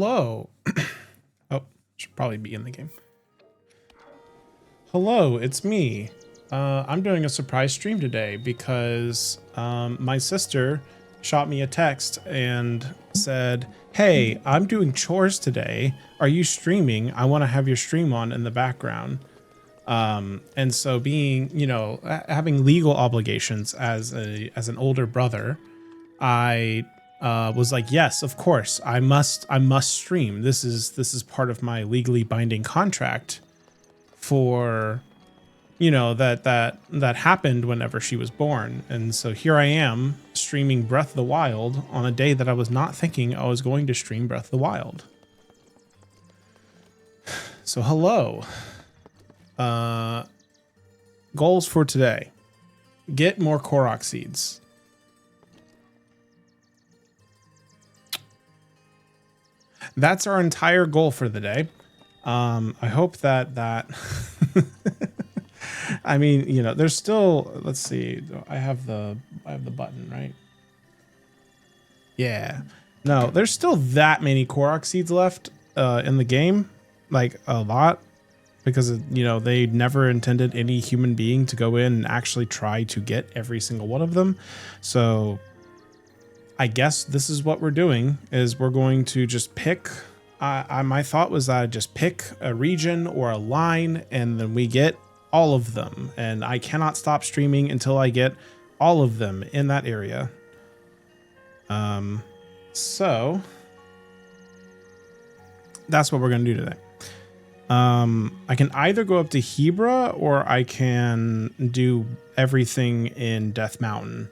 Hello. Oh, should probably be in the game. Hello, it's me. I'm doing a surprise stream today because my sister shot me a text and said, "Hey, I'm doing chores today. Are you streaming? I want to have your stream on in the background." And so being, having legal obligations as an older brother, I was like, yes, of course, I must stream. This is part of my legally binding contract for, that happened whenever she was born. And so here I am streaming Breath of the Wild on a day that I was not thinking I was going to stream Breath of the Wild. So hello. Goals for today: get more Korok seeds. That's our entire goal for the day. I hope that I mean, there's still, let's see, I have the button, right? Yeah. No, there's still that many Korok seeds left in the game, like a lot, because they never intended any human being to go in and actually try to get every single one of them. So I guess this is what we're doing, is we're going to just pick. My thought was that I'd just pick a region or a line, and then we get all of them. And I cannot stop streaming until I get all of them in that area. So that's what we're going to do today. I can either go up to Hebra or I can do everything in Death Mountain.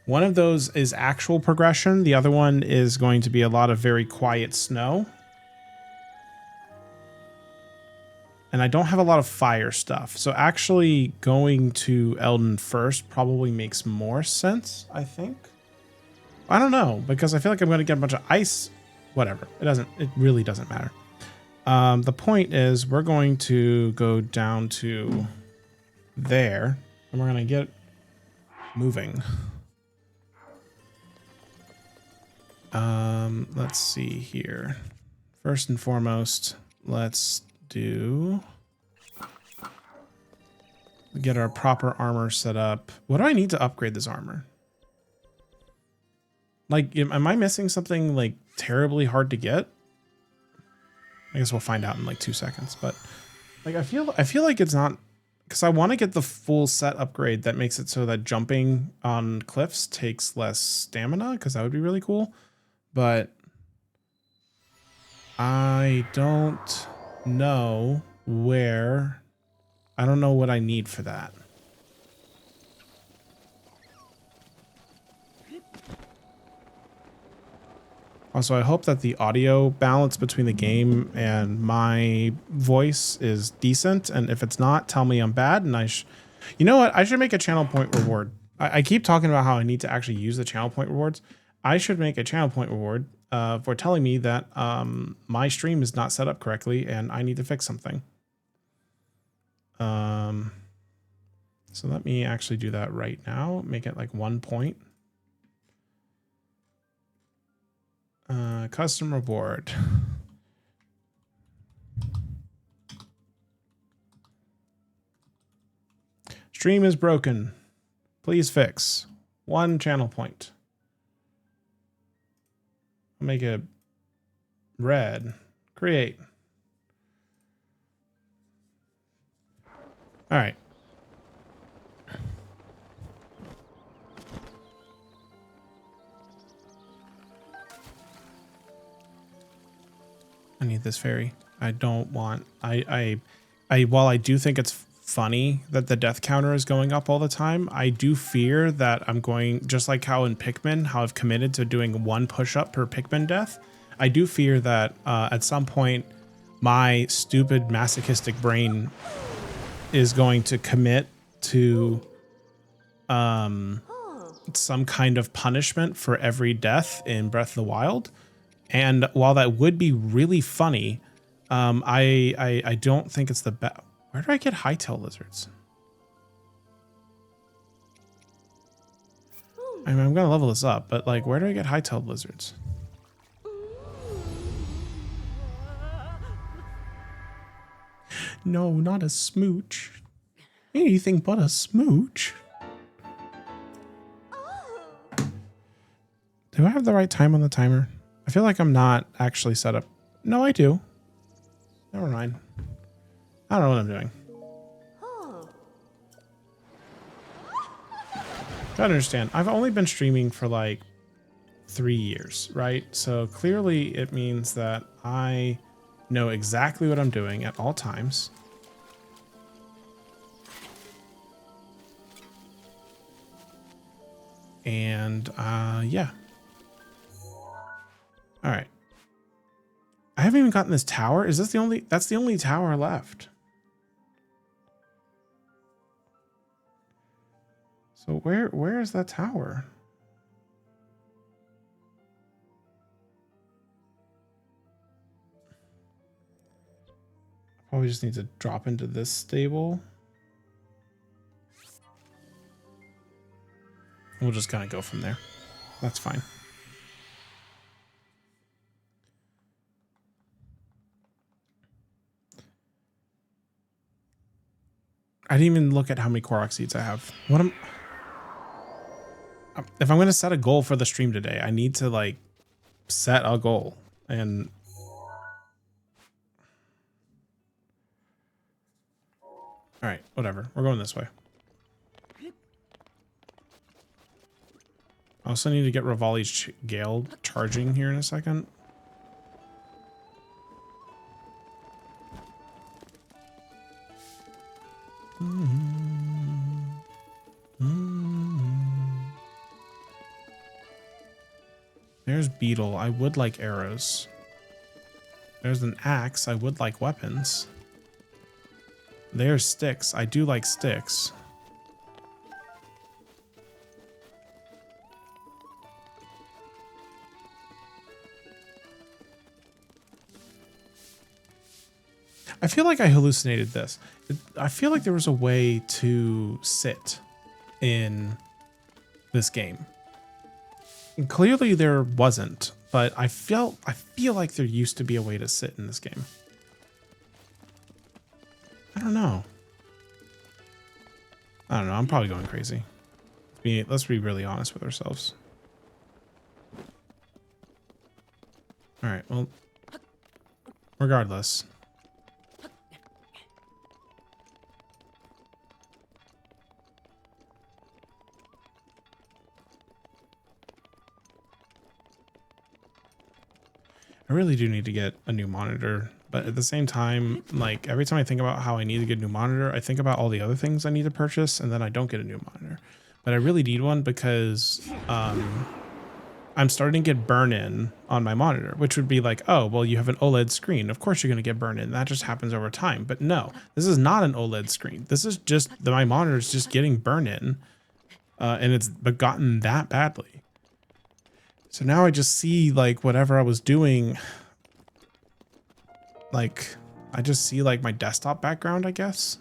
One of those is actual progression. The other one is going to be a lot of very quiet snow. And I don't have a lot of fire stuff. So actually going to Elden first probably makes more sense, I think. I don't know, because I feel like I'm going to get a bunch of ice. Whatever. It really doesn't matter. The point is we're going to go down to there and we're going to get moving. Let's see here. First and foremost, let's get our proper armor set up. What do I need to upgrade this armor? Like, am I missing something like terribly hard to get? I guess we'll find out in like 2 seconds, but like I feel like it's not, because I want to get the full set upgrade that makes it so that jumping on cliffs takes less stamina, because that would be really cool. But I don't know where. I don't know what I need for that. Also, I hope that the audio balance between the game and my voice is decent. And if it's not, tell me I'm bad. And you know what? I should make a channel point reward. I keep talking about how I need to actually use the channel point rewards. I should make a channel point reward for telling me that my stream is not set up correctly and I need to fix something. So let me actually do that right now. Make it like 1 point. Custom reward. Stream is broken. Please fix. 1 channel point. I'll make it red. Create. All right. I need this fairy. I don't want. While I do think it's funny that the death counter is going up all the time, I do fear that I'm going, just like how in Pikmin, how I've committed to doing 1 push-up per Pikmin death. I do fear that at some point my stupid masochistic brain is going to commit to some kind of punishment for every death in Breath of the Wild. And while that would be really funny, I don't think it's the best. Where do I get hightail lizards? I mean, I'm going to level this up, but like, where do I get hightail lizards? No, not a smooch. Anything but a smooch. Do I have the right time on the timer? I feel like I'm not actually set up. No, I do. Never mind. I don't know what I'm doing. Gotta understand. I've only been streaming for like 3 years, right? So clearly it means that I know exactly what I'm doing at all times. And yeah. All right. I haven't even gotten this tower. Is this the only, that's the only tower left. So where is that tower? Probably just need to drop into this stable. We'll just kind of go from there. That's fine. I didn't even look at how many Korok seeds I have. If I'm going to set a goal for the stream today, I need to like set a goal. And all right, whatever. We're going this way. I also need to get Revali's Gale charging here in a second. There's Beetle. I would like arrows. There's an axe. I would like weapons. There's sticks. I do like sticks. I feel like I hallucinated this. I feel like there was a way to sit in this game. And clearly there wasn't, but I feel like there used to be a way to sit in this game. I don't know. I'm probably going crazy. Let's be really honest with ourselves. All right, well, regardless. I really do need to get a new monitor, but at the same time, like every time I think about how I need to get a new monitor, I think about all the other things I need to purchase, and then I don't get a new monitor. But I really need one because I'm starting to get burn-in on my monitor, which would be like, oh, well, you have an OLED screen. Of course you're going to get burn-in. That just happens over time. But no, this is not an OLED screen. This is just my monitor is just getting burn-in, and it's gotten that badly. So now I just see like whatever I was doing, like I just see like my desktop background, I guess.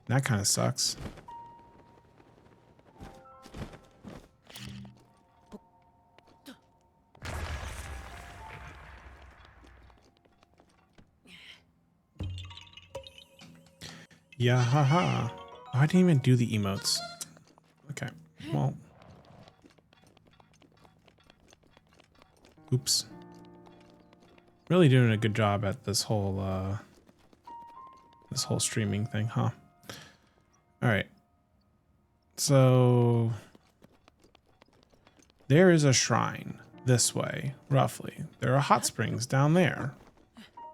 That kind of sucks. Yeah, haha. Oh, I didn't even do the emotes. Okay, well. Oops. Really doing a good job at this whole streaming thing, huh? All right. So there is a shrine this way, roughly. There are hot springs down there.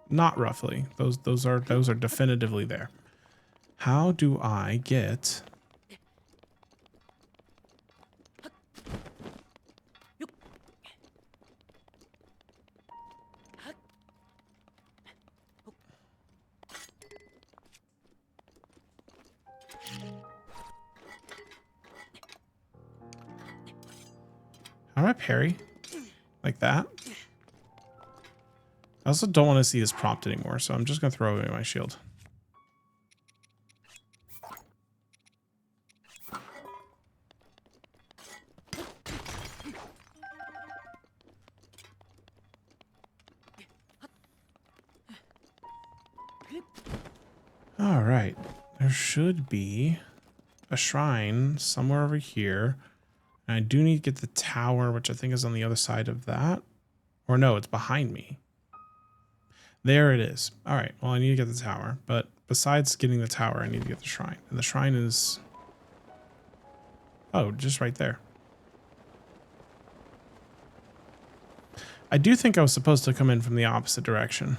Not roughly. Those are definitively there. How do I get how do I parry? Like that? I also don't want to see this prompt anymore, so I'm just going to throw away my shield. All right. There should be a shrine somewhere over here. And I do need to get the tower, which I think is on the other side of that. Or no, it's behind me. There it is. All right. Well, I need to get the tower. But besides getting the tower, I need to get the shrine. And the shrine is... oh, just right there. I do think I was supposed to come in from the opposite direction.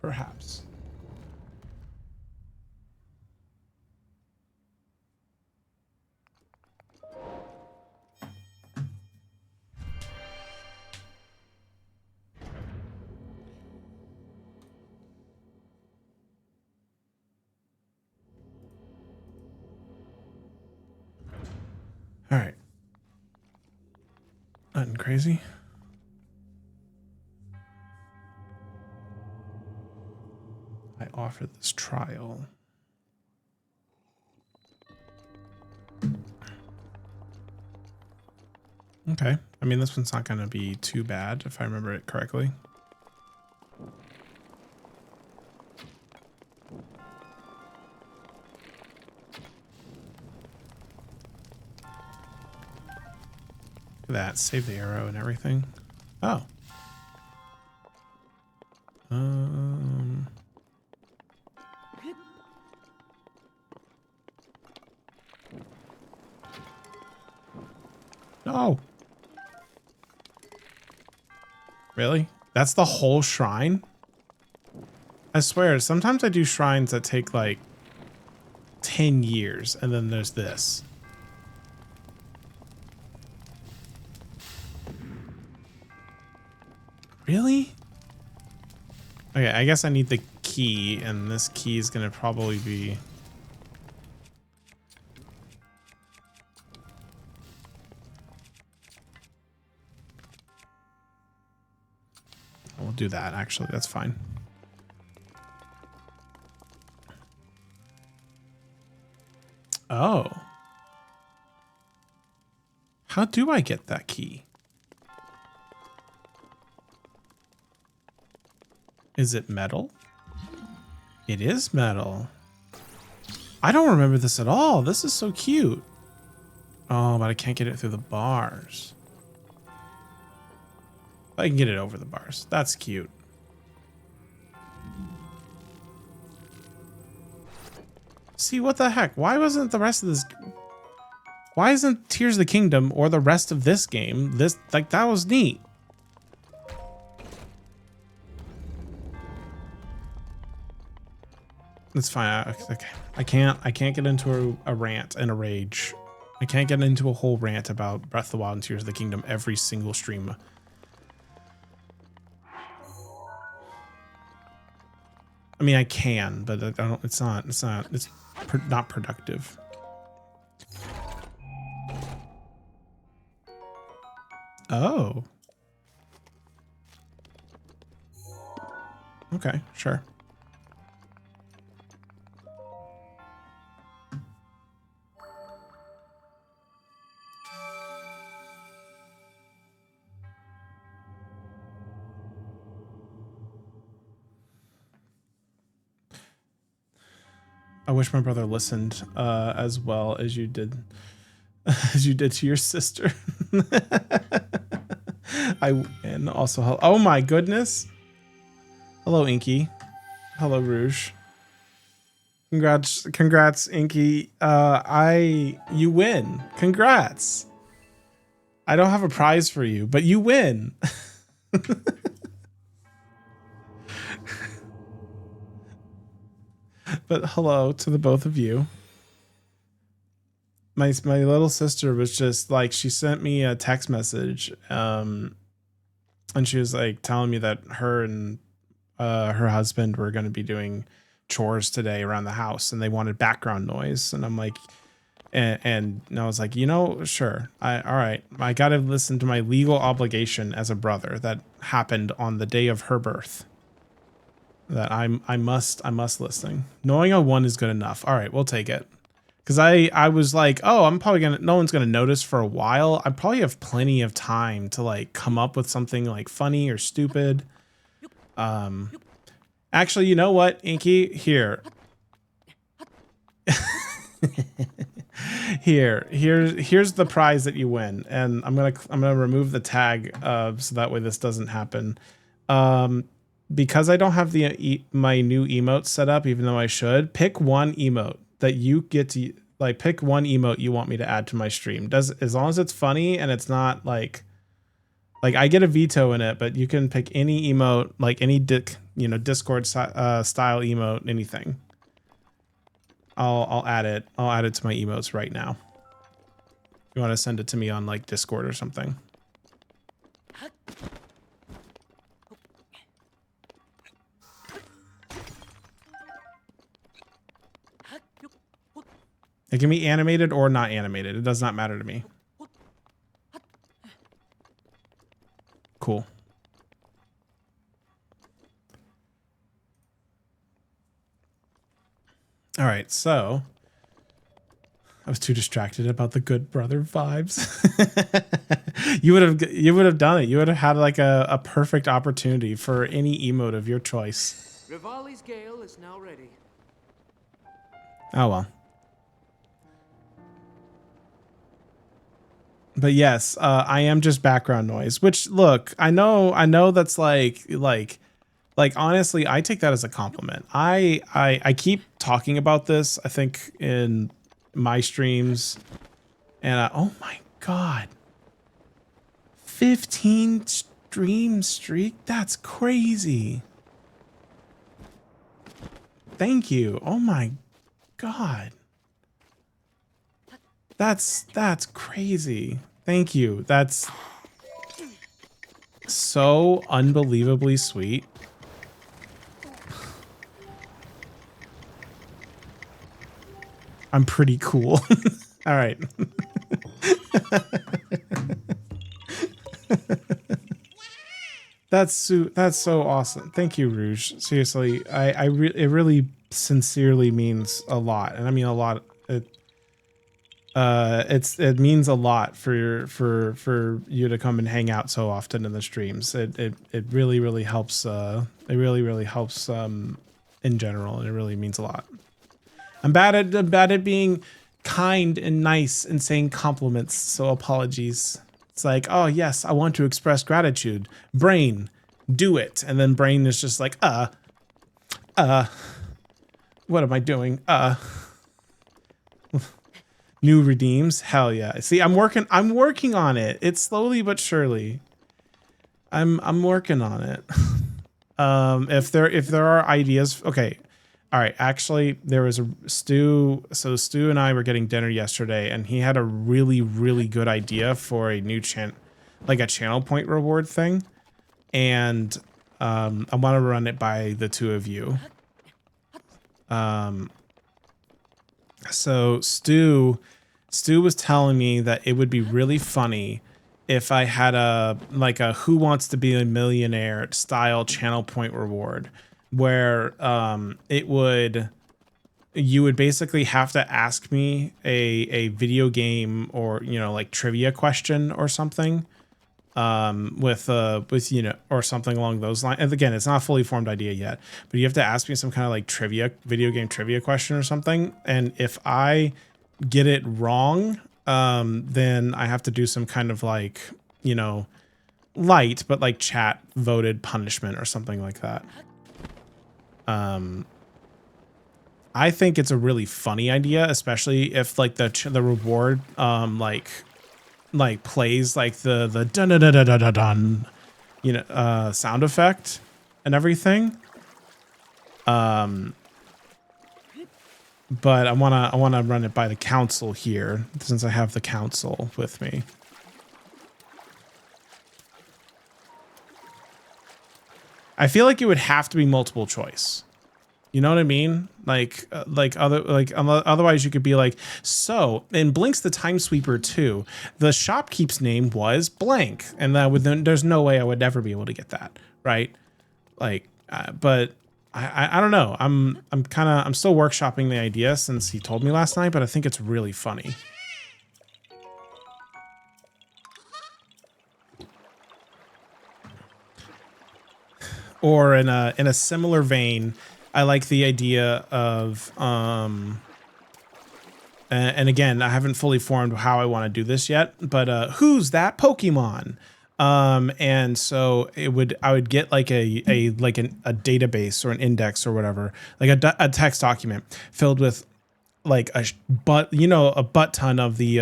Perhaps. All right. Nothing crazy. I offer this trial. Okay. I mean, this one's not going to be too bad if I remember it correctly. Look at that. Save the arrow and everything. Oh. No. Really? That's the whole shrine? I swear, sometimes I do shrines that take like 10 years, and then there's this. Really? Okay, I guess I need the key, and this key is gonna probably be... we'll do that, actually. That's fine. Oh. How do I get that key? Is it metal? It is metal. I don't remember this at all. This is so cute. Oh, but I can't get it through the bars. I can get it over the bars. That's cute. See, what the heck? Why wasn't the rest of this... why isn't Tears of the Kingdom or the rest of this game this... like, that was neat. It's fine. Okay. I can't get into a rant and a rage. I can't get into a whole rant about Breath of the Wild and Tears of the Kingdom every single stream. I mean, I can, but I don't. It's not productive. Oh. Okay, sure. I wish my brother listened as well as you did to your sister. And also, oh my goodness. Hello, Inky. Hello, Rouge. Congrats, Inky. You win. Congrats. I don't have a prize for you, but you win. But hello to the both of you. My little sister was just like, she sent me a text message, and she was like telling me that her and her husband were going to be doing chores today around the house, and they wanted background noise. And I'm like, and I was like, you know, sure, all right, I got to listen to my legal obligation as a brother that happened on the day of her birth. That I must listen. Knowing a 1 is good enough. All right, we'll take it. Because I was like, oh, no one's gonna notice for a while. I probably have plenty of time to like come up with something like funny or stupid. Actually, you know what, Inky? Here's the prize that you win, and I'm gonna remove the tag so that way this doesn't happen. Because I don't have the my new emote set up, even though I should, pick one emote that you get to like. Pick one emote you want me to add to my stream. As long as it's funny and it's not like I get a veto in it, but you can pick any emote, like any Discord style emote, anything. I'll add it. I'll add it to my emotes right now. You want to send it to me on like Discord or something? It can be animated or not animated. It does not matter to me. Cool. All right, so I was too distracted about the good brother vibes. you would have done it. You would have had like a perfect opportunity for any emote of your choice. Rivali's Gale is now ready. Oh well. But yes, I am just background noise, which look, I know that's like honestly, I take that as a compliment. I keep talking about this, I think, in my streams, and oh my god, 15 stream streak, that's crazy. Thank you. Oh my god, that's crazy. Thank you. That's so unbelievably sweet. I'm pretty cool. All right. That's so awesome. Thank you, Rouge. Seriously, it really sincerely means a lot, and I mean a lot. It means a lot for you to come and hang out so often in the streams. It really helps. It really helps in general, and it really means a lot. I'm bad at being kind and nice and saying compliments, so apologies. It's like, oh yes, I want to express gratitude. Brain, do it. And then brain is just like, what am I doing? New redeems? Hell yeah. See, I'm working on it. It's slowly but surely. I'm working on it. If there are ideas, okay. All right, actually, there was a Stu. So Stu and I were getting dinner yesterday, and he had a really good idea for a new like a channel point reward thing, and I want to run it by the two of you. So Stu was telling me that it would be really funny if I had a Who Wants to Be a Millionaire style channel point reward, where you would basically have to ask me a video game or like trivia question or something, with or something along those lines. And again, it's not a fully formed idea yet, but you have to ask me some kind of like video game trivia question or something, and if I get it wrong, then I have to do some kind of like light but like chat voted punishment or something like that. I think it's a really funny idea, especially if like the reward like plays like the dun dun dun dun dun dun, sound effect and everything. But I wanna run it by the council here, since I have the council with me. I feel like it would have to be multiple choice. You know what I mean? Otherwise you could be like, so in Blinks the Time Sweeper 2, the shopkeep's name was blank, and there's no way I would ever be able to get that right. But I don't know. I'm still workshopping the idea since he told me last night, but I think it's really funny. Or in a similar vein, I like the idea of and again, I haven't fully formed how I want to do this yet, but who's that Pokemon? And so I would get like a database or an index or whatever, like a text document filled with like a butt ton of the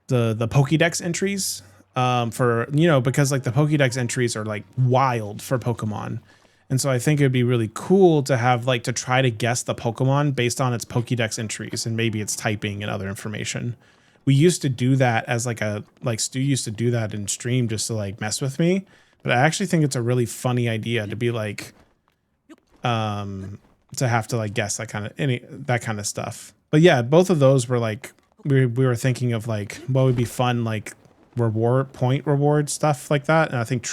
Pokédex entries, for, because like the Pokédex entries are like wild for Pokemon. And so I think it'd be really cool to have like to try to guess the Pokemon based on its Pokédex entries and maybe its typing and other information. We used to do that as Stu used to do that in stream just to like mess with me. But I actually think it's a really funny idea to be like, to have to like guess that kind of stuff. But yeah, both of those were like, we were thinking of like what would be fun, like point reward stuff like that. And I think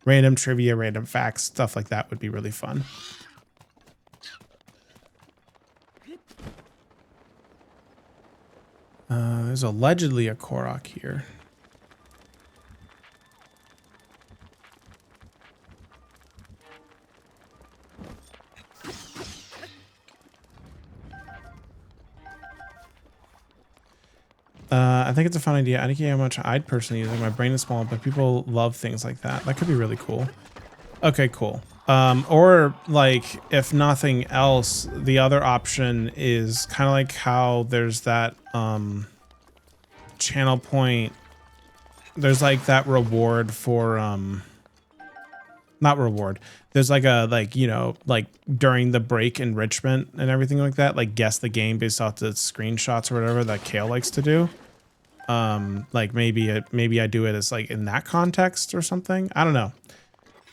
random trivia, random facts, stuff like that would be really fun. There's allegedly a Korok here. I think it's a fun idea. I don't care how much I'd personally use it. My brain is small, but people love things like that. That could be really cool. Okay, cool. Or like, if nothing else, the other option is kind of like how there's that channel point. There's like that reward for not reward. There's like like during the break enrichment and everything like that, like guess the game based off the screenshots or whatever that Kale likes to do. Like maybe I do it as like in that context or something. I don't know.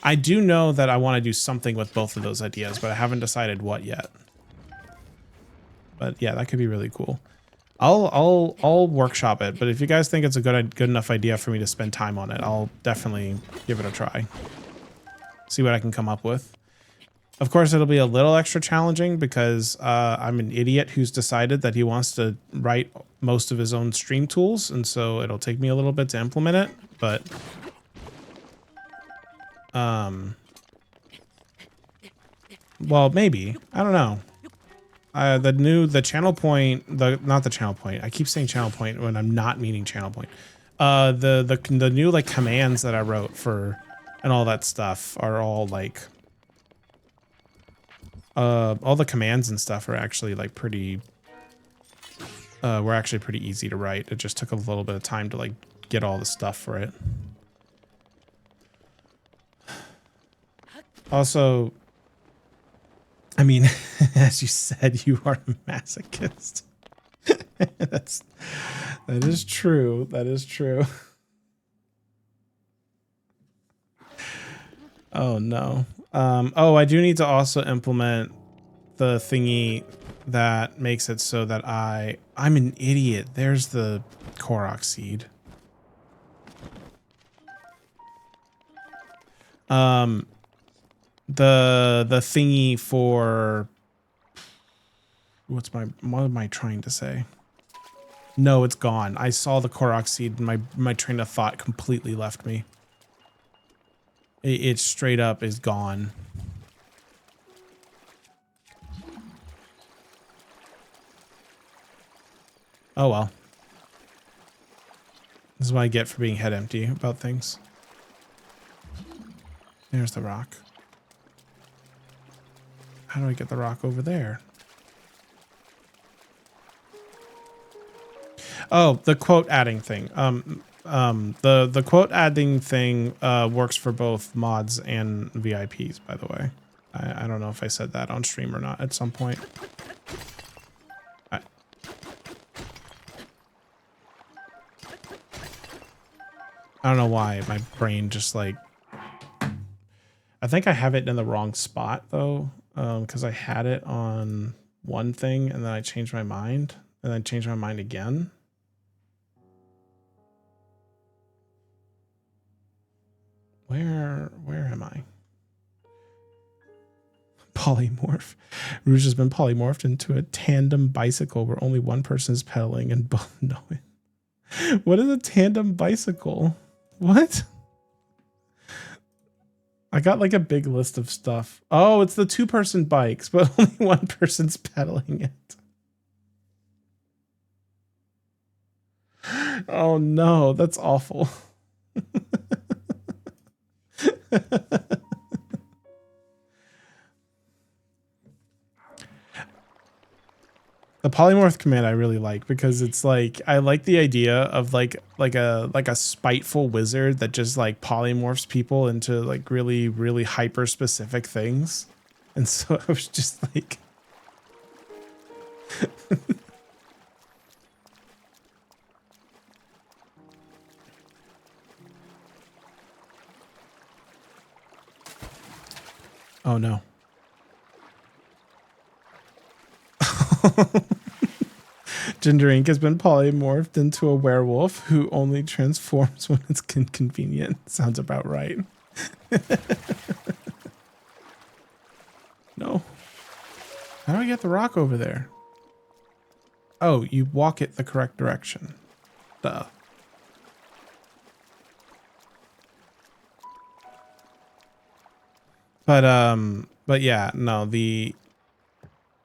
I do know that I want to do something with both of those ideas, but I haven't decided what yet. But yeah, that could be really cool. I'll workshop it, but if you guys think it's a good enough idea for me to spend time on it, I'll definitely give it a try. See what I can come up with. Of course, it'll be a little extra challenging because I'm an idiot who's decided that he wants to write most of his own stream tools, and so it'll take me a little bit to implement it, but well, maybe. I don't know. The channel point, not the channel point. I keep saying channel point when I'm not meaning channel point. The new like commands that I wrote for and all that stuff are all like all the commands and stuff are actually like pretty were actually pretty easy to write. It just took a little bit of time to like get all the stuff for it. Also, I mean, as you said, you are a masochist. that is true. That is true. Oh no. Oh, I do need to also implement the thingy that makes it so that I'm an idiot. There's the Korok seed. The thingy for what am I trying to say? No, it's gone. I saw the Korok seed and my train of thought completely left me. It straight up is gone. Oh well. This is what I get for being head empty about things. There's the rock. How do I get the rock over there? Oh, the quote adding thing. The quote adding thing works for both mods and VIPs, by the way. I don't know if I said that on stream or not at some point. I don't know why my brain just like, I think I have it in the wrong spot though, because I had it on one thing and then I changed my mind and then changed my mind again. Where am I? polymorph. Rouge has been polymorphed into a tandem bicycle where only one person is pedaling and both know it. What is a tandem bicycle? What? I got like a big list of stuff. Oh, it's the 2-person bikes, but only one person's pedaling it. Oh no, that's awful. The polymorph command I really like because it's like I like the idea of like a spiteful wizard that just like polymorphs people into like really hyper specific things. And so I was just like oh no. Ginger Ink has been polymorphed into a werewolf who only transforms when it's inconvenient. Sounds about right. No. How do I get the rock over there? Oh, you walk it the correct direction. Duh. But yeah, no, the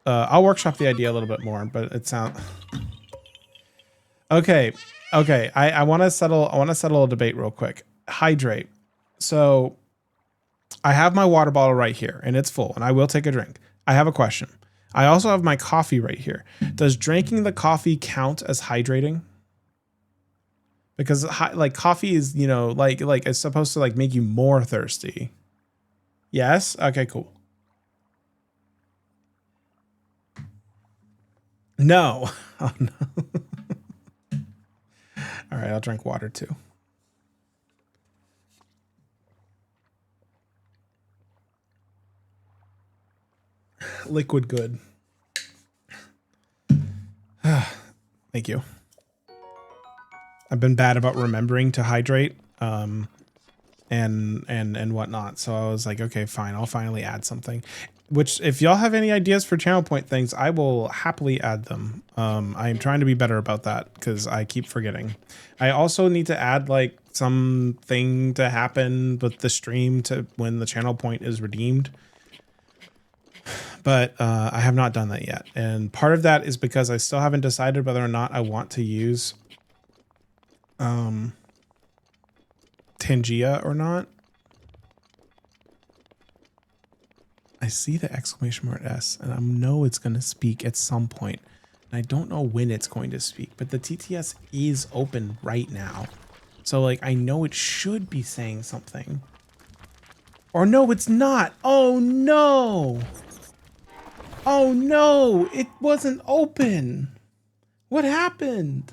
I'll workshop the idea a little bit more, but it sounds okay. I want to settle a debate real quick. Hydrate. So I have my water bottle right here and it's full and I will take a drink. I have a question. I also have my coffee right here. Does drinking the coffee count as hydrating? Because like coffee is, you know, like it's supposed to like make you more thirsty. Yes? Okay, cool. No. Oh no. All right, I'll drink water too. Liquid good. Thank you. I've been bad about remembering to hydrate and whatnot. So I was like, okay, fine. I'll finally add something. Which, if y'all have any ideas for channel point things, I will happily add them. I'm trying to be better about that because I keep forgetting. I also need to add like something to happen with the stream to when the channel point is redeemed. But I have not done that yet. And part of that is because I still haven't decided whether or not I want to use Tangia or not. I see the exclamation mark S and I know it's going to speak at some point. And I don't know when it's going to speak, but the TTS is open right now. So like, I know it should be saying something. Or no, it's not. Oh no. Oh no, it wasn't open. What happened?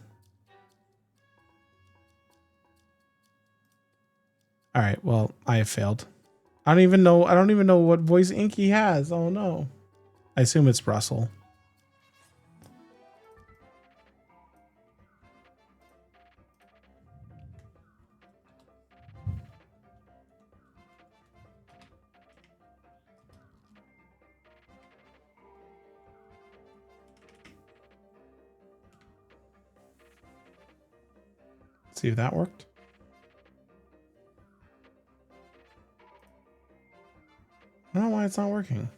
All right, well, I have failed. I don't even know what voice Inky has. Oh no. I assume it's Russell. See if that worked. I don't know why it's not working.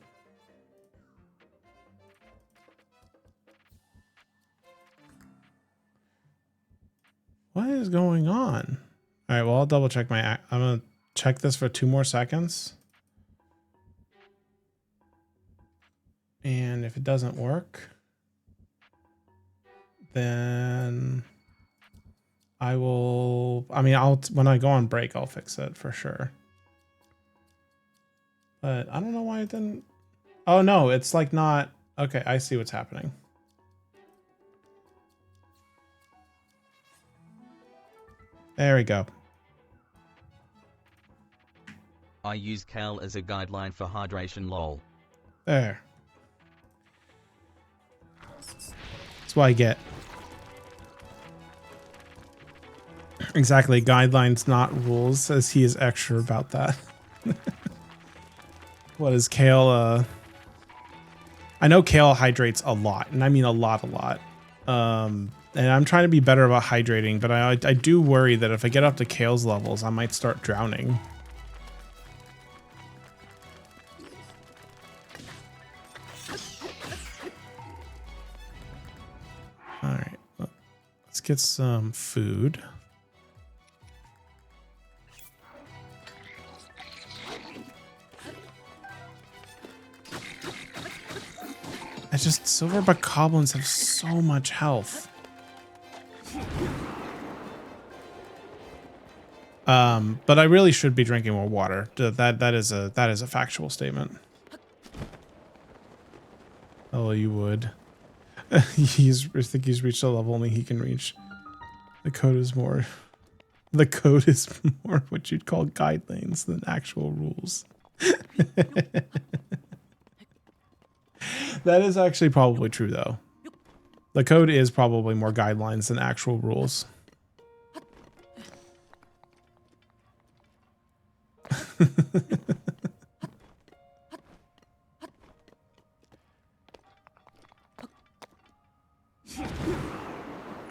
What is going on? All right, well, I'll double check I'm going to check this for 2 more seconds. And if it doesn't work, then when I go on break, I'll fix it for sure. But I don't know why it didn't. Oh no, it's like not. Okay, I see what's happening. There we go. I use Cal as a guideline for hydration, lol. There. That's what I get. Exactly, guidelines, not rules, says he is extra about that. What is Kale, I know kale hydrates a lot, and I mean a lot. And I'm trying to be better about hydrating, but I do worry that if I get up to kale's levels, I might start drowning. All right, let's get some food. It's just silverback goblins have so much health. But I really should be drinking more water. That is a factual statement. Oh, you would. I think he's reached a level only he can reach. The code is more what you'd call guidelines than actual rules. That is actually probably true, though. The code is probably more guidelines than actual rules.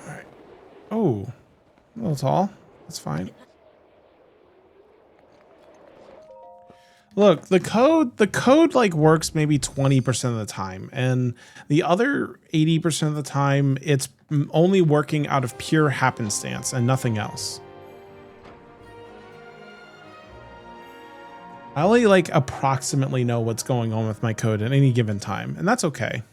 Alright. Oh, a little tall. That's fine. Look, the code like works maybe 20% of the time, and the other 80% of the time it's only working out of pure happenstance and nothing else. I only like approximately know what's going on with my code at any given time, and that's okay.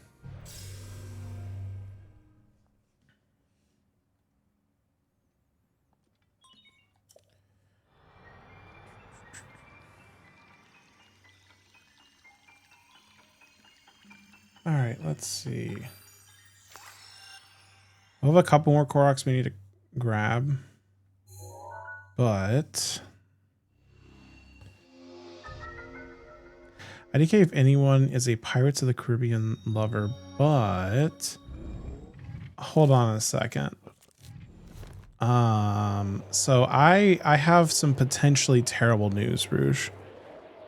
All right, let's see. We'll have a couple more Koroks we need to grab, but IDK if anyone is a Pirates of the Caribbean lover, but hold on a second. So I have some potentially terrible news, Rouge.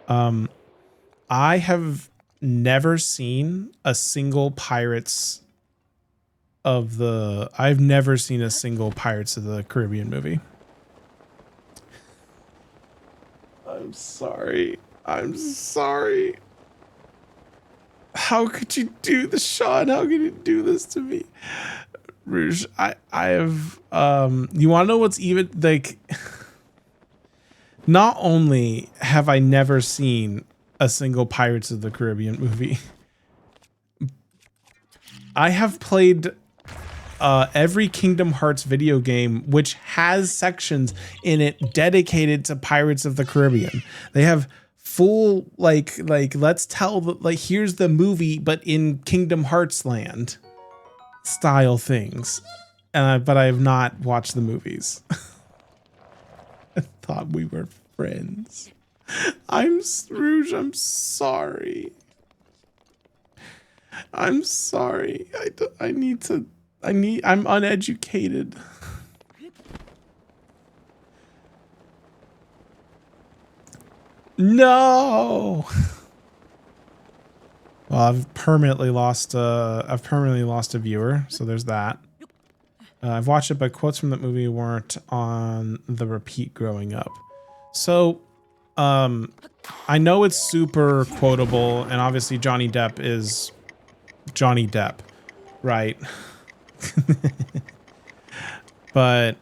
I have never seen a single Pirates of the Caribbean movie. I'm sorry. How could you do this, Sean? How could you do this to me? Rouge, I have you want to know what's even like not only have I never seen a single Pirates of the Caribbean movie, I have played every Kingdom Hearts video game which has sections in it dedicated to Pirates of the Caribbean. They have full like let's tell the, like here's the movie but in Kingdom Hearts land style things. But I have not watched the movies. I thought we were friends. Rouge, I'm sorry. I'm uneducated. No. Well, I've permanently lost a viewer, so there's that. I've watched it, but quotes from that movie weren't on the repeat growing up. So, I know it's super quotable, and obviously Johnny Depp is Johnny Depp, right? But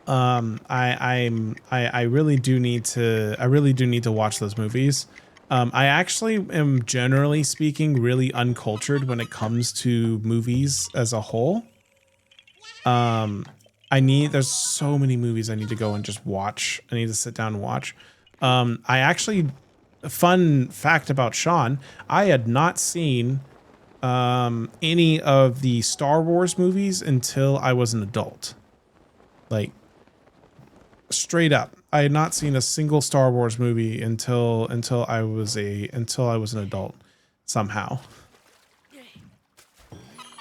I really do need to watch those movies. I actually am, generally speaking, really uncultured when it comes to movies as a whole. There's so many movies I need to go and just watch. I need to sit down and watch. Fun fact about Sean, I had not seen any of the Star Wars movies until I was an adult. Like, straight up, I had not seen a single Star Wars movie until I was an adult somehow.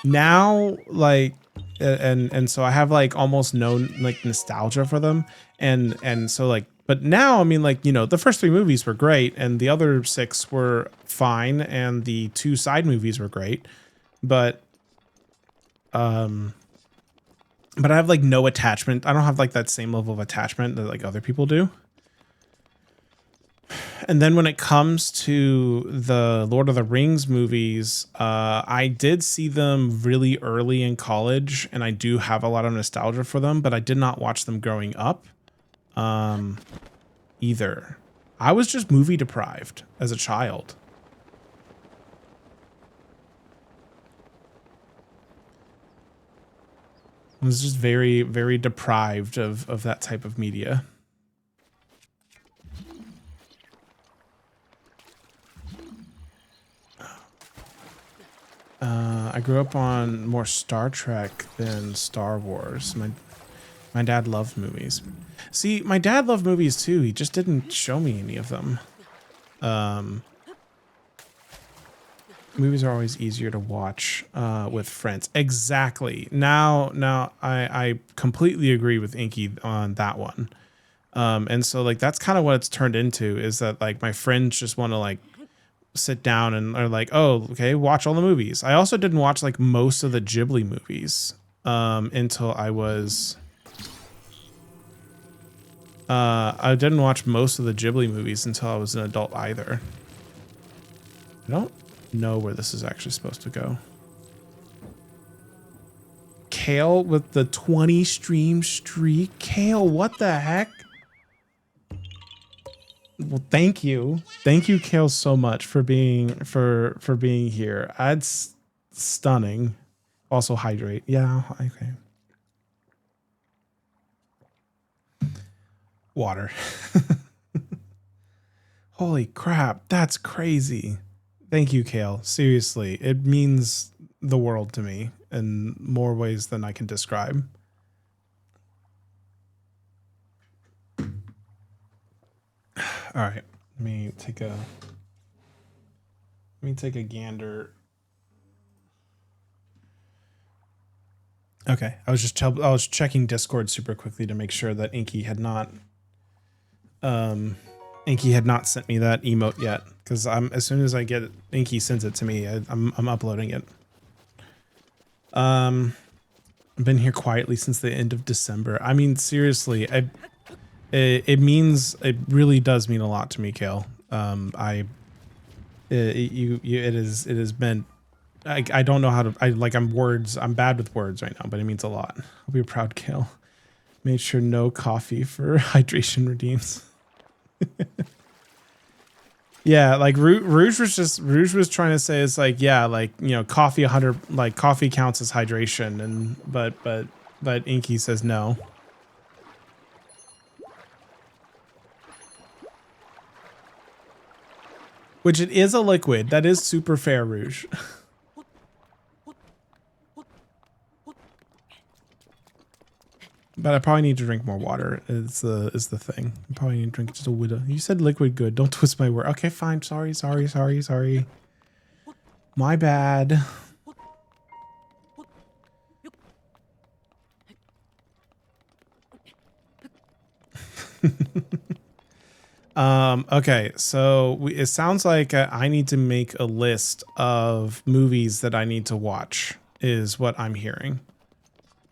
Now, like, and so I have like almost no like nostalgia for them, and so like But now, I mean, like, you know, the first 3 movies were great and the other 6 were fine and the 2 side movies were great. But I have like no attachment. I don't have like that same level of attachment that like other people do. And then when it comes to the Lord of the Rings movies, I did see them really early in college and I do have a lot of nostalgia for them, but I did not watch them growing up either. I was just movie deprived as a child. I was just very, very deprived of that type of media. I grew up on more Star Trek than Star Wars. My dad loved movies. See, my dad loved movies too. He just didn't show me any of them. Movies are always easier to watch with friends. Exactly. Now I completely agree with Inky on that one. And so like that's kind of what it's turned into, is that like my friends just want to like sit down and are like, oh, okay, watch all the movies. I also didn't watch like most of the Ghibli movies until I was I didn't watch most of the Ghibli movies until I was an adult either. I don't know where this is actually supposed to go. Kale with the 20 stream streak. Kale, what the heck? Well, thank you. Thank you, Kale, so much for being being here. That's stunning. Also hydrate. Yeah, okay. Water. Holy crap, that's crazy. Thank you, Kale. Seriously, it means the world to me in more ways than I can describe. All right, let me take a gander. Okay, I was checking Discord super quickly to make sure that Inky had not sent me that emote yet, because as soon as I get it, Inky sends it to me, I'm uploading it. I've been here quietly since the end of December. I mean, seriously, it really does mean a lot to me, Kale. It has been, I don't know how to, I'm bad with words right now, but it means a lot. I'll be proud, Kale. Made sure no coffee for hydration redeems. Yeah, like Rouge was trying to say, it's like, yeah, like, you know, coffee 100, like coffee counts as hydration, and but Inky says no. Which it is a liquid. That is super fair, Rouge. But I probably need to drink more water. Is the thing. I probably need to drink just a widow. You said liquid good. Don't twist my word. Okay, fine. Sorry. My bad. Okay, so it sounds like I need to make a list of movies that I need to watch, is what I'm hearing.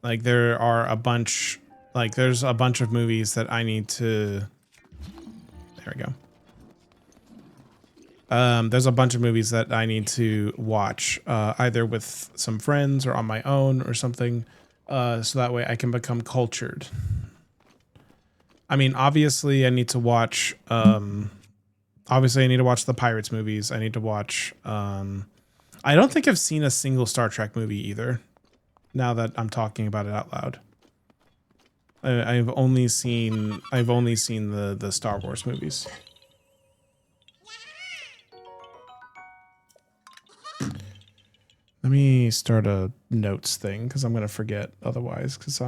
Like there are a bunch, like there's a bunch of movies that I need to, there we go. There's a bunch of movies that I need to watch, either with some friends or on my own or something, so that way I can become cultured. I mean, obviously I need to watch, the Pirates movies. I need to watch, I don't think I've seen a single Star Trek movie either, now that I'm talking about it out loud. I've only seen the Star Wars movies. Let me start a notes thing, because I'm going to forget otherwise, because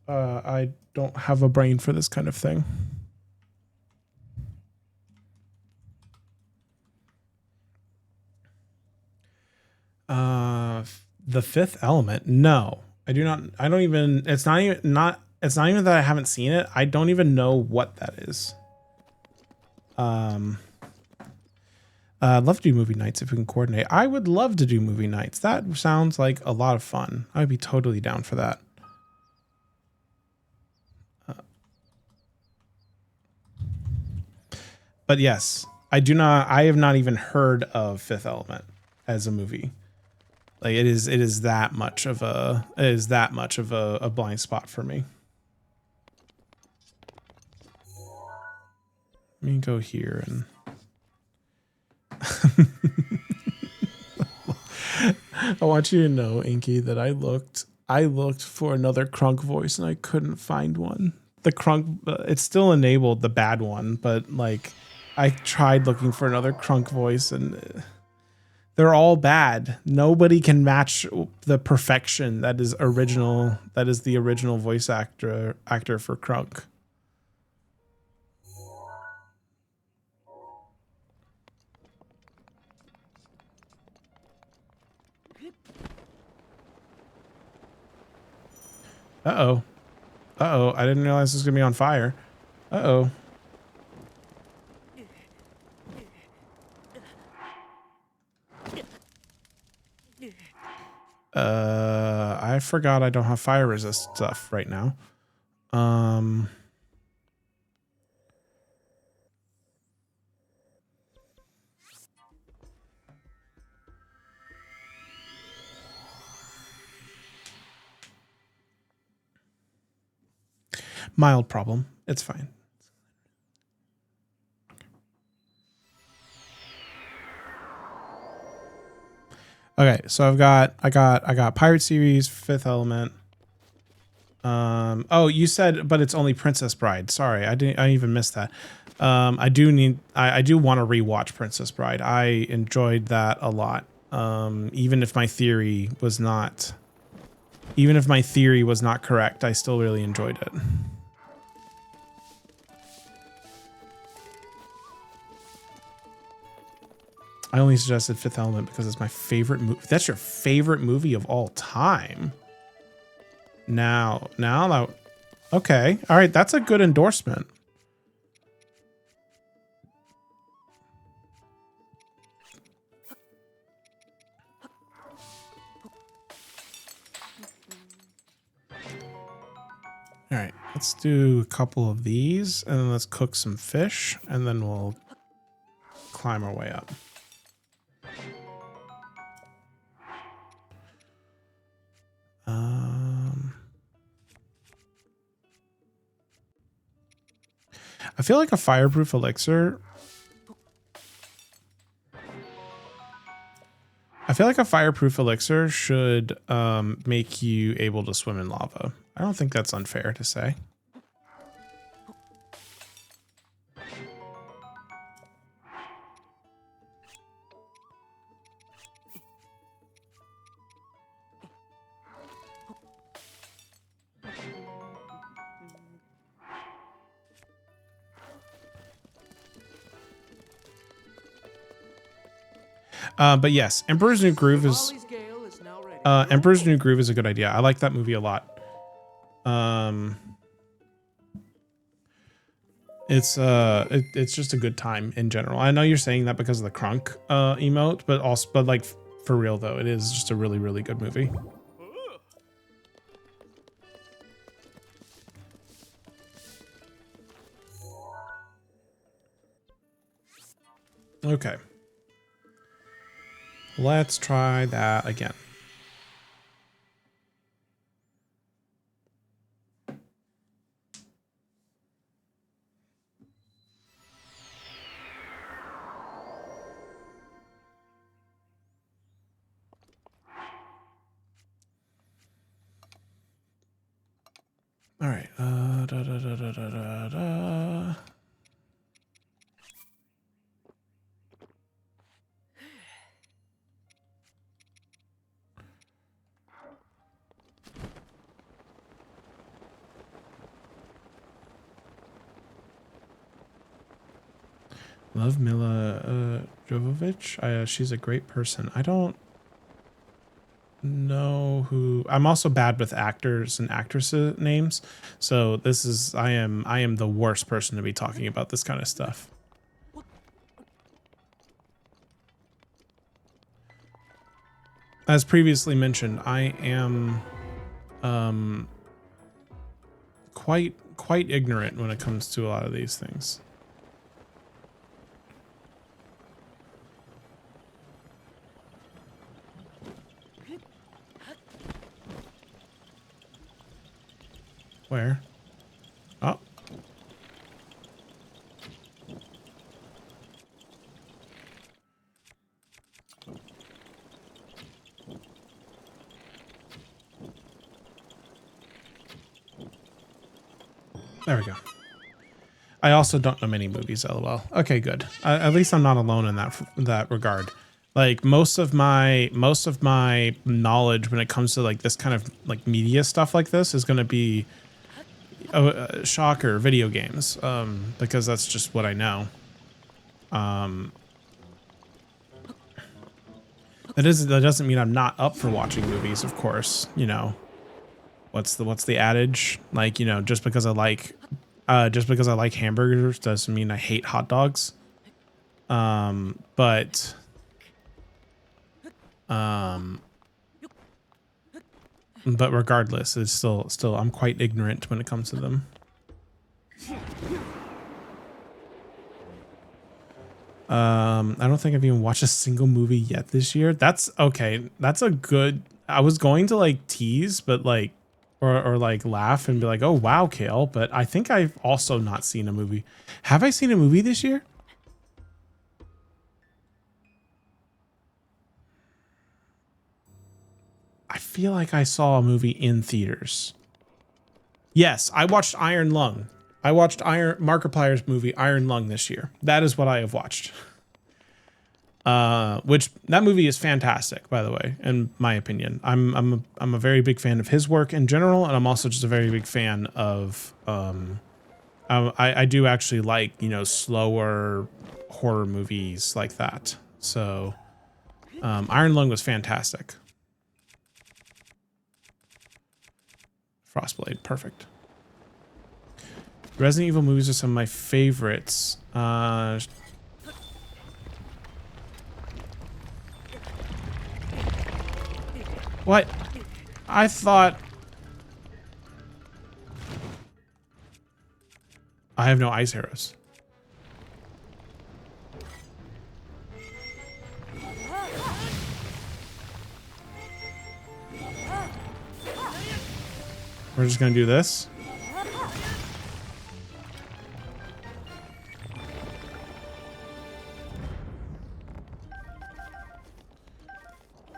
I don't have a brain for this kind of thing. The Fifth Element. No, I do not. I don't even, it's not even, not It's not even that I haven't seen it. I don't even know what that is. I'd love to do movie nights if we can coordinate. I would love to do movie nights. That sounds like a lot of fun. I'd be totally down for that. But yes, I have not even heard of Fifth Element as a movie. Like it is that much of a blind spot for me. Let me go here and I want you to know, Inky, that I looked for another Crunk voice and I couldn't find one. The Crunk, it's still enabled, the bad one, but like I tried looking for another Crunk voice and they're all bad. Nobody can match the perfection that is original. That is the original voice actor for Crunk. Uh-oh. Uh-oh. I didn't realize this was going to be on fire. Uh-oh. I forgot I don't have fire resist stuff right now. Mild problem. It's fine. Okay, so I got Pirate Series, Fifth Element. Oh, you said, but it's only Princess Bride. Sorry, I even missed that. I do want to rewatch Princess Bride. I enjoyed that a lot. Even if my theory was not correct, I still really enjoyed it. I only suggested Fifth Element because it's my favorite movie. That's your favorite movie of all time. Now that, okay. All right. That's a good endorsement. All right. Let's do a couple of these and then let's cook some fish and then we'll climb our way up. I feel like a fireproof elixir. I feel like a fireproof elixir should make you able to swim in lava. I don't think that's unfair to say. But yes, Emperor's New Groove is Emperor's New Groove is a good idea. I like that movie a lot. It's just a good time in general. I know you're saying that because of the Crunk emote, but like for real though, it is just a really, really good movie. Okay. Let's try that again. All right. Love Mila Jovovich. She's a great person. I don't know who. I'm also bad with actors and actresses names, so this is I am the worst person to be talking about this kind of stuff. As previously mentioned, I am quite ignorant when it comes to a lot of these things. Where? Oh. There we go. I also don't know many movies, lol. Okay, good. At least I'm not alone in that regard. Like most of my knowledge when it comes to like this kind of like media stuff like this is going to be shocker video games, because that's just what I know. That doesn't mean I'm not up for watching movies, of course. You know, what's the adage? Like, you know, just because I like hamburgers doesn't mean I hate hot dogs. But regardless, it's still I'm quite ignorant when it comes to them. I don't think I've even watched a single movie yet this year. That's okay. That's a good. I was going to like tease, but like, or like laugh and be like, "Oh wow, Kale!" But I think I've also not seen a movie. Have I seen a movie this year? I feel like I saw a movie in theaters. Yes, I watched Iron Lung. I watched Markiplier's movie Iron Lung this year. That is what I have watched. Which that movie is fantastic, by the way, in my opinion. I'm a very big fan of his work in general, and I'm also just a very big fan of I do actually like, you know, slower horror movies like that. So Iron Lung was fantastic. Frostblade, perfect. Resident Evil movies are some of my favorites. What? I thought... I have no ice arrows. We're just gonna do this.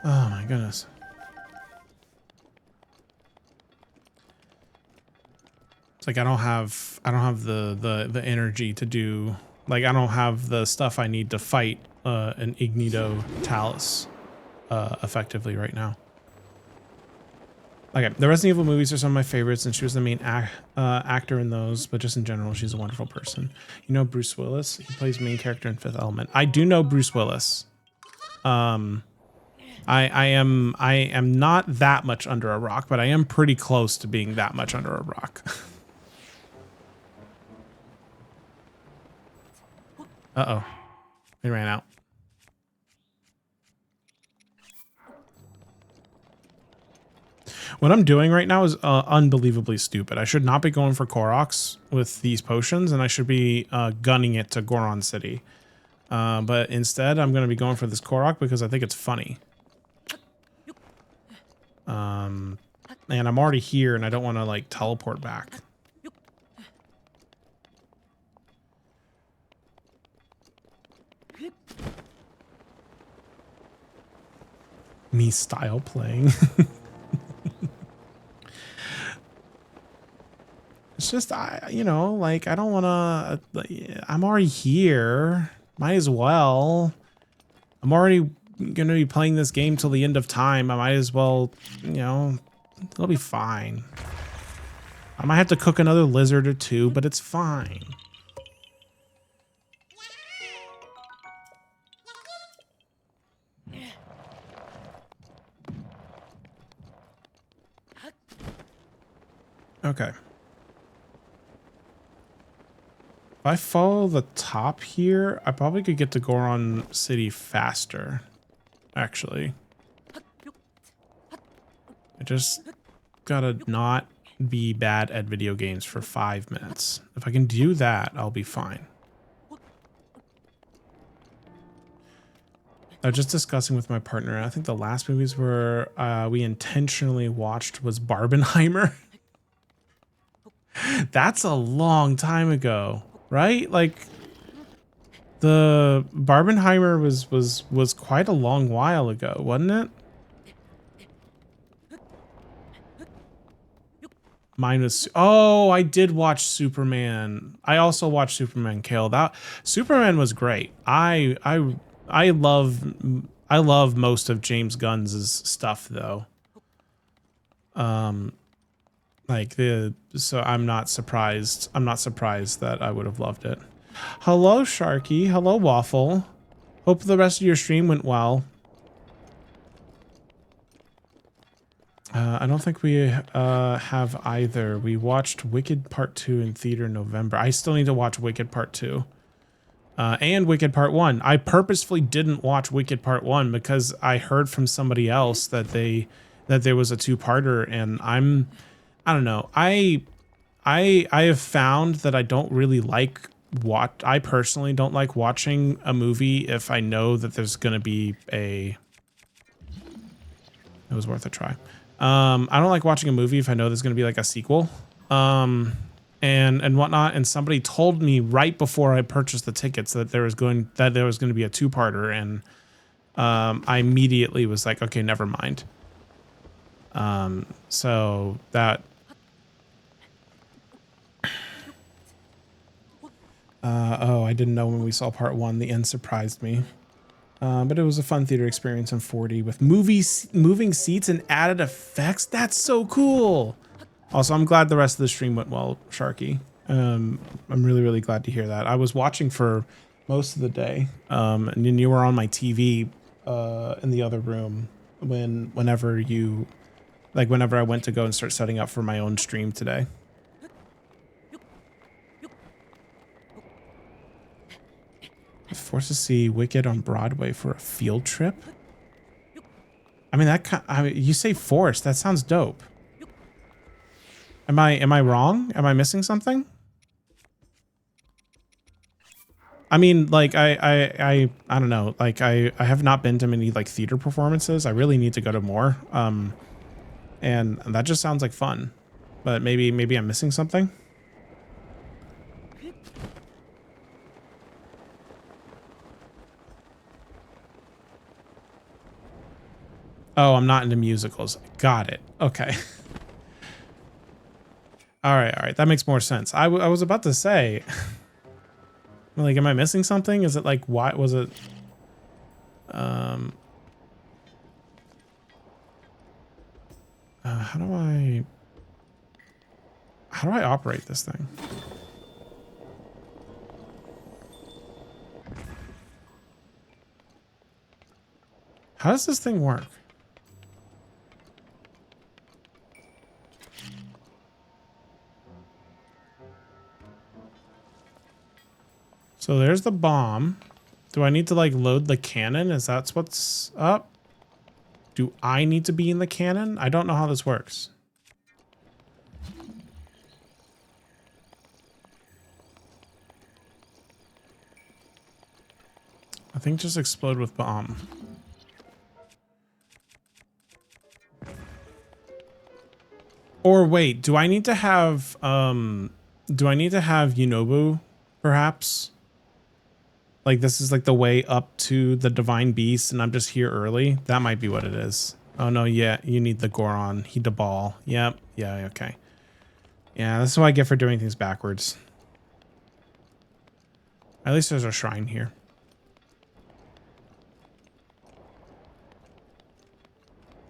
Oh my goodness. It's like I don't have the energy to do, like I don't have the stuff I need to fight an Ignito Talus effectively right now. Okay, the Resident Evil movies are some of my favorites, and she was the main actor in those, but just in general, she's a wonderful person. You know Bruce Willis? He plays main character in Fifth Element. I do know Bruce Willis. I am not that much under a rock, but I am pretty close to being that much under a rock. Uh-oh. It ran out. What I'm doing right now is unbelievably stupid. I should not be going for Koroks with these potions, and I should be gunning it to Goron City. But instead, I'm going to be going for this Korok because I think it's funny. And I'm already here, and I don't want to, like, teleport back. Me style playing. It's just, you know, like, I don't want to, I'm already here. Might as well. I'm already going to be playing this game till the end of time. I might as well, you know, it'll be fine. I might have to cook another lizard or two, but it's fine. Okay. If I follow the top here, I probably could get to Goron City faster, actually. I just gotta not be bad at video games for 5 minutes. If I can do that, I'll be fine. I was just discussing with my partner. I think the last movies were we intentionally watched was Barbenheimer. That's a long time ago, right? Like the Barbenheimer was quite a long while ago, wasn't it? Mine was, oh, I did watch Superman. I also watched Superman Kale. That Superman was great. I love most of James Gunn's stuff though. So I'm not surprised. I'm not surprised that I would have loved it. Hello, Sharky. Hello, Waffle. Hope the rest of your stream went well. I don't think we have either. We watched Wicked Part 2 in theater in November. I still need to watch Wicked Part 2. And Wicked Part 1. I purposefully didn't watch Wicked Part 1 because I heard from somebody else that there was a two-parter, and I don't know. I have found that I don't really like I personally don't like watching a movie if I know that there's going to be it was worth a try. I don't like watching a movie if I know there's going to be like a sequel. And whatnot. And somebody told me right before I purchased the tickets that there was going to be a two-parter, and I immediately was like, okay, never mind. So that oh, I didn't know when we saw part 1. The end surprised me. But it was a fun theater experience in 4D with moving seats and added effects. That's so cool. Also, I'm glad the rest of the stream went well, Sharky. I'm really, really glad to hear that. I was watching for most of the day, and then you were on my TV in the other room whenever I went to go and start setting up for my own stream today. Forced to see Wicked on Broadway for a field trip. I mean, you say forced. That sounds dope. Am I wrong? Am I missing something? I mean, like I don't know. Like I have not been to many like theater performances. I really need to go to more. And that just sounds like fun. But maybe I'm missing something. Oh, I'm not into musicals. Got it. Okay. All right. That makes more sense. I was about to say, like, am I missing something? Is it like, why was it? How do I operate this thing? How does this thing work? So there's the bomb. Do I need to like load the cannon? Is that what's up? Do I need to be in the cannon? I don't know how this works. I think just explode with bomb. Or wait, do I need to have Yunobu perhaps? Like this is like the way up to the divine beast and I'm just here early. That might be what it is. Oh no, yeah, you need the Goron. He Dabal. Yep. Yeah, okay. Yeah, that's what I get for doing things backwards. At least there's a shrine here.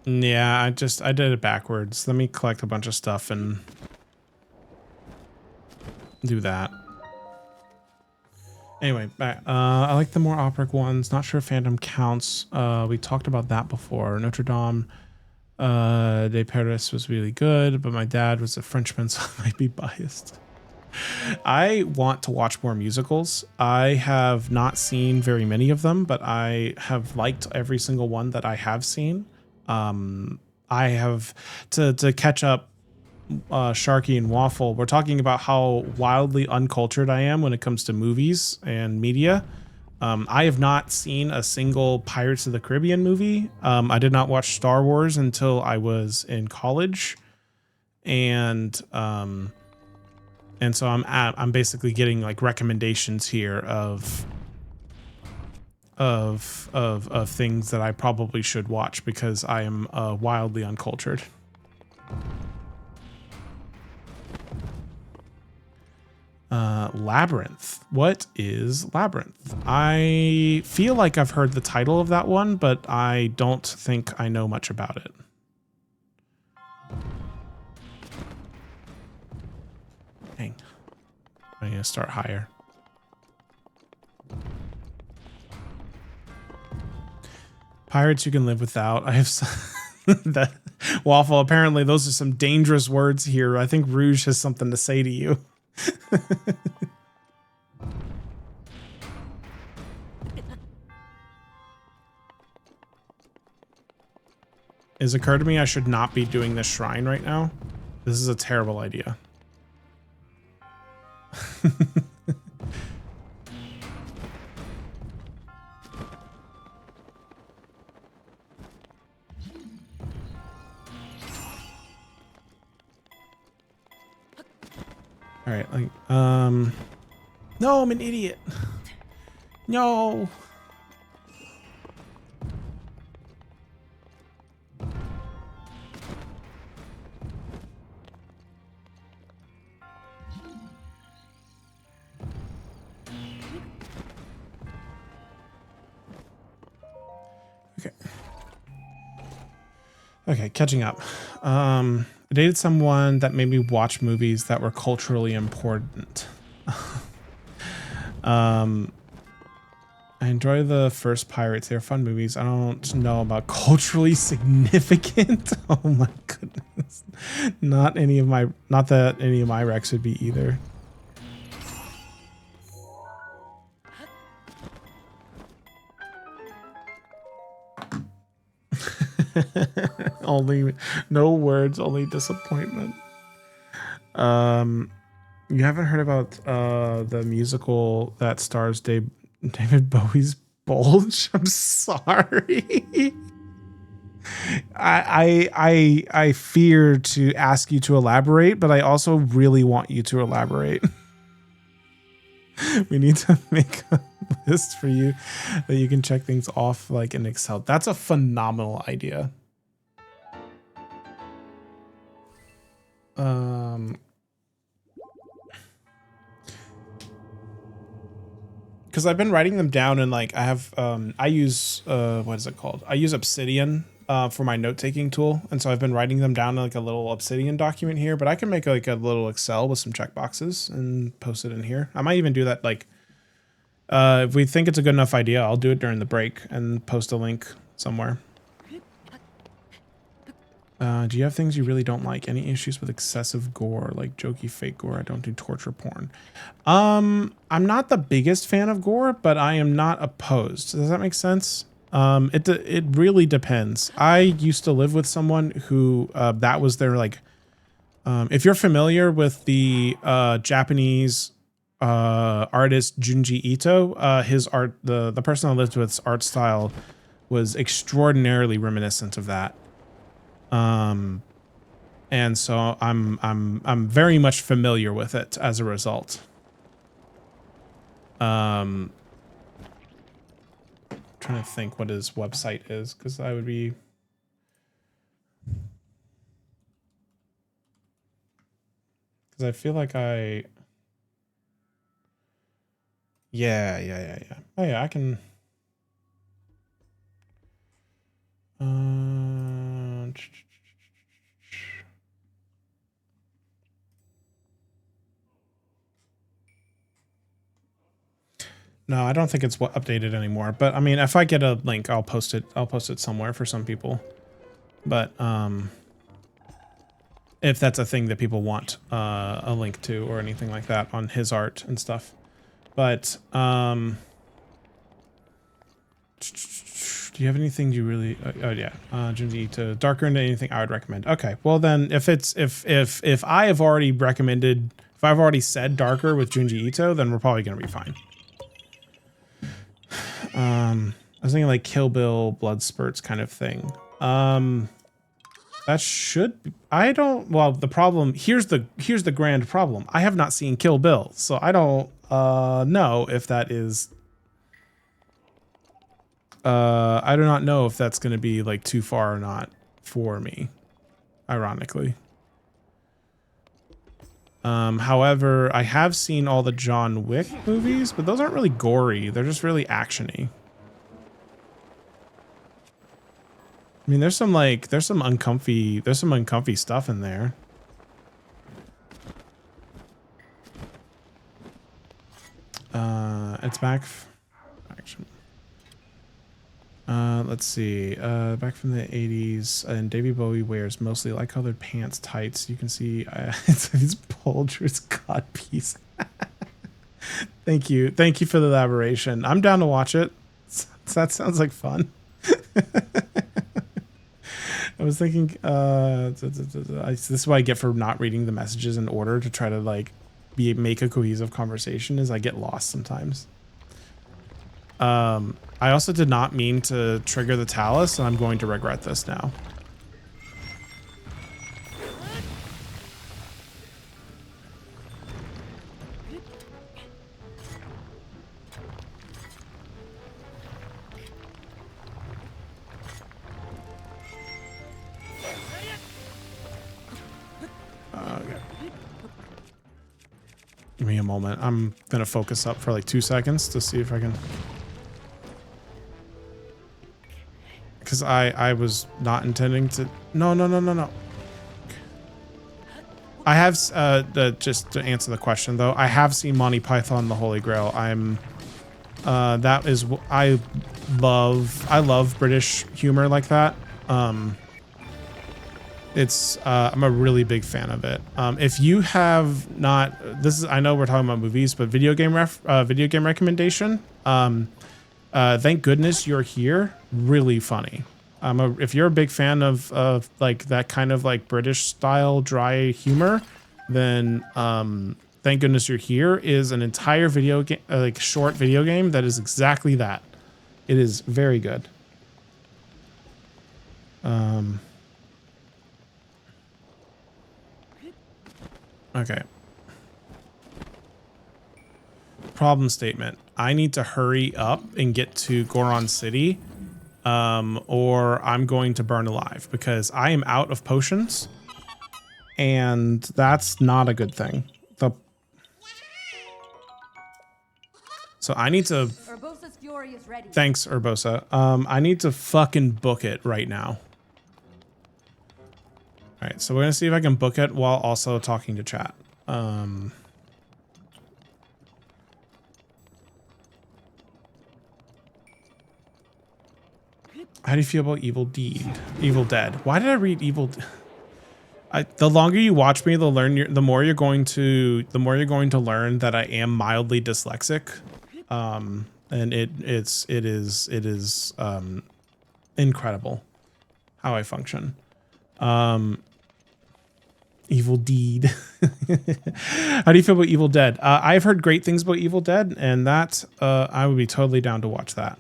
Yeah, I did it backwards. Let me collect a bunch of stuff and do that. Anyway, I like the more operic ones. Not sure if Phantom counts. We talked about that before. Notre Dame. De Paris was really good, but my dad was a Frenchman, so I might be biased. I want to watch more musicals. I have not seen very many of them, but I have liked every single one that I have seen. I have to catch up. Sharky and Waffle, we're talking about how wildly uncultured I am when it comes to movies and media. I have not seen a single Pirates of the Caribbean movie. I did not watch Star Wars until I was in college, and so I'm basically getting like recommendations here of things that I probably should watch because I am wildly uncultured. Labyrinth. What is Labyrinth? I feel like I've heard the title of that one, but I don't think I know much about it. Dang. I'm gonna start higher. Pirates you can live without. I have that Waffle. Apparently those are some dangerous words here. I think Rouge has something to say to you. It's occurred to me I should not be doing this shrine right now. This is a terrible idea. All right, like, no, I'm an idiot. No. Okay. Okay, catching up. I dated someone that made me watch movies that were culturally important. I enjoy the first Pirates. They're fun movies. I don't know about culturally significant. Oh my goodness. Not that any of my recs would be either. Only no words, only disappointment. You haven't heard about the musical that stars David Bowie's Bulge? I'm sorry. I fear to ask you to elaborate, but I also really want you to elaborate. We need to make a list for you that you can check things off like in Excel. That's a phenomenal idea. Because I've been writing them down and like I have I use what is it called? I use Obsidian for my note-taking tool, and so I've been writing them down in like a little Obsidian document here, but I can make like a little Excel with some checkboxes and post it in here. I might even do that like if we think it's a good enough idea, I'll do it during the break and post a link somewhere. Do you have things you really don't like? Any issues with excessive gore, like jokey fake gore? I don't do torture porn. I'm not the biggest fan of gore, but I am not opposed. Does that make sense? It really depends. I used to live with someone who that was their like. If you're familiar with the Japanese artist Junji Ito, his art, the person I lived with's art style was extraordinarily reminiscent of that. And so I'm very much familiar with it as a result. Trying to think what his website is, because I would be. Because I feel like I. Yeah. Oh yeah, I can. No, I don't think it's updated anymore. But I mean, if I get a link, I'll post it. I'll post it somewhere for some people. But if that's a thing that people want a link to or anything like that on his art and stuff. But do you have anything you really? Oh yeah, Junji Ito, Darker into anything I would recommend. Okay, well then, if I have already recommended, if I've already said Darker with Junji Ito, then we're probably gonna be fine. I was thinking like Kill Bill, Blood Spurts kind of thing. That should be, I don't, well, the problem, here's the grand problem. I have not seen Kill Bill, so I don't know if that is, I do not know if that's going to be like too far or not for me, ironically. However, I have seen all the John Wick movies, but those aren't really gory. They're just really actiony. I mean, there's some uncomfy stuff in there. It's back. Action. Let's see. Back from the 80s, and David Bowie wears mostly light-colored pants, tights. You can see it's his Poulter's codpiece. Thank you for the elaboration. I'm down to watch it. That sounds like fun. I was thinking, this is what I get for not reading the messages in order to try to like make a cohesive conversation, is I get lost sometimes. I also did not mean to trigger the Talus, and I'm going to regret this now. Okay. Give me a moment. I'm gonna focus up for like 2 seconds to see if I can. Because I was not intending to. No. I have just to answer the question though. I have seen Monty Python the Holy Grail. That is, I love British humor like that. I'm a really big fan of it. If you have not, I know we're talking about movies, but video game recommendation. Thank Goodness You're Here. Really funny. If you're a big fan of like that kind of like British style dry humor, then Thank Goodness You're Here is an entire video game, like short video game that is exactly that. It is very good. Okay. Problem statement. I need to hurry up and get to Goron City, or I'm going to burn alive because I am out of potions, and that's not a good thing. So I need to. Urbosa's Fury is ready. Thanks, Urbosa. I need to fucking book it right now. All right, so we're gonna see if I can book it while also talking to chat. How do you feel about Evil Dead? Why did I read Evil? The longer you watch me, the more you're going to learn that I am mildly dyslexic, and it is incredible how I function. Evil Deed. How do you feel about Evil Dead? I've heard great things about Evil Dead, and that I would be totally down to watch that.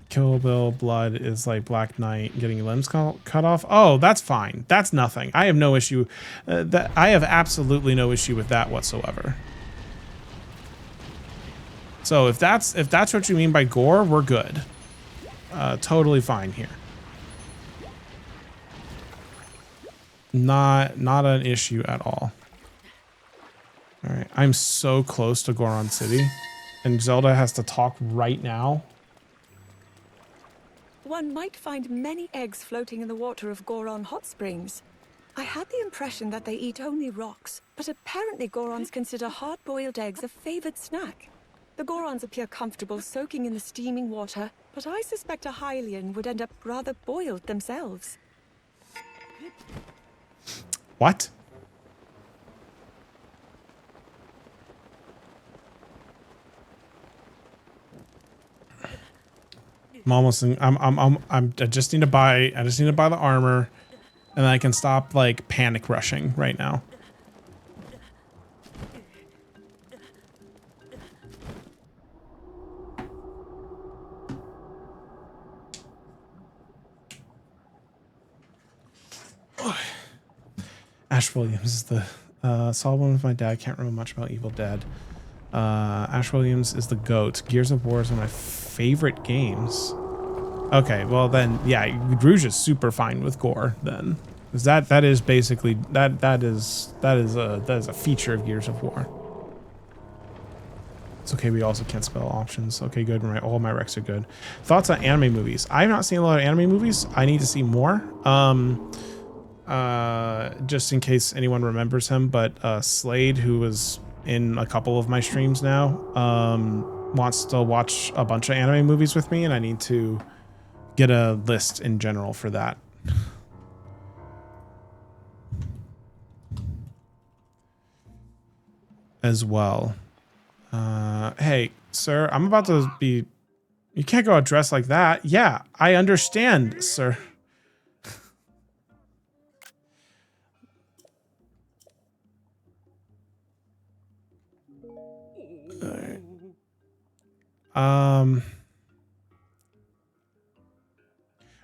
Kill Bill blood is like Black Knight getting your limbs cut off. Oh, that's fine. That's nothing. I have no issue. I have absolutely no issue with that whatsoever. So if that's what you mean by gore, we're good. Totally fine here. Not an issue at all. All right, I'm so close to Goron City, and Zelda has to talk right now. One might find many eggs floating in the water of Goron Hot Springs. I had the impression that they eat only rocks, but apparently Gorons consider hard-boiled eggs a favored snack. The Gorons appear comfortable soaking in the steaming water, but I suspect a Hylian would end up rather boiled themselves. What? I'm almost. I just need to buy. I just need to buy the armor, and then I can stop like panic rushing right now. Ash Williams is the saw one with my dad. Can't remember much about Evil Dead. Ash Williams is the GOAT. Gears of War is one of my favorite games. Okay, well then, yeah, Rouge is super fine with gore then, because that is basically that is a feature of Gears of War. It's okay. We also can't spell options. Okay, good. All my recs are good. Thoughts on anime movies? I've not seen a lot of anime movies. I need to see more. Just in case anyone remembers him, but Slade, who was in a couple of my streams now, wants to watch a bunch of anime movies with me, and I need to get a list in general for that. As well. Hey, sir, I'm about to be... You can't go out dressed like that. Yeah, I understand, sir.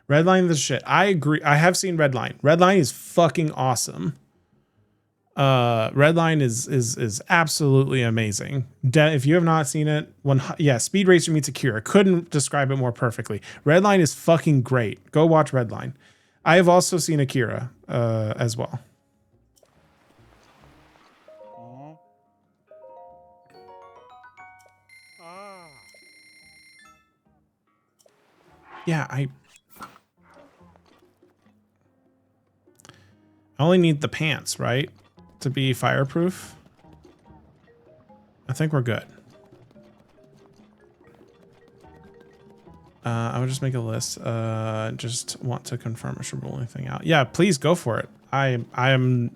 Redline the shit. I agree. I have seen Redline. Redline is fucking awesome. Redline is absolutely amazing. If you have not seen it, Speed Racer meets Akira. Couldn't describe it more perfectly. Redline is fucking great. Go watch Redline. I have also seen Akira as well. Yeah, I only need the pants, right? To be fireproof. I think we're good. I would just make a list. Just want to confirm I should roll anything out. Yeah, please go for it. I am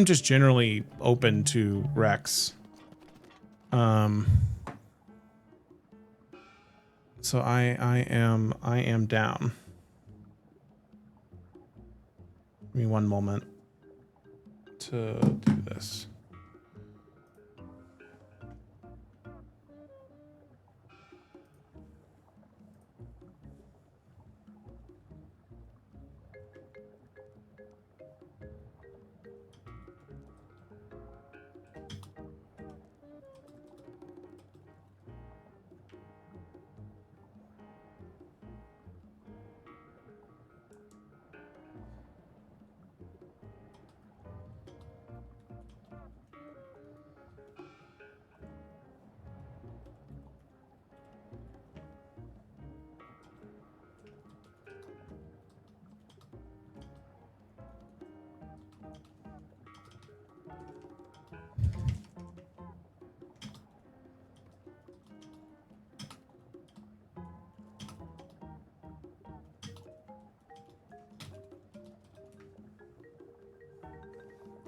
just generally open to Rex. So I am down. Give me one moment to do this.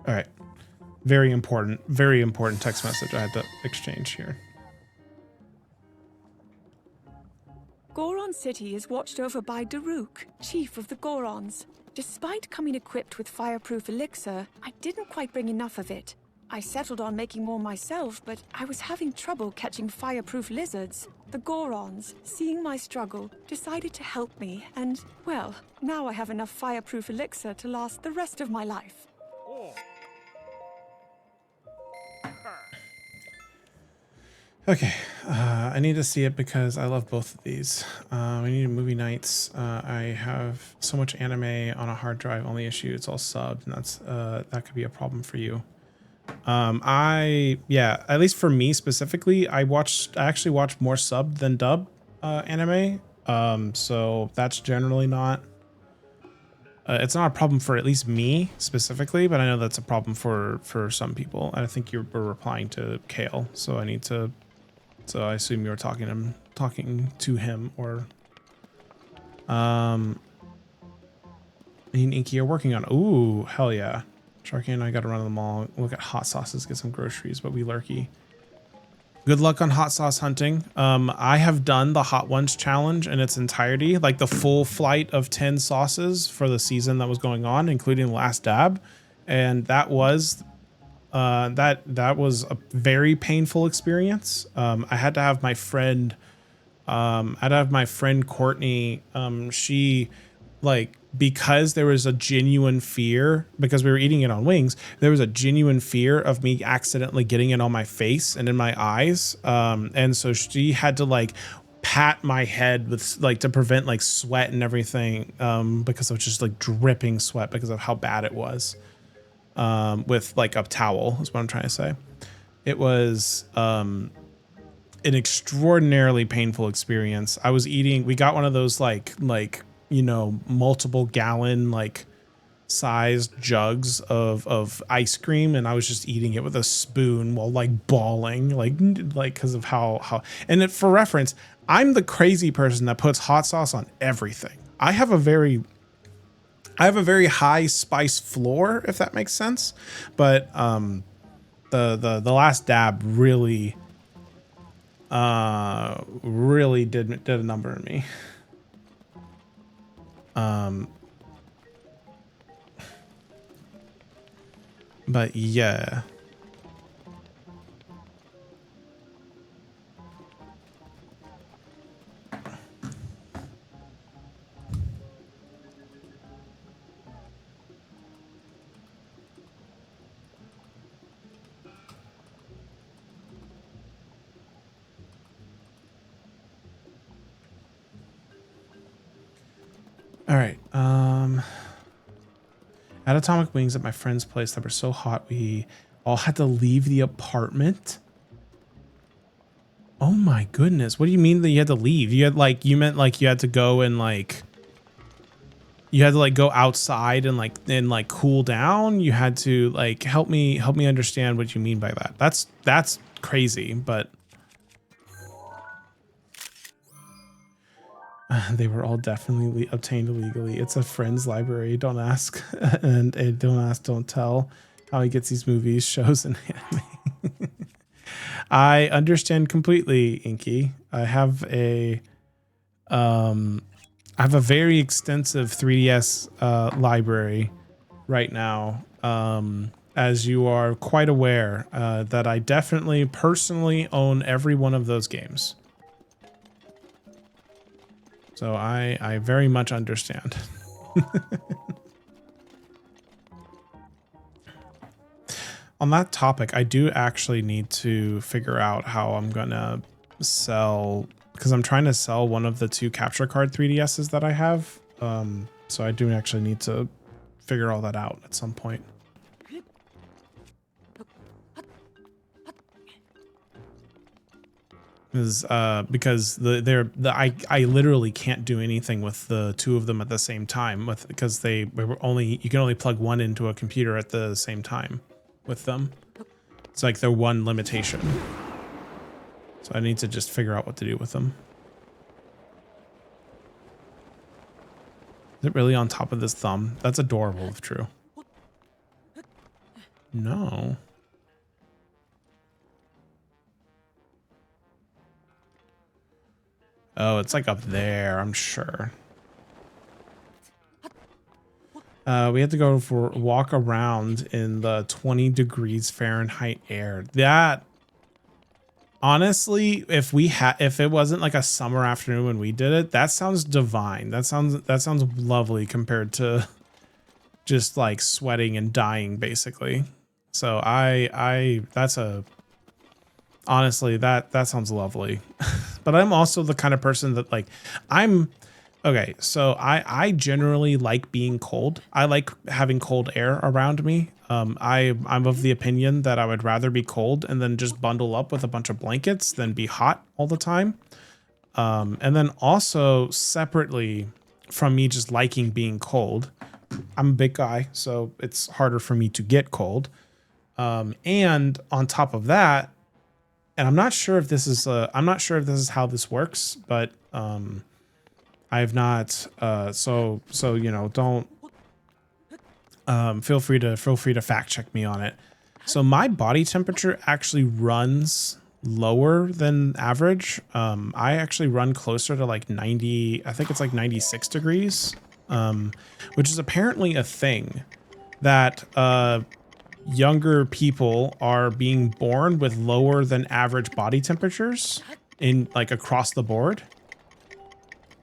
All right. Very important text message I had to exchange here. Goron City is watched over by Daruk, chief of the Gorons. Despite coming equipped with fireproof elixir, I didn't quite bring enough of it. I settled on making more myself, but I was having trouble catching fireproof lizards. The Gorons, seeing my struggle, decided to help me, and, well, now I have enough fireproof elixir to last the rest of my life. Okay, I need to see it because I love both of these. We need movie nights. I have so much anime on a hard drive. Only issue, it's all subbed, and that's that could be a problem for you. At least for me specifically, I actually watch more sub than dub anime. So that's generally not It's not a problem for at least me specifically, but I know that's a problem for some people. I think you were replying to Kale, so I assume you were talking to him, or me and Inky are working on. Ooh, hell yeah! Sharky and I got to run to the mall, look at hot sauces, get some groceries, but we lurky. Good luck on hot sauce hunting. I have done the Hot Ones challenge in its entirety, like the full flight of 10 sauces for the season that was going on, including Last Dab. And that was that was a very painful experience. I had to have my friend Courtney, she, like, because there was a genuine fear, because we were eating it on wings, there was a genuine fear of me accidentally getting it on my face and in my eyes. And so she had to like pat my head with like to prevent like sweat and everything, because I was just like dripping sweat because of how bad it was, with like a towel is what I'm trying to say. It was an extraordinarily painful experience. I was eating, we got one of those like you know, multiple gallon like sized jugs of ice cream, and I was just eating it with a spoon while like bawling, like because of how and it, for reference, I'm the crazy person that puts hot sauce on everything. I have a very high spice floor, if that makes sense. But the Last Dab really did a number on me. But yeah. All right. At Atomic Wings at my friend's place that were so hot we all had to leave the apartment. Oh my goodness. What do you mean that you had to leave? You had like, you meant like you had to go and like, you had to like go outside and like cool down. You had to like, help me understand what you mean by that. That's crazy, but they were all definitely obtained illegally. It's a friend's library. Don't ask, and don't ask, don't tell. How he gets these movies, shows, and anime. I understand completely, Inky. I have a very extensive 3DS library right now. As you are quite aware, that I definitely personally own every one of those games. So I very much understand. On that topic, I do actually need to figure out how I'm gonna sell, because I'm trying to sell one of the 2 capture card 3DSs that I have. So I do actually need to figure all that out at some point. Because I literally can't do anything with the 2 of them at the same time, because you can only plug one into a computer at the same time with them. It's like their one limitation. So I need to just figure out what to do with them. Is it really on top of this thumb? That's adorable if true. No. Oh, it's like up there, I'm sure. We had to go for a walk around in the 20 degrees Fahrenheit air. That, honestly, if it wasn't like a summer afternoon when we did it, that sounds divine. That sounds lovely compared to just like sweating and dying, basically. So honestly, that sounds lovely. But I'm also the kind of person that like, okay, so I generally like being cold. I like having cold air around me. I'm of the opinion that I would rather be cold and then just bundle up with a bunch of blankets than be hot all the time. And then also separately from me just liking being cold, I'm a big guy, so it's harder for me to get cold. And on top of that, and I'm not sure if this is how this works, but I've not so you know, don't feel free to fact check me on it. So my body temperature actually runs lower than average. I actually run closer to like 90, I think it's like 96 degrees, which is apparently a thing that younger people are being born with lower than average body temperatures in like across the board.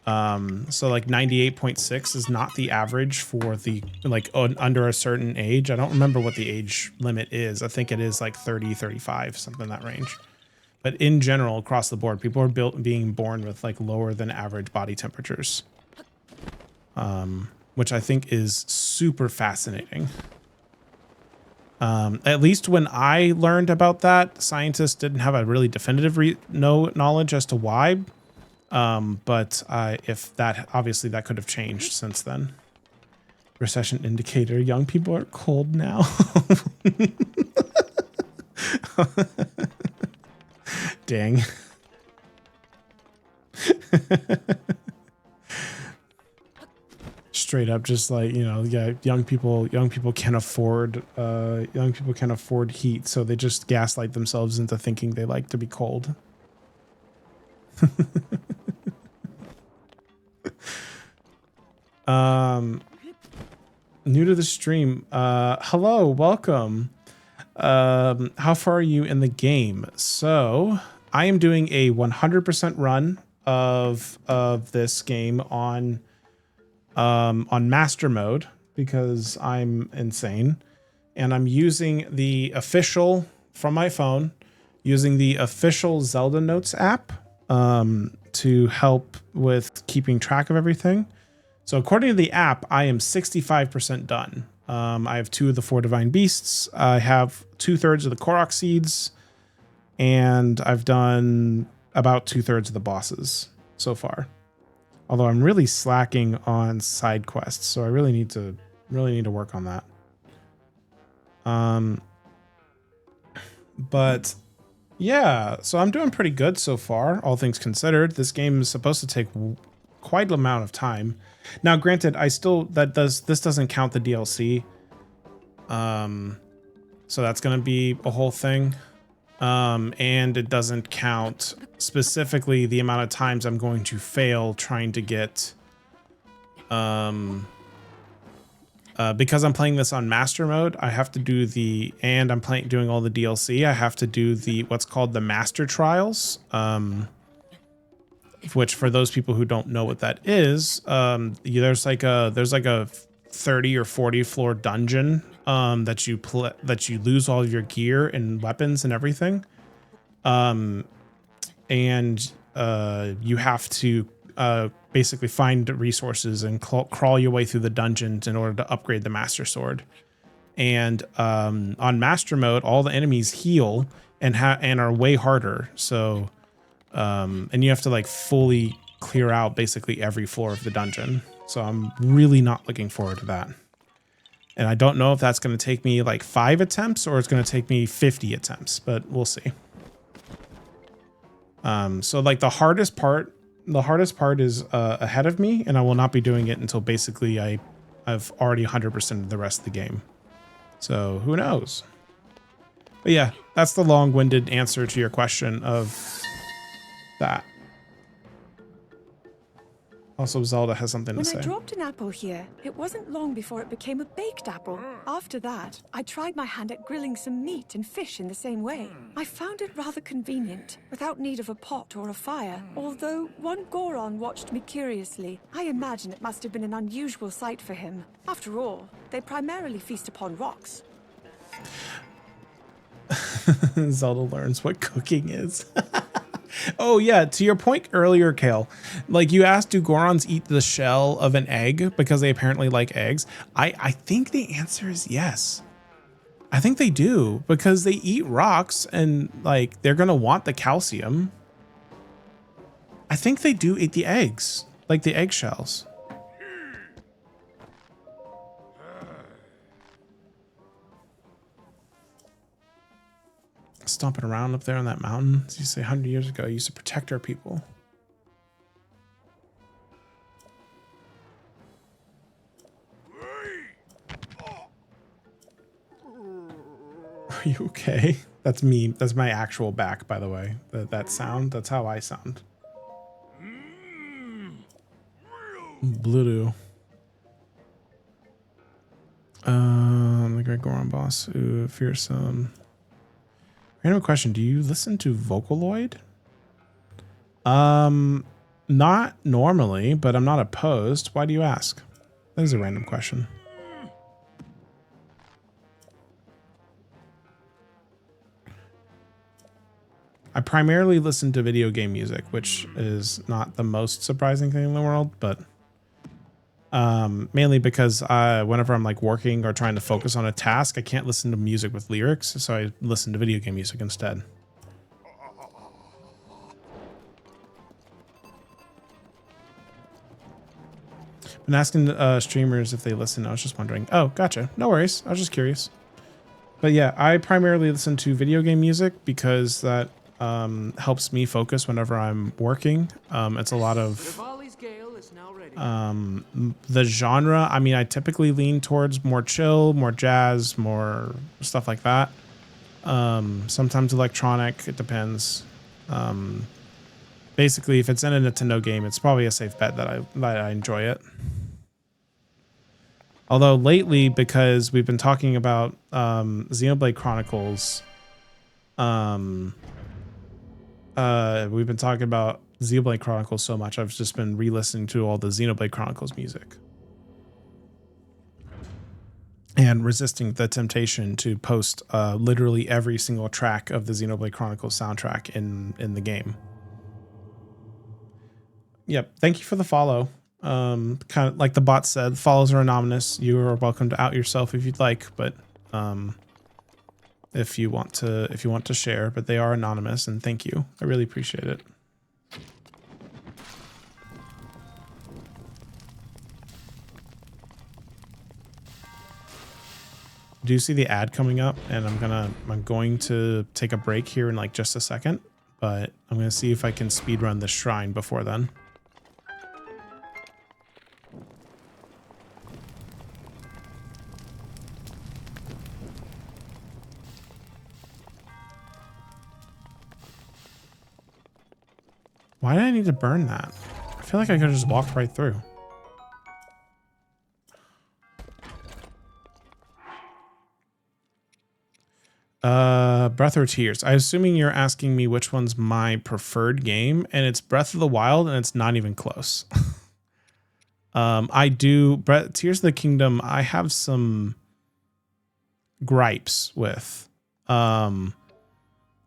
So like 98.6 is not the average for the like under a certain age. I don't remember what the age limit is. I think it is like 30, 35, something in that range. But in general, across the board, people are being born with like lower than average body temperatures, which I think is super fascinating. At least when I learned about that, scientists didn't have a really definitive knowledge as to why. But if that, obviously that could have changed since then. Recession indicator, young people are cold now. Dang. Straight up, just like, you know, yeah, young people can't afford heat, so they just gaslight themselves into thinking they like to be cold. New to the stream. Hello, welcome. How far are you in the game? So I am doing a 100% run of this game on master mode because I'm insane, and I'm using the official from my phone, using the official Zelda Notes app to help with keeping track of everything. So according to the app, I am 65% done. I have 2 of the 4 divine beasts. I have 2/3 of the Korok seeds, and I've done about 2/3 of the bosses so far. Although I'm really slacking on side quests, so I really need to work on that. But yeah, so I'm doing pretty good so far, all things considered. This game is supposed to take quite an amount of time. Now, granted, this doesn't count the DLC. So that's going to be a whole thing. And it doesn't count specifically the amount of times I'm going to fail trying to get, because I'm playing this on master mode, I have to do and I'm doing all the DLC. I have to do what's called the master trials, which for those people who don't know what that is, there's like a 30 or 40 floor dungeon that you lose all of your gear and weapons and everything, and you have to basically find resources and crawl your way through the dungeons in order to upgrade the master sword. And on master mode, all the enemies heal and are way harder. So and you have to like fully clear out basically every floor of the dungeon. So I'm really not looking forward to that. And I don't know if that's going to take me like 5 attempts or it's going to take me 50 attempts, but we'll see. So like the hardest part is ahead of me, and I will not be doing it until basically I've already 100%ed the rest of the game. So who knows? But yeah, that's the long-winded answer to your question of that. Also, Zelda has something to say. When I dropped an apple here, it wasn't long before it became a baked apple. After that, I tried my hand at grilling some meat and fish in the same way. I found it rather convenient, without need of a pot or a fire. Although one Goron watched me curiously, I imagine it must have been an unusual sight for him. After all, they primarily feast upon rocks. Zelda learns what cooking is. Oh yeah, to your point earlier, Kale, like you asked, do Gorons eat the shell of an egg because they apparently like eggs? I think the answer is yes. I think they do, because they eat rocks and like they're gonna want the calcium. I think they do eat the eggs, like the eggshells. stomping around up there on that mountain. As you say, 100 years ago, I used to protect our people. Are you okay? That's me. That's my actual back, by the way. That sound, that's how I sound. Blue. The Great Goron boss. Ooh, fearsome. Random question. Do you listen to Vocaloid? Not normally, but I'm not opposed. Why do you ask? That is a random question. I primarily listen to video game music, which is not the most surprising thing in the world, but mainly because whenever I'm like working or trying to focus on a task, I can't listen to music with lyrics, so I listen to video game music instead. Been asking streamers if they listen. I was just wondering. Oh, gotcha. No worries. I was just curious. But yeah, I primarily listen to video game music because that helps me focus whenever I'm working. It's a lot of Rivali's Gale is now ready. the genre. I mean, I typically lean towards more chill, more jazz, more stuff like that. Sometimes electronic. It depends. Basically, if it's in a Nintendo game, it's probably a safe bet that I enjoy it. Although lately, because we've been talking about Xenoblade Chronicles, we've been talking about Xenoblade Chronicles so much, I've just been re-listening to all the Xenoblade Chronicles music. And resisting the temptation to post literally every single track of the Xenoblade Chronicles soundtrack in the game. Yep, thank you for the follow. Kind of like the bot said, follows are anonymous. You are welcome to out yourself if you'd like, but if you want to share, but they are anonymous, and thank you. I really appreciate it. Do you see the ad coming up? And I'm going to take a break here in like just a second, but I'm going to see if I can speedrun this shrine before then. Why did I need to burn that? I feel like I could have just walked right through. Breath or Tears? I'm assuming you're asking me which one's my preferred game, and it's Breath of the Wild, and it's not even close. Tears of the Kingdom, I have some gripes with. And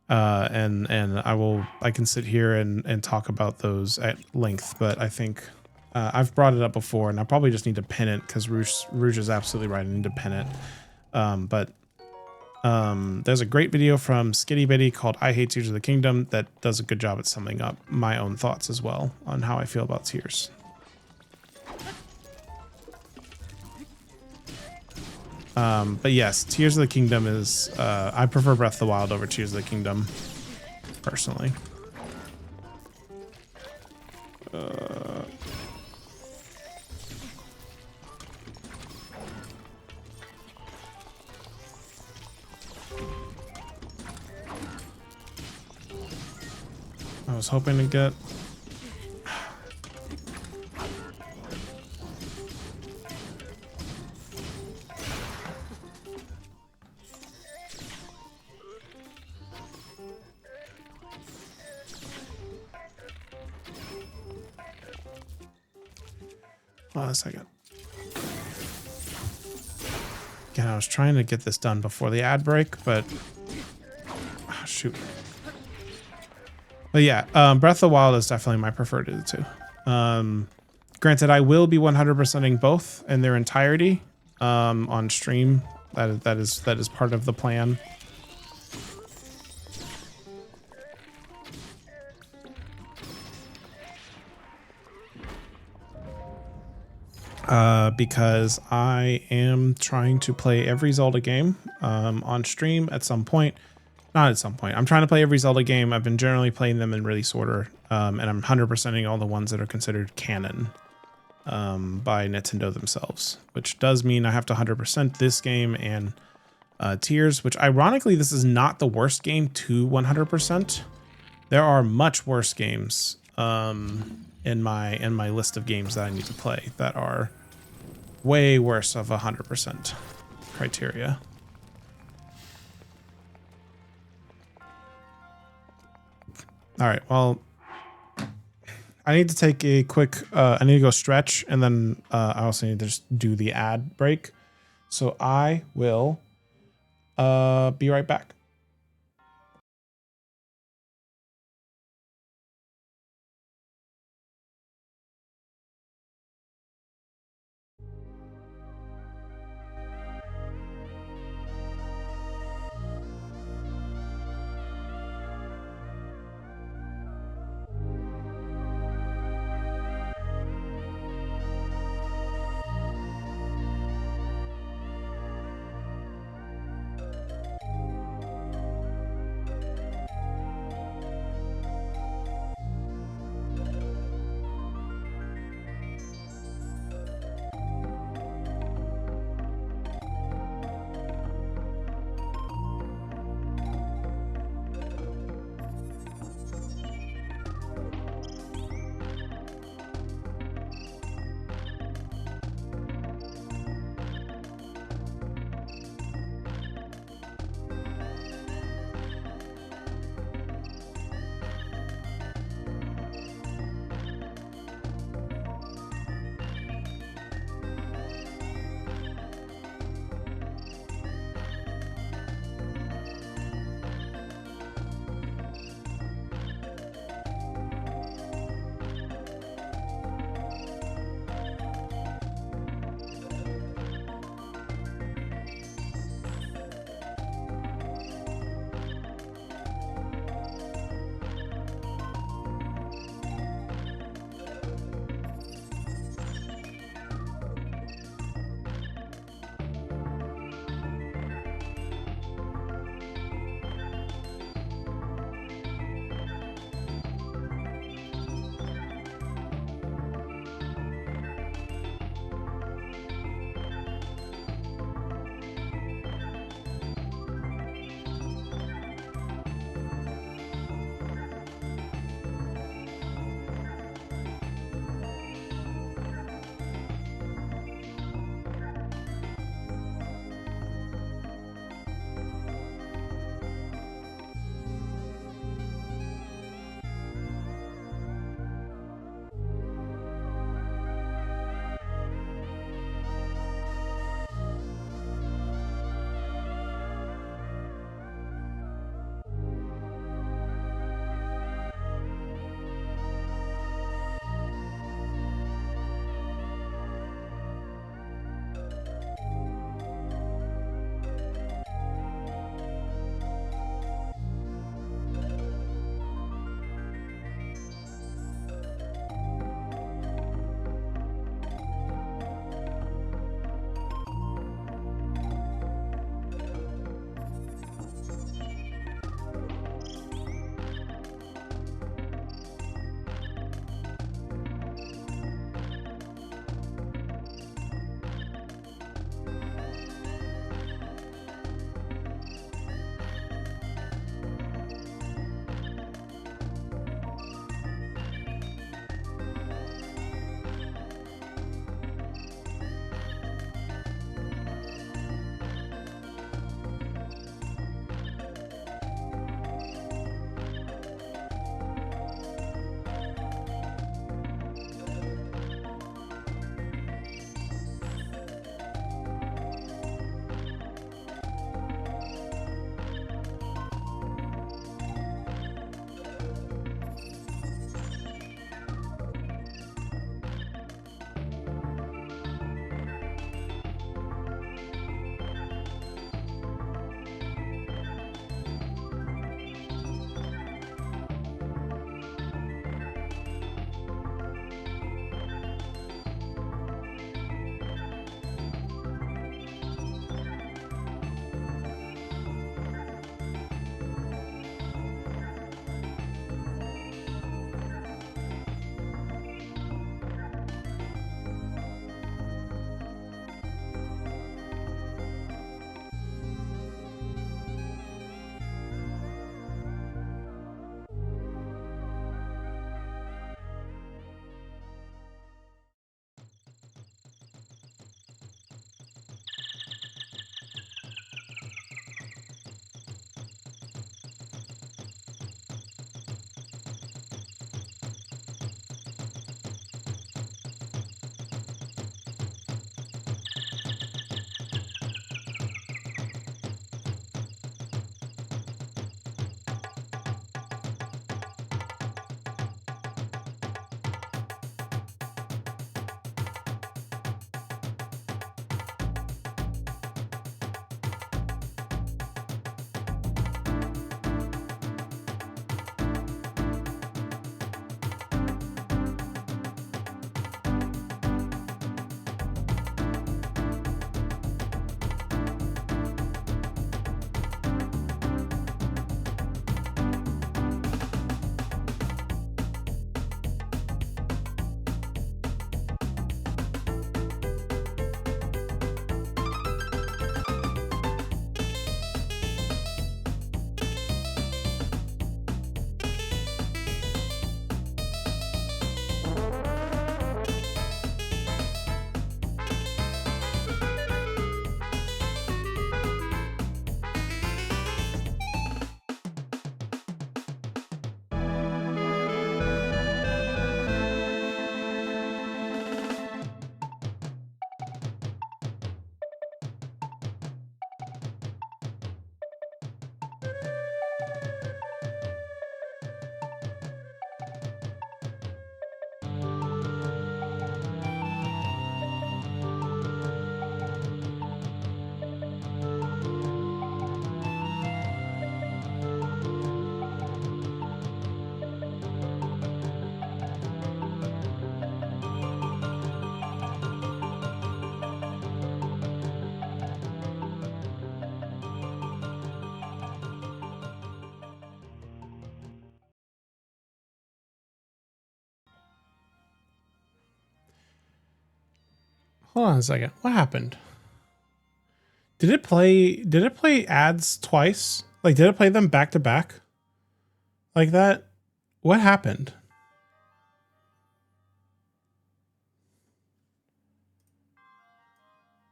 I can sit here and talk about those at length, but I think I've brought it up before, and I probably just need to pin it because Rouge is absolutely right. I need to pin it. There's a great video from Skitty Bitty called I Hate Tears of the Kingdom that does a good job at summing up my own thoughts as well on how I feel about Tears. But yes, Tears of the Kingdom is, I prefer Breath of the Wild over Tears of the Kingdom, personally. I was hoping to get... Hold on a second. Again, I was trying to get this done before the ad break, but... Oh, shoot. But yeah, Breath of the Wild is definitely my preferred of the two. Granted, I will be 100%ing both in their entirety on stream. That is part of the plan. Because I am trying to play every Zelda game on stream at some point. not at some point. I'm trying to play every Zelda game. I've been generally playing them in release order, and I'm 100%ing all the ones that are considered canon by Nintendo themselves, which does mean I have to 100% this game and Tears, which ironically, this is not the worst game to 100%. There are much worse games in my list of games that I need to play that are way worse of 100% criteria. All right, well, I need to take a quick, I need to go stretch, and then I also need to just do the ad break. So I will be right back. Hold on a second. What happened? Did it play ads twice? Like, did it play them back to back? Like that? What happened?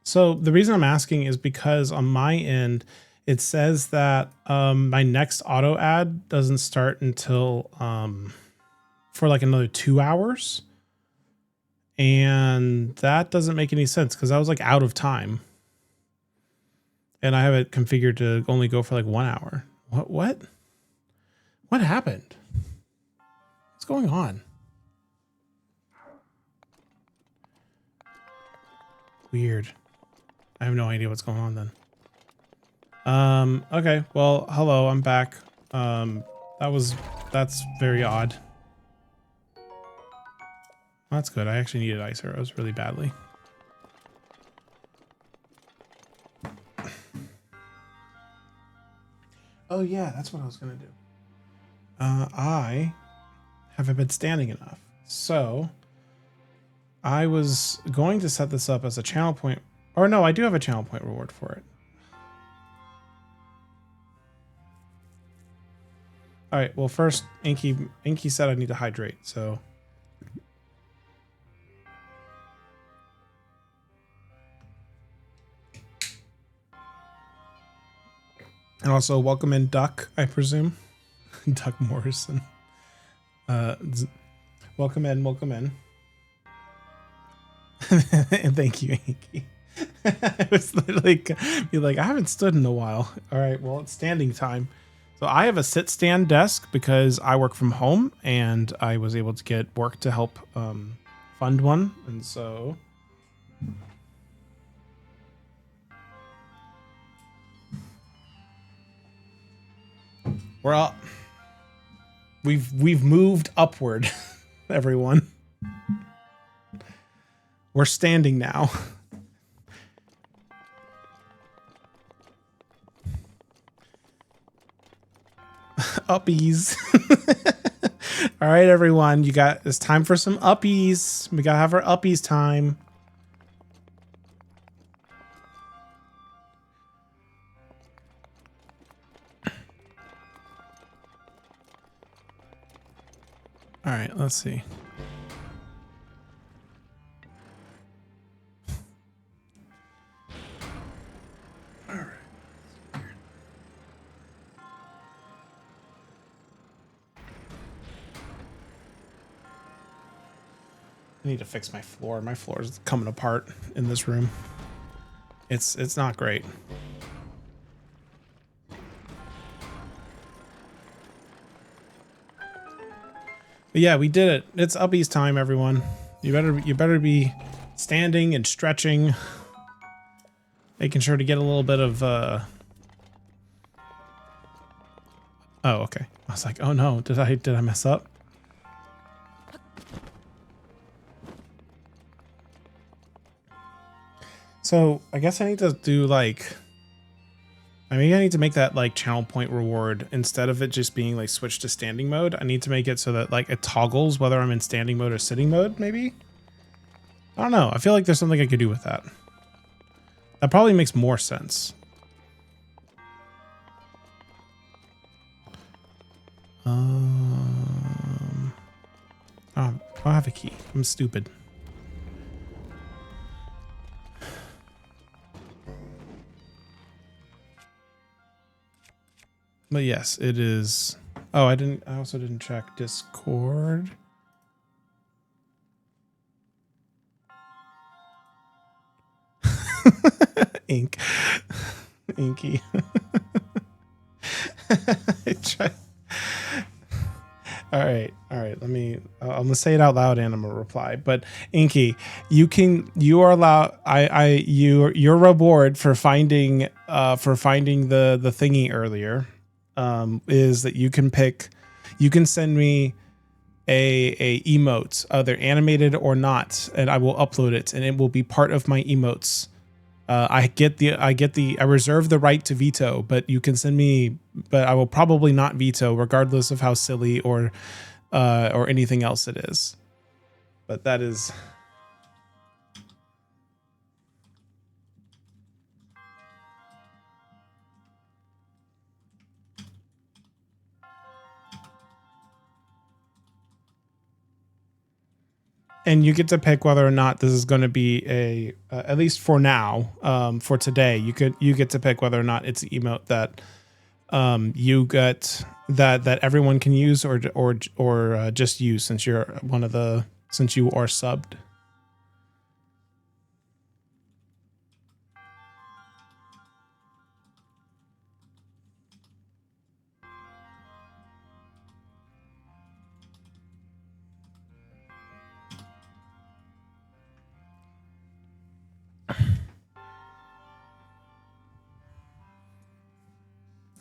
So the reason I'm asking is because on my end, it says that my next auto ad doesn't start until for like another 2 hours. And that doesn't make any sense because I was like out of time. And I have it configured to only go for like 1 hour. What happened? What's going on? Weird. I have no idea what's going on then. Okay. Well, hello, I'm back. That's very odd. That's good. I actually needed ice arrows really badly. Oh yeah, that's what I was gonna do. I haven't been standing enough. So I was going to set this up as a channel point, or no, I do have a channel point reward for it. All right, well first, Inky said I need to hydrate, so. And also welcome in Duck, I presume. Duck Morrison. Welcome in, welcome in. And thank you, Inky. I was literally be like, I haven't stood in a while. All right, well, it's standing time. So I have a sit stand desk because I work from home and I was able to get work to help fund one. And so we're up. We've moved upward, everyone. We're standing now. Uppies. All right, everyone. It's time for some uppies. We gotta have our uppies time. All right, let's see. All right. I need to fix my floor. My floor is coming apart in this room. It's not great. But yeah, we did it. It's uppies time, everyone. You better be standing and stretching, making sure to get a little bit of oh, okay. I was like, oh no, did I mess up? So I guess I need to do like, I need to make that like channel point reward instead of it just being like switched to standing mode. I need to make it so that like it toggles whether I'm in standing mode or sitting mode, maybe? I don't know. I feel like there's something I could do with that. That probably makes more sense. Oh, I don't have a key. I'm stupid. But yes, it is. Oh, I also didn't check Discord. Inky. All right. I'm gonna say it out loud and I'm gonna reply. But Inky, you are allowed. Your reward for finding the thingy earlier, is that you can send me a emote, either animated or not, and I will upload it, and it will be part of my emotes. I reserve the right to veto, but you can send me, but I will probably not veto regardless of how silly or anything else it is. But that is, and you get to pick whether or not this is going to be a at least for now, for today, you get to pick whether or not it's an emote that you get that everyone can use or just use since you are subbed.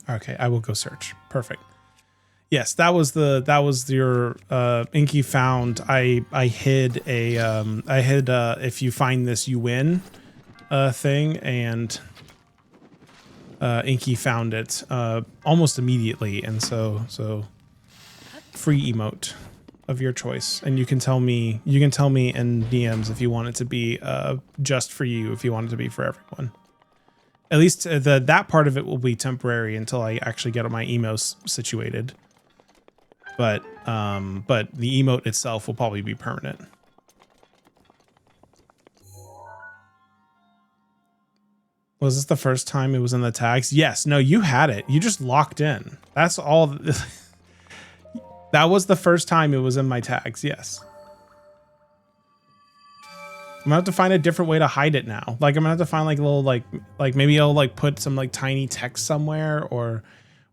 Okay, I will go search. Perfect. Yes, that was your Inky found. I hid if you find this you win thing, and Inky found it almost immediately, and so free emote of your choice, and you can tell me in DMs if you want it to be just for you, if you want it to be for everyone. At least that part of it will be temporary until I actually get my emos situated. But the emote itself will probably be permanent. Was this the first time it was in the tags? Yes. No, you had it. You just locked in. That's all. That was the first time it was in my tags. Yes. I'm gonna have to find a different way to hide it now. Like I'm gonna have to find like a little like maybe I'll like put some like tiny text somewhere, or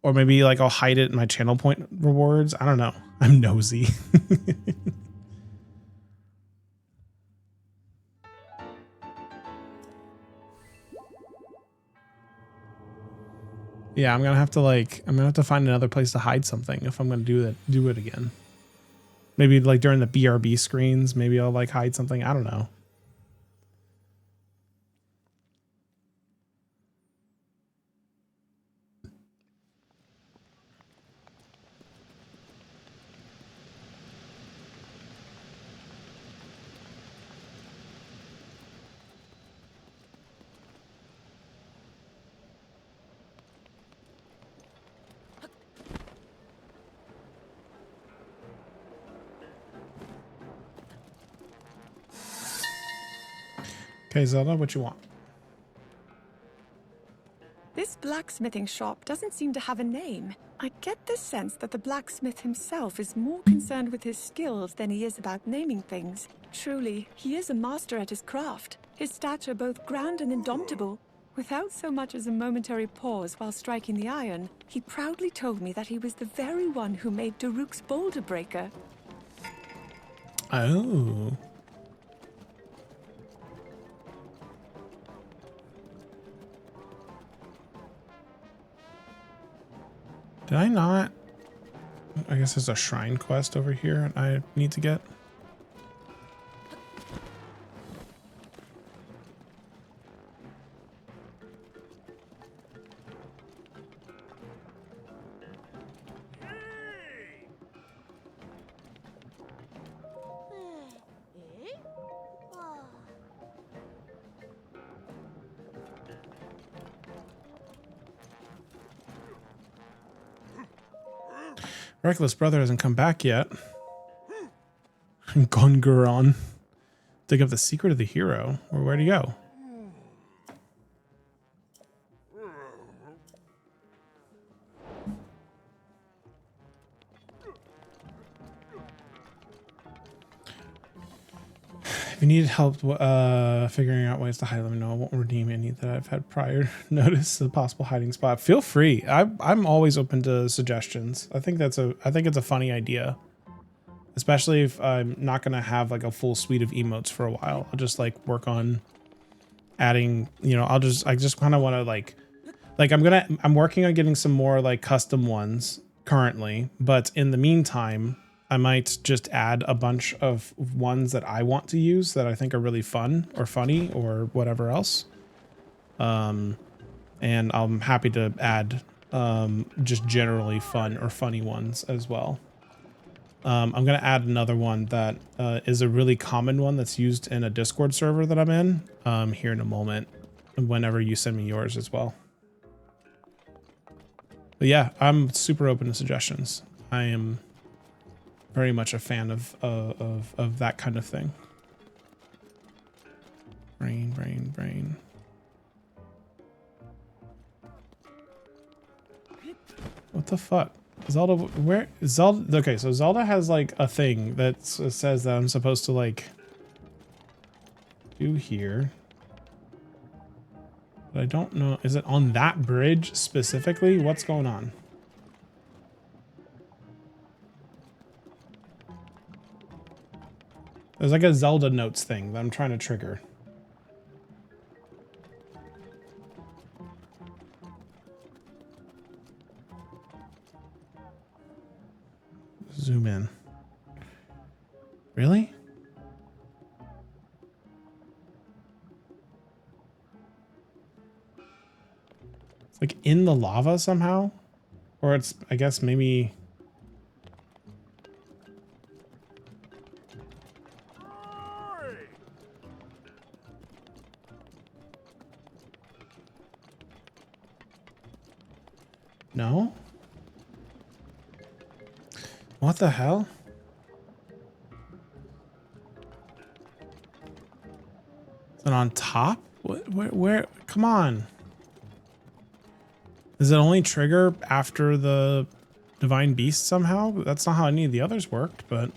maybe like I'll hide it in my channel point rewards. I don't know. I'm nosy. Yeah, I'm gonna have to find another place to hide something if I'm gonna do it again. Maybe like during the BRB screens, maybe I'll like hide something. I don't know. Okay, Zelda, what you want? This blacksmithing shop doesn't seem to have a name. I get the sense that the blacksmith himself is more concerned with his skills than he is about naming things. Truly, he is a master at his craft. His stature both grand and indomitable. Without so much as a momentary pause while striking the iron, he proudly told me that he was the very one who made Daruk's boulder breaker. Oh. Did I not? I guess there's a shrine quest over here I need to get. Reckless brother hasn't come back yet. Gonguron. Dig up the secret of the hero. Or where'd he go? If you need help figuring out ways to hide, let me know. I won't redeem any that I've had prior notice of the possible hiding spot. Feel free. I'm always open to suggestions. I think it's a funny idea. Especially if I'm not gonna have like a full suite of emotes for a while. I'll just like work on adding, you know, I just kind of want to like I'm working on getting some more like custom ones currently, but in the meantime, I might just add a bunch of ones that I want to use that I think are really fun or funny or whatever else. And I'm happy to add just generally fun or funny ones as well. I'm going to add another one that is a really common one that's used in a Discord server that I'm in here in a moment, whenever you send me yours as well. But yeah, I'm super open to suggestions. I am very much a fan of that kind of thing. Brain. What the fuck? Zelda, where is Zelda? Okay, so Zelda has like a thing that says that I'm supposed to like do here. But I don't know. Is it on that bridge specifically? What's going on? There's like a Zelda notes thing that I'm trying to trigger. Zoom in. Really? It's like in the lava somehow? Or it's, I guess maybe... No? What the hell? Is it on top? What, where? Come on. Does it only trigger after the Divine Beast somehow? That's not how any of the others worked, but...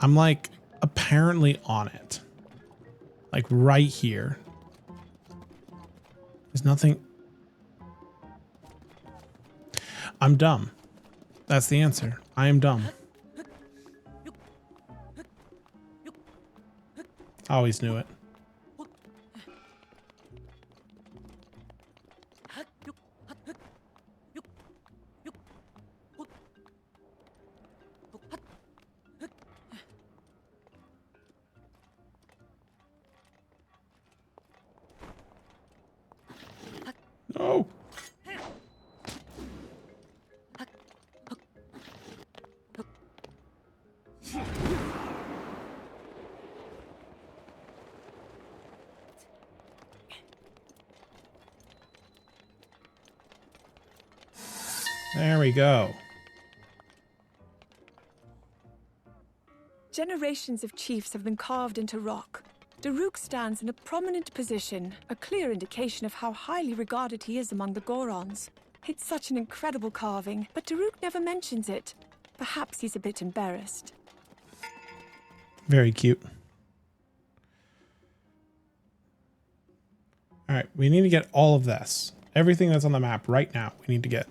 I'm like apparently on it. Like right here. There's nothing. I'm dumb. That's the answer. I am dumb. I always knew it. No. There we go. Generations of chiefs have been carved into rock. Daruk stands in a prominent position, a clear indication of how highly regarded he is among the Gorons. It's such an incredible carving, but Daruk never mentions it. Perhaps he's a bit embarrassed. Very cute. All right, we need to get all of this. Everything that's on the map right now, we need to get.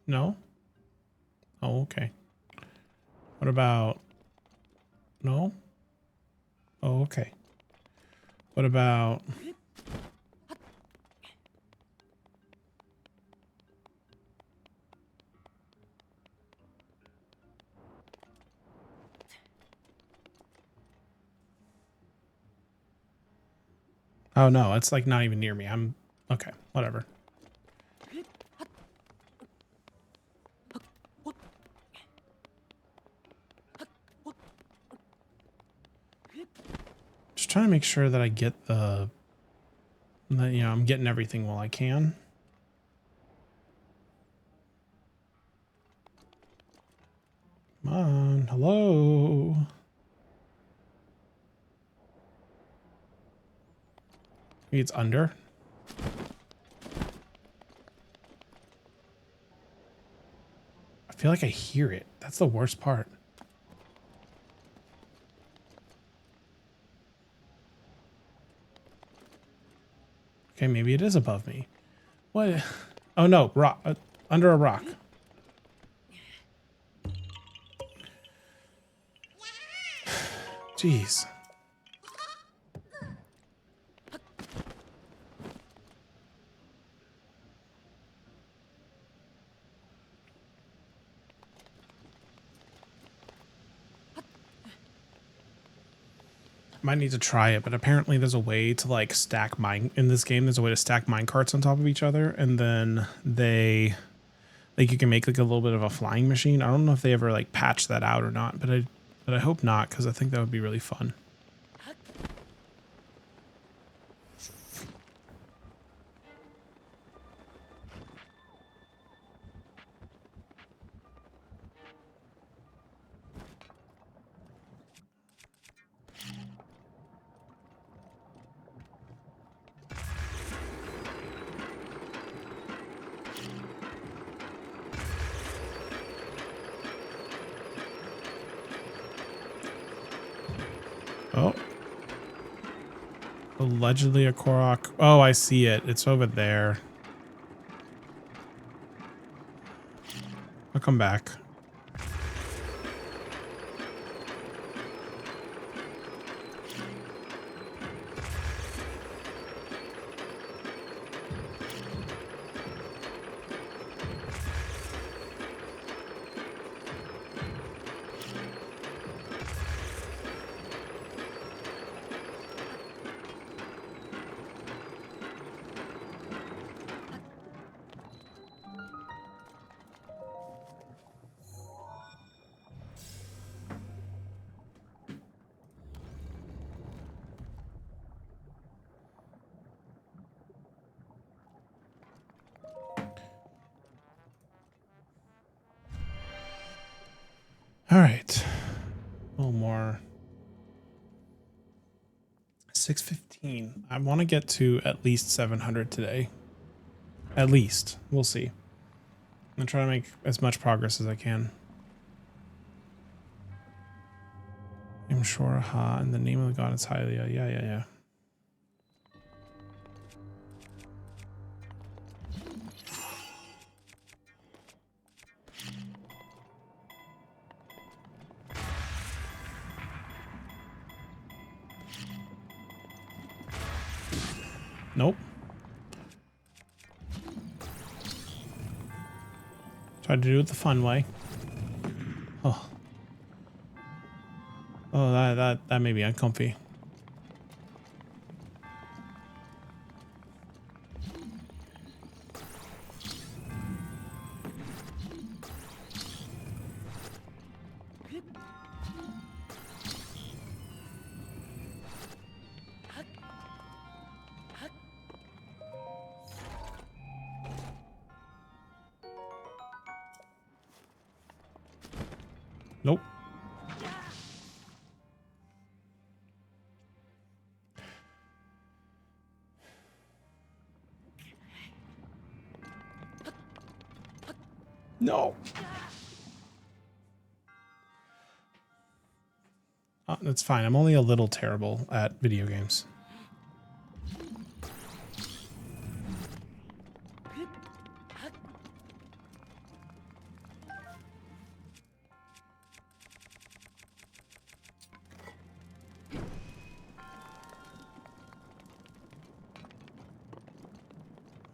No? Oh, okay. What about... No? Oh, okay. What about... Oh, no, it's like not even near me. I'm... Okay, whatever. Just trying to make sure that I get the... That, you know, I'm getting everything while I can. Come on, hello. Maybe it's under. I feel like I hear it. That's the worst part. Okay, maybe it is above me. What? Oh no, rock. under a rock. Jeez. Might need to try it, but apparently there's a way to like stack in this game. There's a way to stack mine carts on top of each other, and then you can make like a little bit of a flying machine. I don't know if they ever like patch that out or not, but I hope not, because I think that would be really fun. Oh. Allegedly a Korok. Oh, I see it. It's over there. I'll come back. All right. A little more. 615. I want to get to at least 700 today. At least. We'll see. I'm going to try to make as much progress as I can. I'm sure, ha, and the name of the god is Hylia. Yeah. Nope. Tried to do it the fun way. Oh. Oh, that made me uncomfy. Nope. No. That's fine. I'm only a little terrible at video games.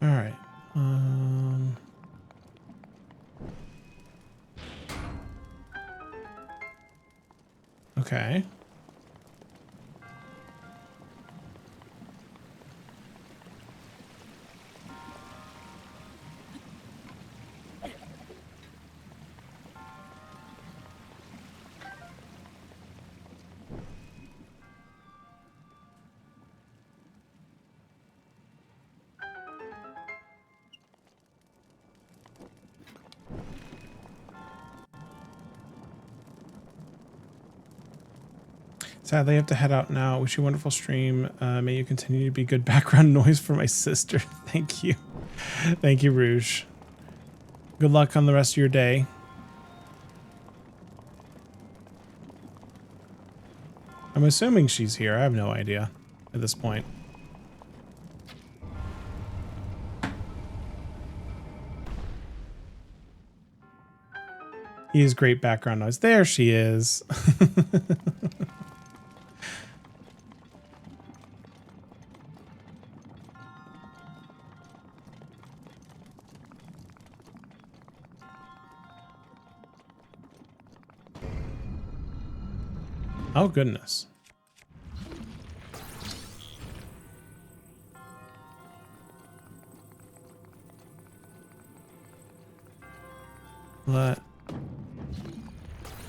All right. Okay. Sadly, I have to head out now. Wish you a wonderful stream. May you continue to be good background noise for my sister. Thank you. Thank you, Rouge. Good luck on the rest of your day. I'm assuming she's here. I have no idea at this point. Use great background noise. There she is. Oh, goodness. Let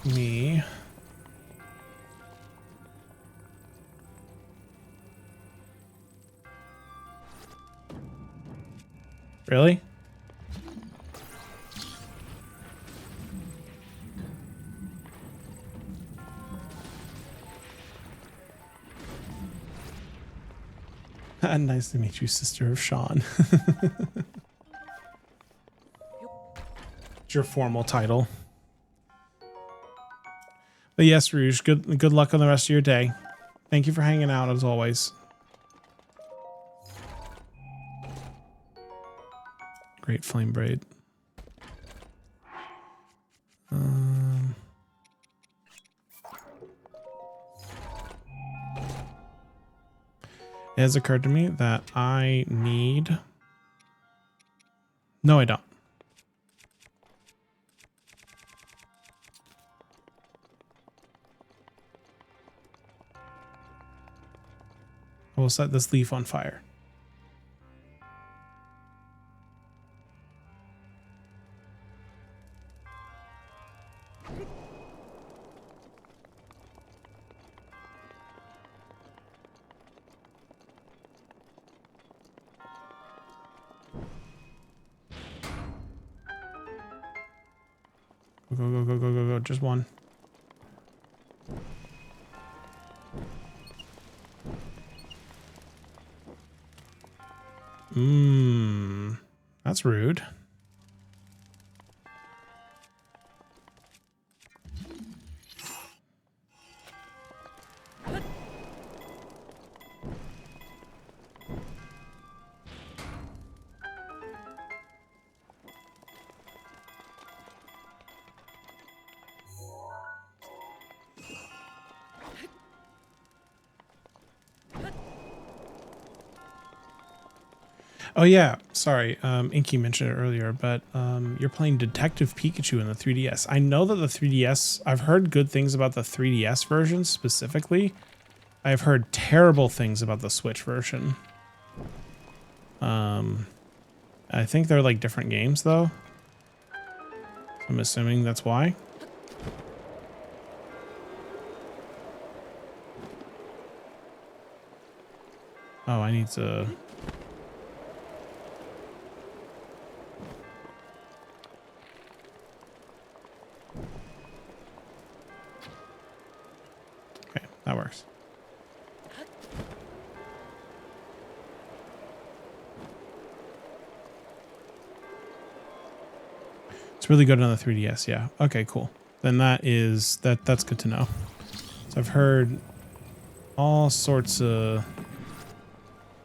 me really? Nice to meet you, sister of Sean. It's your formal title. But yes, Rouge, good luck on the rest of your day. Thank you for hanging out as always. Great flame braid. It has occurred to me that I need... No, I don't. I will set this leaf on fire. Go. Just one. That's rude. Oh yeah, sorry, Inky mentioned it earlier, but you're playing Detective Pikachu in the 3DS. I know that the 3DS, I've heard good things about the 3DS version specifically. I've heard terrible things about the Switch version. I think they're like different games though. I'm assuming that's why. Oh, I need to... Okay, that works. It's really good on the 3DS, yeah. Okay, cool. Then that's good to know. So I've heard all sorts of...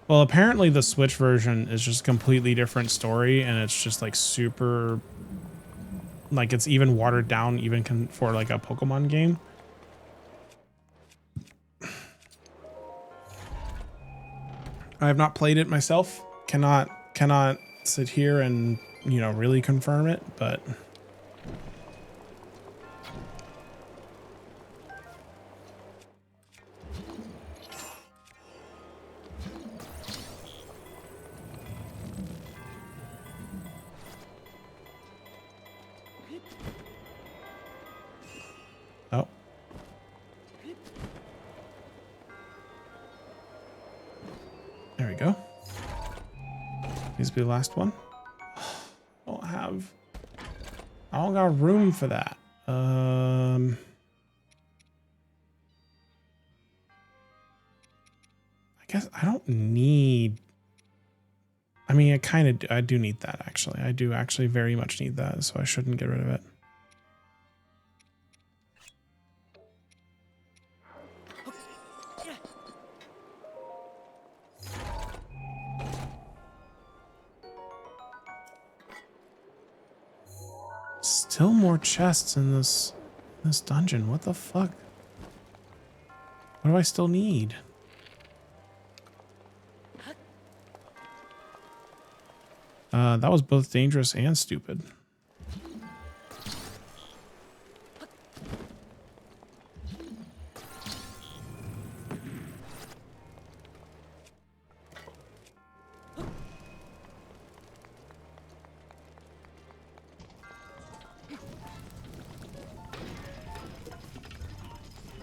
Well, apparently the Switch version is just a completely different story, and it's just like super... Like it's even watered down even for like a Pokemon game. I have not played it myself. Cannot sit here and, you know, really confirm it, but... Oh. There we go. Needs to be the last one. I don't got room for that. I guess I don't need... I mean, I do need that actually. I do actually very much need that, so I shouldn't get rid of it. still more chests in this dungeon. What the fuck? What do I still need? That was both dangerous and stupid.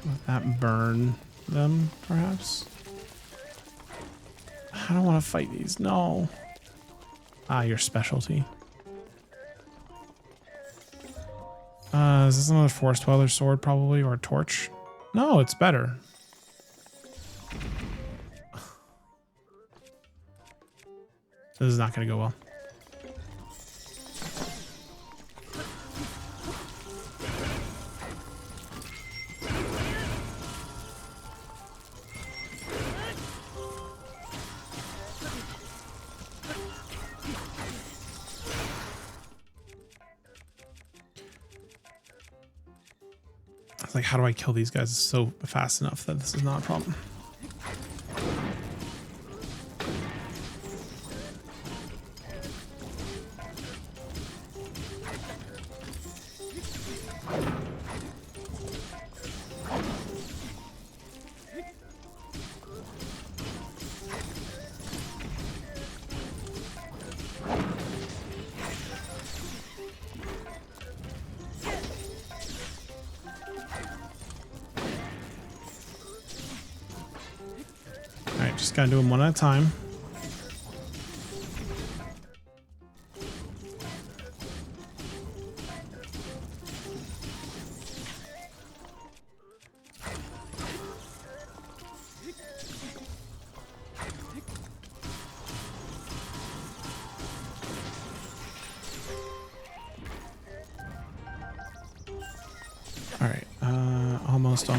Let that burn them, perhaps? I don't want to fight these. No. Ah, your specialty. Is this another Forest Dweller sword, probably, or a torch? No, it's better. This is not going to go well. Like, how do I kill these guys so fast enough that this is not a problem? Just gotta do them one at a time. All right, almost.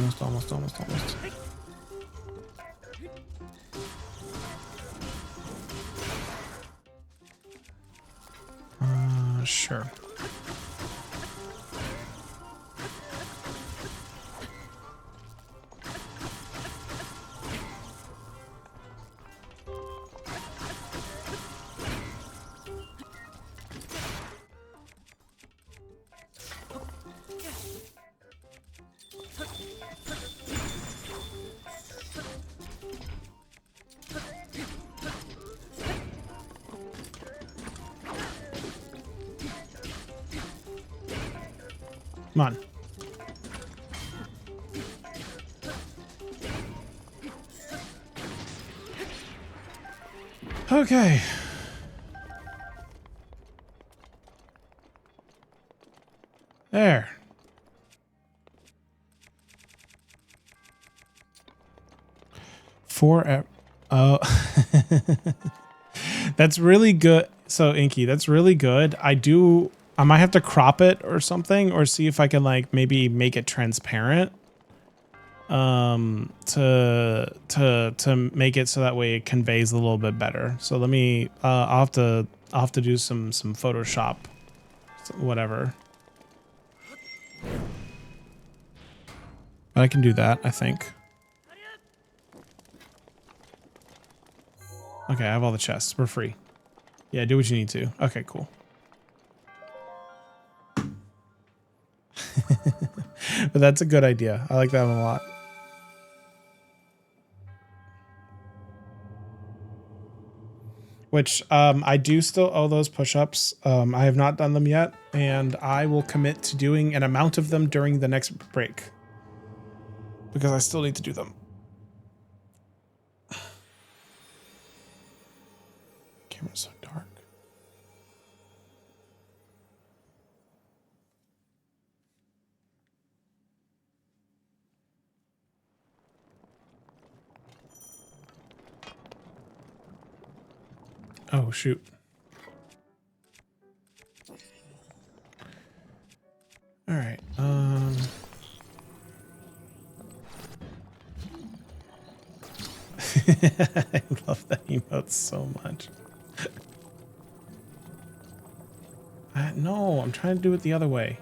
Sure. Come on. Okay. There. Oh. That's really good. So, Inky, that's really good. I might have to crop it or something, or see if I can like maybe make it transparent. To make it so that way it conveys a little bit better. So let me I'll have to do some Photoshop, whatever. But I can do that, I think. Okay, I have all the chests. We're free. Yeah, do what you need to. Okay, cool. But that's a good idea. I like that one a lot. Which I do still owe those push-ups. I have not done them yet, and I will commit to doing an amount of them during the next break. Because I still need to do them. Camera's so dark. Oh, shoot. All right. I love that emote so much. I No, I'm trying to do it the other way.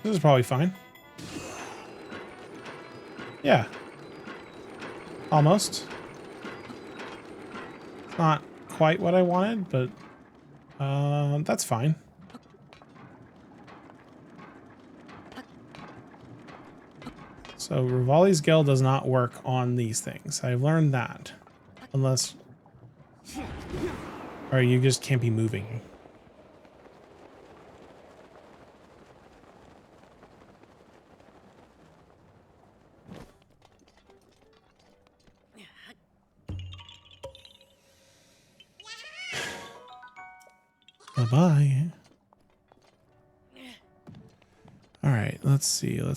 This is probably fine. Yeah. Almost. It's not quite what I wanted, but that's fine. So Rivali's Gale does not work on these things. I've learned that. Unless... Or you just can't be moving. Bye-bye. All right, let's see. I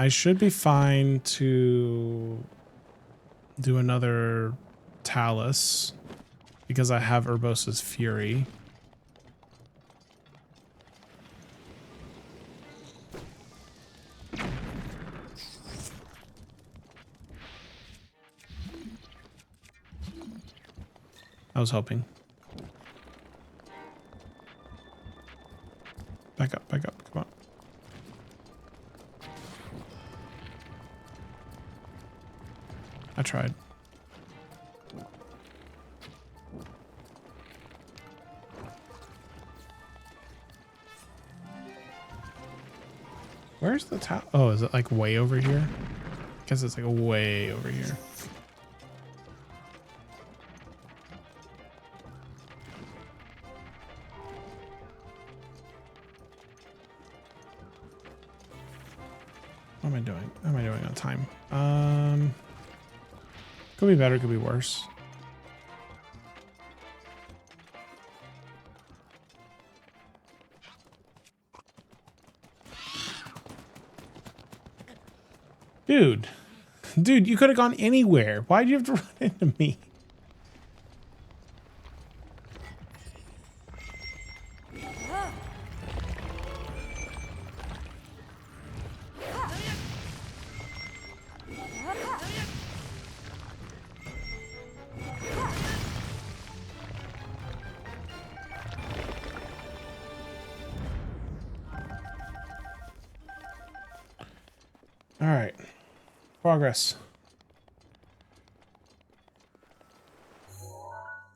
should be fine to do another Talus because I have Urbosa's Fury. I was hoping. Back up, come on. I tried. Where's the top? Oh, is it like way over here? I guess it's like way over here. What am I doing? How am I doing on time? Could be better, could be worse. Dude, you could have gone anywhere. Why'd you have to run into me? All right, progress.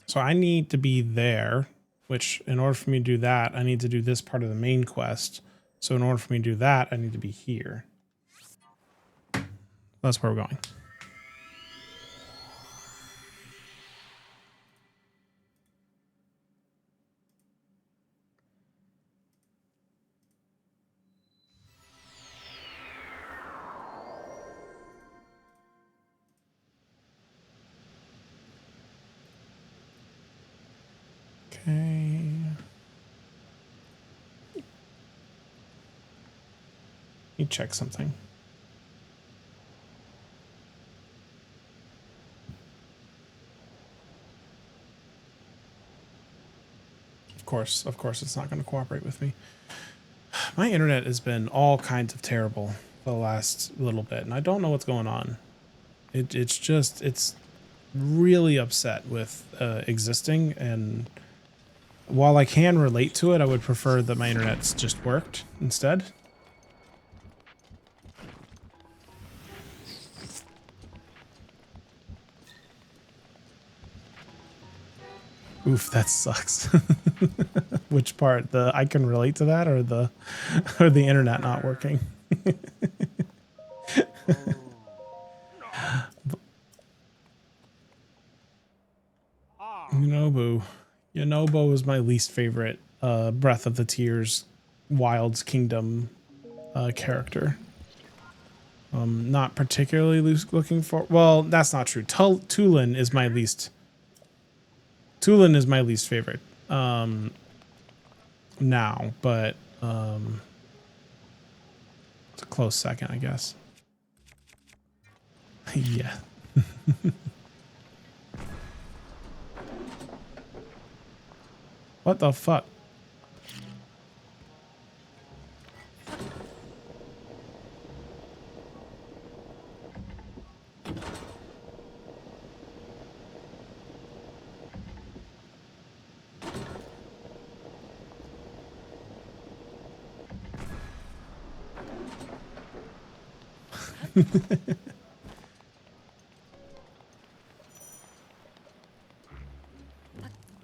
So I need to be there, which in order for me to do that, I need to do this part of the main quest. So in order for me to do that, I need to be here. That's where we're going. Okay. Let me check something. Of course it's not going to cooperate with me. My internet has been all kinds of terrible for the last little bit, and I don't know what's going on. It's really upset with existing, and while I can relate to it, I would prefer that my internet's just worked instead. Oof, that sucks. Which part? The I can relate to that, or the internet not working? Yunobo is my least favorite Breath of the Tears Wilds Kingdom character. Not particularly looking for. Well, that's not true. Tulin is my least. Tulin is my least favorite now, but it's a close second, I guess. Yeah. What the fuck?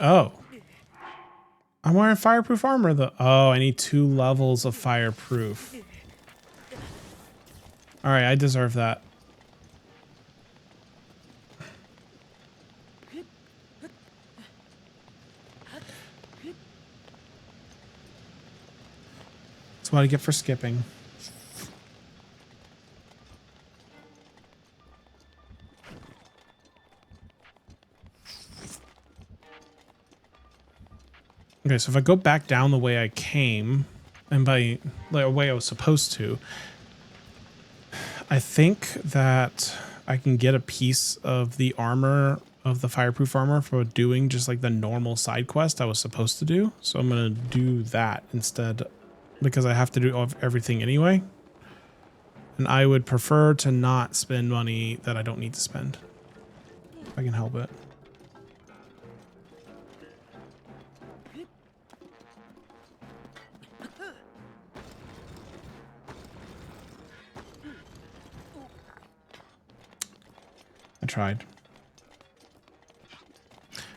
Oh. I'm wearing fireproof armor though. Oh, I need 2 levels of fireproof. All right, I deserve that. That's what I get for skipping. Okay, so if I go back down the way I came, and by the way I was supposed to, I think that I can get a piece of the armor, of the fireproof armor, for doing just like the normal side quest I was supposed to do. So I'm going to do that instead, because I have to do everything anyway. And I would prefer to not spend money that I don't need to spend, if I can help it. I tried.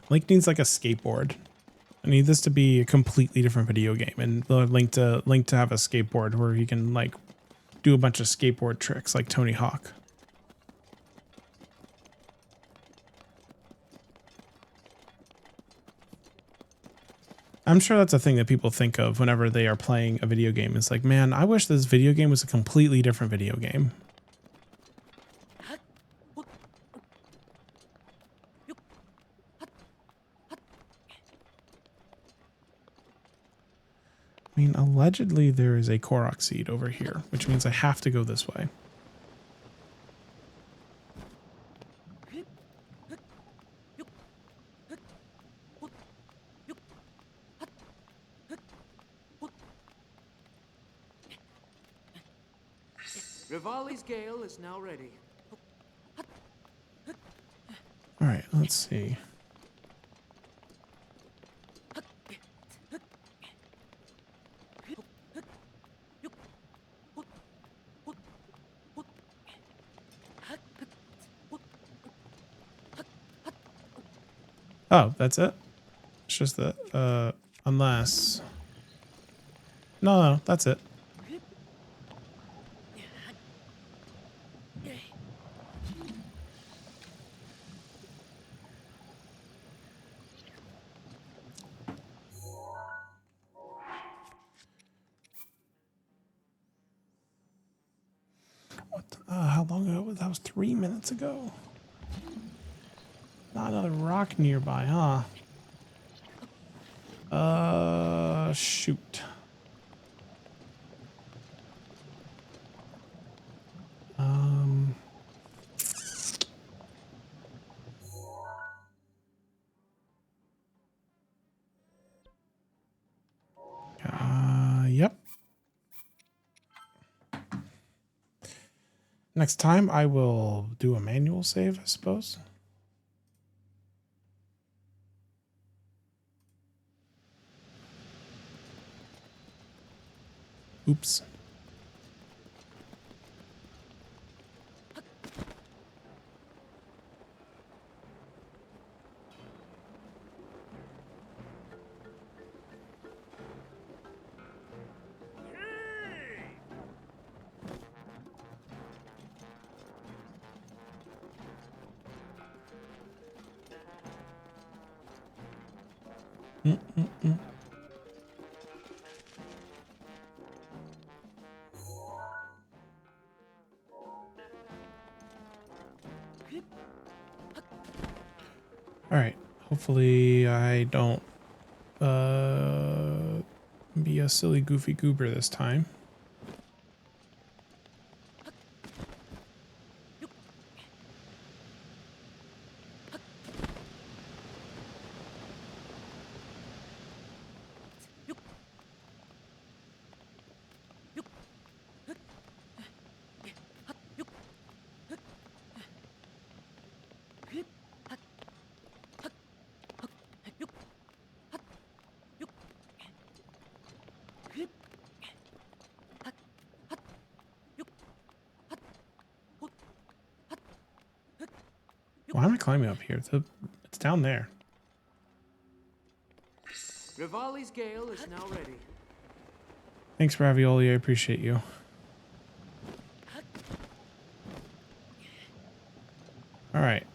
Link needs like a skateboard. I need this to be a completely different video game, and Link to have a skateboard where he can like do a bunch of skateboard tricks like Tony Hawk. I'm sure that's a thing that people think of whenever they are playing a video game. It's like, man, I wish this video game was a completely different video game. I mean, allegedly there is a Korok seed over here, which means I have to go this way. Rivali's Gale is now ready. All right, let's see. Oh, that's it? It's just that, unless... No, that's it. What? How long ago was that? Was 3 minutes ago. Not another rock nearby, huh? Shoot. Yep. Next time I will do a manual save, I suppose. Oops. All right. Hopefully I don't be a silly goofy goober this time. Why am I climbing up here? It's down there. Rivali's Gale is now ready. Thanks, Ravioli. I appreciate you. All right.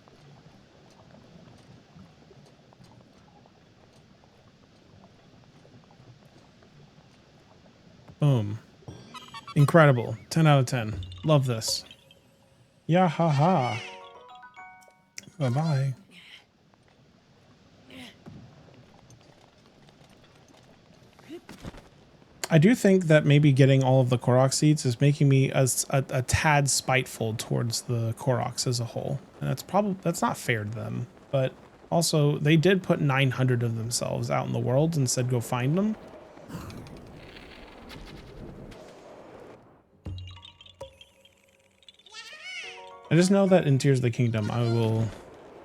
Boom. Incredible. 10 out of 10. Love this. Yeah, ha ha. Bye-bye. I do think that maybe getting all of the Korok seeds is making me a tad spiteful towards the Koroks as a whole. And that's not fair to them. But also, they did put 900 of themselves out in the world and said go find them. I just know that in Tears of the Kingdom,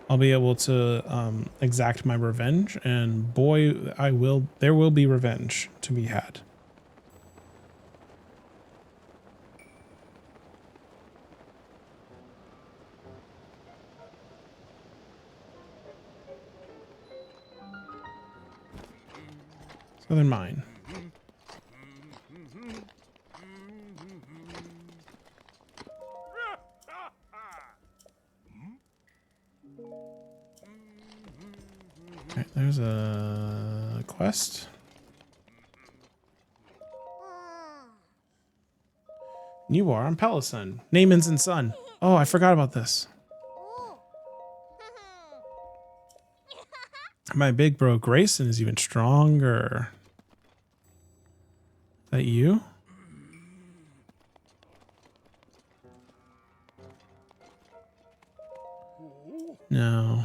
I'll be able to exact my revenge, and boy, there will be revenge to be had. So they're mine. Okay, there's a quest. You are on Pelison. Naaman's and son. Oh, I forgot about this. My big bro Grayson is even stronger. Is that you? No.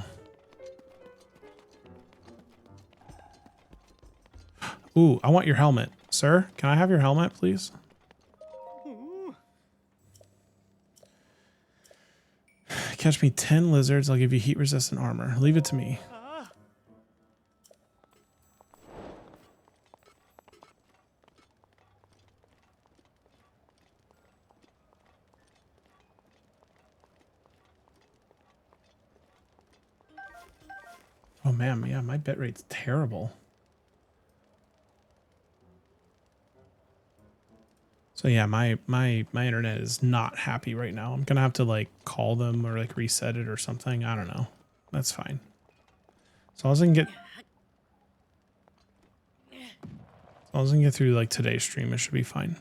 Ooh, I want your helmet. Sir, can I have your helmet, please? Catch me 10 lizards. I'll give you heat-resistant armor. Leave it to me. Oh man, yeah, my bit rate's terrible. So yeah, my internet is not happy right now. I'm gonna have to like call them or like reset it or something. I don't know. That's fine. As long as I can get through like today's stream, it should be fine.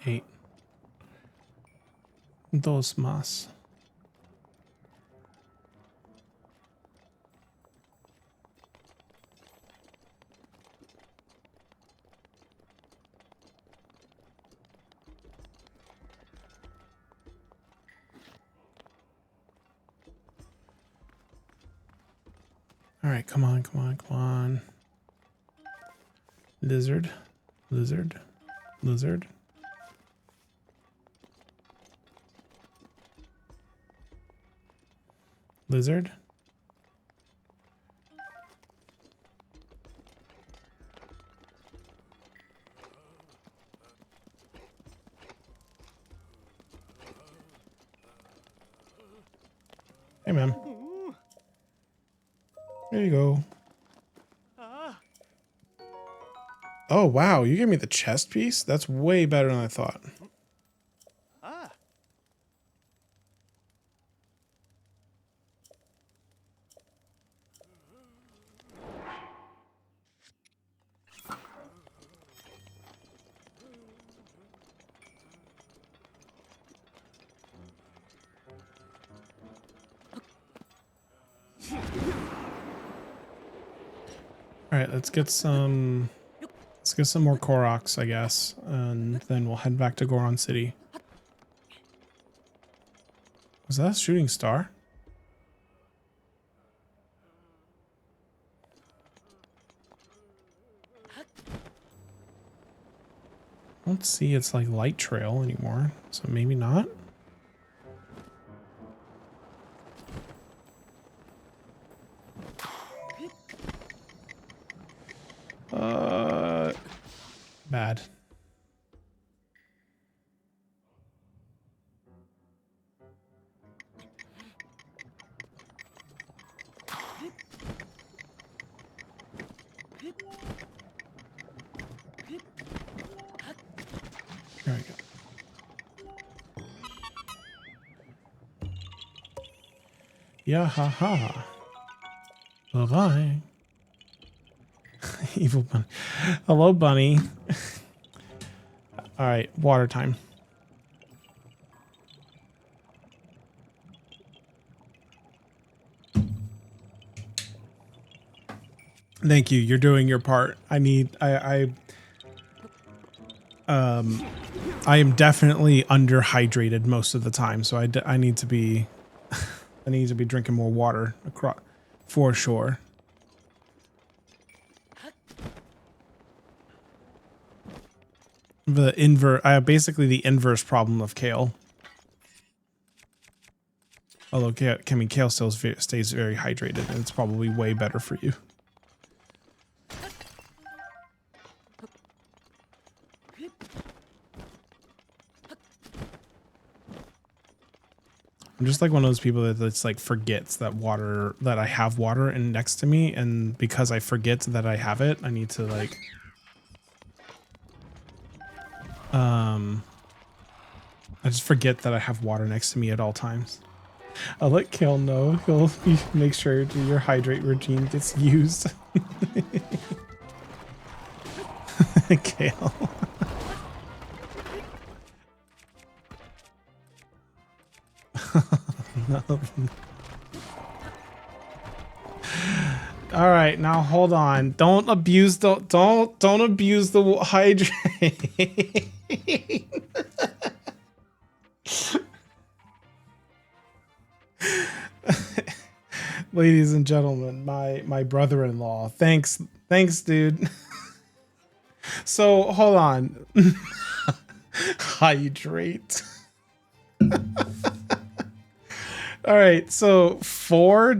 Eight. Dos más. All right, come on, come on, come on. Lizard, lizard, lizard. Lizard. Hey, man. There you go. Oh, wow. You gave me the chest piece? That's way better than I thought. All right, let's get some more Koroks, I guess, and then we'll head back to Goron City. Was that a shooting star? I don't see its like light trail anymore, so maybe not. Bad. There we go. Yeah, ha ha. Bye bye. Evil bunny. Hello, bunny. All right, water time. Thank you. You're doing your part. I am definitely underhydrated most of the time, so I need to be I need to be drinking more water across for sure. Basically the inverse problem of kale. Although kale still stays very hydrated, and it's probably way better for you. I'm just like one of those people that's like forgets that I have water next to me, and because I forget that I have it, I need to like I just forget that I have water next to me at all times. I'll let Kale know. He'll make sure your hydrate regime gets used. Kale. No. All right, now hold on. Don't abuse the hydrate. Ladies and gentlemen, my brother-in-law. Thanks, dude. So hold on. Hydrate. All right, so 4.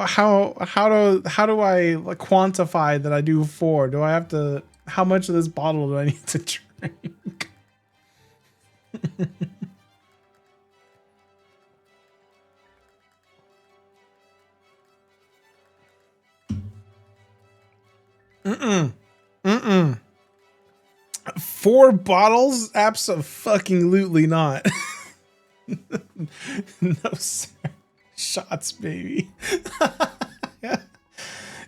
How do I like quantify that I do 4? Do I have to? How much of this bottle do I need to drink? Mm-mm. 4 bottles? Absolutely not. No, sir. Shots, baby.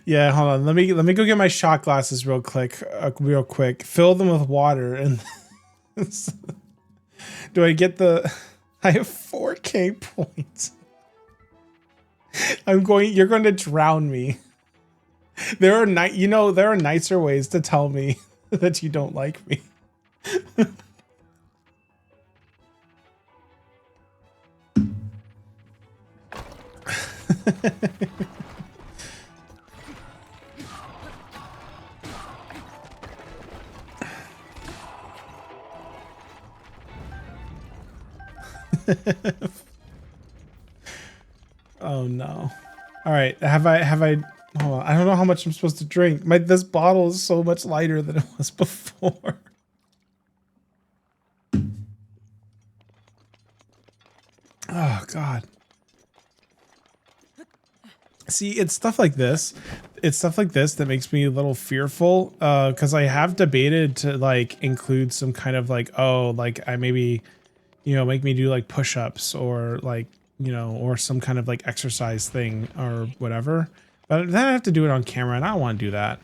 Yeah, hold on. Let me go get my shot glasses real quick. Fill them with water, and do I get the? I have 4K points. You're going to drown me. There are nicer ways to tell me that you don't like me. Oh no. All right, have I hold on. I don't know how much I'm supposed to drink. This bottle is so much lighter than it was before. Oh god. See, it's stuff like this. It's stuff like this that makes me a little fearful, because I have debated to like include some kind of like, oh, like I maybe, make me do like push-ups or like, or some kind of like exercise thing or whatever. But then I have to do it on camera, and I don't want to do that.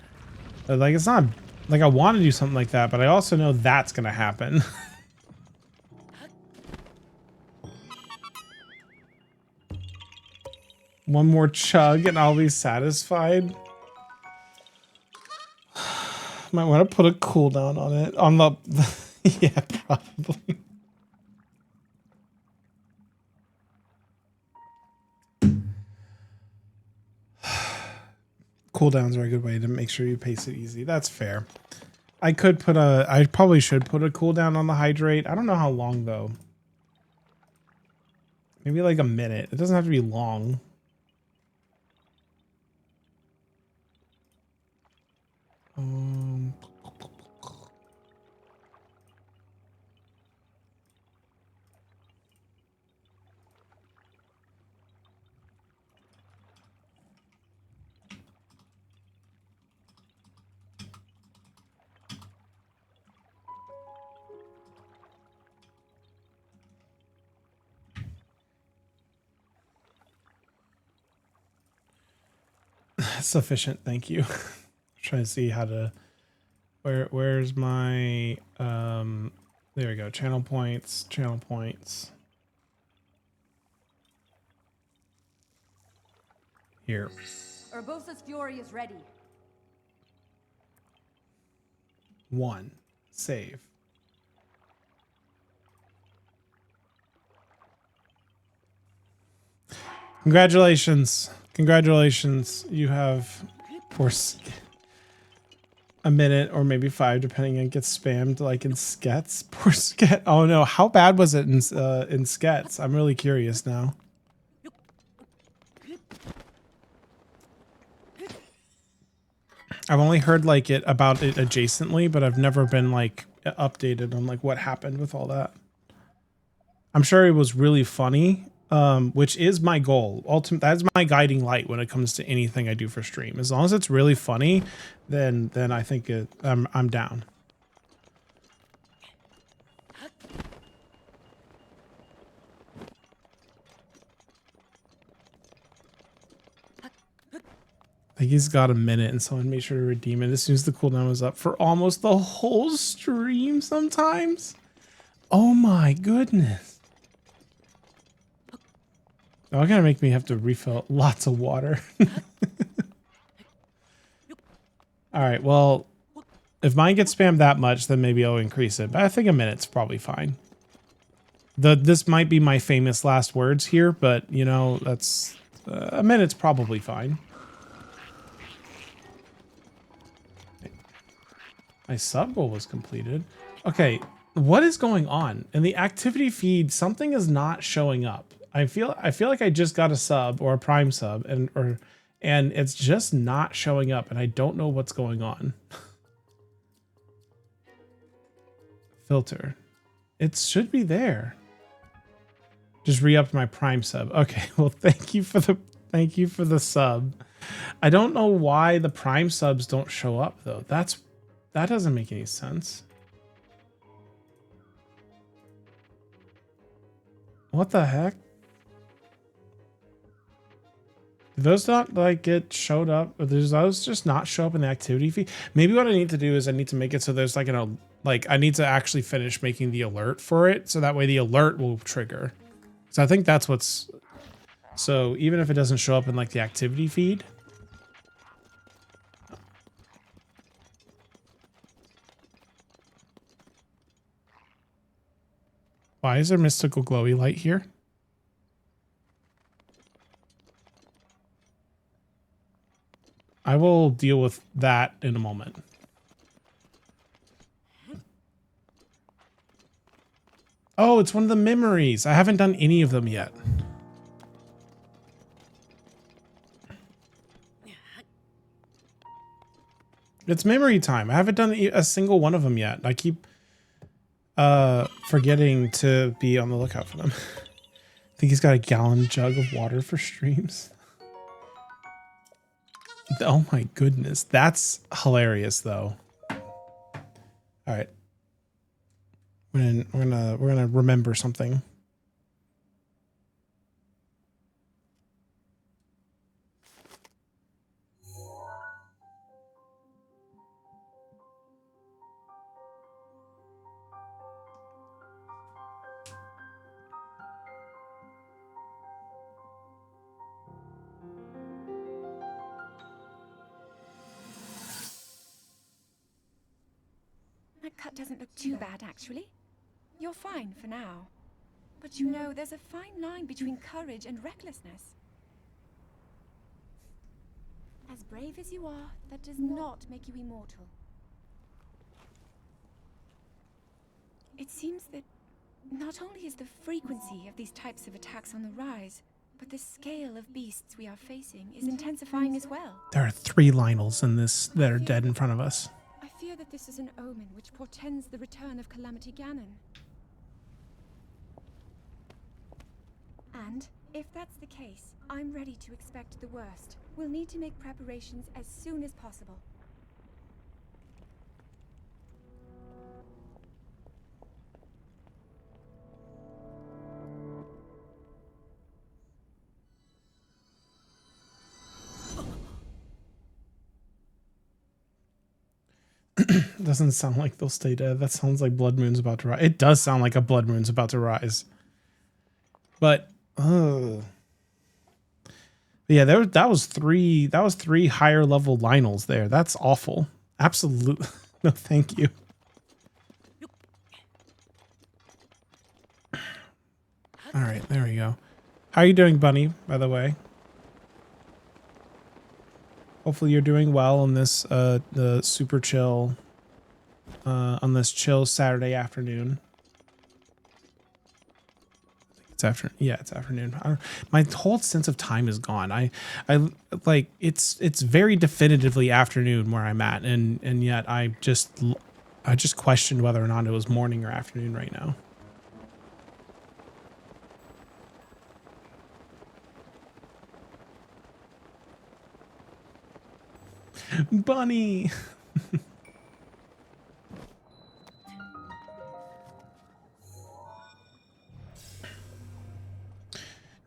Like, it's not like I want to do something like that, but I also know that's gonna happen. One more chug and I'll be satisfied. Might want to put a cooldown on it. On the yeah, probably. Cooldowns are a good way to make sure you pace it easy. That's fair. I could put a, I probably should put a cooldown on the hydrate. I don't know how long though. Maybe like a minute. It doesn't have to be long. Um, sufficient, thank you. Trying to see how to, where's my, there we go, channel points, channel points. Here. Urbosa's fury is ready. 1. Save. Congratulations. Congratulations. You have a minute or maybe 5, depending on gets spammed like in Skets. Poor Sket. Oh no, how bad was it in Skets? I'm really curious now. I've only heard like it about it adjacently, but I've never been like updated on like what happened with all that. I'm sure it was really funny, which is my goal. That's my guiding light when it comes to anything I do for stream. As long as it's really funny, then I think I'm down. I think he's got a minute, and someone made sure to redeem it as soon as the cooldown was up for almost the whole stream sometimes. Oh my goodness. Oh, gonna make me have to refill lots of water. All right, well, if mine gets spammed that much, then maybe I'll increase it. But I think a minute's probably fine. This might be my famous last words here, but you know, that's a minute's probably fine. My sub goal was completed. Okay, what is going on? In the activity feed, something is not showing up. I feel like I just got a sub or a prime sub and it's just not showing up, and I don't know what's going on. Filter. It should be there. Just re-upped my prime sub. Okay, well thank you for the sub. I don't know why the prime subs don't show up though. That doesn't make any sense. What the heck? Did those not like get showed up? Or does those just not show up in the activity feed? Maybe what I need to do is I need to make it so there's like I need to actually finish making the alert for it, so that way the alert will trigger. So I think that's what's, so even if it doesn't show up in like the activity feed. Why is there mystical glowy light here? I will deal with that in a moment. Oh, it's one of the memories. I haven't done any of them yet. It's memory time. I haven't done a single one of them yet. I keep forgetting to be on the lookout for them. I think he's got a gallon jug of water for streams. Oh my goodness, that's hilarious though. All right, we're gonna remember something. That cut doesn't look too bad, actually. You're fine for now. But you know, there's a fine line between courage and recklessness. As brave as you are, that does not make you immortal. It seems that not only is the frequency of these types of attacks on the rise, but the scale of beasts we are facing is intensifying as well. There are 3 Lionels in this that are dead in front of us. I fear that this is an omen which portends the return of Calamity Ganon. And if that's the case, I'm ready to expect the worst. We'll need to make preparations as soon as possible. Doesn't sound like they'll stay dead. That sounds like Blood Moon's about to rise. It does sound like a Blood Moon's about to rise. But yeah, that was three higher level Lionels there. That's awful. Absolutely. No, thank you. All right, there we go. How are you doing, Bunny, by the way? Hopefully you're doing well on this the super chill on this chill Saturday afternoon. It's afternoon. My whole sense of time is gone. I like it's very definitively afternoon where I'm at, and yet I just questioned whether or not it was morning or afternoon right now. Bunny.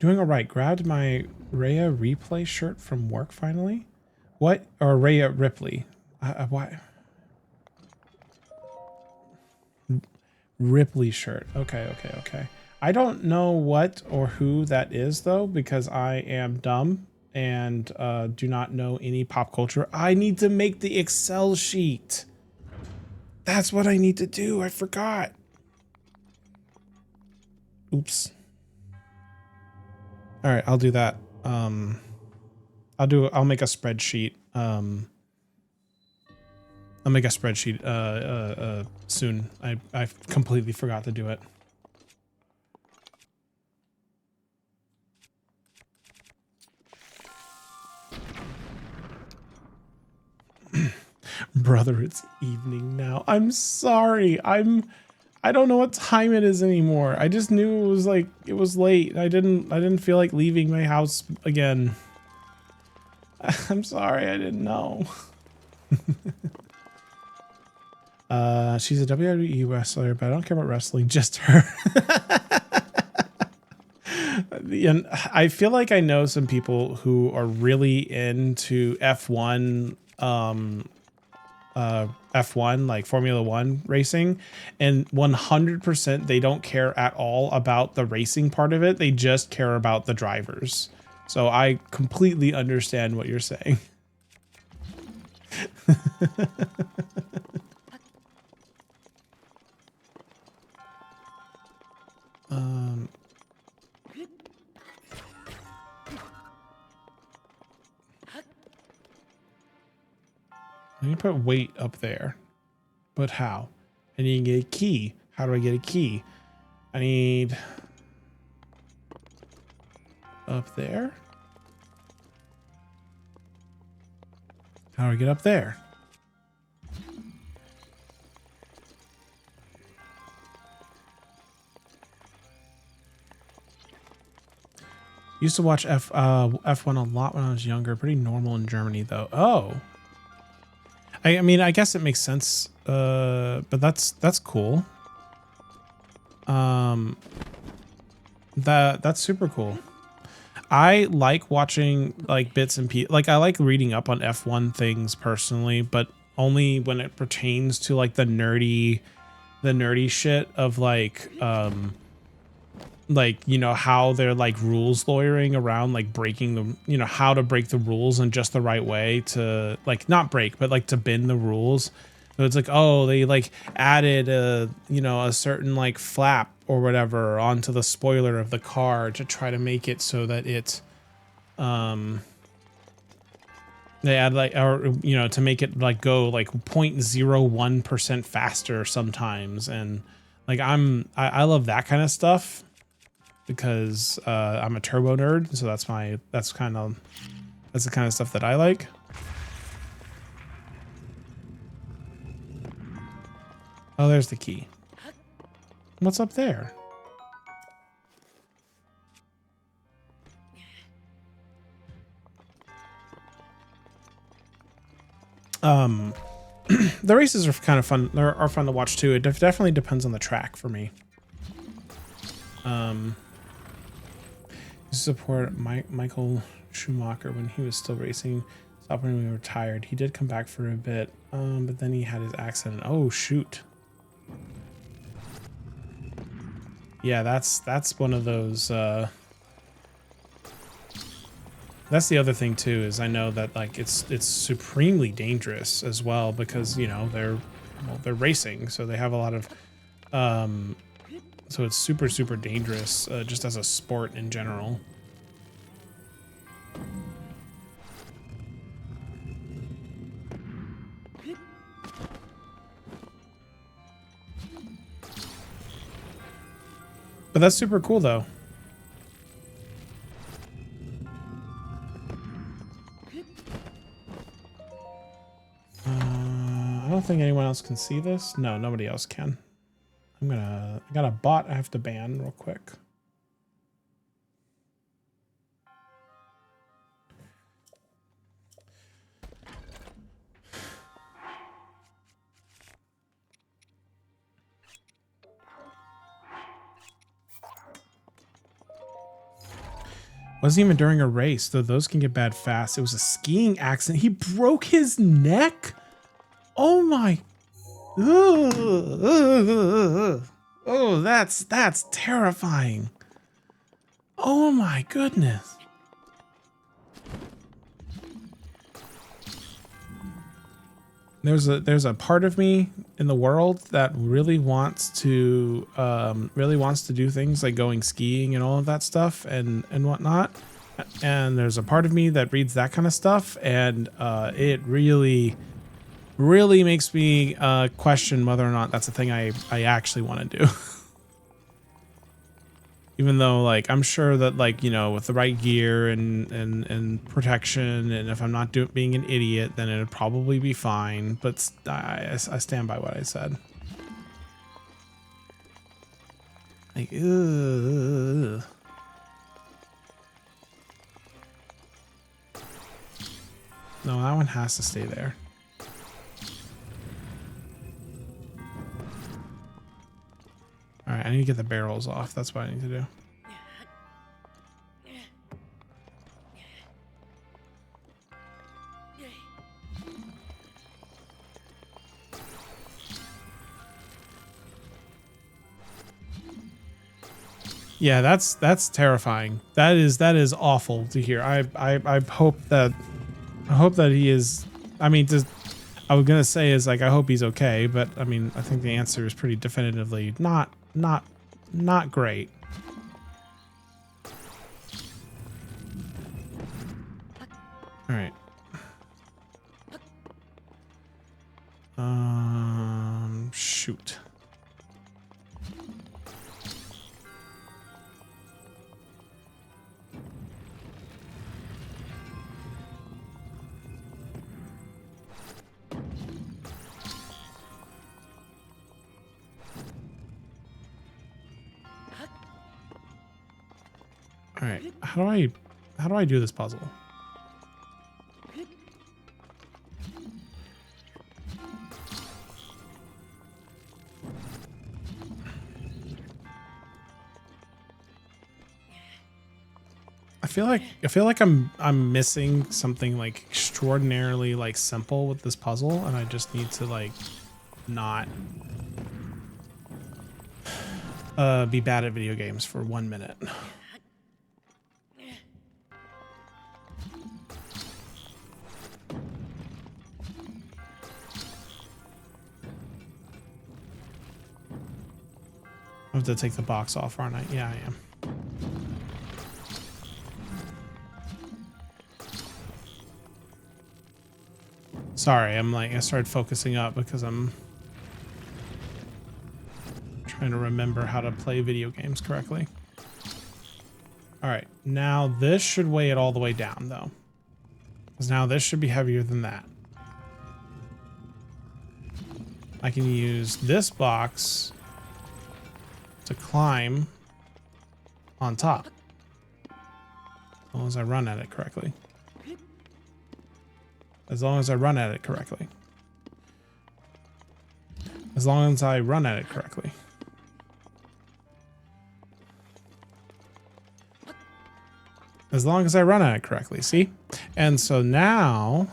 Doing all right. Grabbed my Rhea Replay shirt from work finally. What? Or Rhea Ripley? Why? Ripley shirt. Okay. I don't know what or who that is though, because I am dumb and do not know any pop culture. I need to make the Excel sheet. That's what I need to do. I forgot. Oops. All right, I'll do that. I'll make a spreadsheet. I'll make a spreadsheet soon. I completely forgot to do it. Brother, it's evening now. I'm sorry. I don't know what time it is anymore. I just knew it was late. I didn't feel like leaving my house again. I'm sorry, I didn't know. She's a WWE wrestler, but I don't care about wrestling, just her. And I feel like I know some people who are really into F1 like Formula One racing, and 100% they don't care at all about the racing part of it. They just care about the drivers. So I completely understand what you're saying. I need to put weight up there, but how? I need to get a key. How do I get a key? I need up there. How do I get up there? Used to watch F1 a lot when I was younger. Pretty normal in Germany though. Oh. I mean, I guess it makes sense, but that's cool. That's super cool. I like watching like bits and pieces. Like I like reading up on F1 things personally, but only when it pertains to like the nerdy shit of like, you know, how they're like rules lawyering around like breaking the, you know, how to break the rules in just the right way to like not break, but like to bend the rules. So it's like, oh, they like added a, you know, a certain like flap or whatever onto the spoiler of the car to try to make it so that it, they add like, or, you know, to make it like go like 0.01% faster sometimes. And Like I love that kind of stuff because I'm a turbo nerd, so that's the kind of stuff that I like. Oh, there's the key. What's up there? The races are kind of fun. Are fun to watch too. It definitely depends on the track for me. Support Michael Schumacher when he was still racing. Stopped when we were retired. He did come back for a bit, but then he had his accident. Oh shoot. Yeah, that's one of those. That's the other thing too, is I know that like it's supremely dangerous as well because, you know, they're racing, so they have a lot of so it's super dangerous just as a sport in general. But that's super cool though. I don't think anyone else can see this. No, nobody else can. I got a bot I have to ban real quick. Wasn't even during a race, though those can get bad fast. It was a skiing accident. He broke his neck? Oh my. Oh, that's terrifying. Oh my goodness. There's a part of me in the world that really wants to do things like going skiing and all of that stuff and whatnot. And there's a part of me that reads that kind of stuff, and it really makes me question whether or not that's a thing I actually want to do. Even though, like, I'm sure that, like, you know, with the right gear and protection, and if I'm not being an idiot, then it'd probably be fine. But I stand by what I said. Like, ugh. No, that one has to stay there. All right, I need to get the barrels off. That's what I need to do. Yeah, that's terrifying. That is awful to hear. I hope that he is. I mean, I was gonna say is like I hope he's okay, but I mean I think the answer is pretty definitively not great. All right. Shoot. All right, how do I do this puzzle? I feel like I'm missing something like extraordinarily like simple with this puzzle, and I just need to like not be bad at video games for 1 minute. I have to take the box off, aren't I? Yeah, I am. Sorry, I started focusing up because I'm Trying to remember how to play video games correctly. All right, now this should weigh it all the way down though. Because now this should be heavier than that. I can use this box to climb on top. As long as I run at it correctly. As long as I run at it correctly. As long as I run at it correctly. As long as I run at it correctly, see? And so now...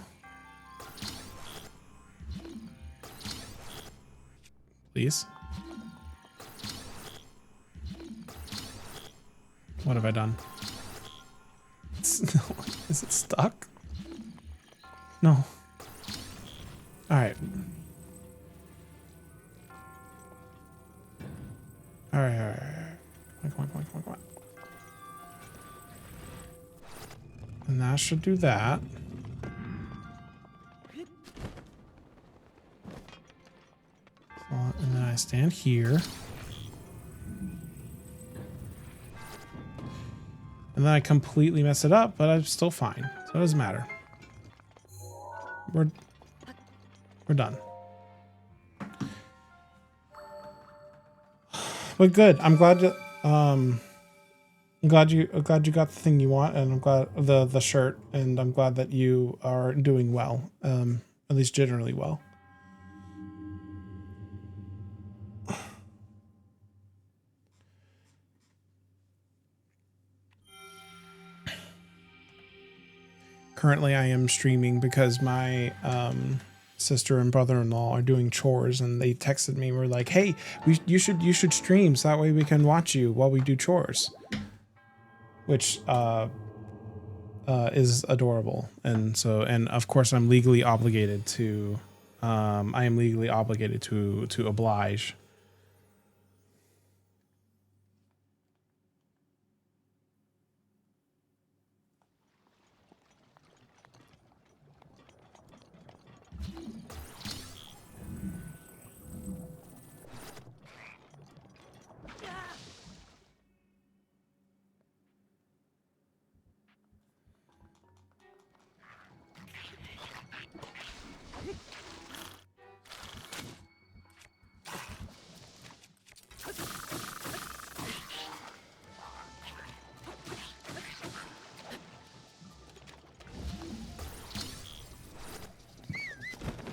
Please. What have I done? Is it stuck? No. Alright. Alright. Come on. And that should do that. And then I stand here. And then I completely mess it up, but I'm still fine. So it doesn't matter. We're done. But good. I'm glad to, I'm glad you got the thing you want, and I'm glad the shirt, and I'm glad that you are doing well. At least generally well. Currently, I am streaming because my sister and brother-in-law are doing chores, and they texted me. We're like, "Hey, you should stream so that way we can watch you while we do chores," which is adorable. And so, and of course, I'm legally obligated to. I am legally obligated to oblige.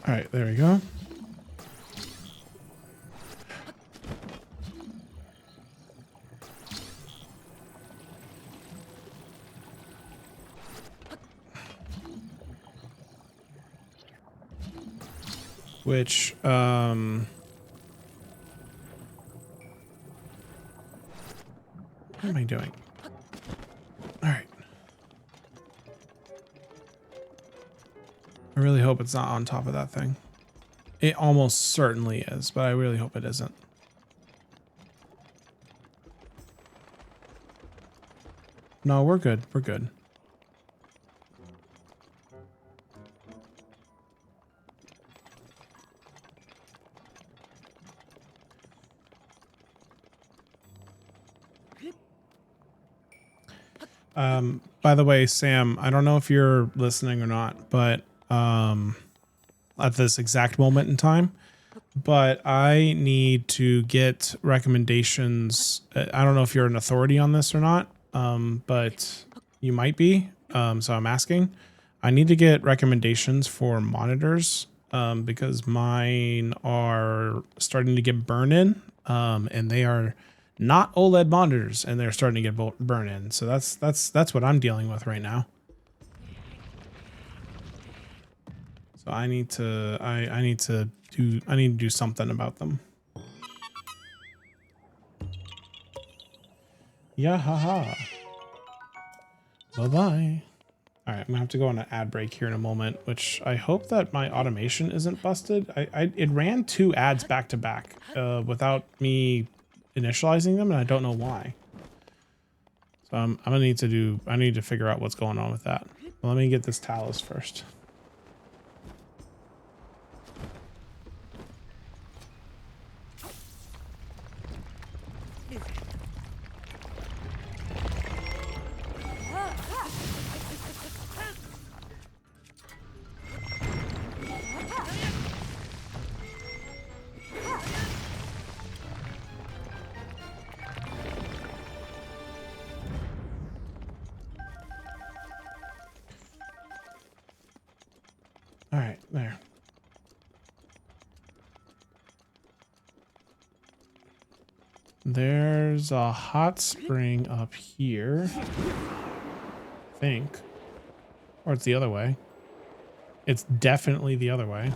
All right, there we go. Which, what am I doing? All right. I really hope it's not on top of that thing. It almost certainly is, but I really hope it isn't. No, we're good. We're good. By the way, Sam, I don't know if you're listening or not, but at this exact moment in time, but I need to get recommendations. I don't know if you're an authority on this or not, but you might be. So I'm asking. I need to get recommendations for monitors because mine are starting to get burn in, and they are not OLED monitors, and they're starting to get burn in. So that's what I'm dealing with right now. So I need to do something about them. Yeah, haha. Bye bye. All right, I'm gonna have to go on an ad break here in a moment, which I hope that my automation isn't busted. It ran 2 ads back to back without me initializing them, and I don't know why. So I'm gonna need to figure out what's going on with that. Well, let me get this Talos first. right, there. There's a hot spring up here, I think. Or it's the other way. It's definitely the other way.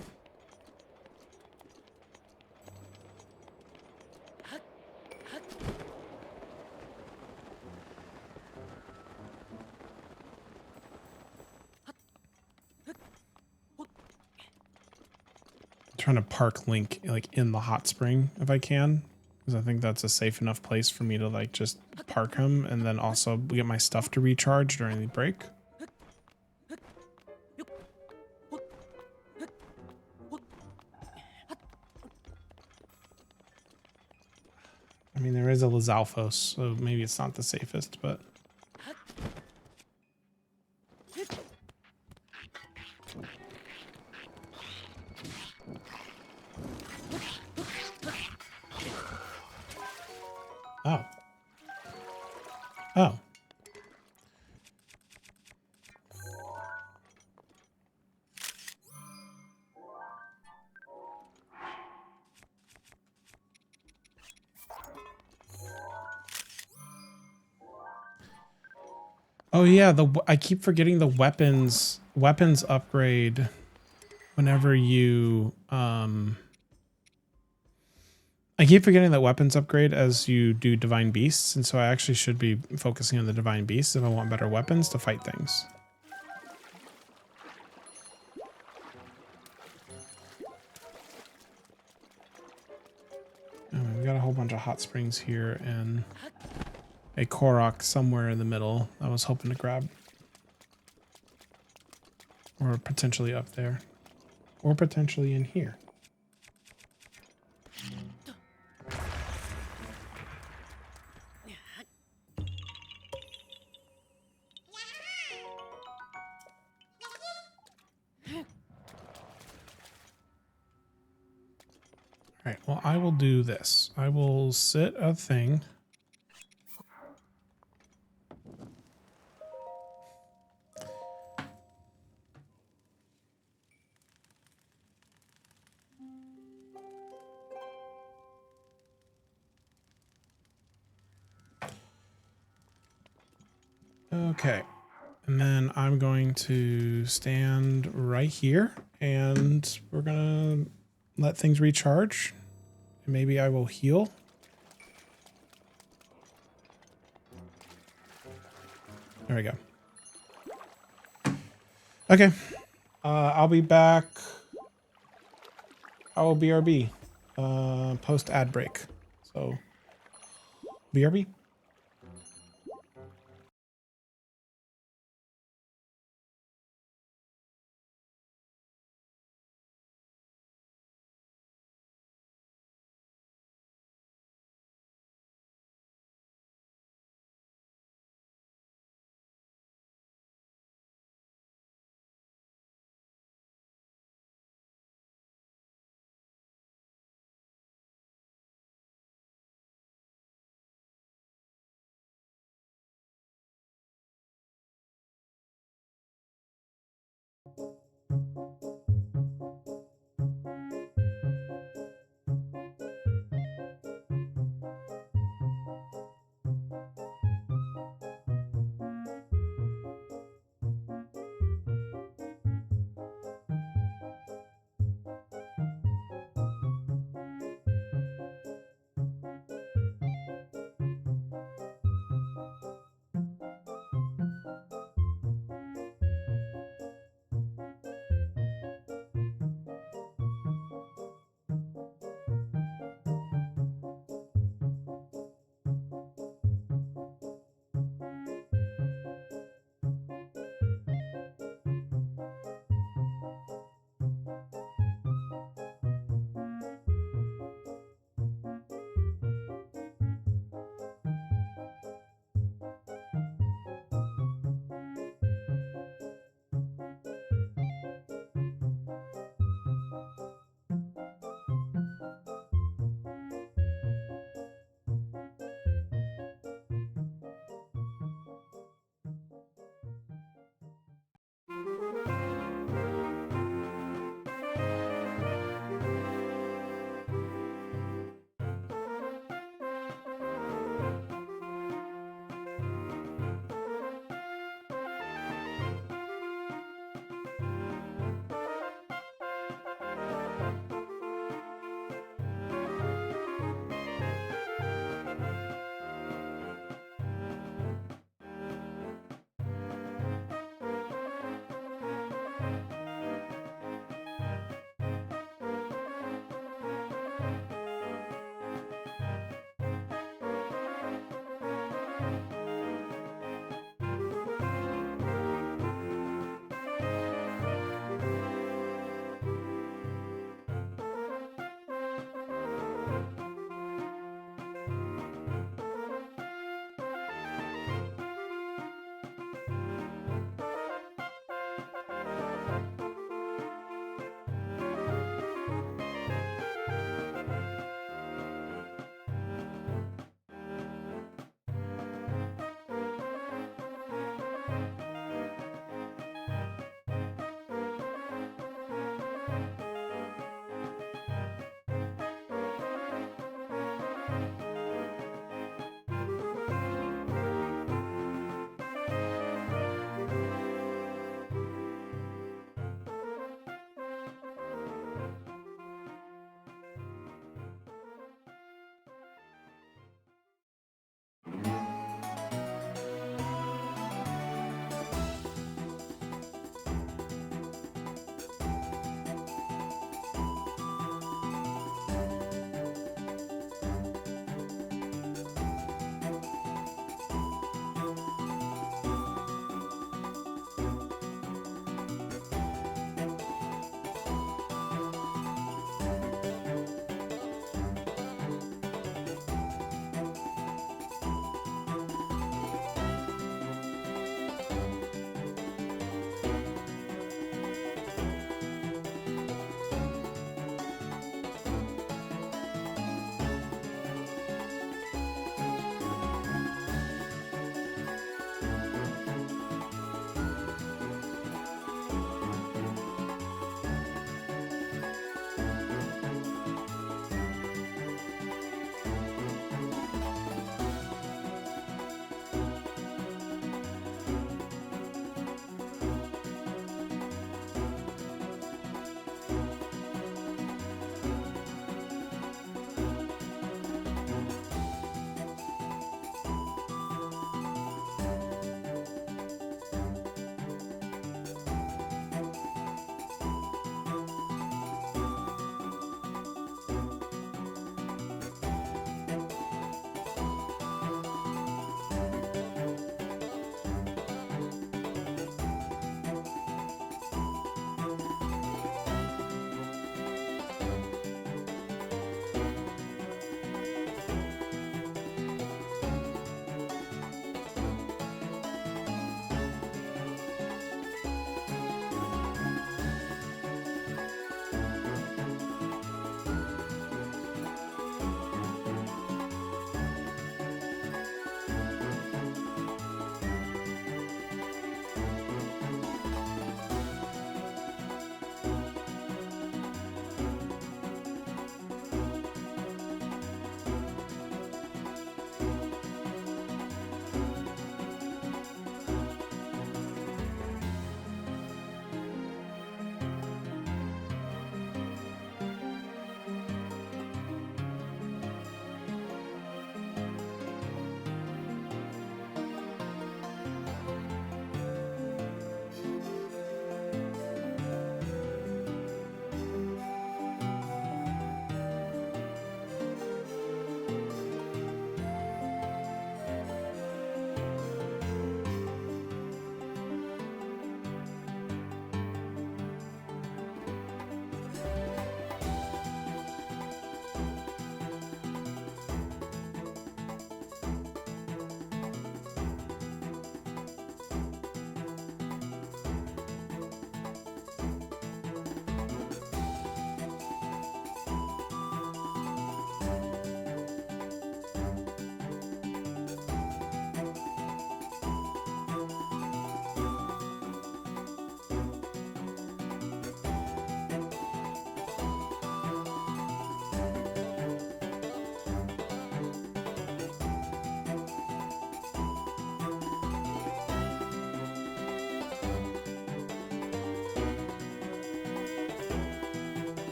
Trying to park Link like in the hot spring if I can, because I think that's a safe enough place for me to like just park him and then also get my stuff to recharge during the break. I mean, there is a Lizalfos, so maybe it's not the safest, but oh. Oh. Oh yeah, I keep forgetting the weapons upgrade whenever you I keep forgetting that weapons upgrade as you do divine beasts, and so I actually should be focusing on the divine beasts if I want better weapons to fight things. We got a whole bunch of hot springs here and a Korok somewhere in the middle I was hoping to grab. Or potentially up there. Or potentially in here. Alright, well, I will do this. I will sit a thing. Okay. And then I'm going to stand right here and we're going to let things recharge. Maybe I will heal. There we go. Okay. I'll be back. I will BRB. Post ad break. So, BRB.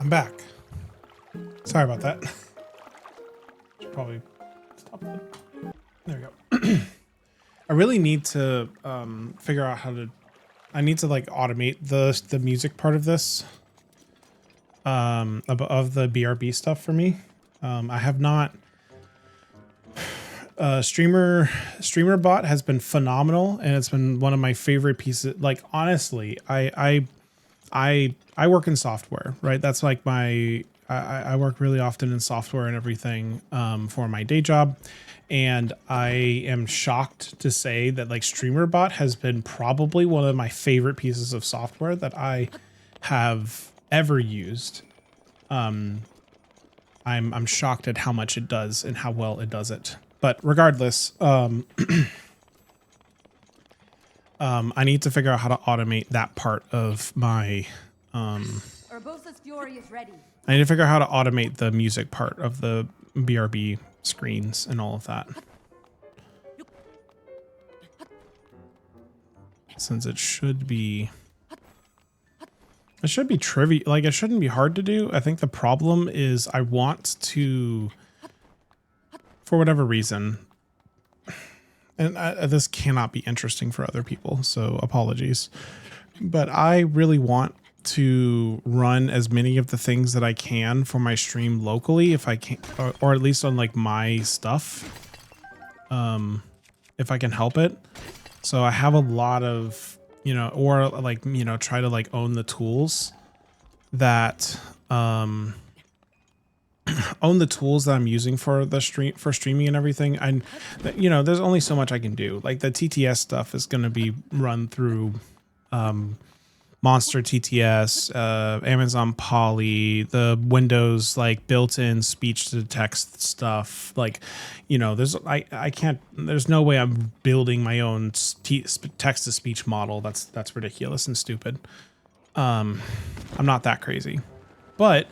I'm back. Sorry about that. Should probably stop it. There we go. I really need to figure out how to. I need to like automate the music part of this. Of the BRB stuff for me. I have not. Streamer bot has been phenomenal, and it's been one of my favorite pieces. Like honestly, I work in software, right? That's like my I work really often in software and everything for my day job, and I am shocked to say that like StreamerBot has been probably one of my favorite pieces of software that I have ever used. I'm shocked at how much it does and how well it does it. But regardless, I need to figure out how to automate that part of my. Urbosa's Fury is ready. I need to figure out how to automate the music part of the BRB screens and all of that. Since it should be trivial, like it shouldn't be hard to do. I think the problem is I want to, for whatever reason, and this cannot be interesting for other people, so apologies, but I really want to run as many of the things that I can for my stream locally if I can, or at least on like my stuff, if I can help it. So I have a lot of, or like, try to like own the tools that own the tools that I'm using for the streaming and everything. And there's only so much I can do. Like the TTS stuff is going to be run through Monster TTS, Amazon Poly, the Windows like built-in speech to text stuff. Like, I can't. There's no way I'm building my own text to speech model. That's ridiculous and stupid. I'm not that crazy, but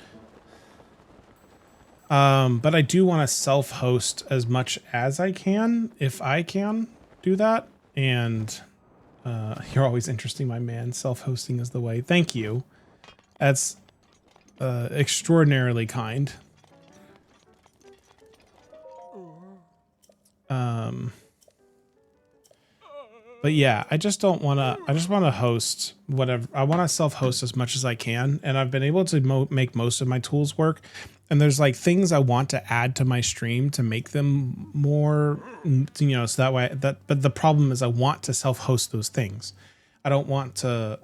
I do want to self-host as much as I can if I can do that. And you're always interesting, my man. Self-hosting is the way. Thank you. That's extraordinarily kind. But yeah, I just don't want to. I just want to host whatever. I want to self-host as much as I can, and I've been able to make most of my tools work. And there's like things I want to add to my stream to make them more, so that way but the problem is I want to self-host those things. I don't want to,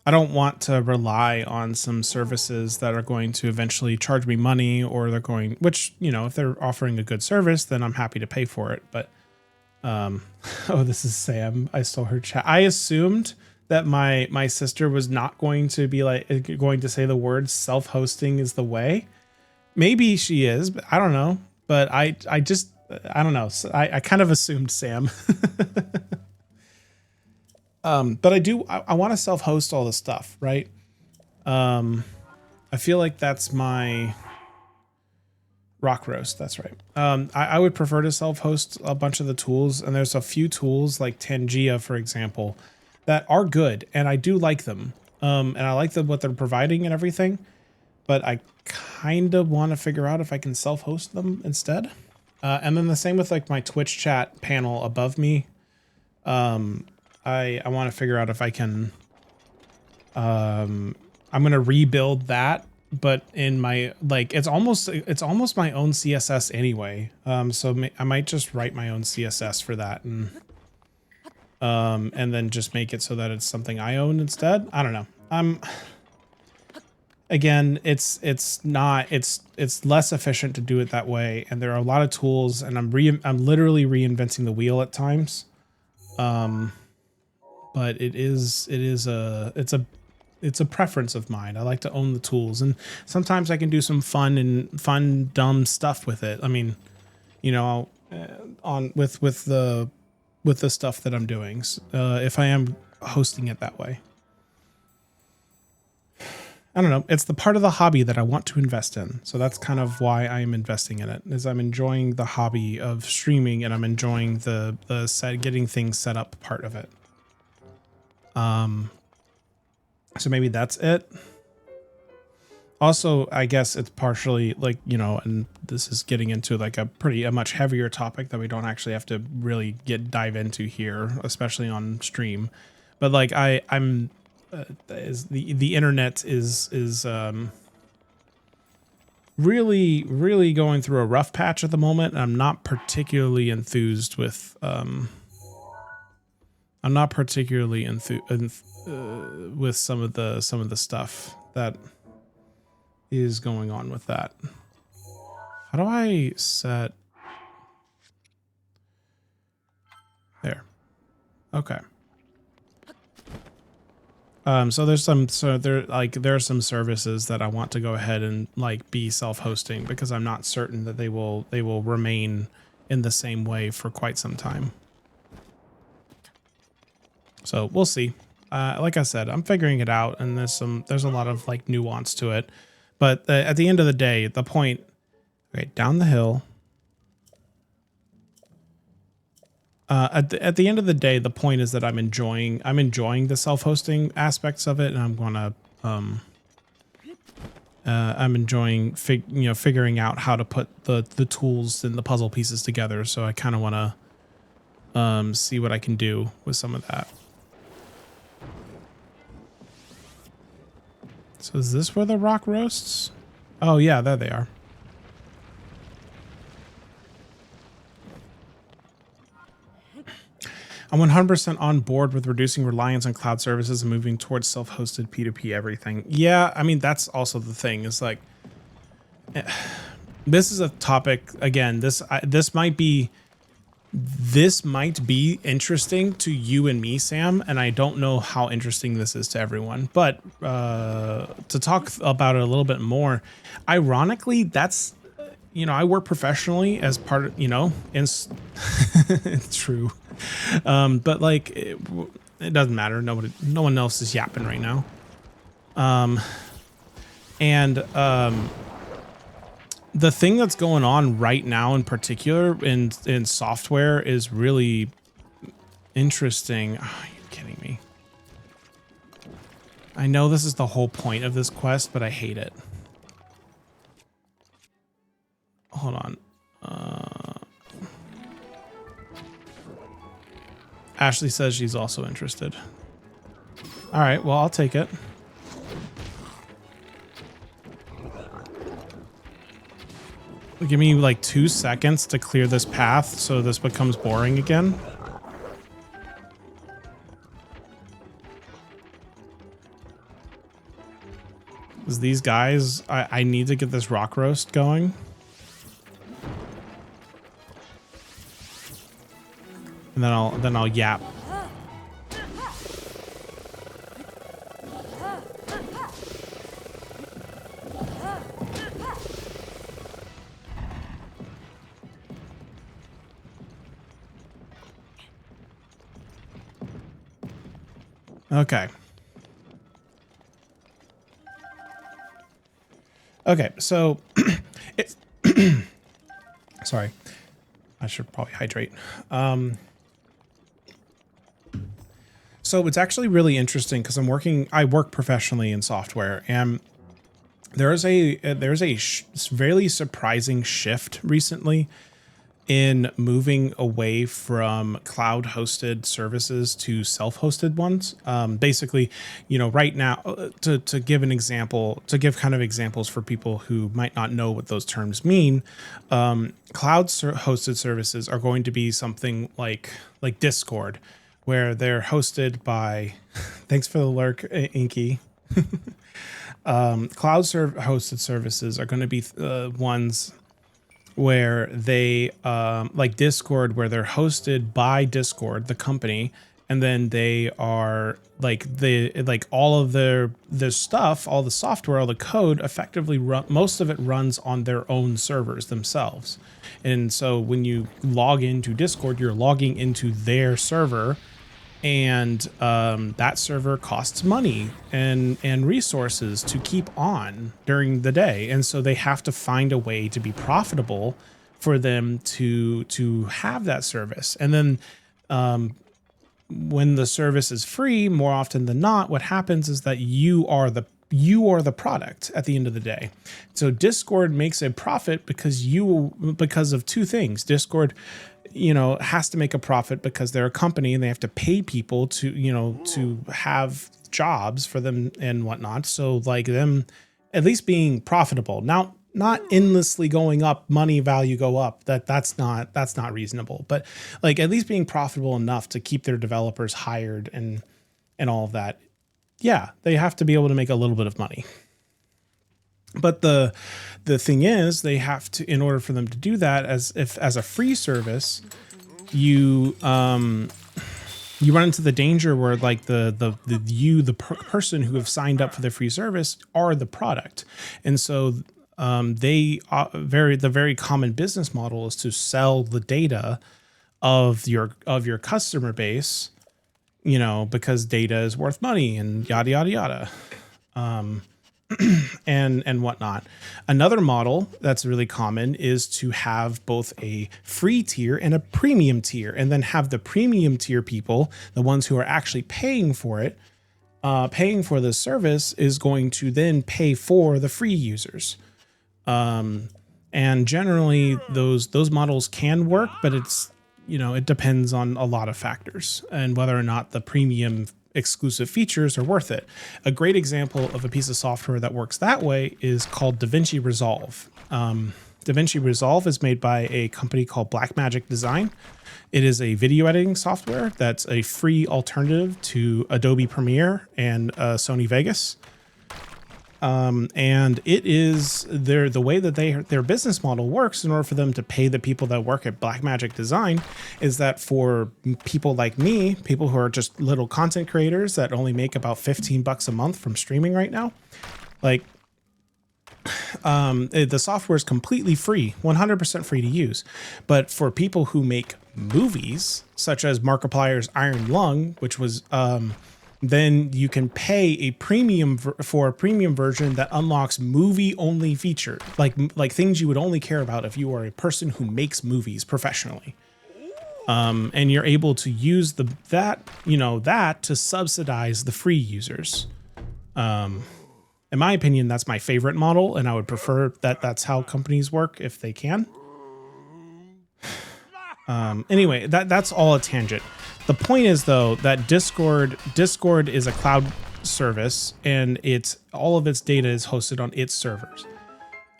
I don't want to rely on some services that are going to eventually charge me money, or they're going, which, if they're offering a good service, then I'm happy to pay for it. But, oh, this is Sam. I stole her chat. I assumed that my sister was not going to be going to say the words self-hosting is the way. Maybe she is, but I don't know. But I don't know. So I kind of assumed Sam. But I want to self-host all this stuff, right? I feel like that's my rock roast. That's right. I would prefer to self-host a bunch of the tools, and there's a few tools like Tangia, for example, that are good, and I do like them. And I like what they're providing and everything, but I kind of want to figure out if I can self-host them instead. And then the same with like my Twitch chat panel above me. I want to figure out if I can, I'm going to rebuild that, but in my, like, it's almost my own CSS anyway. So I might just write my own CSS for that and then just make it so that it's something I own instead. I don't know. Again, it's less efficient to do it that way. And there are a lot of tools, and I'm literally reinventing the wheel at times. But it's a preference of mine. I like to own the tools, and sometimes I can do some fun, dumb stuff with it. I mean, with the stuff that I'm doing, if I am hosting it that way. I don't know. It's the part of the hobby that I want to invest in. So that's kind of why I'm investing in it, is I'm enjoying the hobby of streaming, and I'm enjoying the getting things set up part of it. So maybe that's it. Also, I guess it's partially like, you know, and this is getting into like a much heavier topic that we don't actually have to really dive into here, especially on stream. But like I'm the internet is really going through a rough patch at the moment, and I'm not particularly enthused with with some of the stuff that is going on with that. How do I set there? Okay. So there are some services that I want to go ahead and like be self-hosting because I'm not certain that they will remain in the same way for quite some time. So we'll see. Like I said, I'm figuring it out, and there's a lot of like nuance to it. But at the end of the day, the point, okay, down the hill. At the end of the day, the point is that I'm enjoying the self-hosting aspects of it, and I'm enjoying figuring out how to put the tools and the puzzle pieces together. So I kind of want to see what I can do with some of that. So is this where the rock roasts? Oh yeah, there they are. I'm 100% on board with reducing reliance on cloud services and moving towards self-hosted P2P everything. Yeah, I mean, that's also the thing. Is like, this is a topic, again, this might be interesting to you and me, Sam, and I don't know how interesting this is to everyone. But to talk about it a little bit more, ironically, that's, you know, I work professionally as part of, you know, it's true. But like, it doesn't matter. No one else is yapping right now. The thing that's going on right now in particular in software is really interesting. Oh, are you kidding me? I know this is the whole point of this quest, but I hate it. Hold on. Ashley says she's also interested. All right, well, I'll take it. Give me like 2 seconds to clear this path so this becomes boring again. Because these guys, I need to get this rock roast going. And then I'll yap. Okay. Okay, so it's sorry. I should probably hydrate. So it's actually really interesting because I work professionally in software, and there's a very surprising shift recently in moving away from cloud hosted services to self-hosted ones. Basically, you know, right now, to give an example, to give kind of examples for people who might not know what those terms mean, cloud hosted services are going to be something like Discord, where they're hosted by, thanks for the lurk, Inky. Cloud hosted services are going to be ones where they, like Discord, where they're hosted by Discord, the company, and then they are like all of their stuff, all the software, all the code effectively most of it runs on their own servers themselves. And so when you log into Discord, you're logging into their server, and that server costs money and resources to keep on during the day. And so they have to find a way to be profitable for them to have that service. And then when the service is free, more often than not, what happens is that you are the product at the end of the day. So Discord makes a profit because of two things. Discord, has to make a profit because they're a company and they have to pay people to have jobs for them and whatnot. So like them at least being profitable. Now, not endlessly going up, money value go up. That's not reasonable. But like at least being profitable enough to keep their developers hired and all of that. Yeah, they have to be able to make a little bit of money. But the thing is, they have to, in order for them to do that, as a free service, you run into the danger where like the person who have signed up for the free service are the product, and so the very common business model is to sell the data of your customer base, because data is worth money and yada yada yada. And whatnot. Another model that's really common is to have both a free tier and a premium tier, and then have the premium tier people, the ones who are actually paying for it, paying for the service, is going to then pay for the free users. And generally those models can work, but it's, it depends on a lot of factors and whether or not the premium exclusive features are worth it. A great example of a piece of software that works that way is called DaVinci Resolve. DaVinci Resolve is made by a company called Blackmagic Design. It is a video editing software that's a free alternative to Adobe Premiere and Sony Vegas. And it is the way that their business model works in order for them to pay the people that work at Blackmagic Design is that for people like me, people who are just little content creators that only make about $15 a month from streaming right now, like, the software is completely free, 100% free to use. But for people who make movies, such as Markiplier's Iron Lung, which was, then you can pay a premium for a premium version that unlocks movie only feature, like things you would only care about if you are a person who makes movies professionally. And you're able to use that to subsidize the free users. In my opinion, that's my favorite model, and I would prefer that's how companies work if they can. Anyway, that's all a tangent. The point is, though, that Discord is a cloud service, and all of its data is hosted on its servers.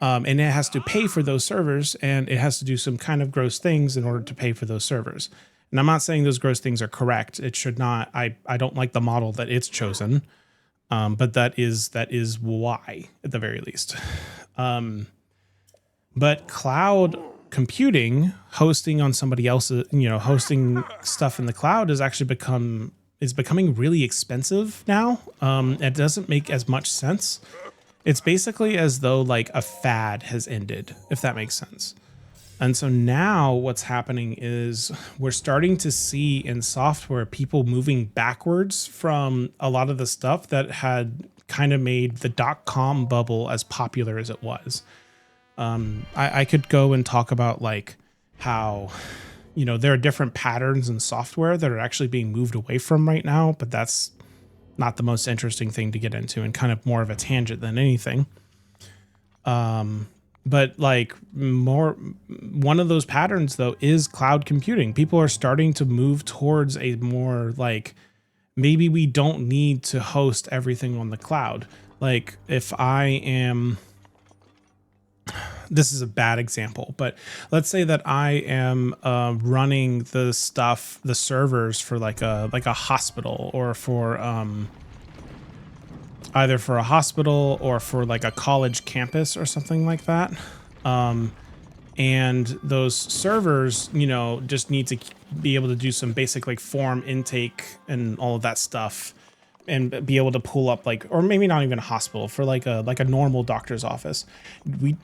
And it has to pay for those servers, and it has to do some kind of gross things in order to pay for those servers. And I'm not saying those gross things are correct. It should not. I don't like the model that it's chosen, but that is why, at the very least. But cloud computing, hosting on somebody else's, hosting stuff in the cloud is becoming really expensive now. It doesn't make as much sense. It's basically as though like a fad has ended, if that makes sense. And so now what's happening is we're starting to see in software people moving backwards from a lot of the stuff that had kind of made the .com bubble as popular as it was. I could go and talk about like how, there are different patterns in software that are actually being moved away from right now, but that's not the most interesting thing to get into and kind of more of a tangent than anything. But like one of those patterns though is cloud computing. People are starting to move towards a more like, maybe we don't need to host everything on the cloud. Like if I am, this is a bad example, but let's say that I am running the servers for like a hospital, or for either for a hospital or for like a college campus or something like that. And those servers, just need to be able to do some basic like form intake and all of that stuff, and be able to pull up like, or maybe not even a hospital, for like a normal doctor's office.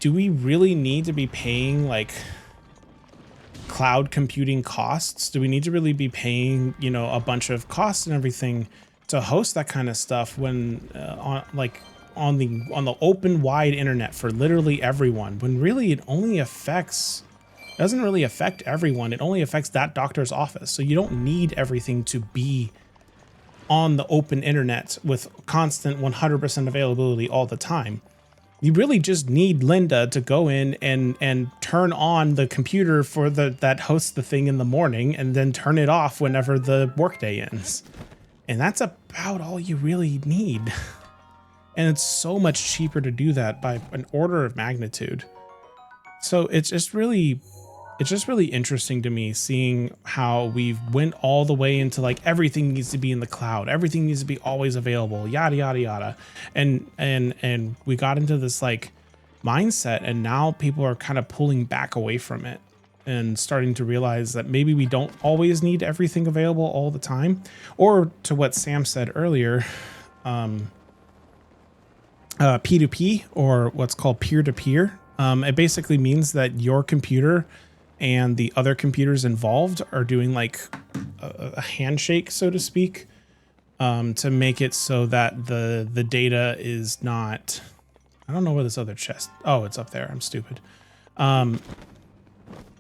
Do we really need to be paying like cloud computing costs? Do we need to really be paying, a bunch of costs and everything to host that kind of stuff when on the open wide internet for literally everyone, when really it only affects doesn't really affect everyone. It only affects that doctor's office. So you don't need everything to be on the open internet with constant 100% availability all the time. You really just need Linda to go in and turn on the computer for that hosts the thing in the morning and then turn it off whenever the workday ends. And that's about all you really need. And it's so much cheaper to do that by an order of magnitude. So it's just really interesting to me seeing how we've went all the way into like everything needs to be in the cloud, everything needs to be always available, yada yada yada, and we got into this like mindset, and now people are kind of pulling back away from it and starting to realize that maybe we don't always need everything available all the time. Or to what Sam said earlier, P2P, or what's called peer-to-peer. It basically means that your computer and the other computers involved are doing like a handshake, so to speak, to make it so that the data is not, I don't know where this other chest, oh, it's up there, I'm stupid.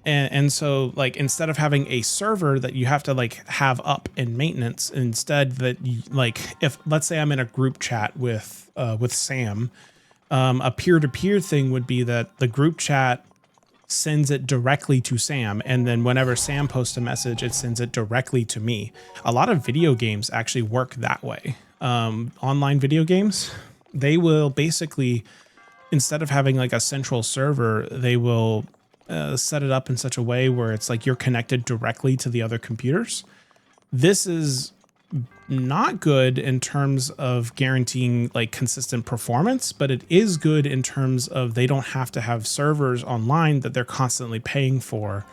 And so like, instead of having a server that you have to like have up in maintenance, instead that you, like, if let's say I'm in a group chat with Sam, a peer-to-peer thing would be that the group chat sends it directly to Sam, and then whenever Sam posts a message, it sends it directly to me. A lot of video games actually work that way. Online video games, they will basically, instead of having like a central server, they will set it up in such a way where it's like you're connected directly to the other computers. This is not good in terms of guaranteeing like consistent performance, but it is good in terms of they don't have to have servers online that they're constantly paying for.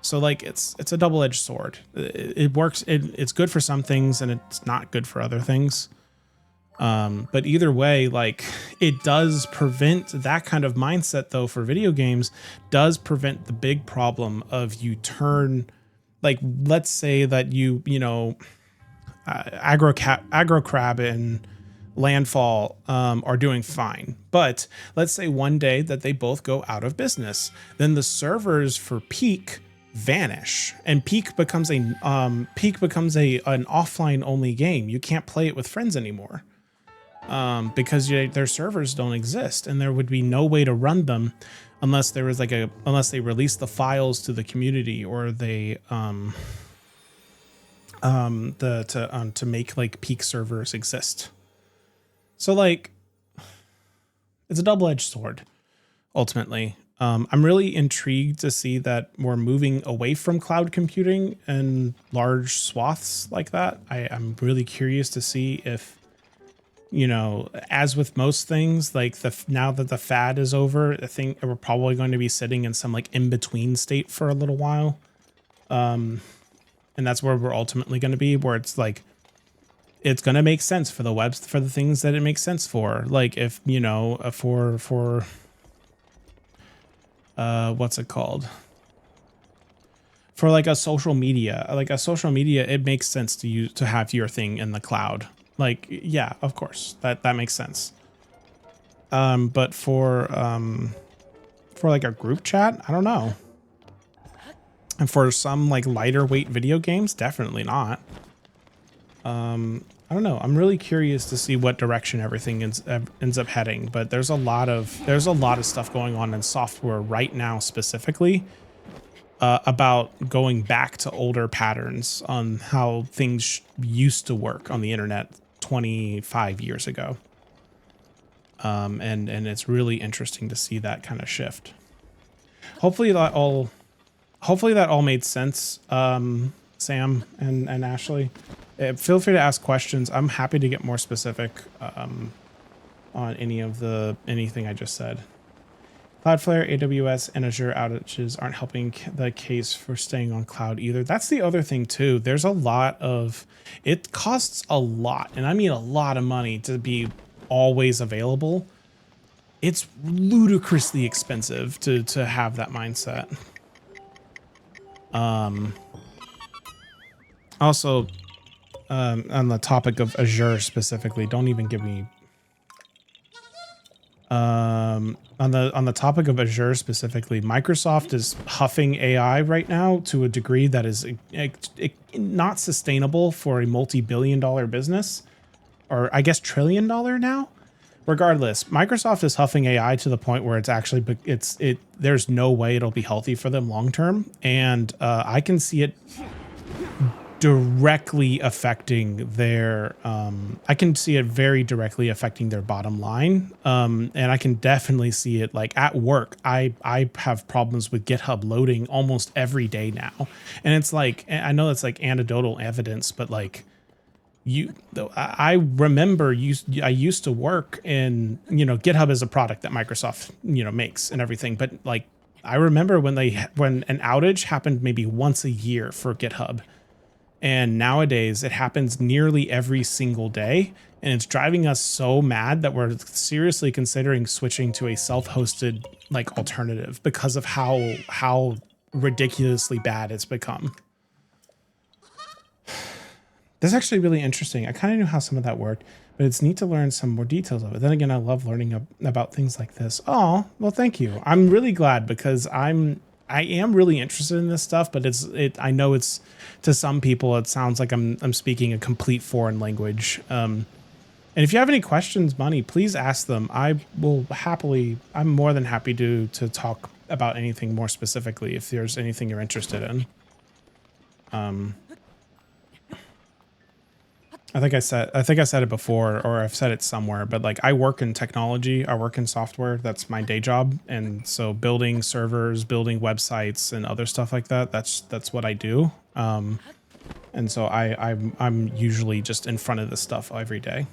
So like it's a double-edged sword. It works. It's good for some things and it's not good for other things. But either way, like it does prevent that kind of mindset though for video games, does prevent the big problem of you turn, like, let's say that you know, Agrocrab and Landfall are doing fine, but let's say one day that they both go out of business, then the servers for Peak vanish, and Peak becomes an offline only game. You can't play it with friends anymore because their servers don't exist, and there would be no way to run them unless there was like unless they release the files to the community, or they to make like Peak servers exist. So like it's a double-edged sword ultimately. I'm really intrigued to see that we're moving away from cloud computing and large swaths like that. I'm really curious to see if, you know, as with most things, like now that the fad is over, I think we're probably going to be sitting in some like in-between state for a little while. And that's where we're ultimately going to be, where it's like, it's going to make sense for the things that it makes sense for. Like if, you know, for what's it called? For like a social media, it makes sense to have your thing in the cloud. Like, yeah, of course, that makes sense. But for like a group chat, I don't know. And for some like lighter weight video games, definitely not. I don't know. I'm really curious to see what direction everything ends up heading. But there's a lot of stuff going on in software right now, specifically about going back to older patterns on how things used to work on the internet 25 years ago. And it's really interesting to see that kind of shift. Hopefully that all made sense, Sam and Ashley. Feel free to ask questions. I'm happy to get more specific on anything I just said. Cloudflare, AWS, and Azure outages aren't helping the case for staying on cloud either. That's the other thing too. There's a lot of, it costs a lot, and I mean a lot of money to be always available. It's ludicrously expensive to have that mindset. Also, on the topic of Azure specifically, don't even give me On the topic of Azure specifically, Microsoft is huffing AI right now to a degree that is not sustainable for a multi-billion-dollar business, or I guess trillion-dollar now. Regardless, Microsoft is huffing AI to the point where it's actually there's no way it'll be healthy for them long term, and I can see it directly affecting their I can see it very directly affecting their bottom line, and I can definitely see it like at work. I have problems with GitHub loading almost every day now, and it's like, I know it's like anecdotal evidence, but like I remember I used to work in, GitHub is a product that Microsoft makes and everything, but like I remember when an outage happened maybe once a year for GitHub. And nowadays it happens nearly every single day, and it's driving us so mad that we're seriously considering switching to a self-hosted like alternative because of how ridiculously bad it's become. That's actually really interesting. I kind of knew how some of that worked, but it's neat to learn some more details of it. Then again, I love learning about things like this. Oh, well, thank you. I'm really glad, because I am really interested in this stuff, but I know it's, to some people, it sounds like I'm speaking a complete foreign language. And if you have any questions, Money, please ask them. I'm more than happy to talk about anything more specifically if there's anything you're interested in. I think I said it before, or I've said it somewhere, but like I work in technology, I work in software. That's my day job. And so building servers, building websites and other stuff like that, that's what I do. And so I'm usually just in front of this stuff every day.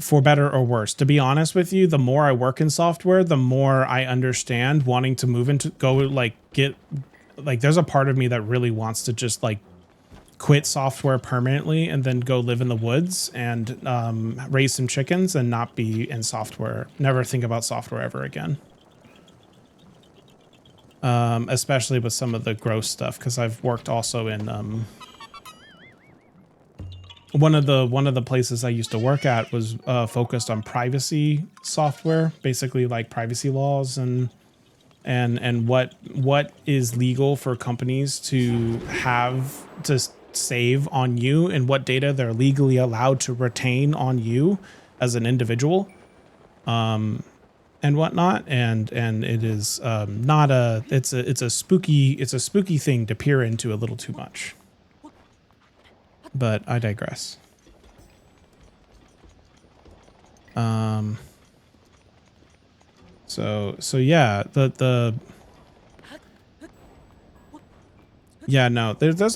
For better or worse, to be honest with you, the more I work in software, the more I understand wanting to move into there's a part of me that really wants to just like quit software permanently and then go live in the woods and raise some chickens and not be in software, never think about software ever again. Especially with some of the gross stuff, because I've worked also in one of the places I used to work at was focused on privacy software, basically like privacy laws and what is legal for companies to have to save on you, and what data they're legally allowed to retain on you as an individual, and whatnot. And it is not it's a spooky thing to peer into a little too much. But I digress. So yeah, there's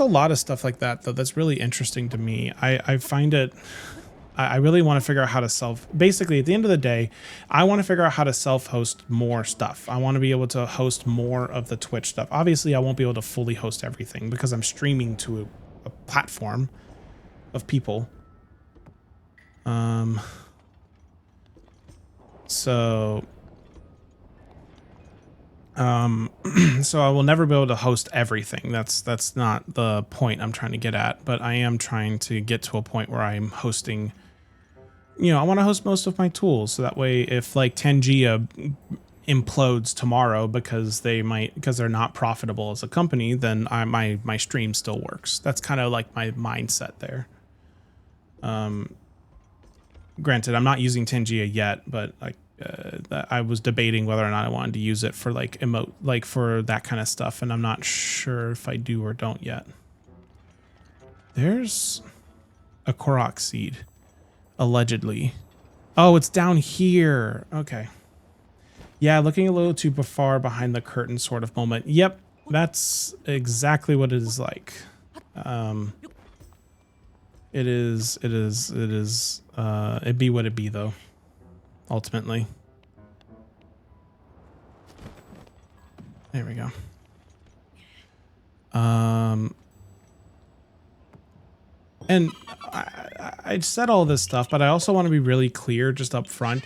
a lot of stuff like that though that's really interesting to me. I find it, I really want to figure out how to basically at the end of the day, I want to figure out how to self-host more stuff. I want to be able to host more of the Twitch stuff. Obviously I won't be able to fully host everything because I'm streaming to a platform of people. So I will never be able to host everything. That's not the point I'm trying to get at, but I am trying to get to a point where I'm hosting, I want to host most of my tools. So that way, if like Tangia implodes tomorrow because they're not profitable as a company, then my stream still works. That's kind of like my mindset there. Granted, I'm not using Tangia yet, but like, I was debating whether or not I wanted to use it for like for that kind of stuff, and I'm not sure if I do or don't yet. There's a Korok seed, allegedly. Oh, it's down here. Okay. Yeah, looking a little too far behind the curtain sort of moment. Yep, that's exactly what it is like. It'd be what it be though. Ultimately. There we go. And I said all this stuff, but I also want to be really clear just up front.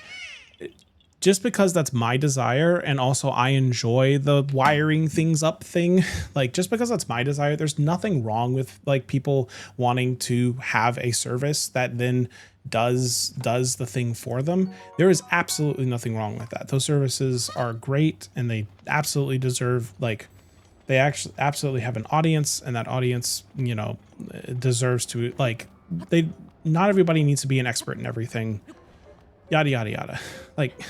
Just because that's my desire, and also I enjoy the wiring things up thing, like just because that's my desire, there's nothing wrong with like people wanting to have a service that then does the thing for them, there is absolutely nothing wrong with that. Those services are great, and they absolutely deserve, like, they actually absolutely have an audience, and that audience, you know, deserves to, like, not everybody needs to be an expert in everything, yada yada yada. Like,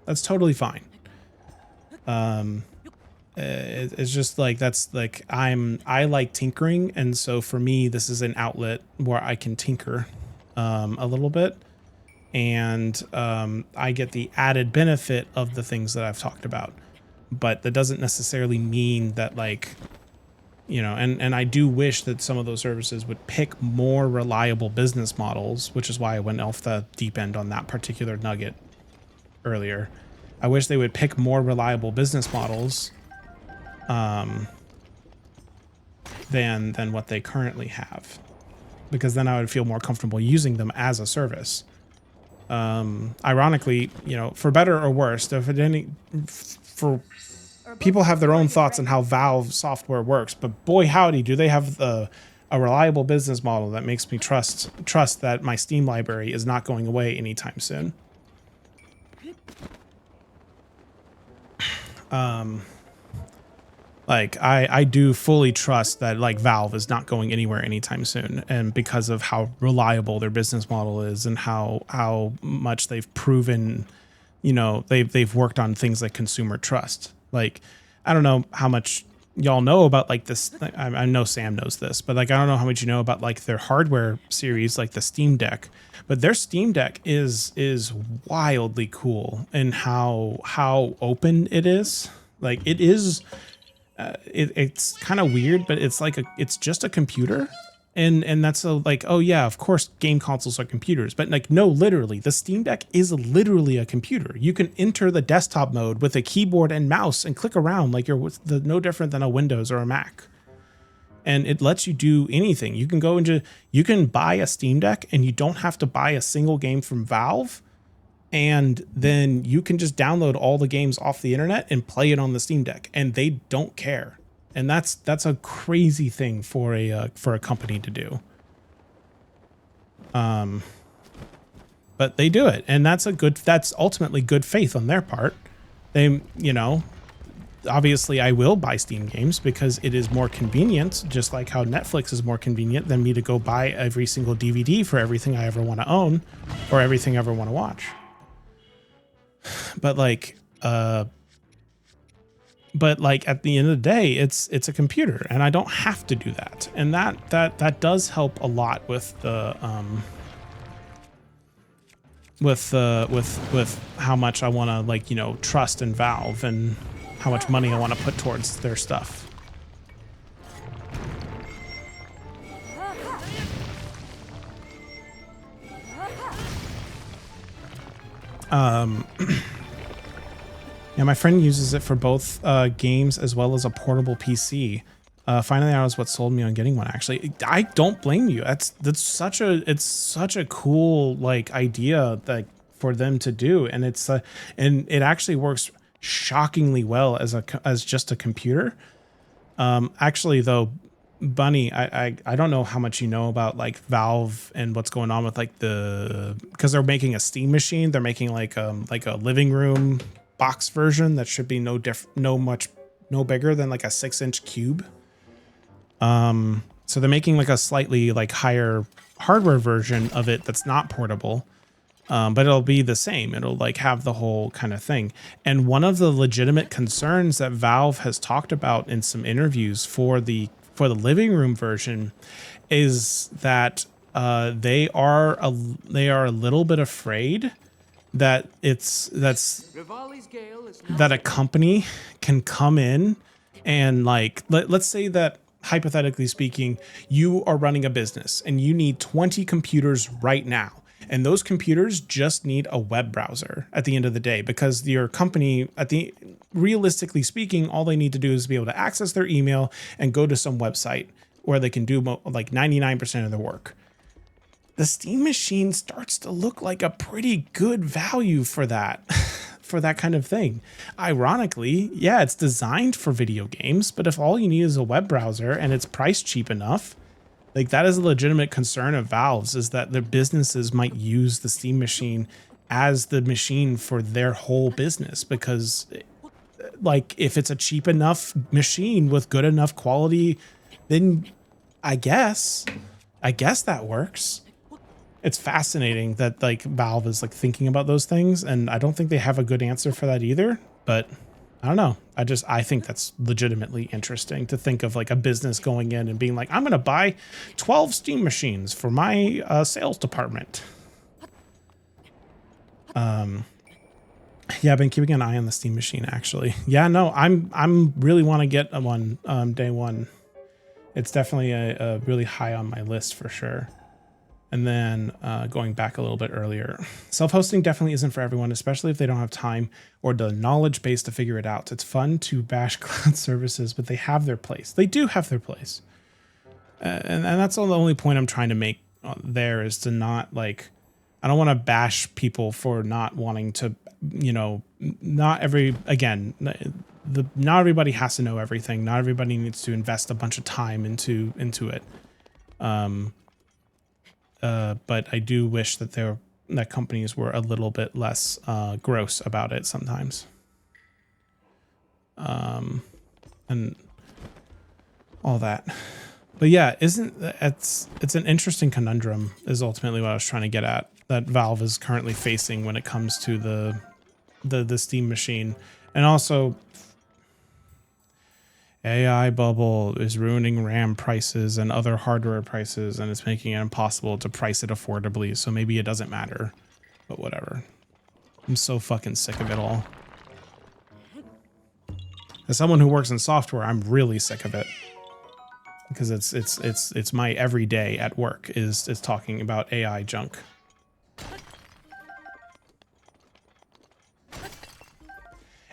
that's totally fine. It's just like, that's like, I like tinkering, and so for me this is an outlet where I can tinker a little bit, and I get the added benefit of the things that I've talked about. But that doesn't necessarily mean that, like, you know, and I do wish that some of those services would pick more reliable business models, which is why I went off the deep end on that particular nugget earlier. I wish they would pick more reliable business models than what they currently have, because then I would feel more comfortable using them as a service. Ironically, you know, for better or worse, for people have their own thoughts on how Valve software works, but boy howdy, do they have a reliable business model that makes me trust that my Steam library is not going away anytime soon. Like, I do fully trust that, like, Valve is not going anywhere anytime soon, and because of how reliable their business model is and how much they've proven, you know, they've worked on things like consumer trust. Like, I don't know how much y'all know about, like, this. I know Sam knows this, but, like, I don't know how much you know about, like, their hardware series, like the Steam Deck. But their Steam Deck is wildly cool in how open it is. Like, it is. It's kind of weird, but it's like it's just a computer. And that's like, oh yeah, of course game consoles are computers, but like, no, literally the Steam Deck is literally a computer. You can enter the desktop mode with a keyboard and mouse and click around like you're no different than a Windows or a Mac. And it lets you do anything. You can buy a Steam Deck and you don't have to buy a single game from Valve. And then you can just download all the games off the internet and play it on the Steam Deck, and they don't care. And that's a crazy thing for a company to do. But they do it, and that's ultimately good faith on their part. They, you know, obviously I will buy Steam games because it is more convenient, just like how Netflix is more convenient than me to go buy every single DVD for everything I ever want to own or everything I ever want to watch. But like at the end of the day, it's a computer, and I don't have to do that. And that does help a lot with the with how much I want to, like, you know, trust in Valve and how much money I want to put towards their stuff. Yeah, my friend uses it for both games as well as a portable PC. Finally, that was what sold me on getting one. Actually, I don't blame you. It's such a cool, like, idea that for them to do, and and it actually works shockingly well as just a computer. Actually, though, Bunny, I don't know how much you know about, like, Valve and what's going on with, like, because they're making a Steam machine. They're making like a living room box version that should be no bigger than like a 6-inch cube. So they're making like a slightly, like, higher hardware version of it that's not portable. But it'll be the same. It'll, like, have the whole kind of thing. And one of the legitimate concerns that Valve has talked about in some interviews for the living room version is that they are a little bit afraid that that a company can come in and, like, let's say that, hypothetically speaking, you are running a business and you need 20 computers right now. And those computers just need a web browser at the end of the day, because your company, realistically speaking, all they need to do is be able to access their email and go to some website where they can do like 99% of their work. The Steam machine starts to look like a pretty good value for that, for that kind of thing. Ironically, yeah, it's designed for video games, but if all you need is a web browser and it's priced cheap enough, Like that is a legitimate concern of Valve's, is that their businesses might use the Steam Machine as the machine for their whole business, because like if it's a cheap enough machine with good enough quality, then I guess that works. It's fascinating that like Valve is like thinking about those things, and I don't think they have a good answer for that either, but I don't know. I think that's legitimately interesting to think of, like a business going in and being like, I'm going to buy 12 Steam machines for my sales department. Yeah, I've been keeping an eye on the Steam Machine actually. Yeah, no, I'm really want to get one day one. It's definitely a really high on my list for sure. And then going back a little bit earlier, self-hosting definitely isn't for everyone, especially if they don't have time or the knowledge base to figure it out. It's fun to bash cloud services, but they have their place. They do have their place. And that's the only point I'm trying to make there, is to not like, I don't want to bash people for not wanting to, you know, not everybody has to know everything. Not everybody needs to invest a bunch of time into it. But I do wish that companies were a little bit less gross about it sometimes. And all that. But yeah, it's an interesting conundrum is ultimately what I was trying to get at, that Valve is currently facing when it comes to the Steam Machine. And also AI bubble is ruining RAM prices and other hardware prices, and it's making it impossible to price it affordably. So maybe it doesn't matter, but whatever. I'm so fucking sick of it all. As someone who works in software, I'm really sick of it, because it's my everyday at work is talking about AI junk.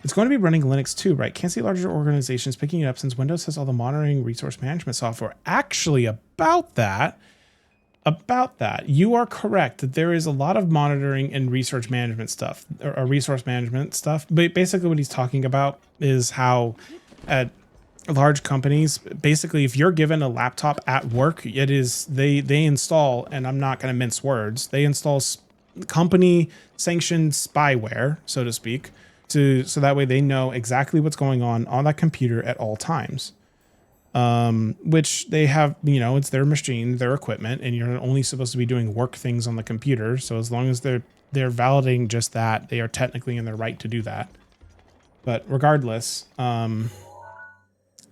It's going to be running Linux too, right? Can't see larger organizations picking it up since Windows has all the monitoring resource management software. Actually, about that, you are correct that there is a lot of monitoring and resource management stuff. But basically what he's talking about is how at large companies, basically if you're given a laptop at work, it is they install, and I'm not going to mince words, they install company sanctioned spyware, so to speak, so that way they know exactly what's going on that computer at all times. Which they have, you know, it's their machine, their equipment, and you're only supposed to be doing work things on the computer. So as long as they're validating just that, they are technically in their right to do that. But regardless,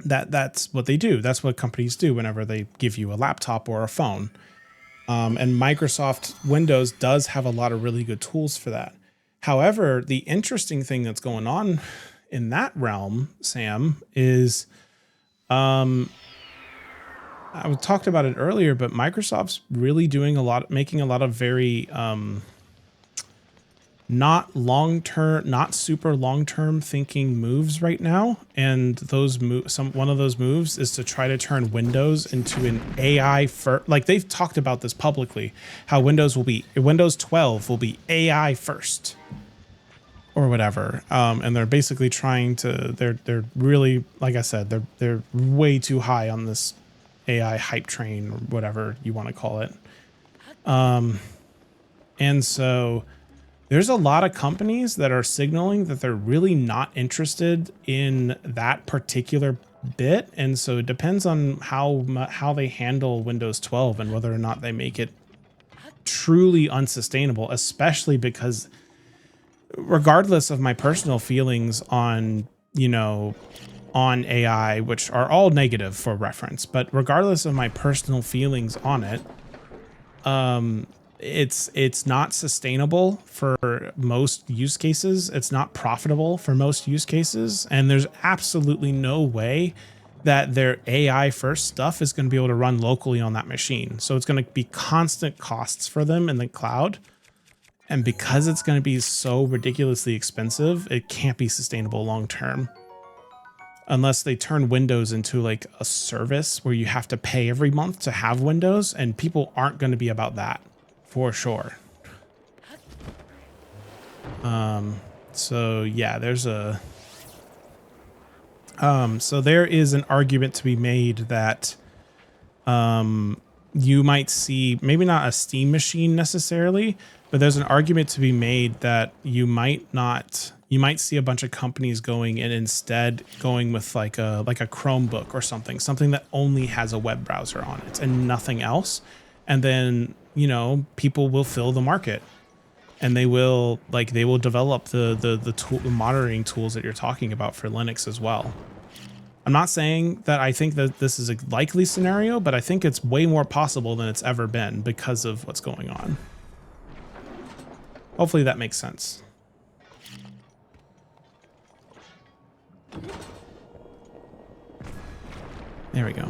that's what they do. That's what companies do whenever they give you a laptop or a phone. And Microsoft Windows does have a lot of really good tools for that. However, the interesting thing that's going on in that realm, Sam, is I talked about it earlier, but Microsoft's really doing making a lot of very not super long-term thinking moves right now. And one of those moves is to try to turn Windows into an AI first. Like they've talked about this publicly, how Windows 12 will be AI first or whatever. And they're basically trying to, they're really, like I said, they're way too high on this AI hype train or whatever you want to call it. And so there's a lot of companies that are signaling that they're really not interested in that particular bit. And so it depends on how they handle Windows 12 and whether or not they make it truly unsustainable, especially because regardless of my personal feelings on, on AI, which are all negative for reference, but regardless of my personal feelings on it, it's not sustainable for most use cases. It's not profitable for most use cases. And there's absolutely no way that their AI first stuff is going to be able to run locally on that machine. So it's going to be constant costs for them in the cloud. And because it's going to be so ridiculously expensive, it can't be sustainable long term. Unless they turn Windows into like a service where you have to pay every month to have Windows, and people aren't going to be about that for sure. So yeah, there is an argument to be made that you might see maybe not a Steam machine necessarily, but there's an argument to be made that you might see a bunch of companies going and instead going with like a Chromebook or something that only has a web browser on it and nothing else. And then, you know, people will fill the market and they will develop the monitoring tools that you're talking about for Linux as well. I'm not saying that I think that this is a likely scenario, but I think it's way more possible than it's ever been because of what's going on. Hopefully that makes sense. There we go.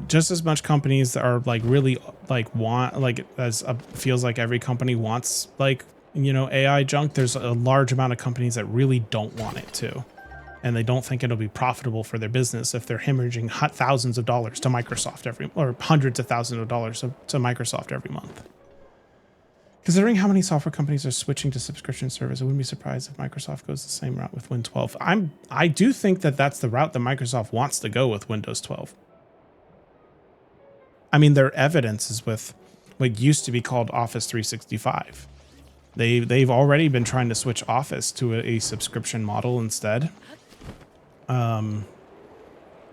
Just as much companies that are like really like want like as feels like every company wants like, you know, AI junk, there's a large amount of companies that really don't want it to, and they don't think it'll be profitable for their business if they're hemorrhaging thousands of dollars to Microsoft or hundreds of thousands of dollars to Microsoft every month. Considering how many software companies are switching to subscription service, I wouldn't be surprised if Microsoft goes the same route with Win 12. I do think that that's the route that Microsoft wants to go with Windows 12. I mean, their evidence is with what used to be called Office 365. They've already been trying to switch Office to a subscription model instead. You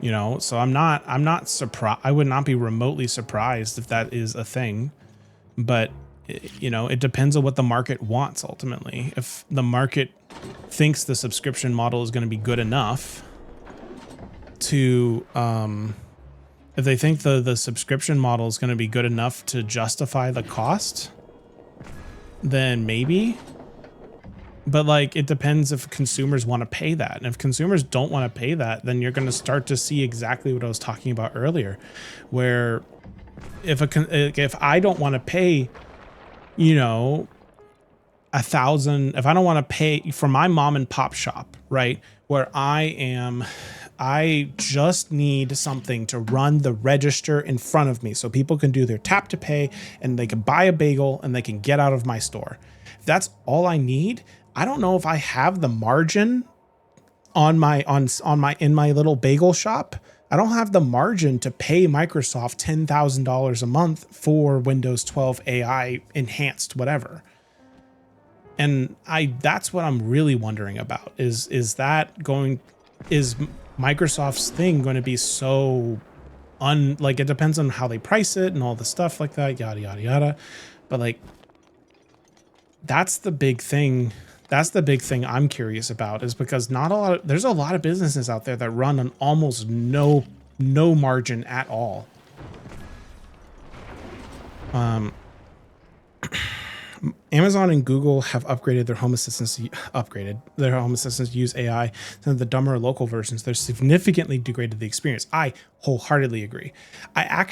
know, so I'm not surprised. I would not be remotely surprised if that is a thing, but you know, it depends on what the market wants ultimately. If the market thinks the subscription model is going to be good enough to, if they think the subscription model is going to be good enough to justify the cost, then maybe. But like, it depends if consumers want to pay that. And if consumers don't want to pay that, then you're going to start to see exactly what I was talking about earlier, where if I don't want to pay, you know, $1,000, if I don't want to pay for my mom and pop shop, right, where I just need something to run the register in front of me so people can do their tap to pay and they can buy a bagel and they can get out of my store. If that's all I need, I don't know if I have the margin in my little bagel shop. I don't have the margin to pay Microsoft $10,000 a month for Windows 12 AI enhanced whatever. And that's what I'm really wondering about is Microsoft's thing going to be so like, it depends on how they price it and all the stuff like that, yada, yada, yada. But like, that's the big thing. That's the big thing I'm curious about, is because there's a lot of businesses out there that run on almost no margin at all. Amazon and Google have upgraded their home assistants to use AI. Some of the dumber local versions, they're significantly degraded the experience. I wholeheartedly agree. I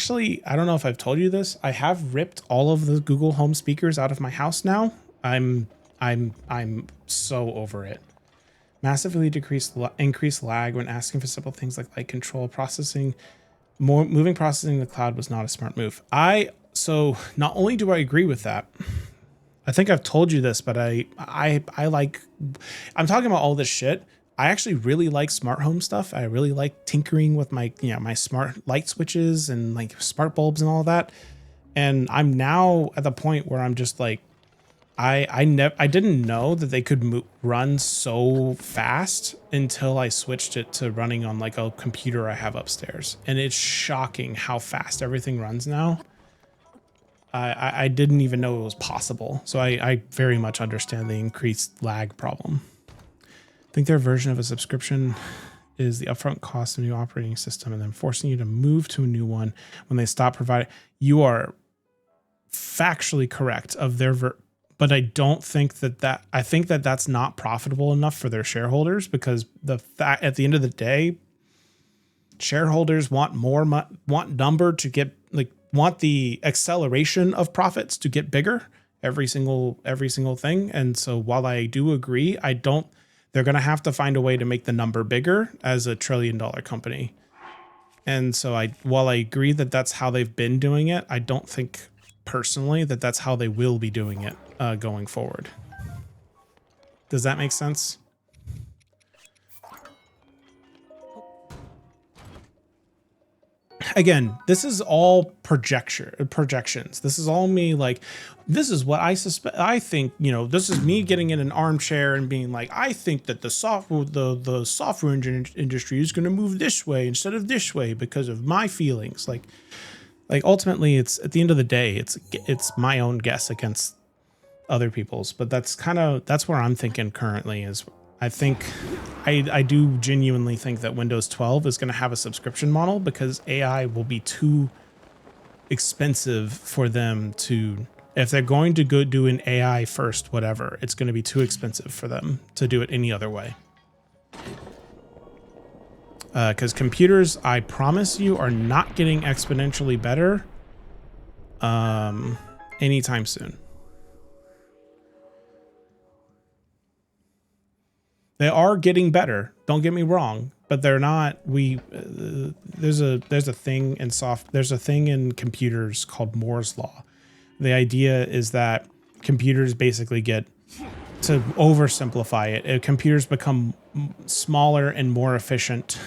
don't know if I've told you this. I have ripped all of the Google Home speakers out of my house now. I'm so over it. Massively increased lag when asking for simple things like light control processing. Moving processing to the cloud was not a smart move. So not only do I agree with that, I think I've told you this, but I'm talking about all this shit. I actually really like smart home stuff. I really like tinkering with my smart light switches and like smart bulbs and all that. And I'm now at the point where I'm just like, I didn't know that they could run so fast until I switched it to running on like a computer I have upstairs. And it's shocking how fast everything runs now. I didn't even know it was possible. So I very much understand the increased lag problem. I think their version of a subscription is the upfront cost of a new operating system and then forcing you to move to a new one when they stop providing. You are factually correct of their but I don't think I think that that's not profitable enough for their shareholders, because at the end of the day, shareholders want want the acceleration of profits to get bigger every single thing. And so while I do agree, they're going to have to find a way to make the number bigger as $1 trillion company. And so while I agree that that's how they've been doing it, I don't think personally that that's how they will be doing it going forward. Does that make sense? again, this is all projections. This is all me like, this is what I suspect. I think, you know, this is me getting in an armchair and being like, I think that the software industry is going to move this way instead of this way because of my feelings. Like ultimately, it's at the end of the day, it's my own guess against other people's. But that's where I'm thinking currently is. I think I do genuinely think that Windows 12 is going to have a subscription model because AI will be too expensive for them to, if they're going to go do an AI first, whatever, it's going to be too expensive for them to do it any other way. Because computers, I promise you, are not getting exponentially better anytime soon. They are getting better. Don't get me wrong, but they're not. There's a thing in computers called Moore's law. The idea is that computers basically get, to oversimplify it, computers become smaller and more efficient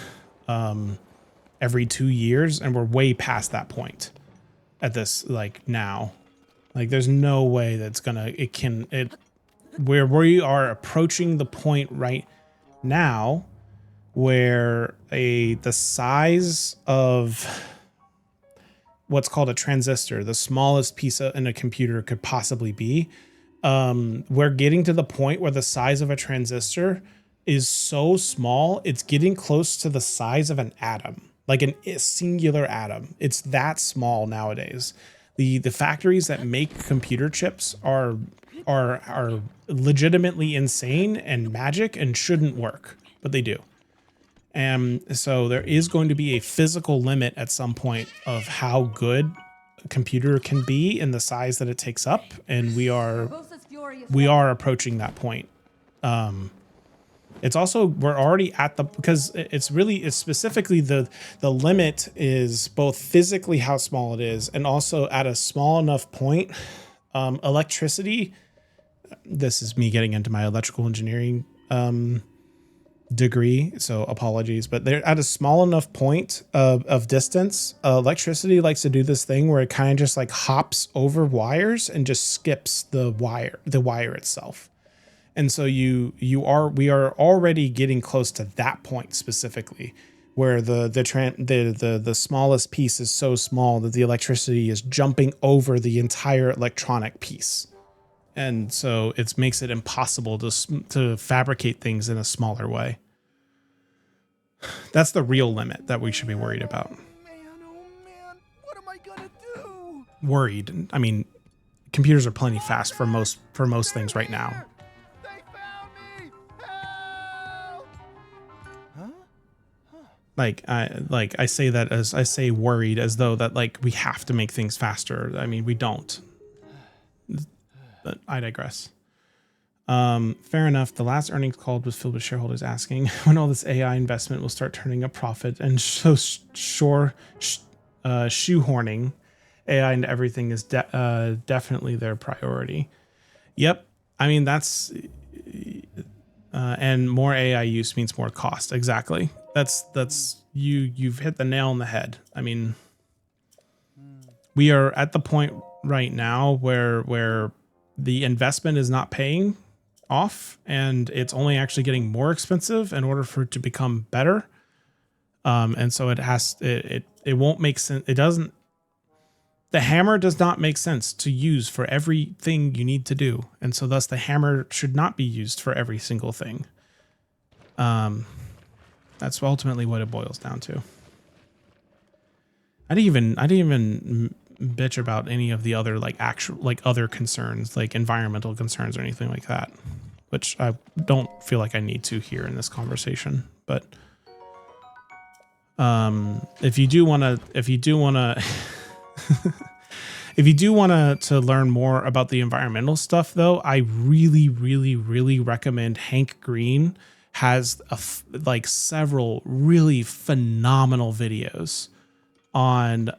every 2 years, and we're way past that point at this now. There's no way that's gonna where we are approaching the point right now where the size of what's called a transistor, the smallest piece in a computer could possibly be, we're getting to the point where the size of a transistor is so small, it's getting close to the size of an atom, like a singular atom. It's that small nowadays. The factories that make computer chips are legitimately insane and magic and shouldn't work, but they do. And so there is going to be a physical limit at some point of how good a computer can be in the size that it takes up, and we are approaching that point. It's also, we're already at because it's specifically the limit is both physically how small it is and also at a small enough point. Electricity, this is me getting into my electrical engineering degree, so apologies, but they're at a small enough point of distance. Electricity likes to do this thing where it kind of just hops over wires and just skips the wire itself. And so we are already getting close to that point specifically, where the smallest piece is so small that the electricity is jumping over the entire electronic piece. And so it makes it impossible to fabricate things in a smaller way. That's the real limit that we should be worried about. Man, oh man, what am I gonna do? Worried. I mean, computers are plenty fast for most things right now. They found me! Help! Huh? I say that as I say worried as though that we have to make things faster. I mean, we don't. But I digress. Fair enough. The last earnings call was filled with shareholders asking when all this AI investment will start turning a profit, and shoehorning AI into everything is definitely their priority. Yep. I mean, that's and more AI use means more cost. Exactly. That's you've hit the nail on the head. I mean, we are at the point right now where the investment is not paying off, and it's only actually getting more expensive in order for it to become better. And so it won't make sense. The hammer does not make sense to use for everything you need to do. And so thus the hammer should not be used for every single thing. That's ultimately what it boils down to. I didn't even bitch about any of the other other concerns, like environmental concerns or anything like that, which I don't feel like I need to here in this conversation. But if you do want to learn more about the environmental stuff, though, I really, really, really recommend Hank Green has several really phenomenal videos on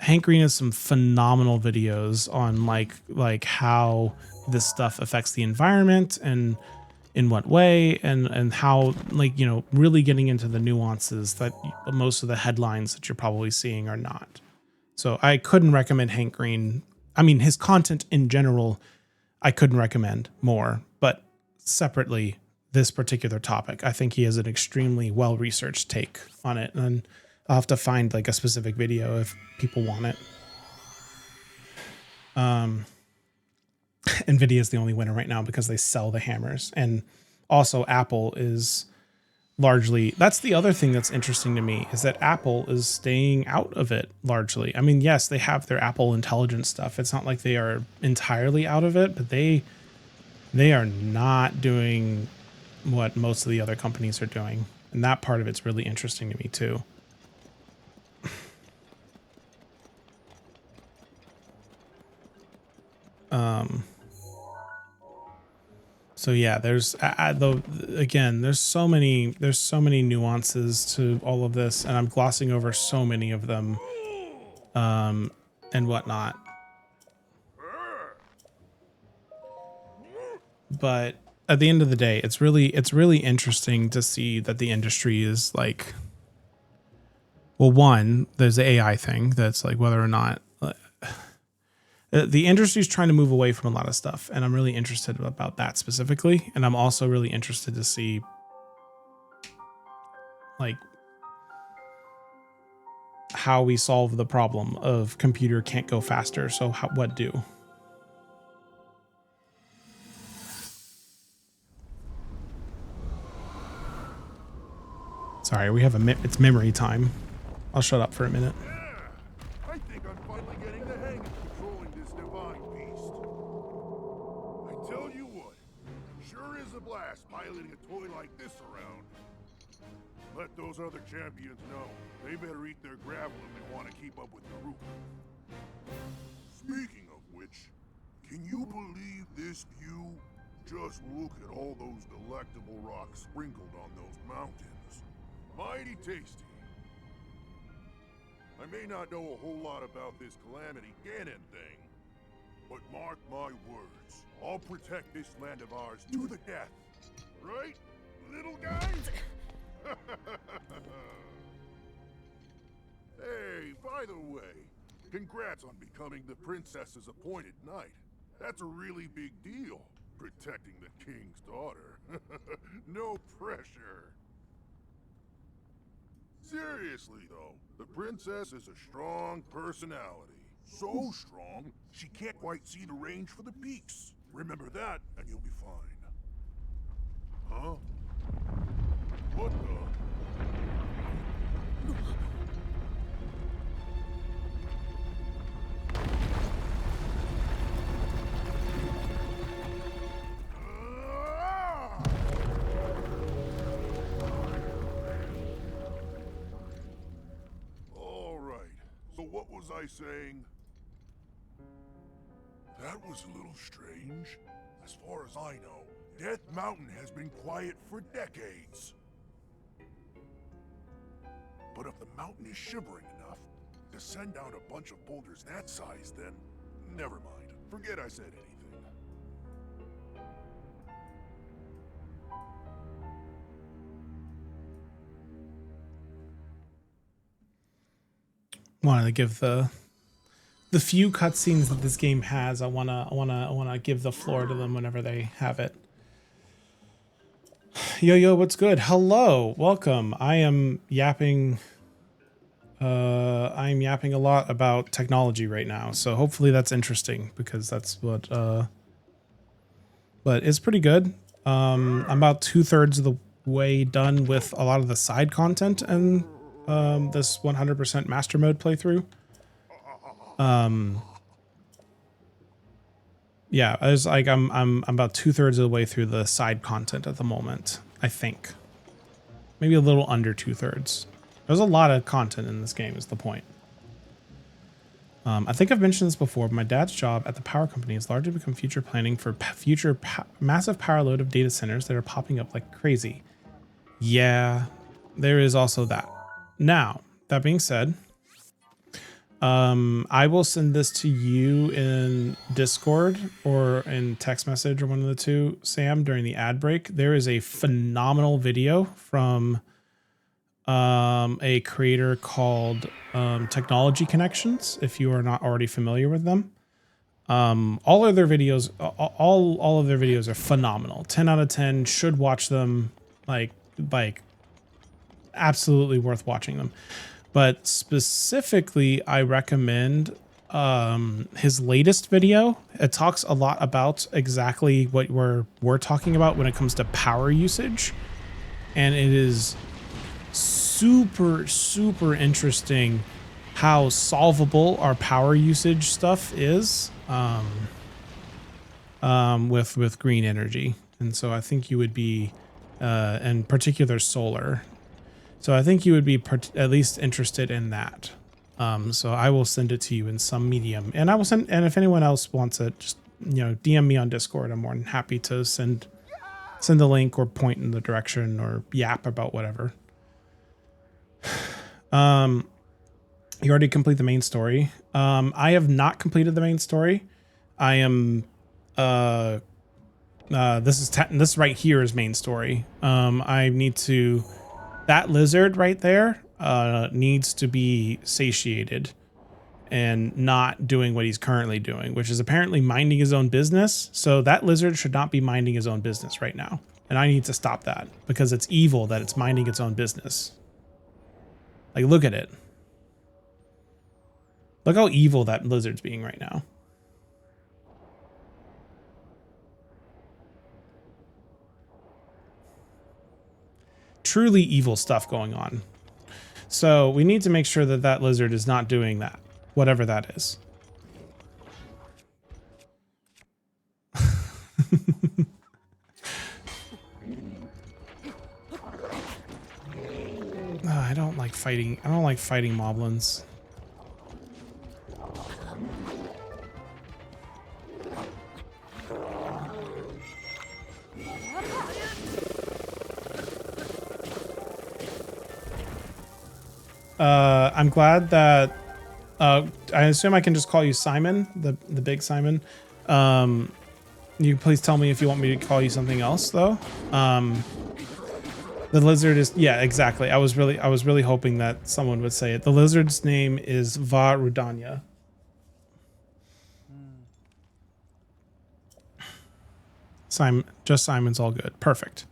Hank Green has some phenomenal videos on like how this stuff affects the environment, and in what way, and how, like, you know, really getting into the nuances that most of the headlines that you're probably seeing are not. So I couldn't recommend Hank Green. I mean, his content in general, I couldn't recommend more, but separately, this particular topic, I think he has an extremely well-researched take on it, and I'll have to find like a specific video if people want it. Nvidia is the only winner right now because they sell the hammers, and also Apple is largely, that's the other thing that's interesting to me, is that Apple is staying out of it largely. I mean, yes, they have their Apple Intelligence stuff. It's not like they are entirely out of it, but they are not doing what most of the other companies are doing. And that part of it's really interesting to me too. So yeah, there's there's so many nuances to all of this, and I'm glossing over so many of them, and whatnot. But at the end of the day, it's really interesting to see that the industry is like, well, one, there's the AI thing that's like whether or not the industry is trying to move away from a lot of stuff, and I'm really interested about that specifically. And I'm also really interested to see like how we solve the problem of computer can't go faster. So what do? Sorry, we have it's memory time. I'll shut up for a minute. I think I'm finally getting the hang of controlling this divine beast. I tell you what, sure is a blast piloting a toy like this around. Let those other champions know. They better eat their gravel if they want to keep up with Daruk. Speaking of which, can you believe this view? Just look at all those delectable rocks sprinkled on those mountains. Mighty tasty. I may not know a whole lot about this Calamity Ganon thing, but mark my words, I'll protect this land of ours to the death. Right, little guys? Hey, by the way, congrats on becoming the princess's appointed knight. That's a really big deal, protecting the king's daughter. No pressure. Seriously, though, the princess is a strong personality. So strong, she can't quite see the range for the peaks. Remember that, and you'll be fine. Huh? What the? What was I saying? That was a little strange. As far as I know, Death Mountain has been quiet for decades. But if the mountain is shivering enough to send down a bunch of boulders that size, then never mind. Forget I said anything. Wanted to give the few cutscenes that this game has. I wanna give the floor to them whenever they have it. Yo, what's good? Hello, welcome. I'm yapping a lot about technology right now, so hopefully that's interesting, because that's what but it's pretty good. I'm about 2/3 of the way done with a lot of the side content and this 100% master mode playthrough. Yeah, I was like, I'm about 2/3 of the way through the side content at the moment, I think. Maybe a little under 2/3. There's a lot of content in this game is the point. I think I've mentioned this before, but my dad's job at the power company has largely become future planning for massive power load of data centers that are popping up like crazy. Yeah, there is also that. Now, that being said, I will send this to you in Discord or in text message or one of the two, Sam, during the ad break. There is a phenomenal video from a creator called Technology Connections, if you are not already familiar with them. All of their videos, all of their videos are phenomenal. 10 out of 10. Should watch them. Like absolutely worth watching them. But specifically, I recommend his latest video. It talks a lot about exactly what we're talking about when it comes to power usage, and it is super interesting how solvable our power usage stuff is with green energy. And so I think you would be in particular solar. So I think you would be at least interested in that. So I will send it to you in some medium, and I will send. And if anyone else wants it, just DM me on Discord. I'm more than happy to send the link or point in the direction or yap about whatever. You already complete the main story. I have not completed the main story. I am. This right here is main story. I need to. That lizard right there needs to be satiated and not doing what he's currently doing, which is apparently minding his own business. So that lizard should not be minding his own business right now. And I need to stop that because it's evil that it's minding its own business. Like, look at it. Look how evil that lizard's being right now. Truly evil stuff going on. So we need to make sure that that lizard is not doing that, whatever that is. I don't like fighting. I don't like fighting moblins. I'm glad that I assume I can just call you Simon, the big Simon. You please tell me if you want me to call you something else though. The lizard is, yeah, exactly. I was really hoping that someone would say it. The lizard's name is Vah Rudania. Just Simon's all good. Perfect.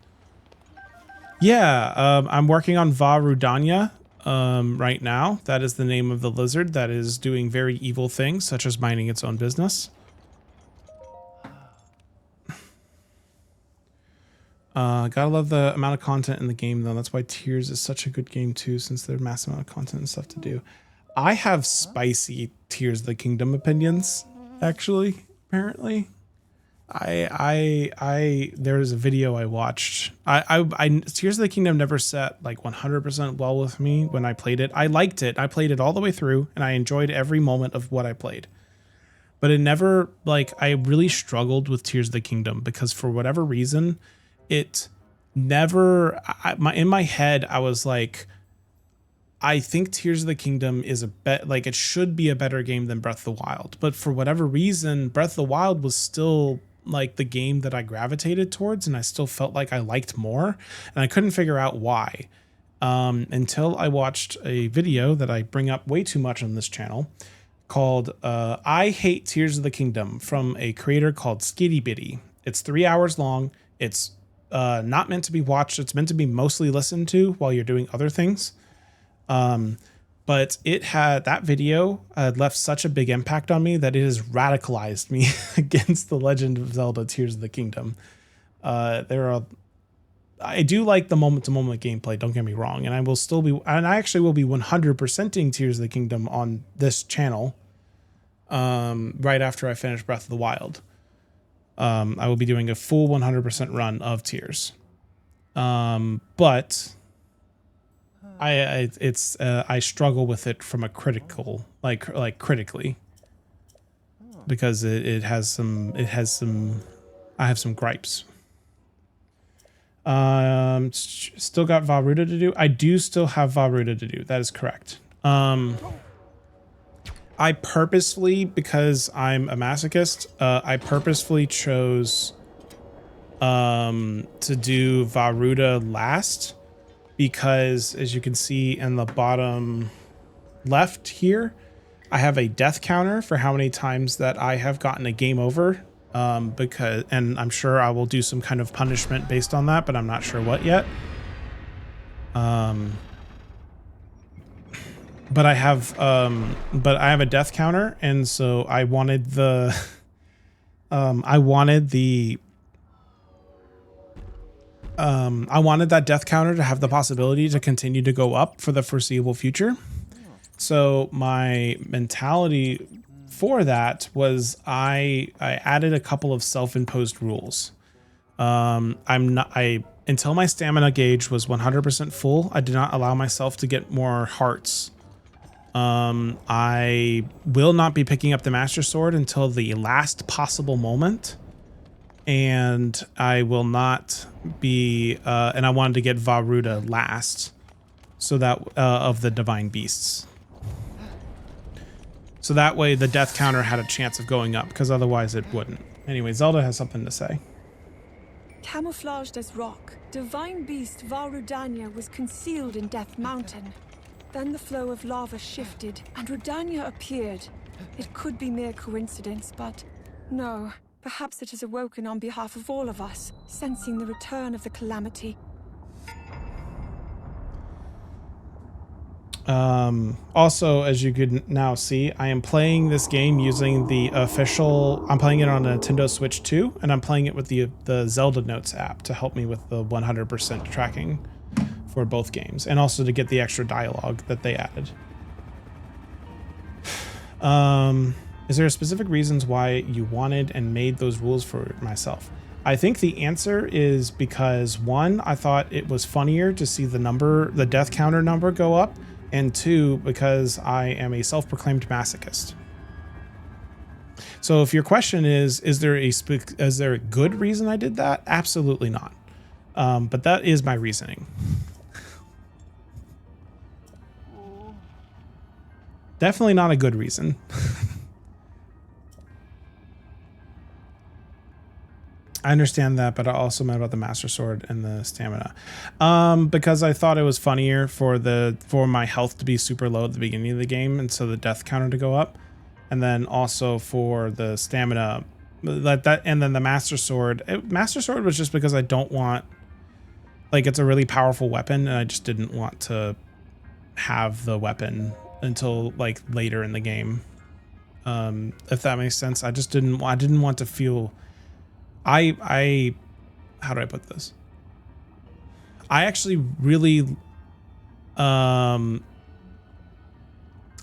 Yeah, I'm working on Vah Rudania right now. That is the name of the lizard that is doing very evil things, such as minding its own business. Gotta love the amount of content in the game, though. That's why Tears is such a good game, too, since there's a massive amount of content and stuff to do. I have spicy Tears of the Kingdom opinions, actually, apparently. There's a video I watched. Tears of the Kingdom never sat like 100% well with me when I played it. I liked it. I played it all the way through, and I enjoyed every moment of what I played. But it never, like, I really struggled with Tears of the Kingdom because for whatever reason, it never, in my head, I was like, I think Tears of the Kingdom is it should be a better game than Breath of the Wild. But for whatever reason, Breath of the Wild was still like the game that I gravitated towards, and I still felt like I liked more, and I couldn't figure out why. Until I watched a video that I bring up way too much on this channel called I Hate Tears of the Kingdom from a creator called Skitty Bitty. It's 3 hours long. It's not meant to be watched. It's meant to be mostly listened to while you're doing other things. But that video left such a big impact on me that it has radicalized me against The Legend of Zelda Tears of the Kingdom. I do like the moment-to-moment gameplay, don't get me wrong, and I actually will be 100%ing Tears of the Kingdom on this channel right after I finish Breath of the Wild. I will be doing a full 100% run of Tears. But I struggle with it from a critical, like critically, because I have some gripes. Still got Vah Ruda to do. I do still have Vah Ruda to do. That is correct. I purposefully, because I'm a masochist, I purposefully chose to do Vah Ruta last, because as you can see in the bottom left here, I have a death counter for how many times that I have gotten a game over, and I'm sure I will do some kind of punishment based on that, but I'm not sure what yet. But I have a death counter, and so I wanted the I wanted that death counter to have the possibility to continue to go up for the foreseeable future. So my mentality for that was I added a couple of self-imposed rules. Until my stamina gauge was 100% full, I did not allow myself to get more hearts. I will not be picking up the Master Sword until the last possible moment. And I will not be, and I wanted to get Vah Ruta last, so that, of the Divine Beasts. So that way the death counter had a chance of going up, because otherwise it wouldn't. Anyway, Zelda has something to say. Camouflaged as rock, Divine Beast Vah Rudania was concealed in Death Mountain. Then the flow of lava shifted, and Rudania appeared. It could be mere coincidence, but no. Perhaps it has awoken on behalf of all of us, sensing the return of the calamity. Also, as you could now see, I am playing this game using the official, I'm playing it on a Nintendo Switch 2, and I'm playing it with the Zelda Notes app to help me with the 100% tracking for both games, and also to get the extra dialogue that they added. Is there specific reasons why you wanted and made those rules for myself? I think the answer is because, one, I thought it was funnier to see the death counter number go up, and two, because I am a self-proclaimed masochist. So if your question is there a good reason I did that? Absolutely not. But that is my reasoning. Definitely not a good reason. I understand that, but I also meant about the Master Sword and the stamina. Because I thought it was funnier for my health to be super low at the beginning of the game, and so the death counter to go up. And then also for the stamina, and then the Master Sword. Master Sword was just because I don't want, like, it's a really powerful weapon, and I just didn't want to have the weapon until like later in the game. If that makes sense. I didn't want to feel, how do I put this? I actually really, I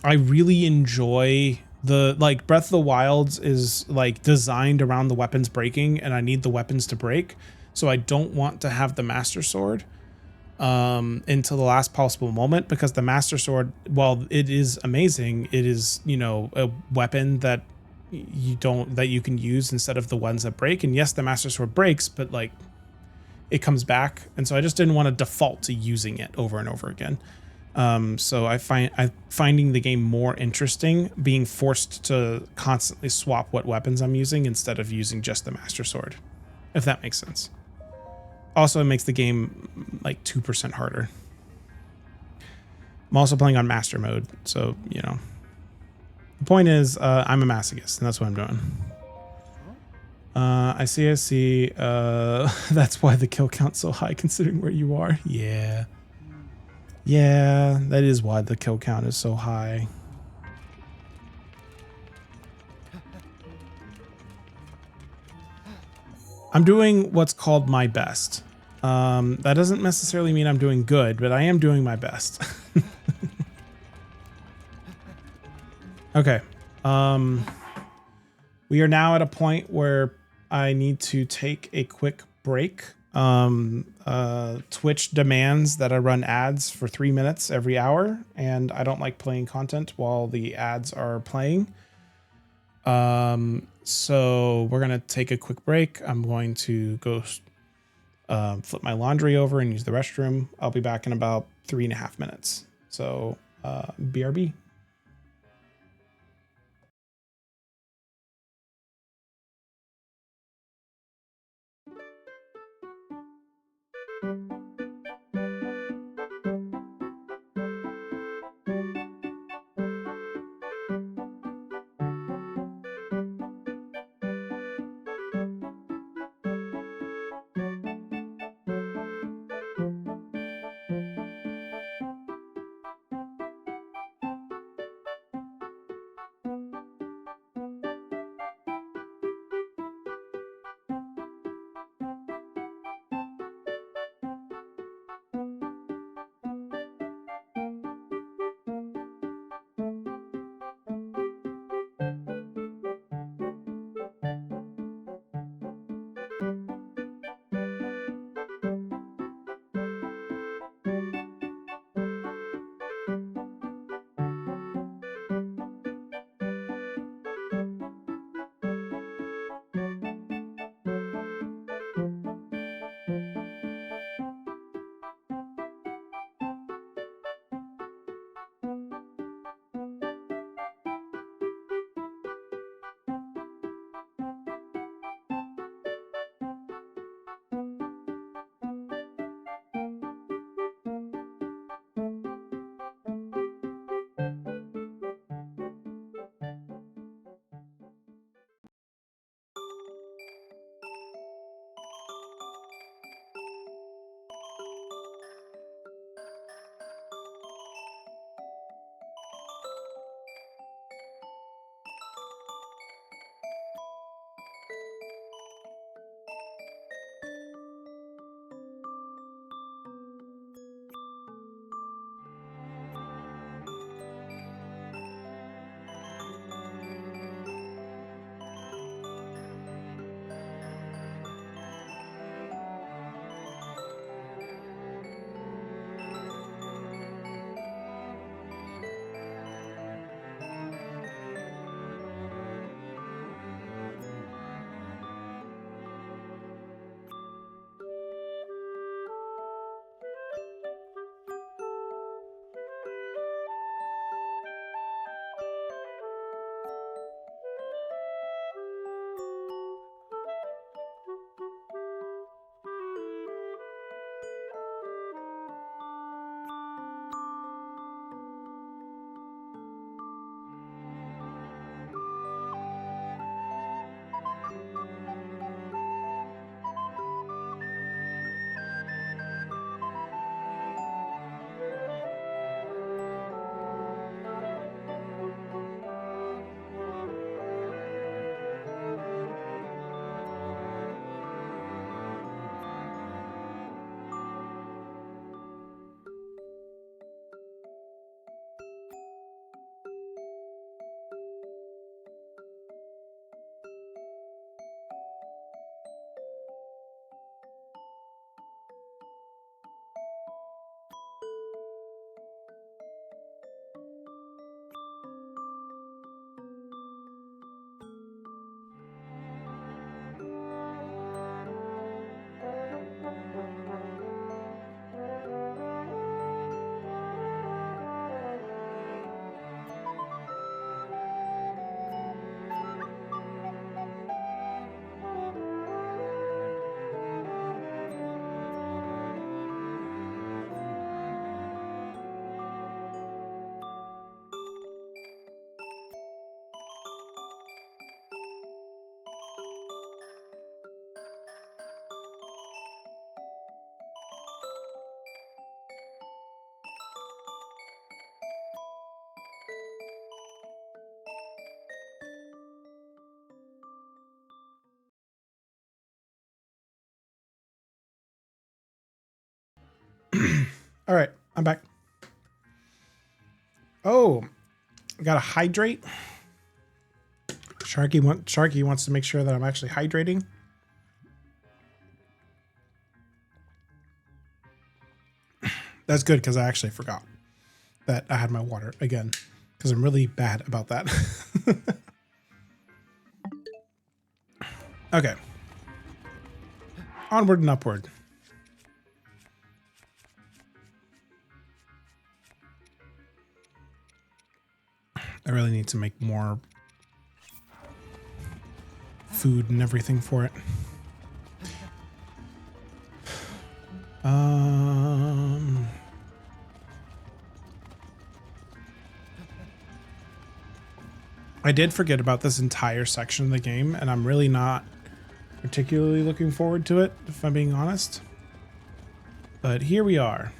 really enjoy like Breath of the Wild is like designed around the weapons breaking, and I need the weapons to break. So I don't want to have the Master Sword until the last possible moment, because the Master Sword, while it is amazing, it is, you know, a weapon that you can use instead of the ones that break. And yes, the Master Sword breaks, but like it comes back. And so I just didn't want to default to using it over and over again. So I'm finding the game more interesting being forced to constantly swap what weapons I'm using instead of using just the Master Sword, if that makes sense. Also, it makes the game like 2% harder. I'm also playing on master mode, so, you know. The point is, I'm a masochist, and that's what I'm doing. I see. That's why the kill count's so high, considering where you are. Yeah. Yeah, that is why the kill count is so high. I'm doing what's called my best. That doesn't necessarily mean I'm doing good, but I am doing my best. Okay. We are now at a point where I need to take a quick break. Twitch demands that I run ads for 3 minutes every hour, and I don't like playing content while the ads are playing. So we're going to take a quick break. I'm going to go flip my laundry over and use the restroom. I'll be back in about 3.5 minutes. So BRB. All right, I'm back. Oh, gotta hydrate. Sharky wants to make sure that I'm actually hydrating. That's good because I actually forgot that I had my water again because I'm really bad about that. Okay. Onward and upward. I really need to make more food and everything for it. I did forget about this entire section of the game, and I'm really not particularly looking forward to it, if I'm being honest. But here we are.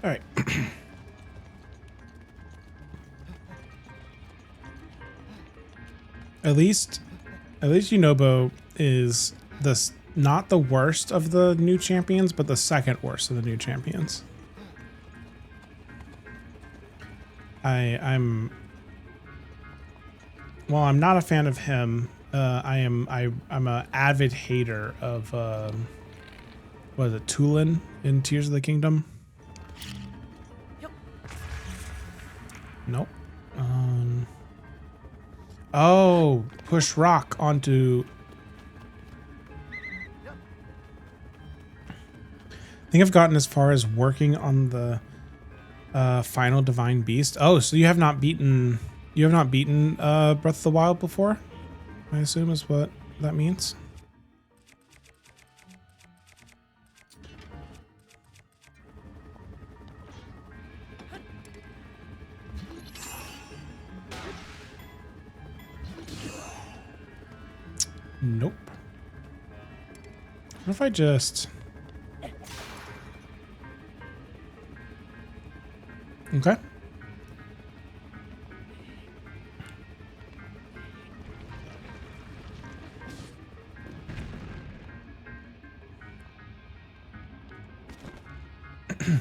All right. At least Yunobo is not the worst of the new champions, but the second worst of the new champions. I'm not a fan of him. I'm a avid hater of what is it, Tulin in Tears of the Kingdom? Nope. Oh, push rock onto. I think I've gotten as far as working on the final divine beast. Oh, so you have not beaten Breath of the Wild before? I assume is what that means. Nope. What if I just... Okay.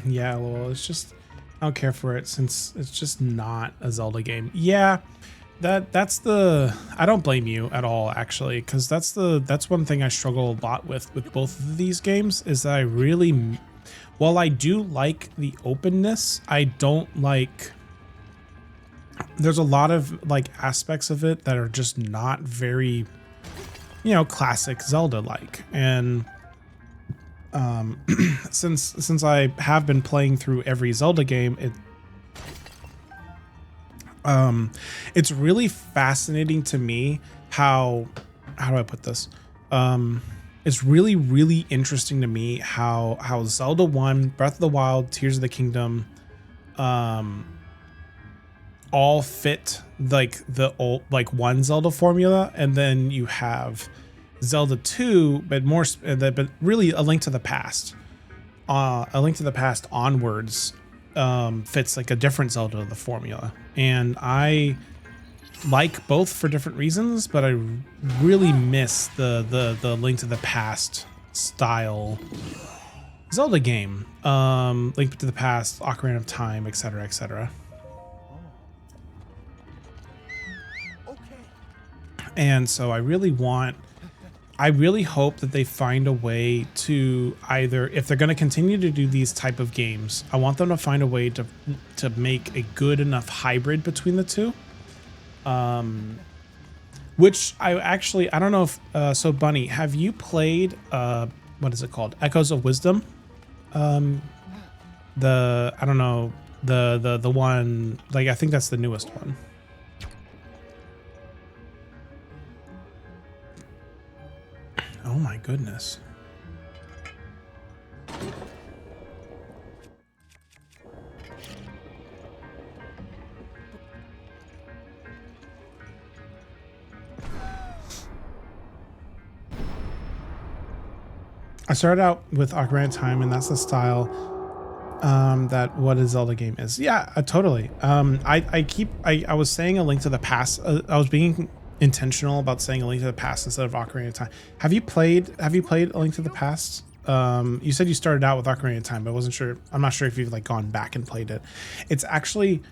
Yeah, well, it's just... I don't care for it since it's just not a Zelda game. Yeah. That's the, I don't blame you at all, actually, because that's one thing I struggle a lot with both of these games is that I really, while I do like the openness, I don't like, there's a lot of like aspects of it that are just not very, you know, classic Zelda like. And since I have been playing through every Zelda game, it's really fascinating to me how do I put this? It's really, really interesting to me how Zelda 1, Breath of the Wild, Tears of the Kingdom, all fit like the old, like one Zelda formula, and then you have Zelda 2, but really A Link to the Past. A Link to the Past onwards fits like a different Zelda of the formula, and I like both for different reasons, but I really miss the Link to the Past style Zelda game. Link to the Past, Ocarina of Time, etc., etc. And so I really hope that they find a way to either, if they're going to continue to do these type of games, I want them to find a way to make a good enough hybrid between the two. Which I don't know if, so Bunny, have you played, what is it called? Echoes of Wisdom? I don't know, the one, like, I think that's the newest one. Oh my goodness. I started out with Ocarina of Time, and that's the style that what a Zelda game is. Yeah, totally. I was saying A Link to the Past. I was being intentional about saying A Link to the Past instead of Ocarina of Time. Have you played A Link to the Past? You said you started out with Ocarina of Time, but I wasn't sure. I'm not sure if you've like gone back and played it. It's actually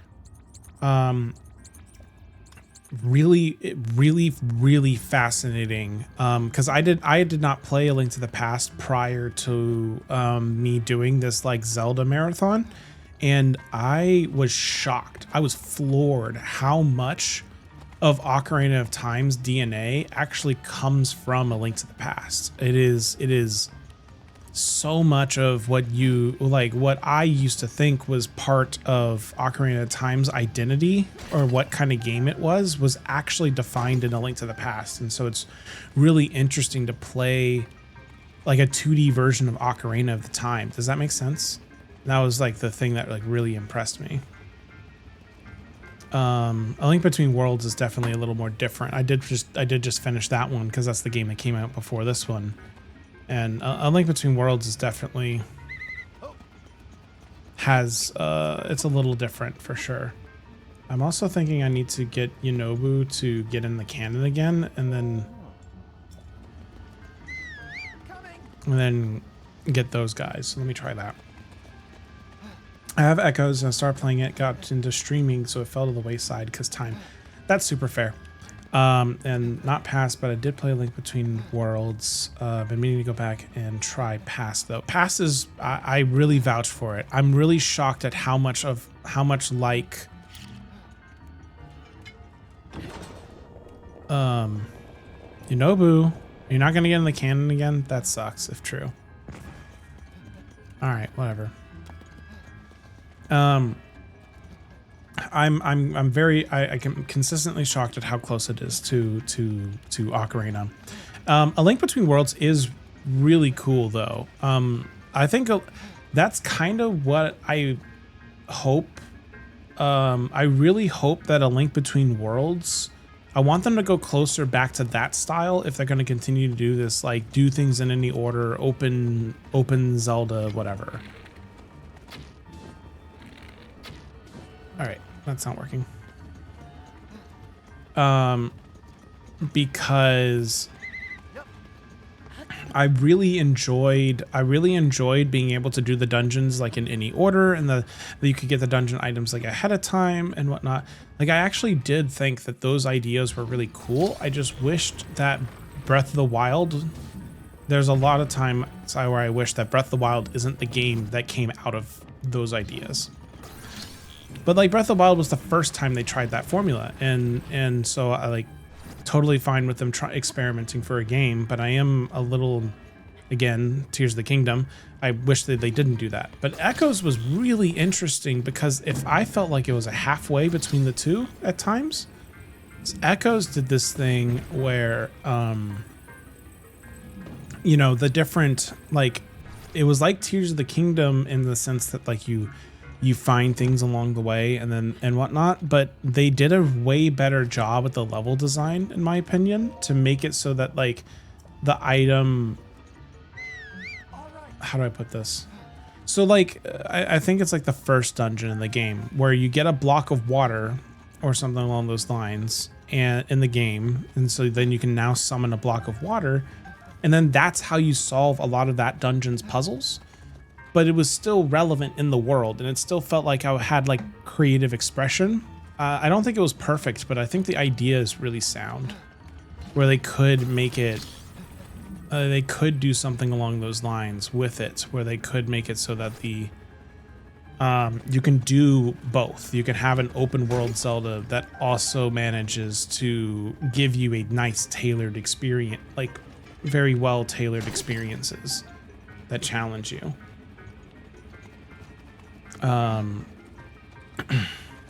really fascinating, because I did not play A Link to the Past prior to me doing this like Zelda marathon, and I was shocked. I was floored how much of Ocarina of Time's DNA actually comes from A Link to the Past. It is so much of what I used to think was part of Ocarina of Time's identity, or what kind of game it was actually defined in A Link to the Past. And so it's really interesting to play like a 2D version of Ocarina of the Time. Does that make sense? That was like the thing that like really impressed me. A Link Between Worlds is definitely a little more different. I did just finish that one because that's the game that came out before this one. And A Link Between Worlds is definitely has it's a little different for sure. I'm also thinking I need to get Yunobo to get in the canon again, and then get those guys. So let me try that. I have Echoes and I started playing it, got into streaming, so it fell to the wayside because time. That's super fair. And not Past, but I did play A Link Between Worlds. Been meaning to go back and try Past though. Past is, I really vouch for it. I'm really shocked at how much like Yunobo, you're not gonna get in the canon again? That sucks if true. Alright, whatever. I'm very I am consistently shocked at how close it is to Ocarina. A Link Between Worlds is really cool though. I think that's kind of what I hope. I really hope that A Link Between Worlds, I want them to go closer back to that style if they're going to continue to do this, like do things in any order, open Zelda, whatever. All right, that's not working. Because I really enjoyed being able to do the dungeons like in any order, and that you could get the dungeon items like ahead of time and whatnot. Like I actually did think that those ideas were really cool. I just wished that Breath of the Wild, there's a lot of times where I wish that Breath of the Wild isn't the game that came out of those ideas. But like Breath of the Wild was the first time they tried that formula, and so I like totally fine with them experimenting for a game. But I am a little, again, Tears of the Kingdom, I wish that they didn't do that. But Echoes was really interesting because if I felt like it was a halfway between the two at times, Echoes did this thing where the different, like, it was like Tears of the Kingdom in the sense that like you find things along the way and whatnot, but they did a way better job with the level design, in my opinion, to make it so that like the item, how do I put this? So like, I think it's like the first dungeon in the game where you get a block of water or something along those lines and in the game. And so then you can now summon a block of water. And then that's how you solve a lot of that dungeon's puzzles. But it was still relevant in the world, and it still felt like I had like creative expression. I don't think it was perfect, but I think the idea is really sound, where they could make it, they could do something along those lines with it, where they could make it so that the you can do both. You can have an open world Zelda that also manages to give you a nice tailored experience, like very well tailored experiences that challenge you. I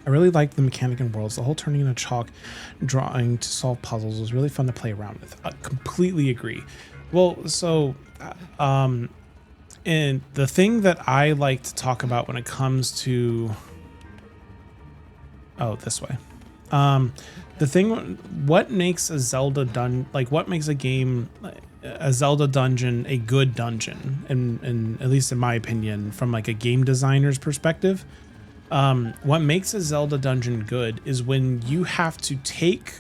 really liked the mechanic in Worlds. The whole turning into chalk drawing to solve puzzles was really fun to play around with. I completely agree. Well, so and the thing that I like to talk about when it comes to this way, the thing, what makes a Zelda what makes a game a Zelda dungeon a good dungeon, and at least in my opinion, from like a game designer's perspective, what makes a Zelda dungeon good is when you have to take,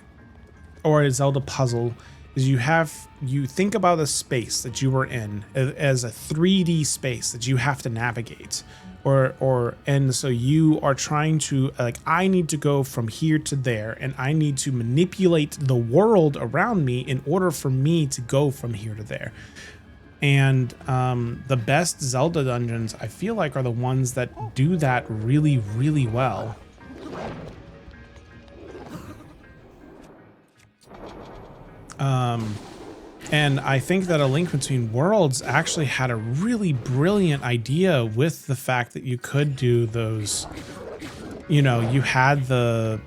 or a Zelda puzzle, is you think about a space that you were in as a 3D space that you have to navigate, and so you are trying to, like, I need to go from here to there, and I need to manipulate the world around me in order for me to go from here to there. And the best Zelda dungeons, I feel like, are the ones that do that really, really well. And I think that A Link Between Worlds actually had a really brilliant idea with the fact that you could do those, you know, you had the,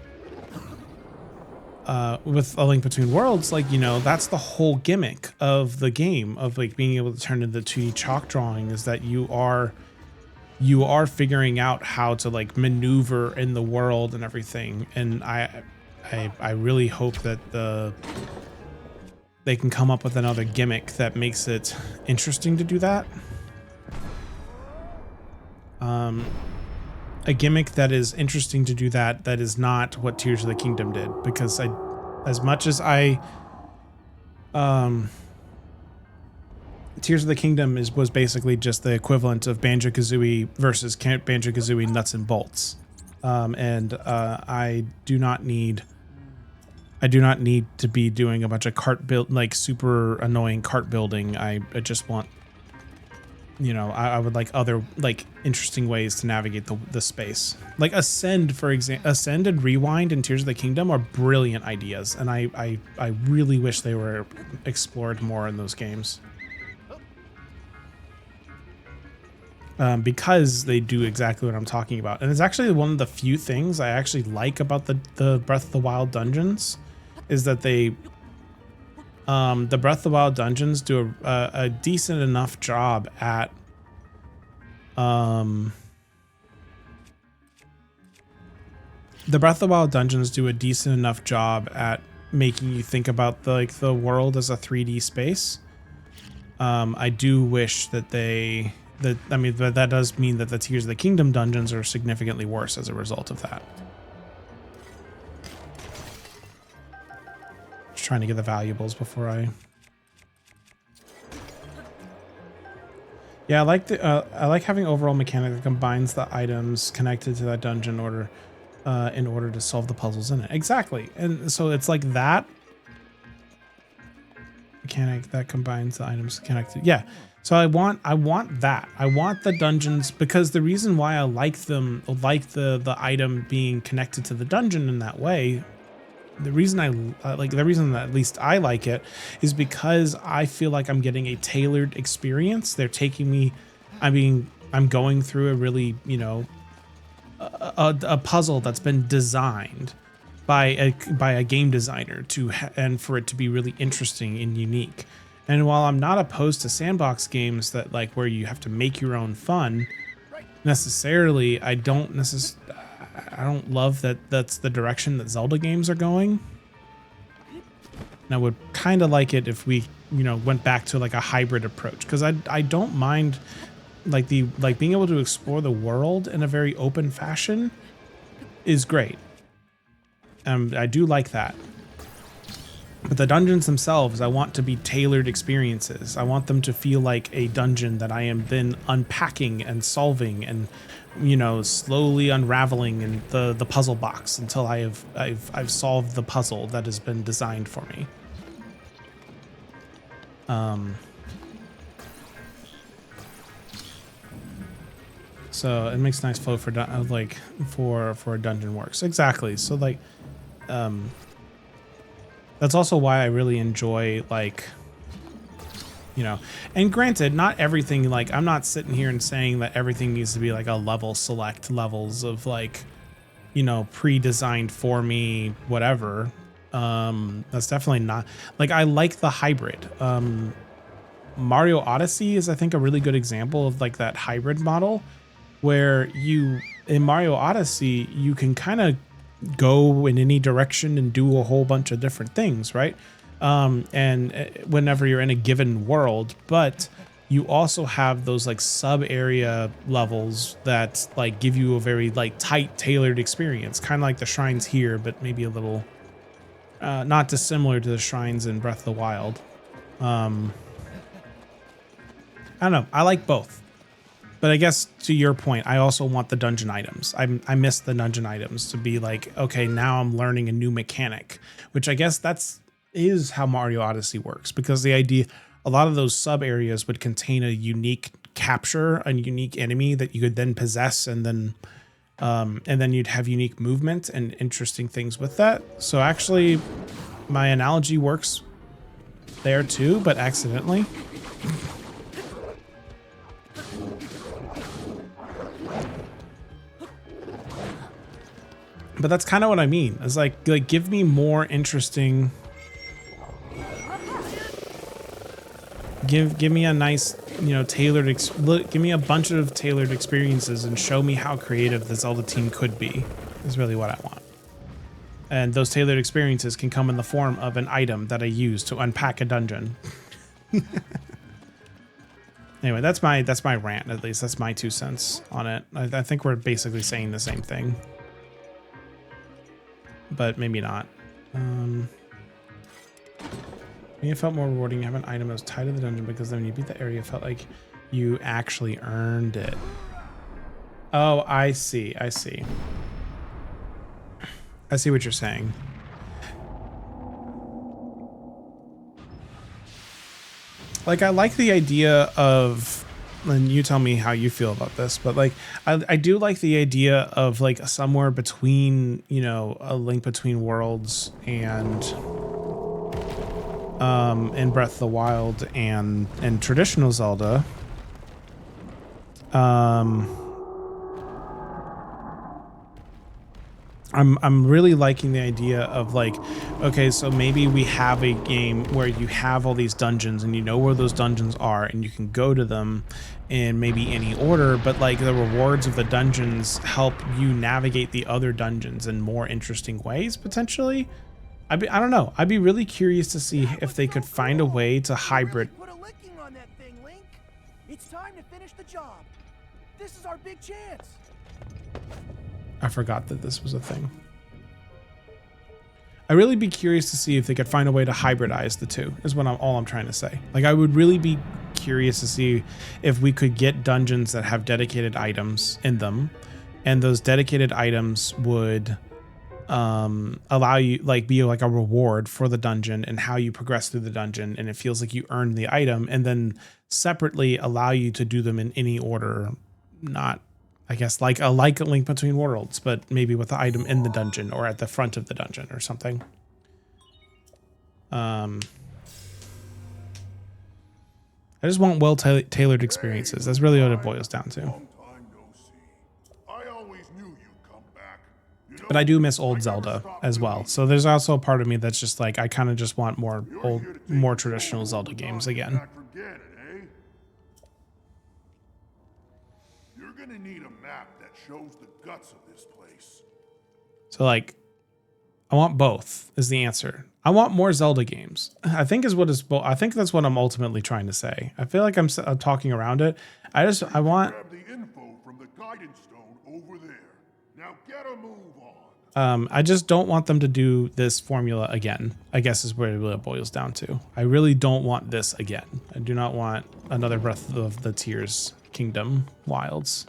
with A Link Between Worlds, like, you know, that's the whole gimmick of the game, of like being able to turn into 2D chalk drawing, is that you are figuring out how to like maneuver in the world and everything. And I really hope that they can come up with another gimmick that makes it interesting to do that. A gimmick that is interesting to do that is not what Tears of the Kingdom did, because as much as Tears of the Kingdom was basically just the equivalent of Banjo-Kazooie versus Banjo-Kazooie Nuts and Bolts. I do not need to be doing a bunch of cart build, like super annoying cart building. I just want, you know, I would like other like interesting ways to navigate the space. Like Ascend, for example, Ascend and Rewind in Tears of the Kingdom are brilliant ideas, and I really wish they were explored more in those games. Because they do exactly what I'm talking about. And it's actually one of the few things I actually like about the Breath of the Wild dungeons, is that the Breath of the Wild dungeons do a decent enough job at the Breath of the Wild dungeons do a decent enough job at making you think about the world as a 3D space. I do wish that that does mean that the Tears of the Kingdom dungeons are significantly worse as a result of that. Just trying to get the valuables before I... Yeah, I like having overall mechanic that combines the items connected to that dungeon in order to solve the puzzles in it. Exactly. And so it's like that mechanic that combines the items connected. Yeah. So I want that. I want the dungeons, because the reason why I like them, like the item being connected to the dungeon in that way, the reason that at least I like it is because I feel like I'm getting a tailored experience. They're taking me, I'm going through a really, you know, a puzzle that's been designed by a game designer and for it to be really interesting and unique. And while I'm not opposed to sandbox games that like where you have to make your own fun necessarily, I don't love that that's the direction that Zelda games are going. And I would kind of like it if we, you know, went back to like a hybrid approach, because I don't mind like being able to explore the world in a very open fashion is great. I do like that. But the dungeons themselves, I want to be tailored experiences. I want them to feel like a dungeon that I am then unpacking and solving and, you know, slowly unraveling in the puzzle box until I've solved the puzzle that has been designed for me. So it makes nice flow for a dungeon works. Exactly. So like, that's also why I really enjoy, like, you know, and granted, not everything, like, I'm not sitting here and saying that everything needs to be like a level select levels of like, you know, pre-designed for me, whatever. That's definitely not, like, I like the hybrid. Mario Odyssey is, I think, a really good example of like that hybrid model where in Mario Odyssey, you can kind of go in any direction and do a whole bunch of different things, right? and whenever you're in a given world, but you also have those like sub area levels that like give you a very like tight tailored experience, kind of like the shrines here, but maybe a little not dissimilar to the shrines in Breath of the Wild. I don't know. I like both, but I guess to your point, I also want the dungeon items. I miss the dungeon items to be like, okay, now I'm learning a new mechanic, which I guess is how Mario Odyssey works, because the idea, a lot of those sub areas would contain a unique capture, a unique enemy that you could then possess, and then you'd have unique movement and interesting things with that. So actually, my analogy works there too, but accidentally. But that's kind of what I mean. It's like give me more interesting. Give me a nice, tailored. Give me a bunch of tailored experiences and show me how creative the Zelda team could be. Is really what I want. And those tailored experiences can come in the form of an item that I use to unpack a dungeon. Anyway, that's my rant. At least that's my 2 cents on it. I think we're basically saying the same thing, but maybe not. It felt more rewarding to have an item that was tied to the dungeon, because then when you beat the area, it felt like you actually earned it. Oh, I see. I see what you're saying. Like, I like the idea of, and you tell me how you feel about this, but like, I do like the idea of like somewhere between, a Link Between Worlds and in Breath of the Wild and traditional Zelda. I'm really liking the idea of like, okay, so maybe we have a game where you have all these dungeons and you know where those dungeons are and you can go to them in maybe any order, but like the rewards of the dungeons help you navigate the other dungeons in more interesting ways, potentially. I don't know. I'd be really curious to see if they could find a way to hybrid. Put a licking on that thing, Link. It's time to finish the job. This is our big chance. I forgot that this was a thing. I'd really be curious to see if they could find a way to hybridize the two, is what all I'm trying to say. Like, I would really be curious to see if we could get dungeons that have dedicated items in them, and those dedicated items would allow you, like, be like a reward for the dungeon and how you progress through the dungeon, and it feels like you earned the item, and then separately allow you to do them in any order, not, I guess, like a Link Between Worlds, but maybe with the item in the dungeon or at the front of the dungeon or something. I just want well-tailored experiences. That's really what it boils down to. Long time no see. I always knew you'd come back. But I do miss old Zelda as well. So there's also a part of me that's just like, I kind of just want more traditional Zelda games again. Not forget it, eh? You're gonna need a map that shows the guts of this place. So like, I want both is the answer. I want more Zelda games. I think I think that's what I'm ultimately trying to say. I feel like I'm talking around it. I want. Grab the info from the guidance stone over there. Now get a move on. I just don't want them to do this formula again, I guess is where it really boils down to. I really don't want this again. I do not want another Breath of the Tears Kingdom Wilds.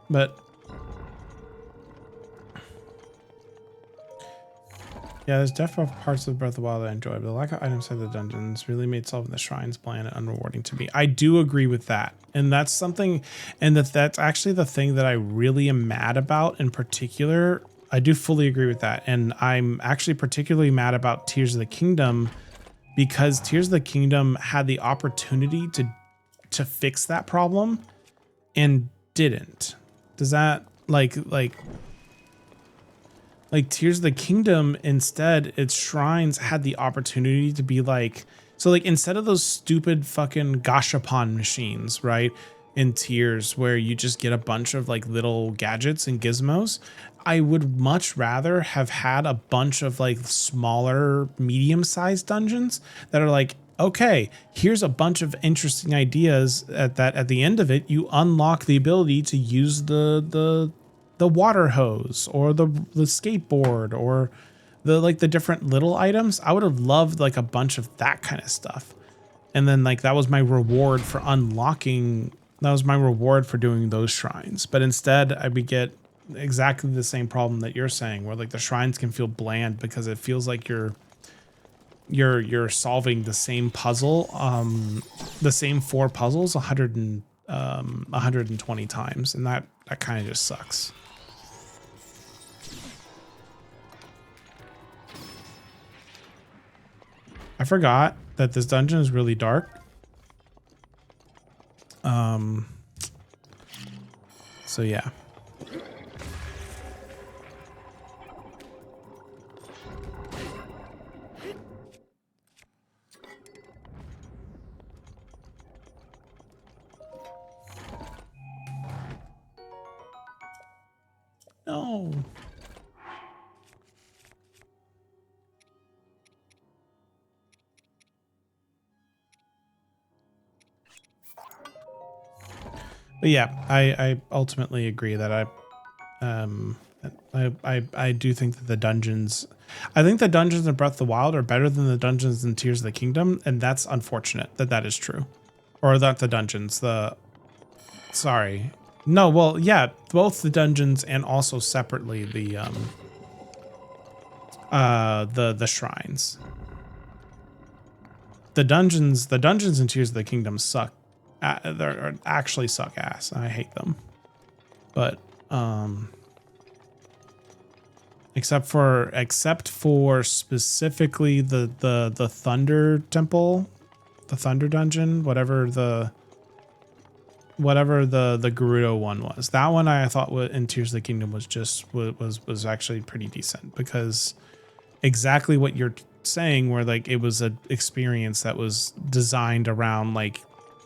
But yeah, there's definitely parts of Breath of the Wild I enjoy, but the lack of items in the dungeons really made solving the shrines bland and unrewarding to me. I do agree with that. And that's something, and that's actually the thing that I really am mad about in particular. I do fully agree with that. And I'm actually particularly mad about Tears of the Kingdom, because Tears of the Kingdom had the opportunity to fix that problem and didn't. Does that like Tears of the Kingdom, instead its shrines had the opportunity to be like So like instead of those stupid fucking gashapon machines, right, in tiers where you just get a bunch of like little gadgets and gizmos, I would much rather have had a bunch of like smaller, medium-sized dungeons that are like, okay, here's a bunch of interesting ideas at the end of it, you unlock the ability to use the water hose or the skateboard or the different little items. I would have loved like a bunch of that kind of stuff. And then like that was my reward for unlocking, that was my reward for doing those shrines. But instead I would get exactly the same problem that you're saying, where like the shrines can feel bland because it feels like you're solving the same puzzle, the same 4 puzzles 120 times, and that kind of just sucks. I forgot that this dungeon is really dark. So yeah. No. But yeah, I ultimately agree that I do think that the dungeons, I think the dungeons in Breath of the Wild are better than the dungeons in Tears of the Kingdom, and that's unfortunate that that is true. Or not the dungeons, sorry. No, well, yeah, both the dungeons and also separately the shrines. The dungeons in Tears of the Kingdom suck. They actually suck ass. I hate them. But except for specifically the Thunder Temple, the Thunder Dungeon, whatever the Gerudo one was. That one I thought in Tears of the Kingdom was actually pretty decent, because exactly what you're saying, where like it was an experience that was designed around like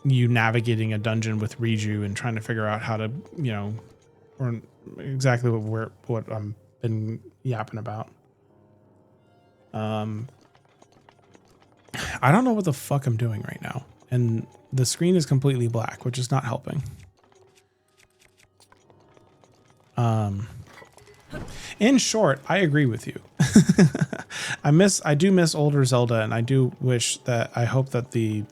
you navigating a dungeon with Riju and trying to figure out how to, you know, or exactly what I'm been yapping about. I don't know what the fuck I'm doing right now, and the screen is completely black, which is not helping. In short, I agree with you. I do miss older Zelda, and I do wish that, I hope that the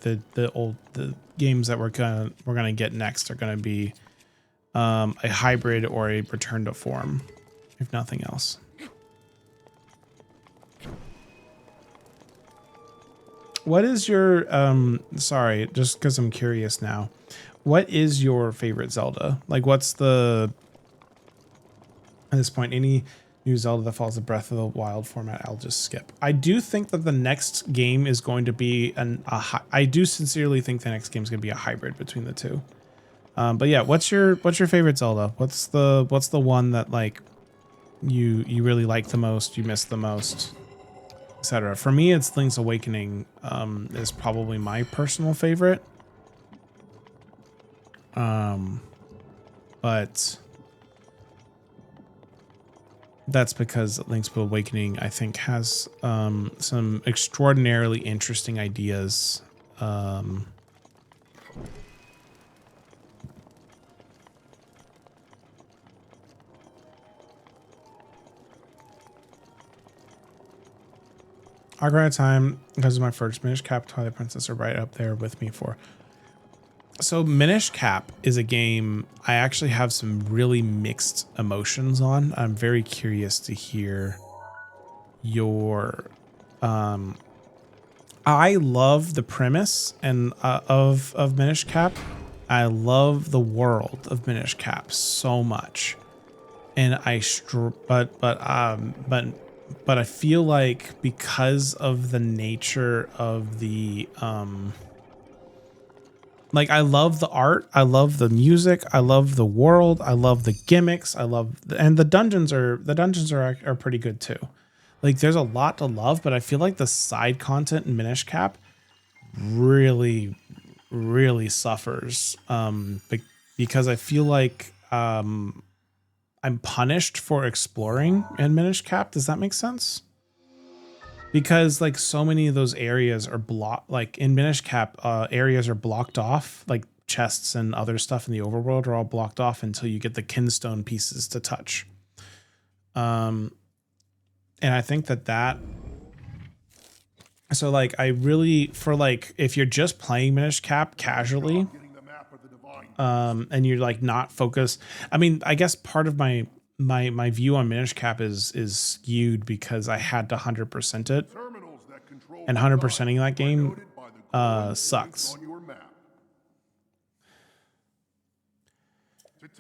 games that we're gonna get next are gonna be a hybrid or a return to form, if nothing else. What is your sorry, just because I'm curious now, what is your favorite Zelda? Like, what's the, at this point, any new Zelda that follows the Breath of the Wild format, I'll just skip. I do think that the next game is going to be I do sincerely think the next game is going to be a hybrid between the two. But yeah, what's your favorite Zelda? What's the one that like you really like the most, you miss the most, etc. For me, it's Link's Awakening is probably my personal favorite. But that's because Link's Awakening, I think, has some extraordinarily interesting ideas. Ocarina of Time, because of my first Minish Cap, Twilight Princess are right up there with me for. So Minish Cap is a game I actually have some really mixed emotions on. I'm very curious to hear your. I love the premise and of Minish Cap. I love the world of Minish Cap so much, and but I feel like because of the nature of the like, I love the art, I love the music, I love the world, I love the gimmicks, and the dungeons are pretty good too. Like, there's a lot to love, but I feel like the side content in Minish Cap really, really suffers because I feel like I'm punished for exploring in Minish Cap. Does that make sense? Because like so many of those areas are blocked, like in Minish Cap, areas are blocked off, like chests and other stuff in the overworld are all blocked off until you get the kinstone pieces to touch. And I think that so like I really, for like if you're just playing Minish Cap casually, and you're like not focused, I mean, I guess part of my view on Minish Cap is skewed because I had to 100% it, and 100%ing that game sucks.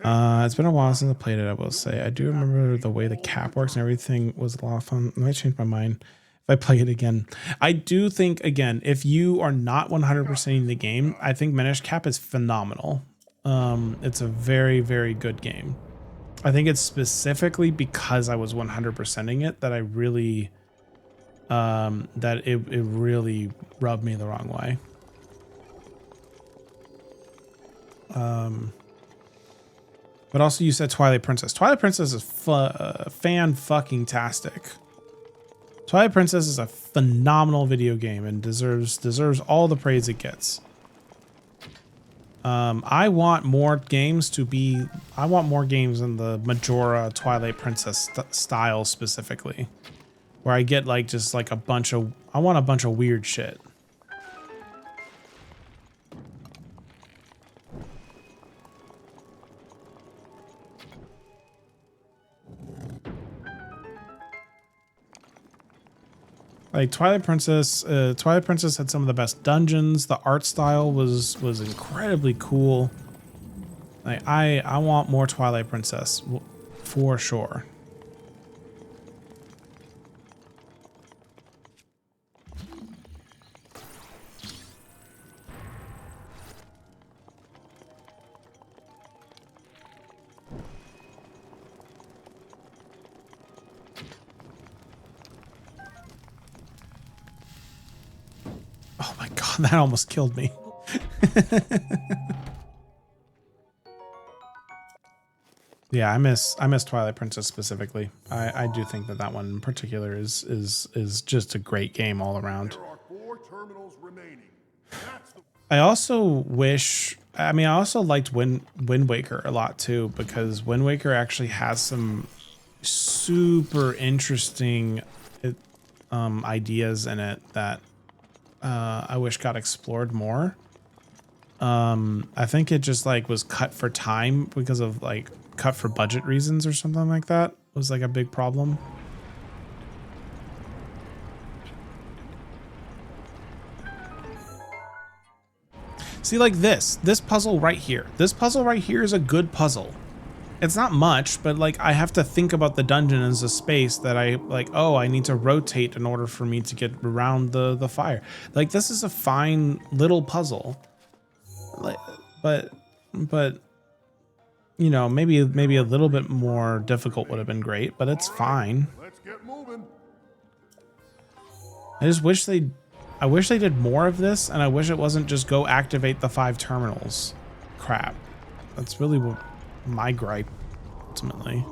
It's been a while since I played it, I will say. I do remember the way the cap works and everything was a lot of fun. I might change my mind if I play it again. I do think, again, if you are not 100%ing the game, I think Minish Cap is phenomenal. It's a very, very good game. I think it's specifically because I was 100%ing it that I really, that it really rubbed me the wrong way. But also you said Twilight Princess. Twilight Princess is fan-fucking-tastic. Twilight Princess is a phenomenal video game and deserves all the praise it gets. I want more games in the Majora Twilight Princess style specifically, where I get like just like I want a bunch of weird shit. Like Twilight Princess had some of the best dungeons. The art style was incredibly cool. Like I want more Twilight Princess for sure. Oh my god, that almost killed me. Yeah, I miss Twilight Princess specifically. I do think that one in particular is just a great game all around. There are 4 terminals remaining. I also liked Wind Waker a lot too, because Wind Waker actually has some super interesting ideas in it that I wish got explored more. I think it just like was cut for time because of like cut for budget reasons or something like that was like a big problem. See, like this puzzle right here. This puzzle right here is a good puzzle. It's not much, but like I have to think about the dungeon as a space that I like, oh, I need to rotate in order for me to get around the fire. Like this is a fine little puzzle. Like, but you know, maybe a little bit more difficult would have been great, but it's fine. Let's get moving. I wish they did more of this, and I wish it wasn't just go activate the 5 terminals crap. That's really what my gripe ultimately.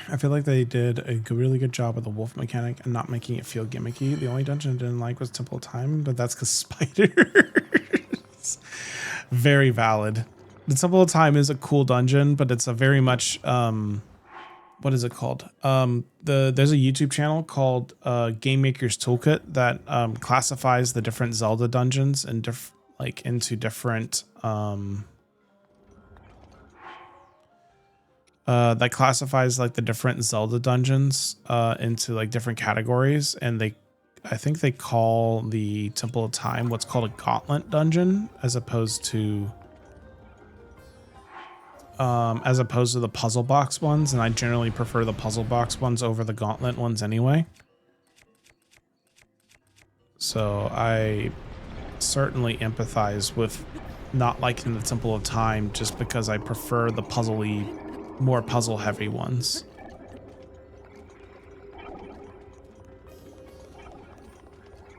I feel like they did a really good job with the wolf mechanic and not making it feel gimmicky. The only dungeon I didn't like was Temple of Time, but that's because spiders. Very valid. The Temple of Time is a cool dungeon, but it's a very much what is it called? There's a YouTube channel called Game Maker's Toolkit that classifies the different Zelda dungeons and into different that classifies like the different Zelda dungeons into like different categories, and I think they call the Temple of Time what's called a Gauntlet dungeon as opposed to the puzzle box ones, and I generally prefer the puzzle box ones over the Gauntlet ones anyway. So I certainly empathize with not liking the Temple of Time just because I prefer the puzzly more puzzle heavy ones.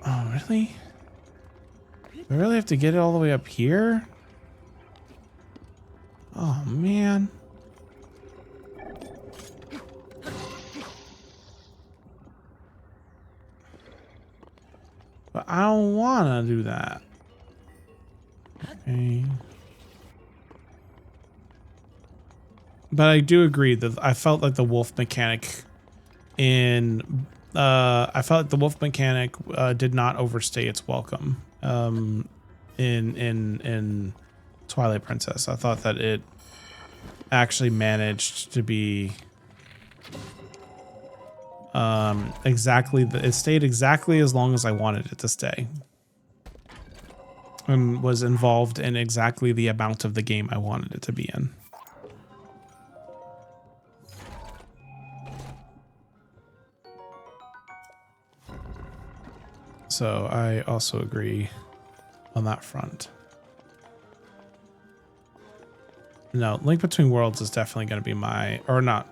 Oh, really? We really have to get it all the way up here? Oh, man. But I don't want to do that. Okay. But I do agree that I felt like the wolf mechanic in did not overstay its welcome in Twilight Princess. I thought that it actually managed to be it stayed exactly as long as I wanted it to stay, and was involved in exactly the amount of the game I wanted it to be in. So I also agree on that front. No, Link Between Worlds is definitely going to be my, or not,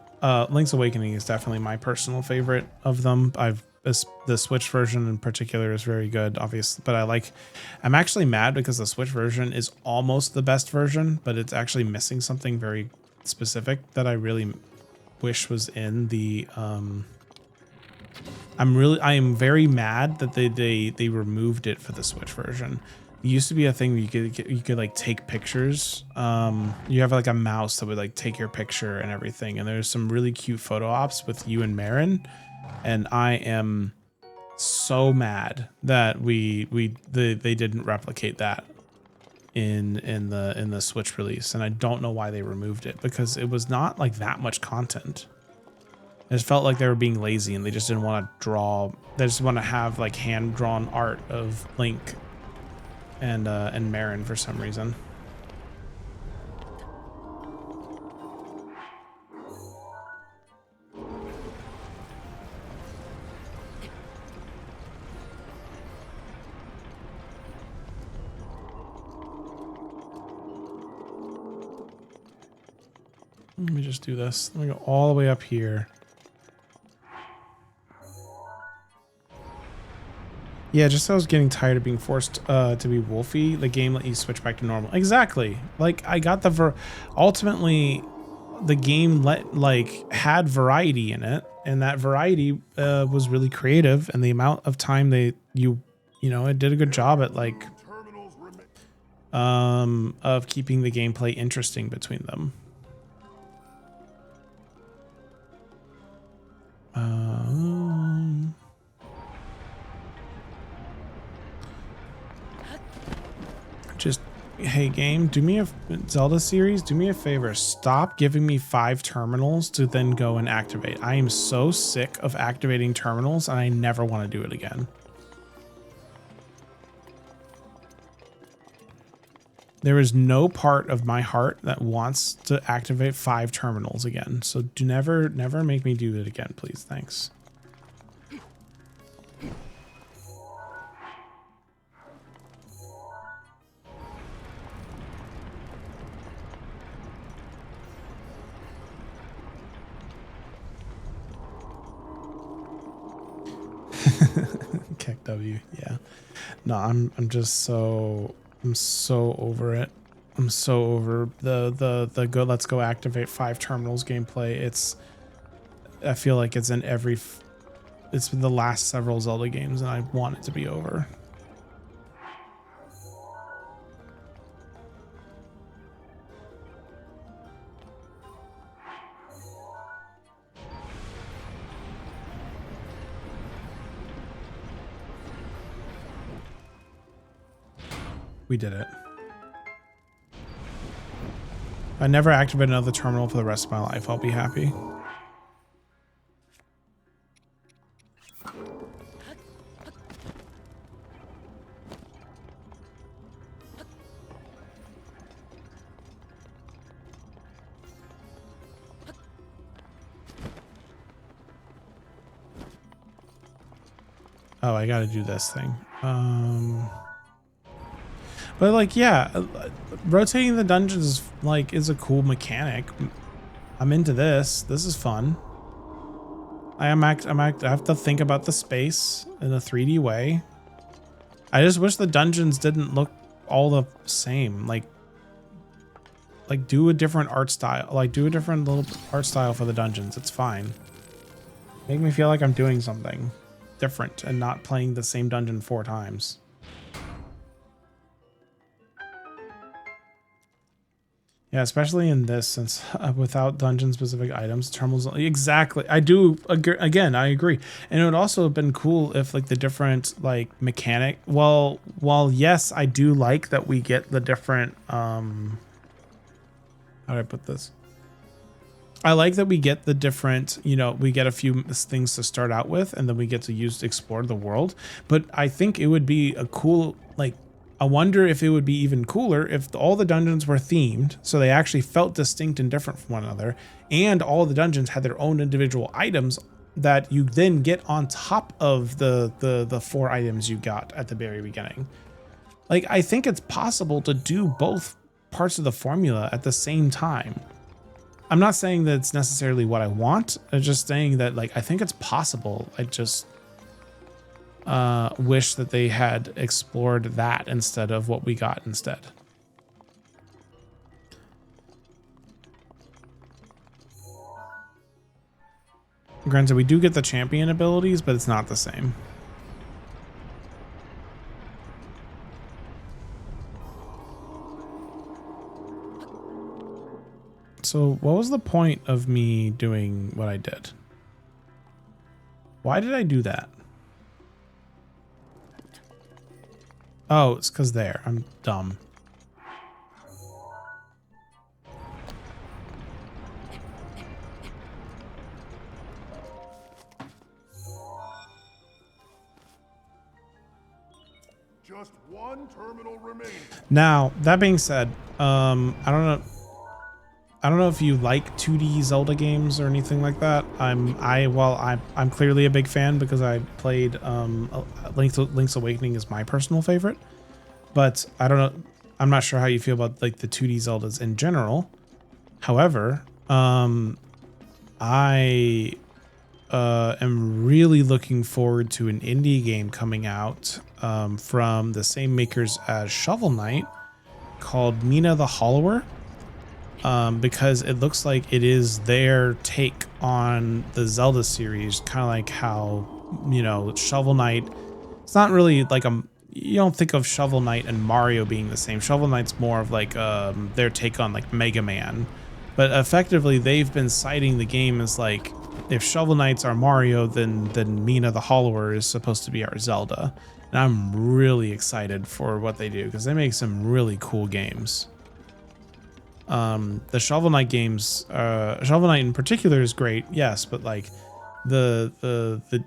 Link's Awakening is definitely my personal favorite of them. The Switch version in particular is very good, obviously, but I'm actually mad because the Switch version is almost the best version, but it's actually missing something very specific that I really wish was in the, I am very mad that they removed it for the Switch version. It used to be a thing where you could like take pictures. You have like a mouse that would like take your picture and everything. And there's some really cute photo ops with you and Marin. And I am so mad that they didn't replicate that in the Switch release. And I don't know why they removed it, because it was not like that much content. It just felt like they were being lazy and they just didn't want to draw. They just want to have like hand drawn art of Link and Marin for some reason. Let me just do this. Let me go all the way up here. Yeah, just I was getting tired of being forced to be Wolfie. The game let you switch back to normal. Exactly. Like I got ultimately the game had variety in it, and that variety was really creative, and the amount of time it did a good job at like of keeping the gameplay interesting between them. Just, hey game, Zelda series, do me a favor, stop giving me 5 terminals to then go and activate. I am so sick of activating terminals and I never want to do it again. There is no part of my heart that wants to activate 5 terminals again. So do never make me do it again, please. Thanks. Keck W, yeah. No, I'm so over it. I'm so over the go. Let's go activate 5 terminals gameplay. I feel like it's in it's been the last several Zelda games, and I want it to be over. We did it. If I never activate another terminal for the rest of my life, I'll be happy. Oh, I gotta do this thing. But like, yeah, rotating the dungeons is a cool mechanic. I'm into this. This is fun. I have to think about the space in a 3D way. I just wish the dungeons didn't look all the same. Like do a different art style. Like do a different little art style for the dungeons. It's fine. Make me feel like I'm doing something different and not playing the same dungeon 4 times. Yeah, especially in this, since without dungeon-specific items, terminals exactly. I do agree, again. I agree, and it would also have been cool if like the different like mechanic. Well, while yes, I do like that we get the different. How do I put this? I like that we get the different. You know, we get a few things to start out with, and then we get to use to explore the world. But I think it would be a cool like. I wonder if it would be even cooler if all the dungeons were themed, so they actually felt distinct and different from one another, and all the dungeons had their own individual items that you then get on top of the 4 items you got at the very beginning. Like, I think it's possible to do both parts of the formula at the same time. I'm not saying that it's necessarily what I want. I'm just saying that, like, I think it's possible. I just wish that they had explored that instead of what we got instead. Granted, we do get the champion abilities, but it's not the same. So what was the point of me doing what I did? Why did I do that? Oh, it's because there. I'm dumb. Just one terminal remaining. Now, that being said, I don't know if you like 2D Zelda games or anything like that. I'm clearly a big fan because I played Link's Awakening is my personal favorite. But I don't know. I'm not sure how you feel about like the 2D Zeldas in general. However, I am really looking forward to an indie game coming out from the same makers as Shovel Knight called Mina the Hollower. Because it looks like it is their take on the Zelda series, kind of like how, you know, Shovel Knight, it's not really like you don't think of Shovel Knight and Mario being the same. Shovel Knight's more of like their take on like Mega Man, but effectively they've been citing the game as like, if Shovel Knight's our Mario, then Mina the Hollower is supposed to be our Zelda. And I'm really excited for what they do because they make some really cool games. The Shovel Knight games, Shovel Knight in particular is great, yes, but like the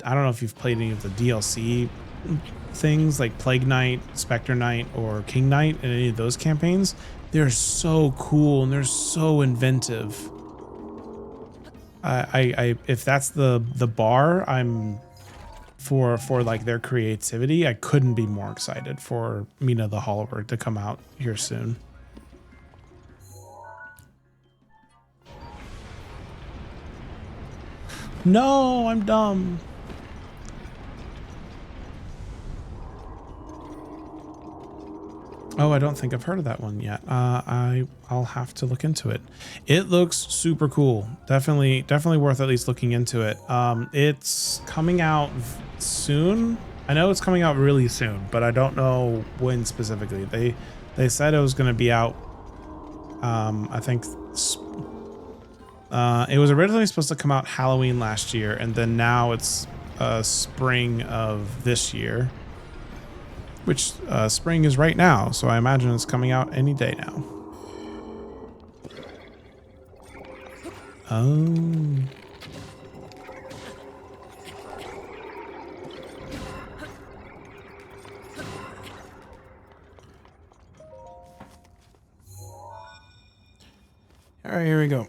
I don't know if you've played any of the DLC things like Plague Knight, Spectre Knight, or King Knight in any of those campaigns. They're so cool and they're so inventive. I if that's the bar I'm for like their creativity, I couldn't be more excited for Mina the Hollower to come out here soon. No, I'm dumb. Oh, I don't think I've heard of that one yet. I'll have to look into it. It looks super cool. Definitely worth at least looking into it. It's coming out soon. I know it's coming out really soon, but I don't know when specifically. They said it was going to be out. I think. It was originally supposed to come out Halloween last year, and then now it's spring of this year, which spring is right now, so I imagine it's coming out any day now. Oh. All right, here we go.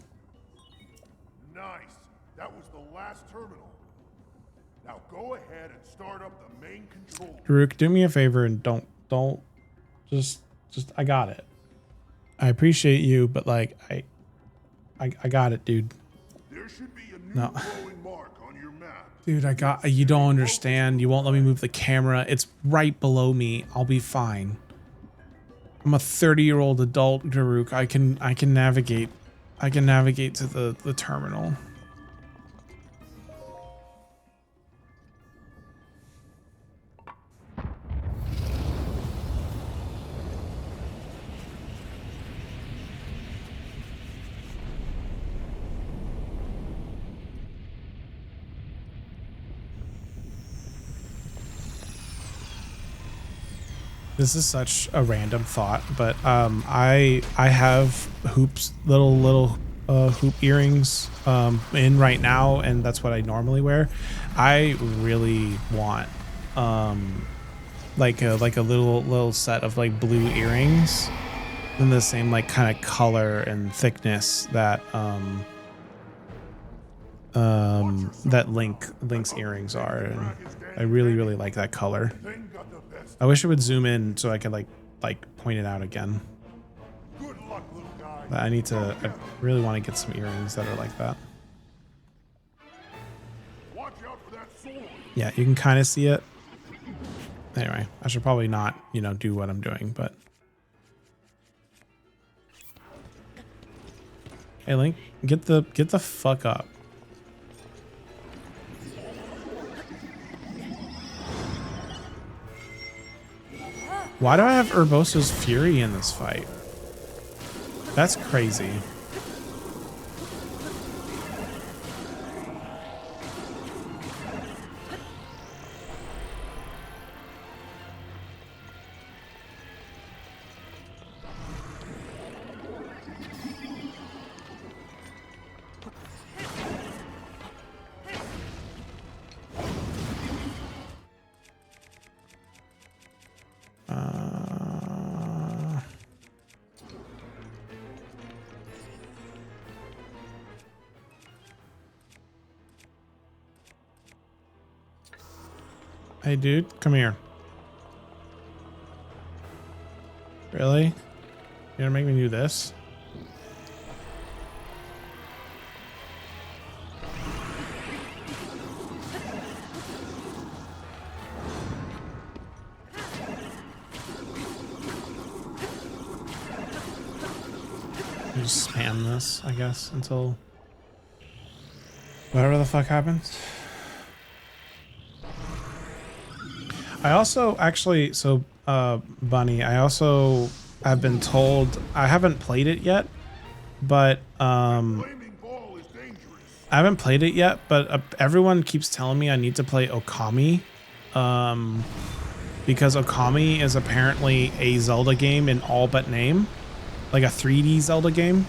Go ahead and start up the main control. Daruk, do me a favor and don't just I got it. I appreciate you, but like I got it, dude. There should be a new No. glowing mark on your map. Dude, you don't understand. You won't let me move the camera. It's right below me. I'll be fine. I'm a 30-year-old adult, Daruk. I can navigate. I can navigate to the terminal. This is such a random thought, but I have little hoop earrings in right now, and that's what I normally wear. I really want like a little set of like blue earrings in the same like kind of color and thickness that that Link's earrings are. And I really like that color. Thing got the best. I wish it would zoom in so I could like point it out again. Good luck, little guy. But I really want to get some earrings that are like that. Watch out for that sword. Yeah, you can kind of see it. Anyway, I should probably not, do what I'm doing, but. Hey Link, get the fuck up. Why do I have Urbosa's Fury in this fight? That's crazy. Hey dude, come here. Really? You're gonna make me do this? You just spam this, I guess, until whatever the fuck happens. I also actually, Bunny, I also have been told, I haven't played it yet, but Flaming ball is dangerous. I haven't played it yet, but everyone keeps telling me I need to play Okami, because Okami is apparently a Zelda game in all but name, like a 3D Zelda game.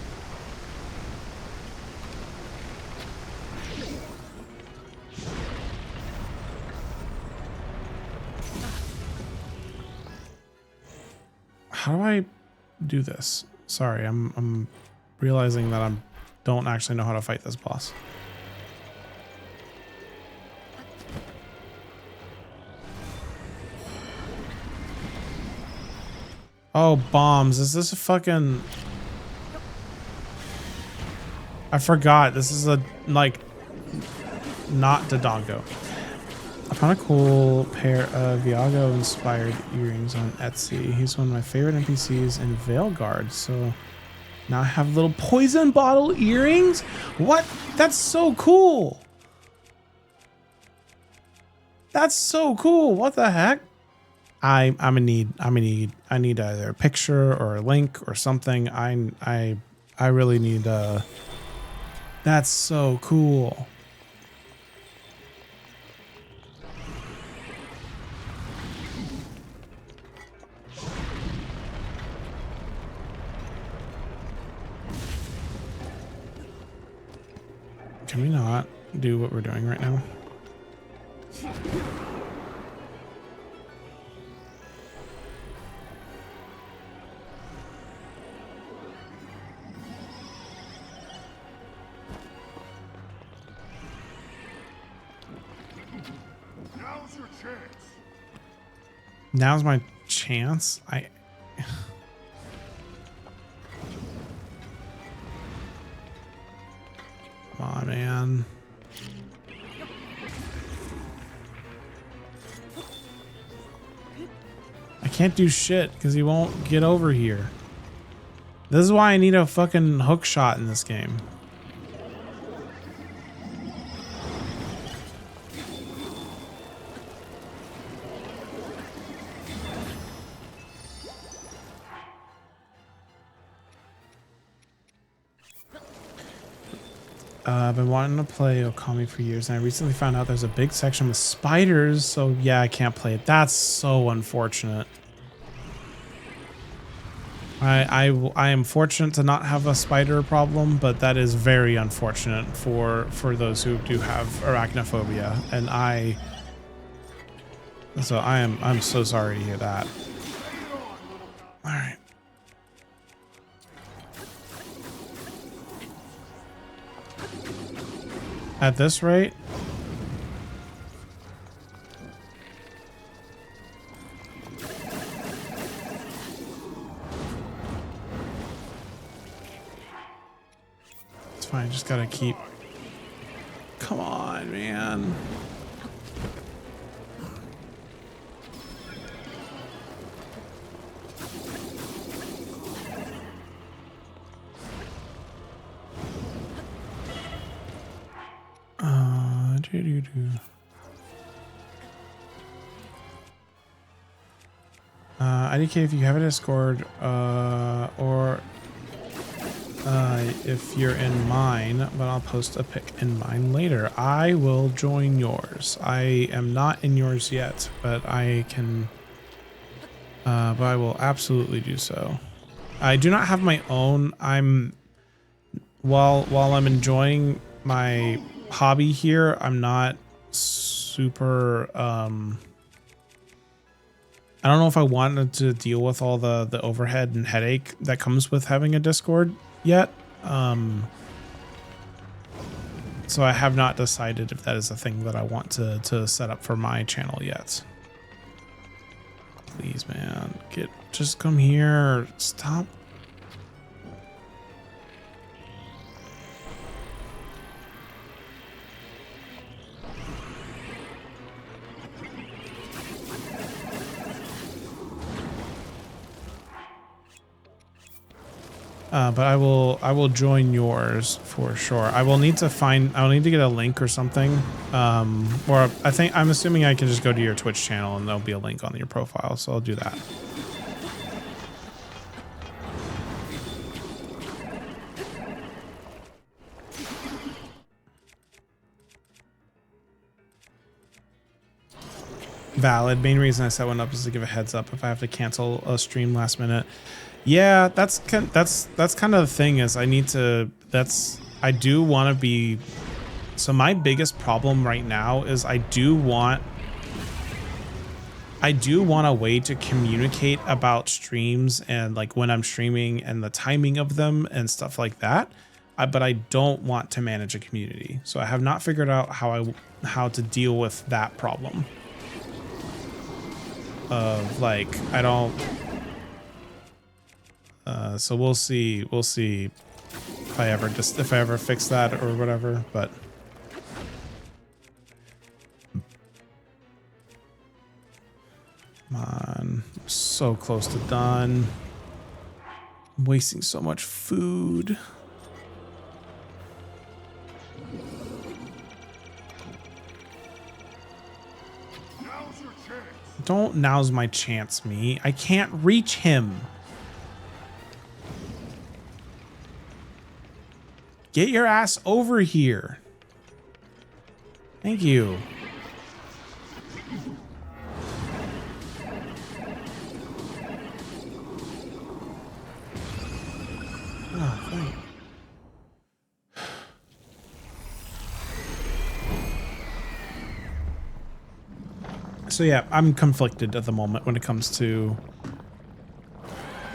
How do I do this? Sorry, I'm realizing that I don't actually know how to fight this boss. Oh, bombs. Is this a fucking... I forgot. This is a, like, not Dodongo. I found a cool pair of Viago-inspired earrings on Etsy. He's one of my favorite NPCs in Veilguard, so now I have little poison bottle earrings? What? That's so cool! That's so cool! What the heck? I need either a picture or a link or something. I really need that's so cool. Can we not do what we're doing right now? Now's your chance. Now's my chance. can't do shit because he won't get over here. This is why I need a fucking hook shot in this game. I've been wanting to play Okami for years, and I recently found out there's a big section with spiders, so yeah, I can't play it. That's so unfortunate. I am fortunate to not have a spider problem, but that is very unfortunate for those who do have arachnophobia, and I'm so sorry to hear that. All right. At this rate, it's fine. Just gotta keep. Come on, man. IDK, if you have a Discord, or if you're in mine, but I'll post a pic in mine later. I will join yours. I am not in yours yet, but I can, but I will absolutely do so. I do not have my own. While I'm enjoying my hobby here, I'm not super, I don't know if I wanted to deal with all the overhead and headache that comes with having a Discord yet. So I have not decided if that is a thing that I want to set up for my channel yet. Please, man, just come here. Stop. But I will join yours for sure. I'll need to get a link or something. Or I'm assuming I can just go to your Twitch channel and there'll be a link on your profile. So I'll do that. Valid. Main reason I set one up is to give a heads up if I have to cancel a stream last minute. Yeah, that's kind of the thing is I do want to be. So my biggest problem right now is I do want a way to communicate about streams and like when I'm streaming and the timing of them and stuff like that. But I don't want to manage a community. So I have not figured out how to deal with that problem. Of like, I don't. So we'll see if I ever fix that or whatever, but come on, I'm so close to done. I'm wasting so much food. Now's your chance. Don't now's my chance me. I can't reach him. Get your ass over here. Thank you. Oh, thank you. So yeah, I'm conflicted at the moment when it comes to.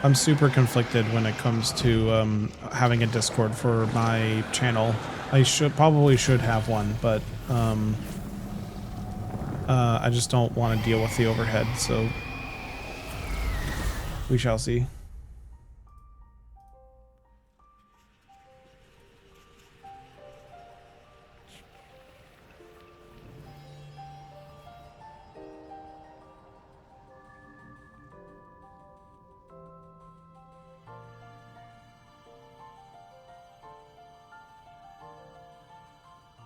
I'm super conflicted when it comes to having a Discord for my channel. I probably should have one, but I just don't want to deal with the overhead, so we shall see.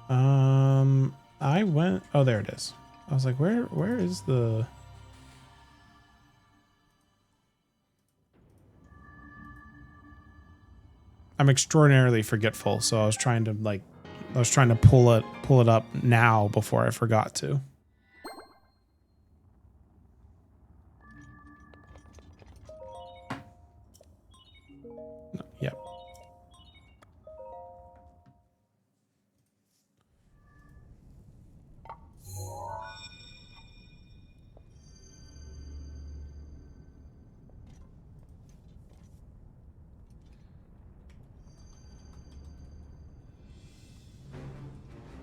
I went. Oh, there it is. I was like, where is the? I'm extraordinarily forgetful, so I was trying to pull it up now before I forgot to. Yep.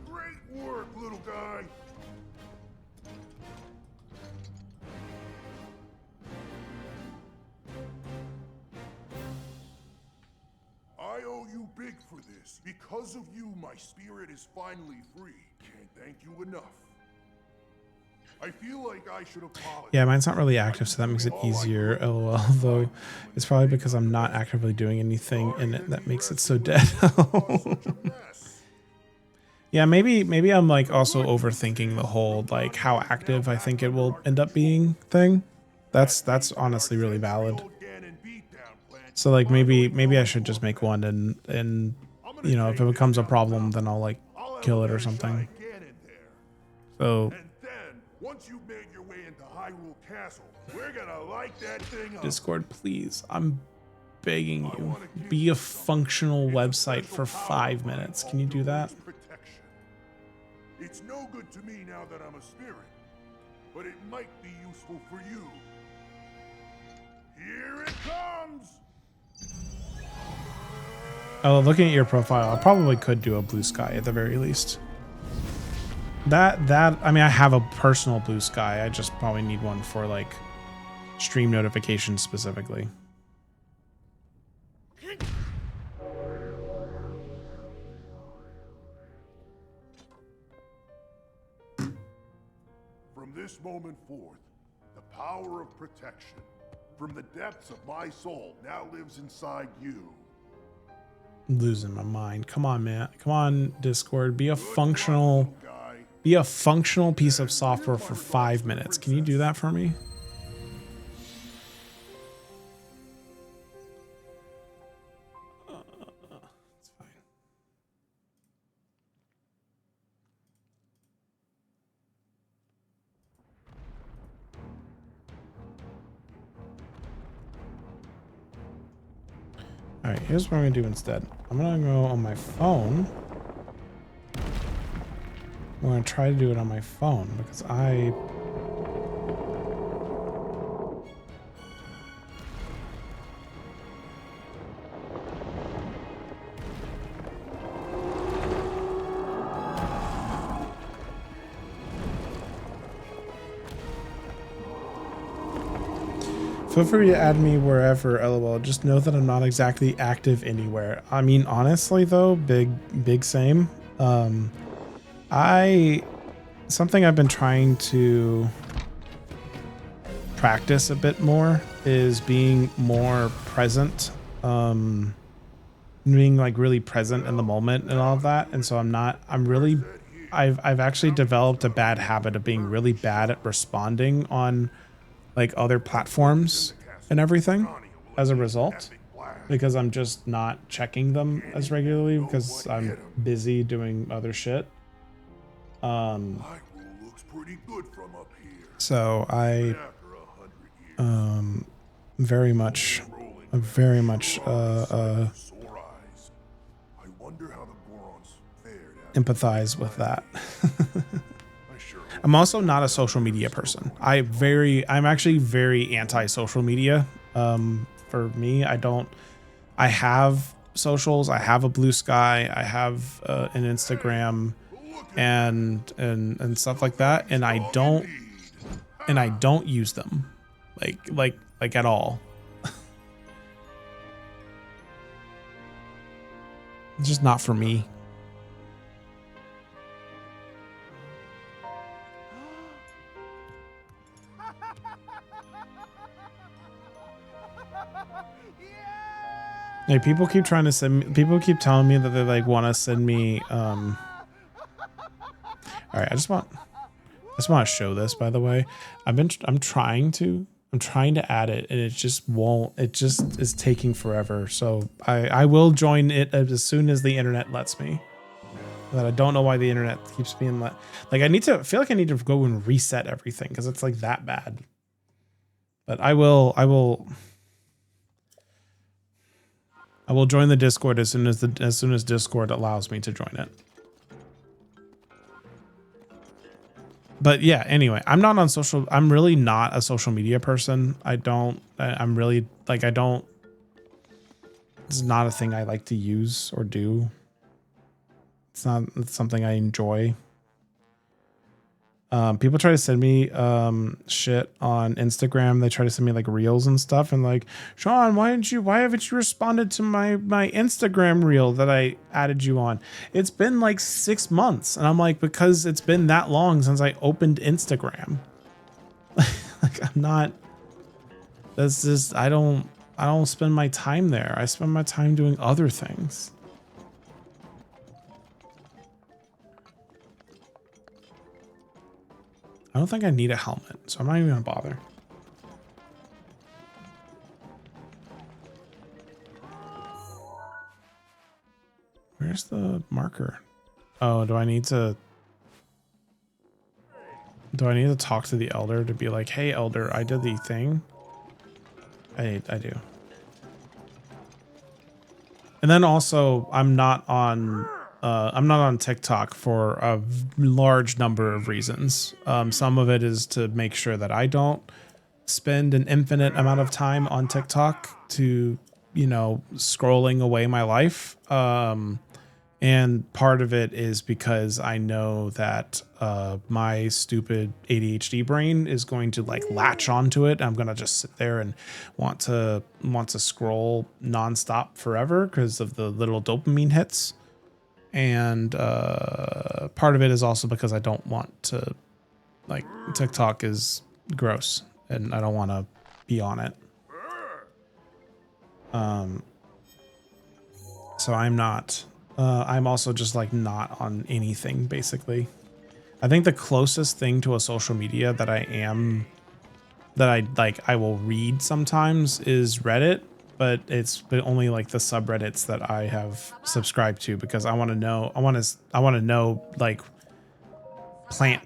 Great work, little guy. I owe you big for this. Because of you, my spirit is finally free. Can't thank you enough. I feel like I should apologize. Yeah, mine's not really active, so that makes it easier. LOL, though it's probably because I'm not actively doing anything in it that makes it so dead. Yeah, maybe I'm like also overthinking the whole like how active I think it will end up being thing. That's honestly really valid. So like maybe I should just make one and you know, if it becomes a problem then I'll like kill it or something. So once you've made your way into Hyrule Castle, we're gonna light that thing up. Discord, please, I'm begging you, be a functional website for 5 minutes. Can you do that? It's no good to me now that I'm a spirit, but it might be useful for you. Here it comes! Oh, looking at your profile, I probably could do a blue sky at the very least. That I mean, I have a personal blue sky. I just probably need one for like stream notifications specifically. From this moment forth, the power of protection from the depths of my soul now lives inside you. I'm losing my mind. Come on, man. Come on, Discord. Be a functional piece of software for 5 minutes. Can you do that for me? It's fine. All right, here's what I'm gonna do instead. I'm gonna go on my phone. I'm gonna try to do it on my phone because I feel free to add me wherever, LOL. Just know that I'm not exactly active anywhere. I mean, honestly though, big same. Something I've been trying to practice a bit more is being more present, being like really present in the moment and all of that. And so I've actually developed a bad habit of being really bad at responding on like other platforms and everything as a result, because I'm just not checking them as regularly because I'm busy doing other shit. So I very much empathize with that. I'm also not a social media person. I'm actually very anti-social media. For me, I have socials, I have a Blue Sky, I have an Instagram and stuff like that, and I don't use them like at all. It's just not for me. Hey, people keep telling me that they like want to send me All right, I just want to show this, by the way. I'm trying to add it, and it just won't. It just is taking forever. So I will join it as soon as the internet lets me. But I don't know why the internet keeps being like I feel like I need to go and reset everything because it's like that bad. But I will join the Discord as soon as Discord allows me to join it. But yeah, anyway, I'm really not a social media person. I'm really like, it's not a thing I like to use or do. It's something I enjoy. People try to send me shit on Instagram. They try to send me like reels and stuff, and like, Sean, why haven't you responded to my Instagram reel that I added you on? It's been like 6 months, and I'm like, because it's been that long since I opened Instagram. Like, I'm not. That's just I don't spend my time there. I spend my time doing other things. I don't think I need a helmet, so I'm not even gonna bother. Where's the marker? Oh, do I need to talk to the elder to be like, hey elder, I did the thing? I do. And then also I'm not on TikTok for a large number of reasons. Some of it is to make sure that I don't spend an infinite amount of time on TikTok to, scrolling away my life. And part of it is because I know that my stupid ADHD brain is going to like latch onto it. I'm going to just sit there and want to scroll nonstop forever because of the little dopamine hits. And part of it is also because I don't want to, like, TikTok is gross and I don't want to be on it. So I'm not, I'm also just like not on anything basically. I think the closest thing to a social media that I will read sometimes is Reddit. But it's only like the subreddits that I have subscribed to because I want to know like plant,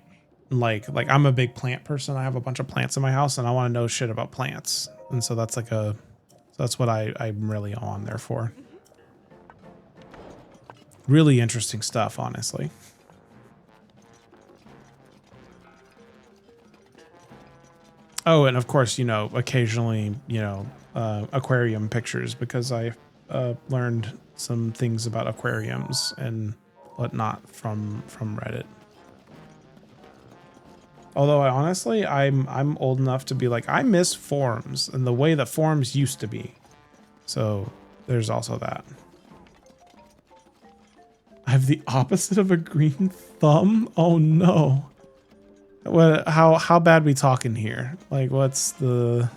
like I'm a big plant person. I have a bunch of plants in my house and I want to know shit about plants. And so that's like that's what I'm really on there for. Really interesting stuff, honestly. Oh, and of course, occasionally, aquarium pictures because I learned some things about aquariums and whatnot from Reddit. Although I'm old enough to be like, I miss forums and the way that forums used to be. So there's also that. I have the opposite of a green thumb. Oh no. How bad we talking here? Like, what's the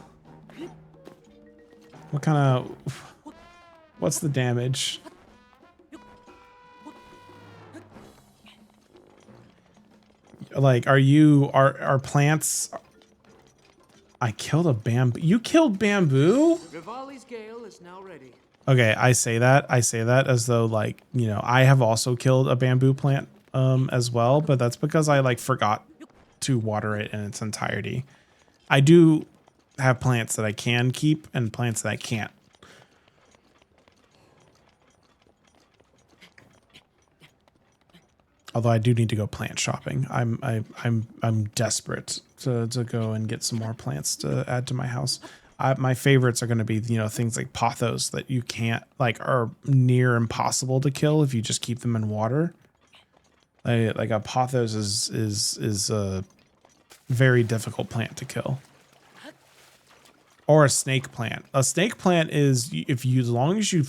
damage? Like, are plants? I killed a bamboo. You killed bamboo? Rivali's Gale is now ready. Okay, I say that as though like, I have also killed a bamboo plant as well, but that's because I like forgot to water it in its entirety. I do have plants that I can keep and plants that I can't. Although I do need to go plant shopping. I'm desperate to go and get some more plants to add to my house. My favorites are going to be, things like pothos that you can't, like, are near impossible to kill if you just keep them in water. Like a pothos is a very difficult plant to kill. Or a snake plant. A snake plant is as long as you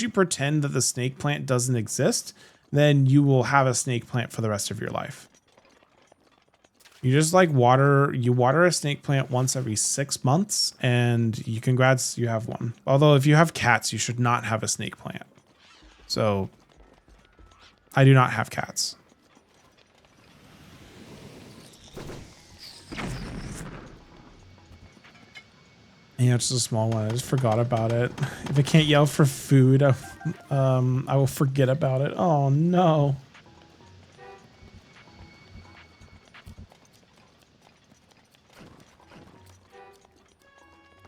pretend that the snake plant doesn't exist, then you will have a snake plant for the rest of your life. You just like water a snake plant once every 6 months and congrats, you have one. Although if you have cats, you should not have a snake plant. So I do not have cats. Yeah, it's just a small one. I just forgot about it. If I can't yell for food, I will forget about it. Oh no.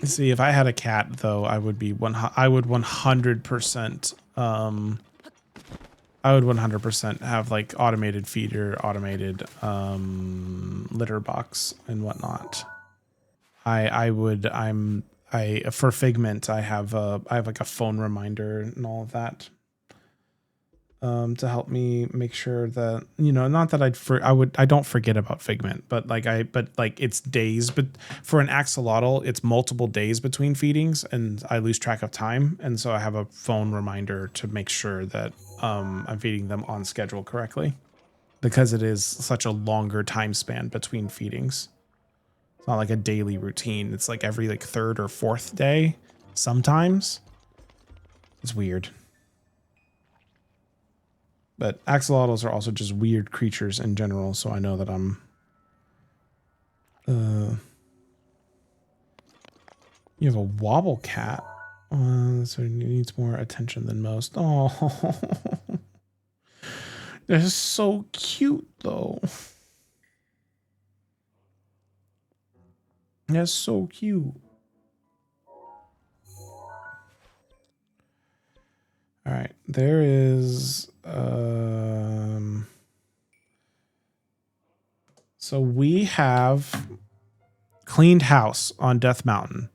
See, if I had a cat though, I would 100% I would 100% have like automated feeder, automated litter box and whatnot. For Figment, I have like a phone reminder and all of that to help me make sure that, not that I don't forget about Figment, but it's days, but for an axolotl, it's multiple days between feedings and I lose track of time. And so I have a phone reminder to make sure that I'm feeding them on schedule correctly because it is such a longer time span between feedings. It's not like a daily routine. It's like every third or fourth day sometimes. It's weird. But axolotls are also just weird creatures in general, so I know that I'm you have a wobble cat. So it needs more attention than most. Oh, they're so cute though. That's so cute. All right, there is so we have cleaned house on Death Mountain.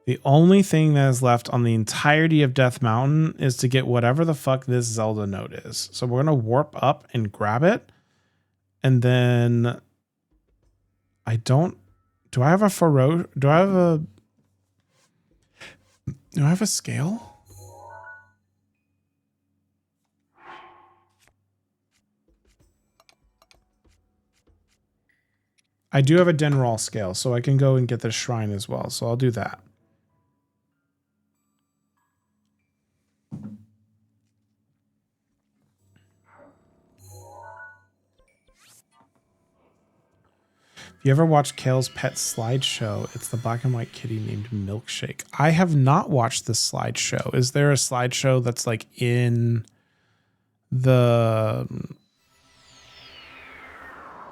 The only thing that is left on the entirety of Death Mountain is to get whatever the fuck this Zelda note is. So we're gonna warp up and grab it, and then do I have a Faro? Do I have a scale? I do have a Denral scale, so I can go and get the shrine as well. So I'll do that. If you ever watched Kale's Pet slideshow, it's the black and white kitty named Milkshake. I have not watched this slideshow. Is there a slideshow that's like in the...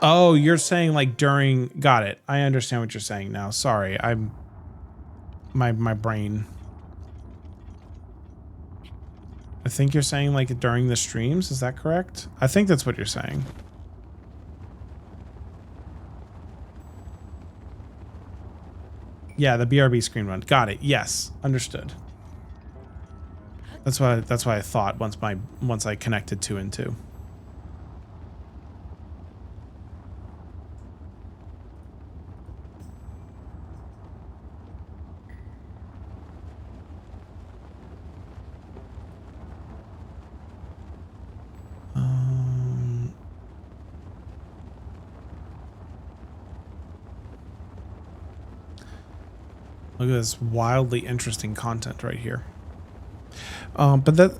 Oh, you're saying like during... Got it. I understand what you're saying now. Sorry, my brain. I think you're saying like during the streams. Is that correct? I think that's what you're saying. Yeah, the BRB screen run. Got it. Yes, understood. That's why I thought once I connected 2 and 2. Look at this wildly interesting content right here. But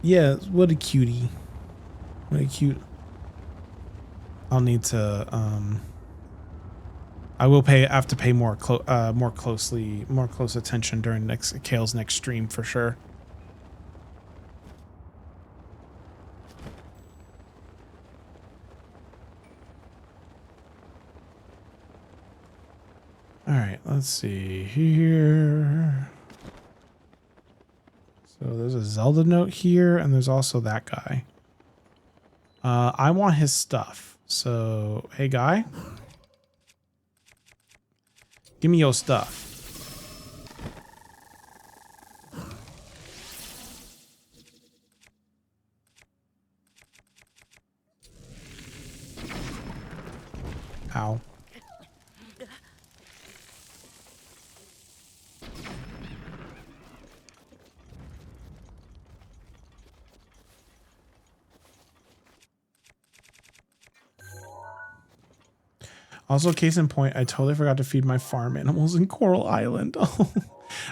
yeah, what a cutie. What a cute. I'll need to, I have to pay more close attention during Kale's next stream for sure. All right, let's see here. So there's a Zelda note here, and there's also that guy. I want his stuff. So, hey guy, give me your stuff. Ow. Also, case in point, I totally forgot to feed my farm animals in Coral Island.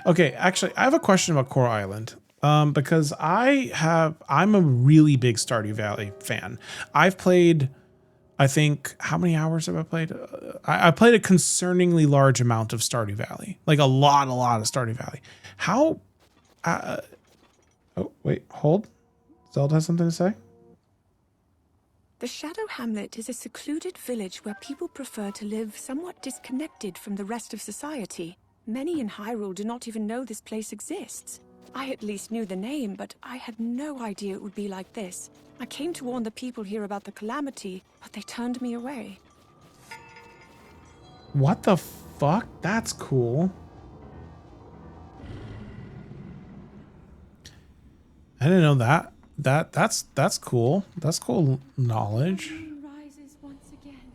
Okay, actually, I have a question about Coral Island. Because I'm a really big Stardew Valley fan. I've played I think, how many hours have I played? I played a concerningly large amount of Stardew Valley, like a lot of Stardew Valley. How? Oh wait, hold. Zelda has something to say. The Shadow Hamlet is a secluded village where people prefer to live somewhat disconnected from the rest of society. Many in Hyrule do not even know this place exists. I at least knew the name, but I had no idea it would be like this. I came to warn the people here about the calamity, but they turned me away. What the fuck? That's cool. I didn't know that. That's cool. That's cool knowledge. Rises once again.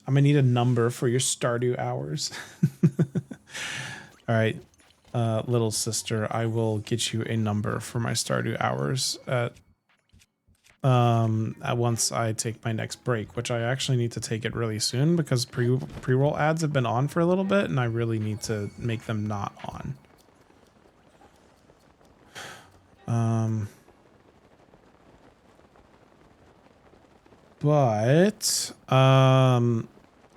I'm gonna need a number for your Stardew hours. All right, little sister, I will get you a number for my Stardew hours at once I take my next break, which I actually need to take it really soon because pre-roll ads have been on for a little bit and I really need to make them not on.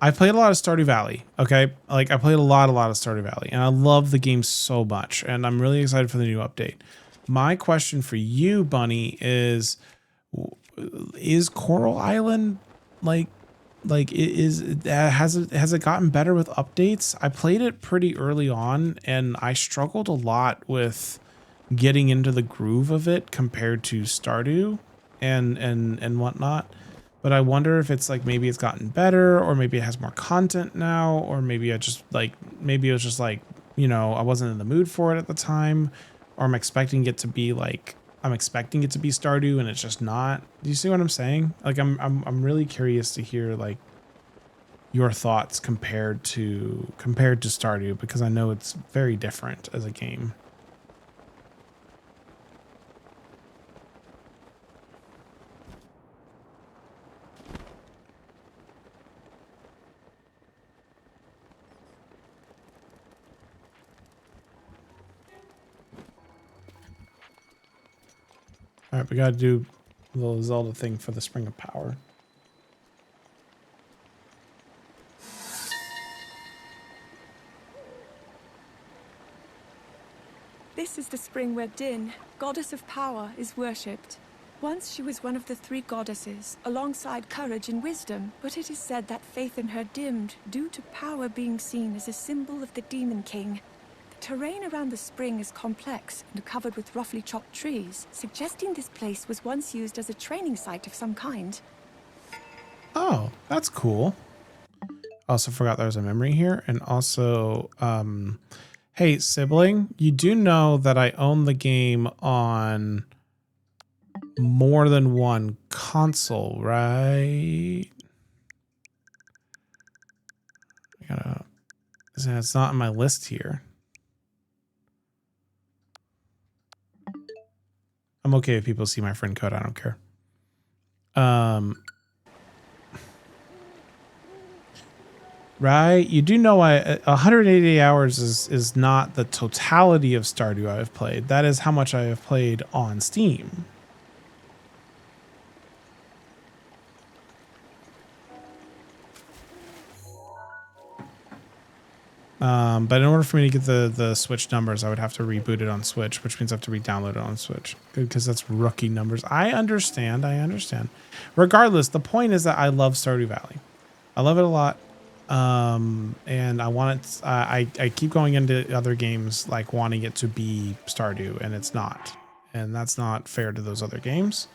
I played a lot of Stardew Valley, okay? Like, I played a lot of Stardew Valley, and I love the game so much, and I'm really excited for the new update. My question for you, Bunny, is Coral Island, has it gotten better with updates? I played it pretty early on, and I struggled a lot with getting into the groove of it compared to Stardew and whatnot. But I wonder if it's like maybe it's gotten better, or maybe it has more content now, or maybe it was just like, you know, I wasn't in the mood for it at the time, or I'm expecting it to be Stardew and it's just not. Do you see what I'm saying? Like I'm really curious to hear like your thoughts compared to Stardew, because I know it's very different as a game. All right, we got to do a little Zelda thing for the Spring of Power. This is the spring where Din, goddess of power, is worshipped. Once she was one of the 3 goddesses, alongside courage and wisdom, but it is said that faith in her dimmed due to power being seen as a symbol of the Demon King. The terrain around the spring is complex and covered with roughly chopped trees, suggesting this place was once used as a training site of some kind. Oh, that's cool. Also forgot there was a memory here. And also, hey, sibling, you do know that I own the game on more than one console, right? It's not on my list here. I'm okay if people see my friend code. I don't care. Right? You do know 180 hours is not the totality of Stardew I have played. That is how much I have played on Steam. But in order for me to get the Switch numbers, I would have to reboot it on Switch, which means I have to re-download it on Switch. Good, because that's rookie numbers. I understand. Regardless, the point is that I love Stardew Valley. I love it a lot. And I want it. I keep going into other games like wanting it to be Stardew, and it's not. And that's not fair to those other games.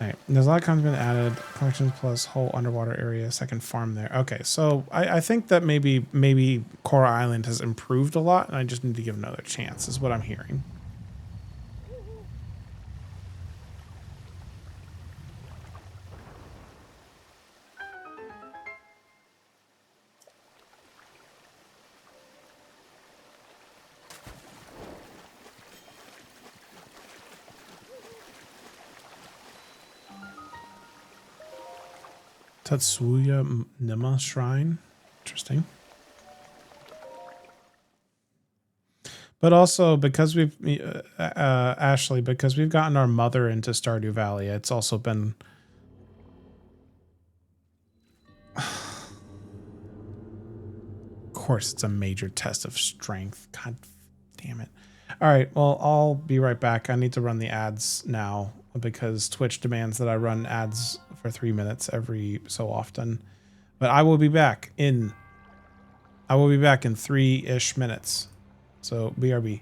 All right, there's a lot of content added, collections plus whole underwater area, second farm there. Okay, so I think that maybe Coral Island has improved a lot, and I just need to give it another chance, is what I'm hearing. Tatsuya Nima Shrine. Interesting. But also because we've Ashley, because we've gotten our mother into Stardew Valley, it's also been of course it's a major test of strength. God damn it. All right, well, I'll be right back. I need to run the ads now because Twitch demands that I run ads for 3 minutes every so often. But I will be back in 3-ish minutes. So BRB.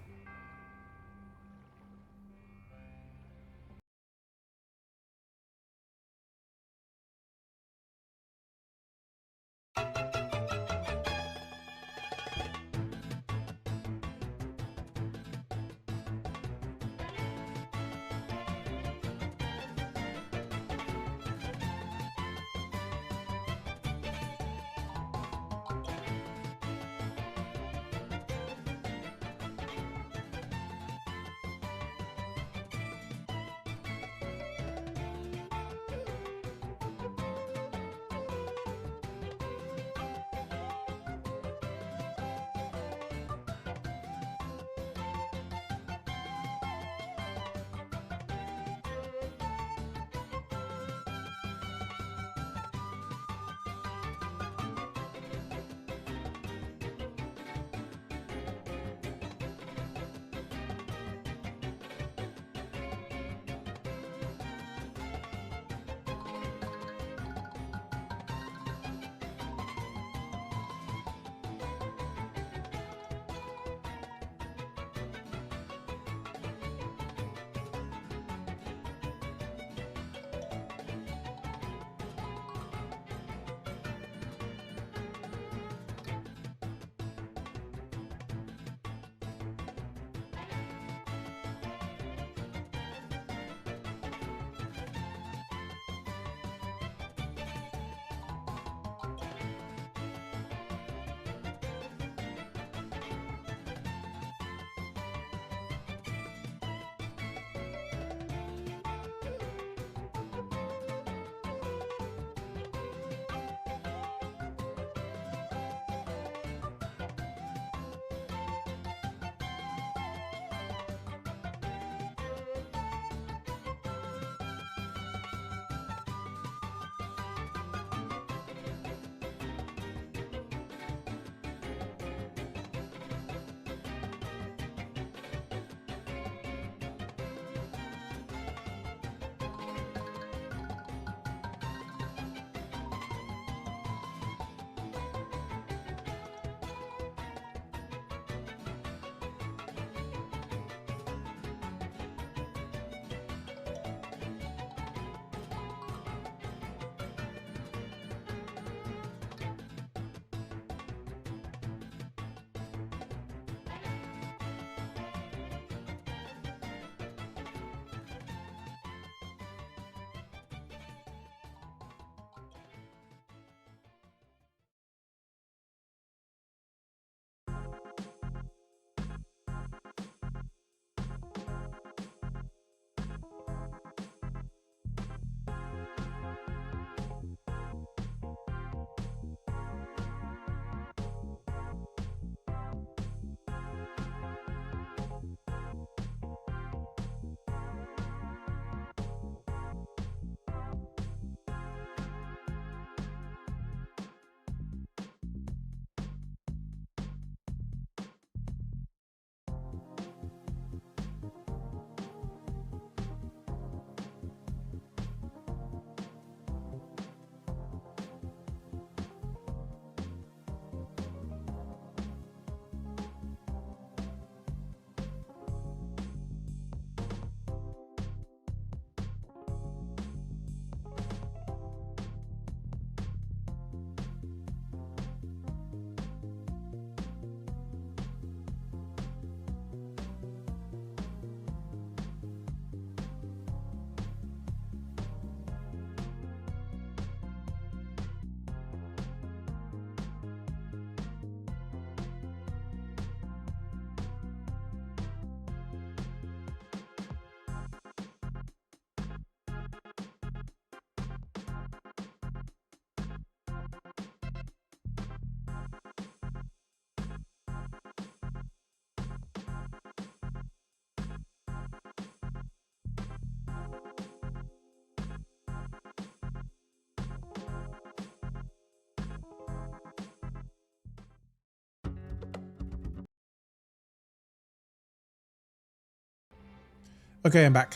Okay, I'm back.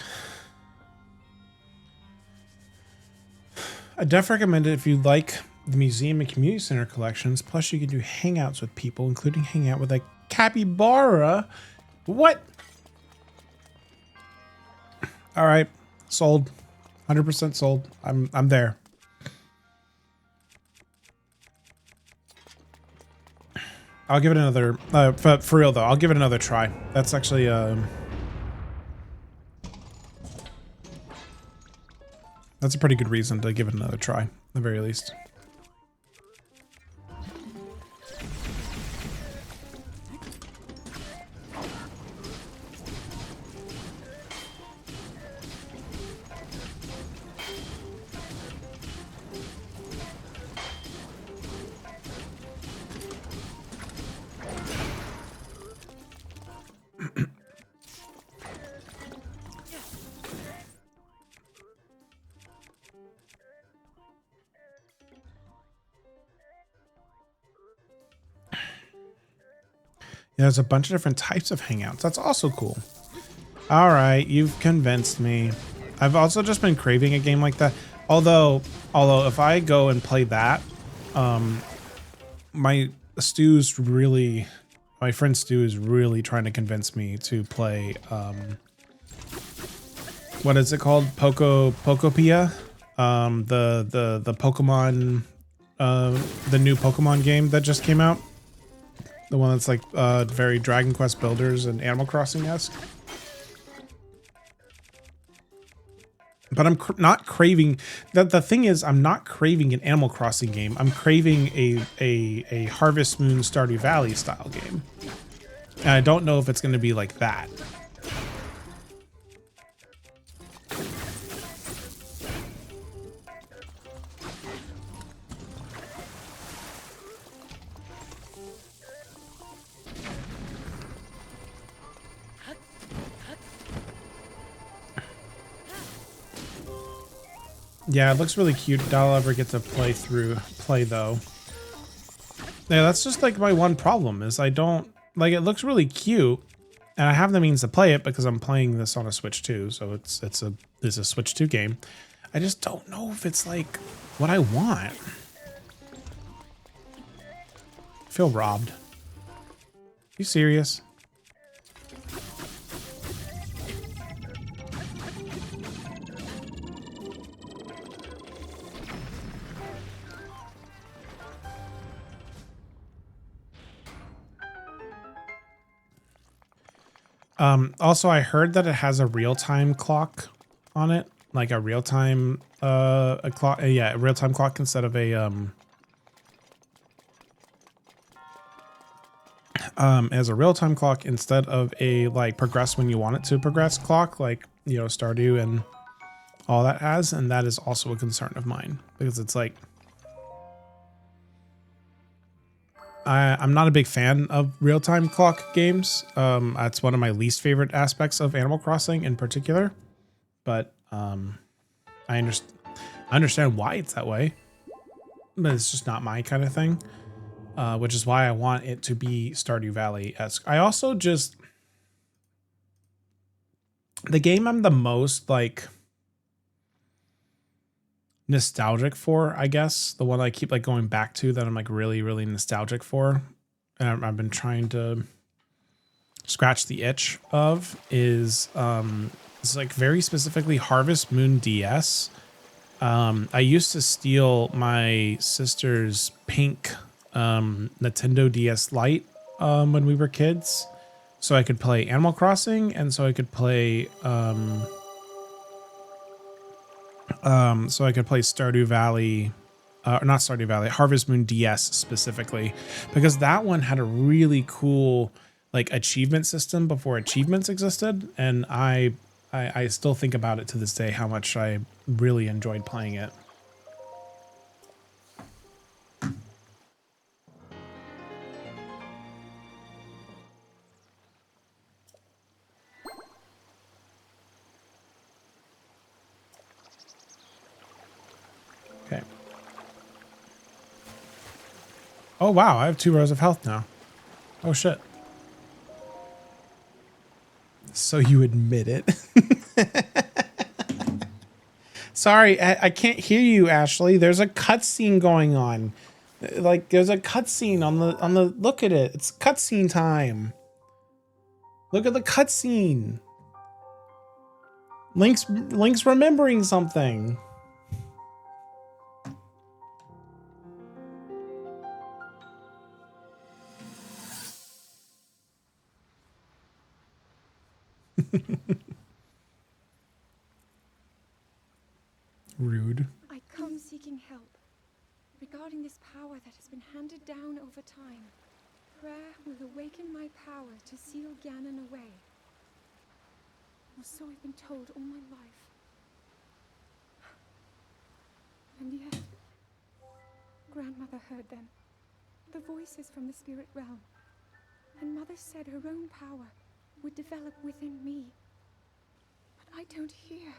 I definitely recommend it if you like the museum and community center collections. Plus, you can do hangouts with people, including hang out with a capybara. What? All right, sold. 100% sold. I'm there. I'll give it another. For real though, I'll give it another try. That's actually that's a pretty good reason to give it another try, at the very least. Yeah, there's a bunch of different types of hangouts. That's also cool. All right, you've convinced me. I've also just been craving a game like that. Although if I go and play that, my friend Stu is really trying to convince me to play, what is it called? Pokopia? The Pokemon, the new Pokemon game that just came out. The one that's like very Dragon Quest Builders and Animal Crossing-esque. But I'm not craving. The thing is, I'm not craving an Animal Crossing game. I'm craving a Harvest Moon Stardew Valley style game. And I don't know if it's going to be like that. Yeah, it looks really cute. Doubt I'll ever get to play though. Yeah, that's just like my one problem is I don't like it looks really cute and I have the means to play it because I'm playing this on a Switch 2, so it's a Switch 2 game. I just don't know if it's like what I want. I feel robbed. You serious? Also, I heard that it has a real-time clock on it, like a real-time a clock. Yeah, a real-time clock instead of a as a real-time clock instead of a like progress when you want it to progress clock, like you know Stardew and all that has, and that is also a concern of mine because it's like I'm not a big fan of real-time clock games. That's one of my least favorite aspects of Animal Crossing in particular. But I understand why it's that way. But it's just not my kind of thing. Which is why I want it to be Stardew Valley-esque. I also just... The game I'm the most, like... nostalgic for, I guess, the one I keep like going back to that I'm like really nostalgic for, and I've been trying to scratch the itch of is it's like very specifically Harvest Moon DS. I used to steal my sister's pink Nintendo DS Lite when we were kids so I could play Animal Crossing and so I could play Stardew Valley, not Stardew Valley, Harvest Moon DS specifically, because that one had a really cool like achievement system before achievements existed, and I still think about it to this day how much I really enjoyed playing it. Okay. Oh wow, I have 2 rows of health now. Oh shit. So you admit it. Sorry, I can't hear you, Ashley. There's a cutscene going on. Like, there's a cutscene on the. Look at it. It's cutscene time. Look at the cutscene. Link's remembering something. Rude. I come seeking help regarding this power that has been handed down over time. Prayer will awaken my power to seal Ganon away. Or so I've been told all my life. And yet, Grandmother heard them. The voices from the spirit realm. And Mother said her own power would develop within me. But I don't hear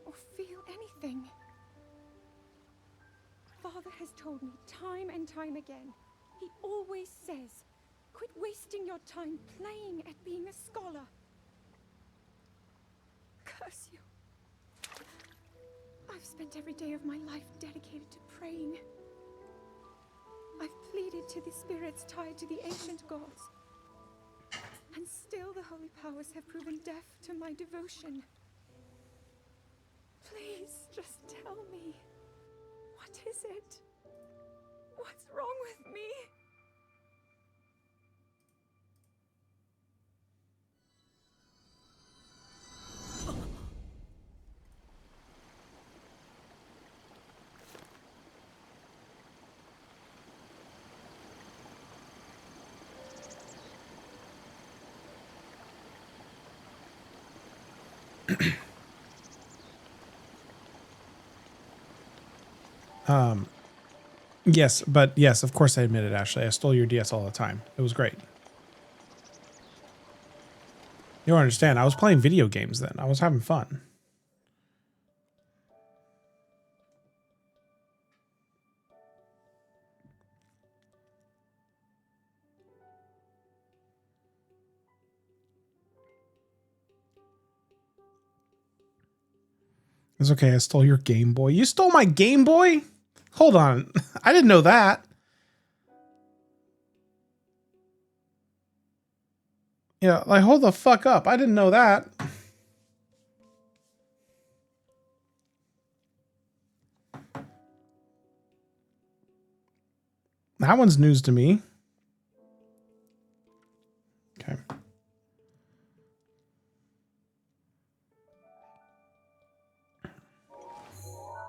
or feel anything. Father has told me time and time again. He always says, quit wasting your time playing at being a scholar. Curse you. I've spent every day of my life dedicated to praying. I've pleaded to the spirits tied to the ancient gods. And still the holy powers have proven deaf to my devotion. Please, just tell me. What is it? What's wrong with me? Yes, but yes, of course I admit it, Ashley. I stole your DS all the time. It was great. You don't understand. I was playing video games then. I was having fun. It's okay. I stole your Game Boy. You stole my Game Boy? Hold on. I didn't know that. Yeah, like, hold the fuck up. I didn't know that. That one's news to me. Okay.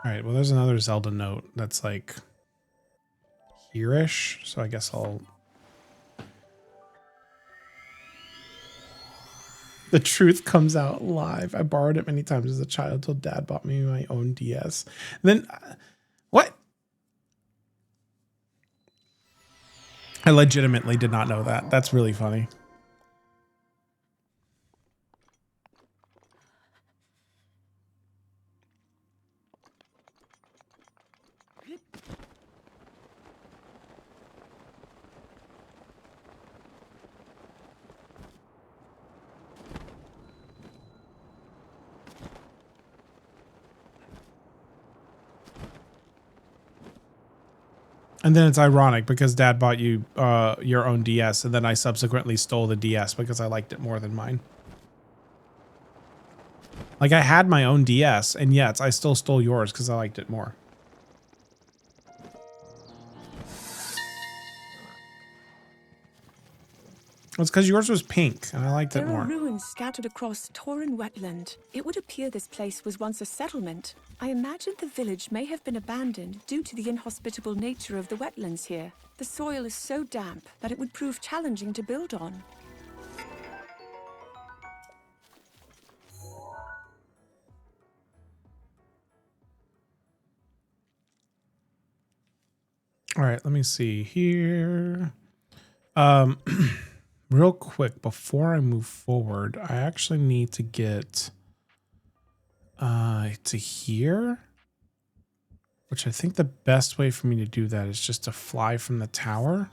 All right, well, there's another Zelda note that's like here-ish, so I guess I'll... The truth comes out live. I borrowed it many times as a child until Dad bought me my own DS. And then, what? I legitimately did not know that. That's really funny. And then it's ironic because Dad bought you your own DS, and then I subsequently stole the DS because I liked it more than mine. Like, I had my own DS, and yet I still stole yours because I liked it more. It's because yours was pink, and I liked it more. There are ruins scattered across Torin Wetland. It would appear this place was once a settlement. I imagine the village may have been abandoned due to the inhospitable nature of the wetlands here. The soil is so damp that it would prove challenging to build on. All right, let me see here. Real quick, before I move forward, I actually need to get to here, which I think the best way for me to do that is just to fly from the tower.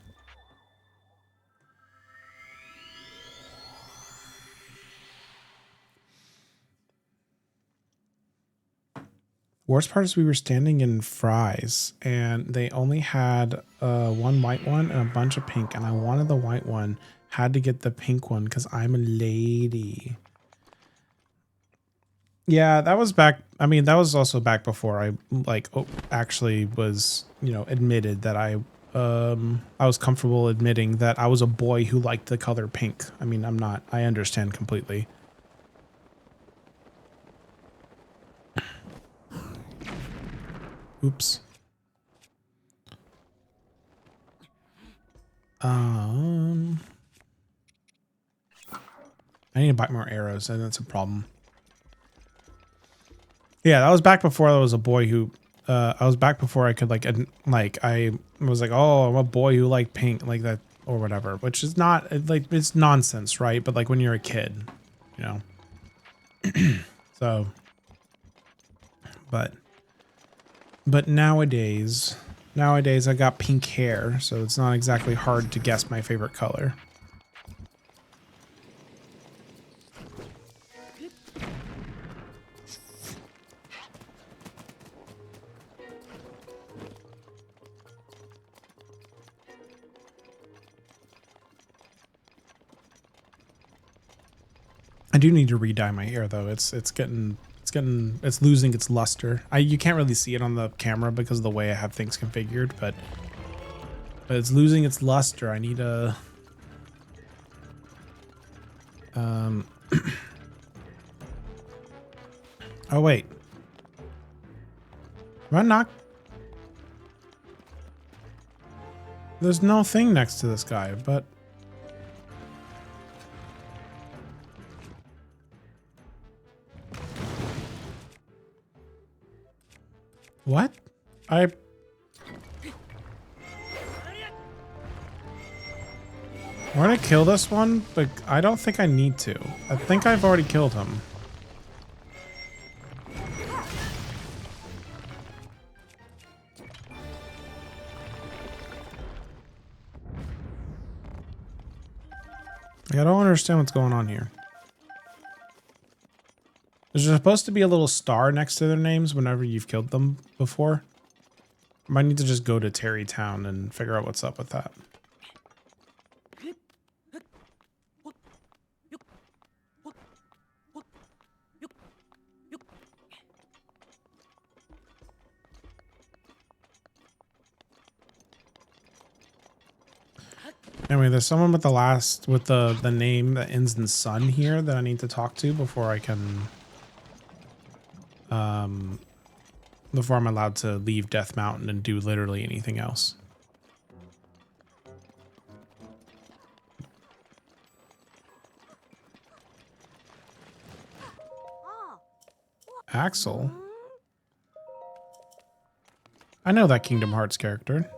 Worst part is we were standing in Fry's and they only had one white one and a bunch of pink, and I wanted the white one, had to get the pink one because I'm a lady. Yeah, that was back. I mean, that was also back before I actually was, admitted that I was comfortable admitting that I was a boy who liked the color pink. I mean, I understand completely. Oops. I need to buy more arrows, and that's a problem. Yeah, that was back before I was a boy who, I was back before I could I was like, oh, I'm a boy who liked pink, like that, or whatever, which is not, it's nonsense, right? But like when you're a kid, so, but nowadays I got pink hair, so it's not exactly hard to guess my favorite color. I do need to re-dye my hair though. It's losing its luster. You can't really see it on the camera because of the way I have things configured, but it's losing its luster. I need a oh wait. Am I not? There's no thing next to this guy, but what? I want to kill this one, but I don't think I need to. I think I've already killed him. I don't understand what's going on here. There's supposed to be a little star next to their names whenever you've killed them before. I might need to just go to Terrytown and figure out what's up with that. Anyway, there's someone with the name that ends in Sun here that I need to talk to before I can before I'm allowed to leave Death Mountain and do literally anything else. Axel? I know that Kingdom Hearts character.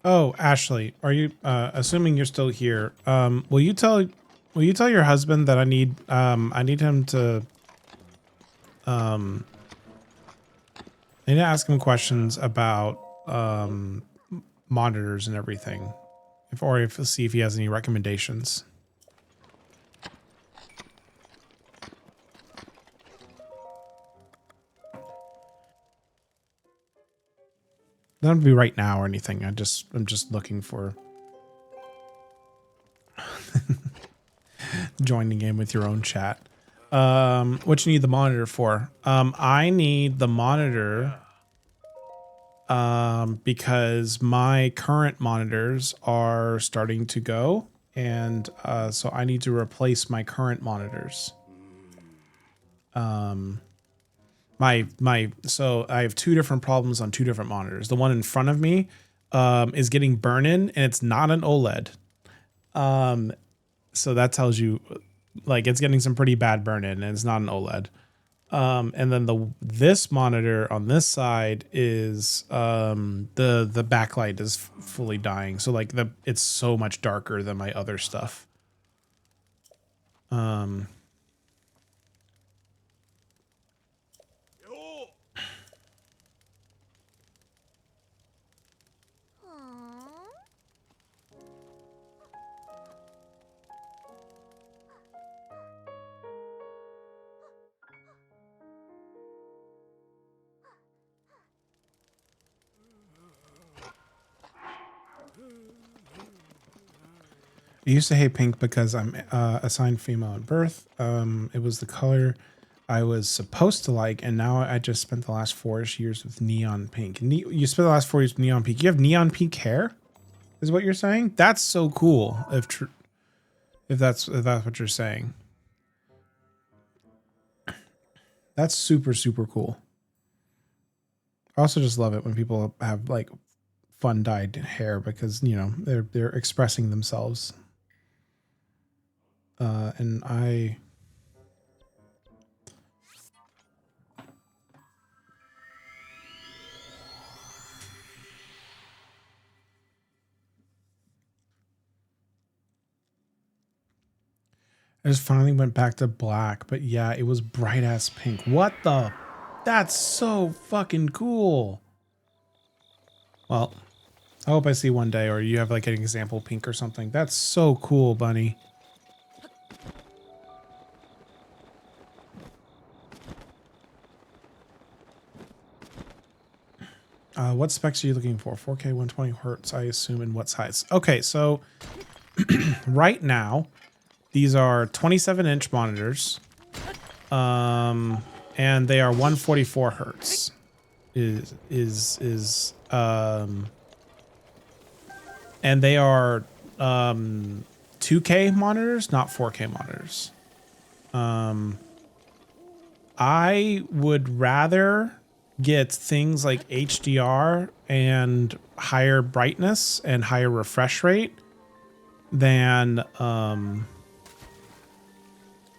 Oh, Ashley, are you assuming you're still here? Will you tell your husband that I need him to I need to ask him questions about monitors and everything. See if he has any recommendations. That would be right now or anything. I'm just looking for joining in with your own chat. What you need the monitor for? I need the monitor because my current monitors are starting to go, and so I need to replace my current monitors. So I have two different problems on two different monitors. The one in front of me is getting burn-in, and it's not an OLED. So that tells you, like, it's getting some pretty bad burn-in, and it's not an OLED. And then this monitor on this side is the backlight is fully dying. So like it's so much darker than my other stuff. I used to hate pink because I'm assigned female at birth. It was the color I was supposed to like, and now I just spent the last 4-ish years with neon pink. You spent the last 4 years with neon pink. You have neon pink hair, is what you're saying? That's so cool. If that's what you're saying, that's super, super cool. I also just love it when people have like fun dyed hair because, you know, they're expressing themselves. And I just finally went back to black, but yeah, it was bright ass pink. What the? That's so fucking cool. Well, I hope I see one day, or you have like an example pink or something. That's so cool, Bunny. What specs are you looking for? 4K 120 hertz, I assume, and what size? Okay, so right now, these are 27-inch monitors, and they are 144 hertz. And they are 2K monitors, not 4K monitors. I would rather get things like HDR and higher brightness and higher refresh rate than I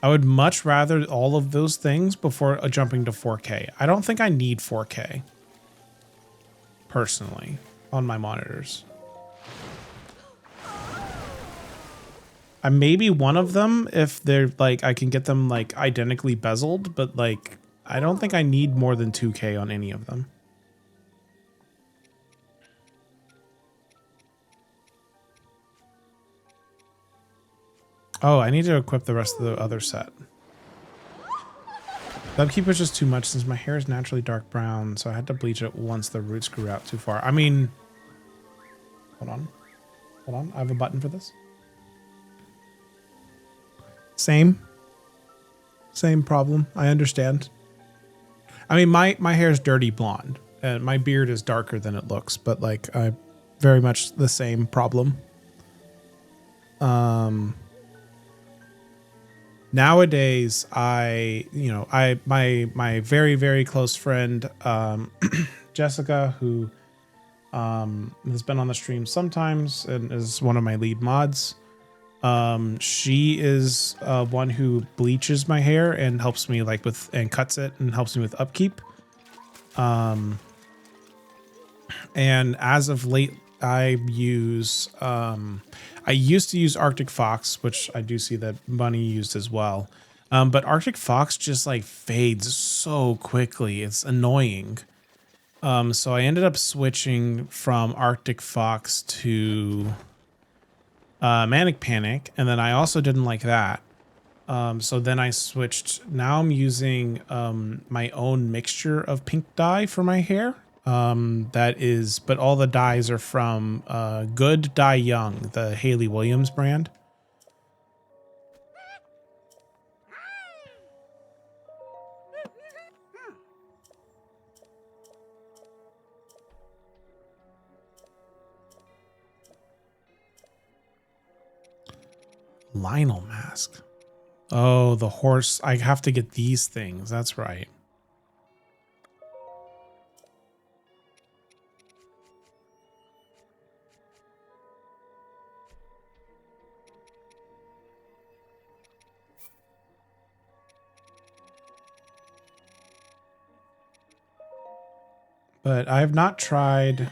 would much rather all of those things before jumping to 4K. I don't think I need 4K personally on my monitors. Maybe one of them if they're like I can get them like identically bezeled, but like I don't think I need more than 2K on any of them. Oh, I need to equip the rest of the other set. The upkeep was just too much since my hair is naturally dark brown, so I had to bleach it once the roots grew out too far. I mean, hold on. I have a button for this. Same problem. I understand. I mean, my hair is dirty blonde and my beard is darker than it looks, but like I very much the same problem. Nowadays, my very, very close friend, Jessica, who has been on the stream sometimes and is one of my lead mods. She is one who bleaches my hair and helps me like and cuts it and helps me with upkeep. And as of late, I used to use Arctic Fox, which I do see that Bunny used as well. But Arctic Fox just like fades so quickly. It's annoying. So I ended up switching from Arctic Fox to Manic Panic, and then I also didn't like that. So then I switched. Now I'm using my own mixture of pink dye for my hair. But all the dyes are from Good Dye Young, the Hayley Williams brand. Lionel mask. Oh, the horse. I have to get these things. That's right. But I have not tried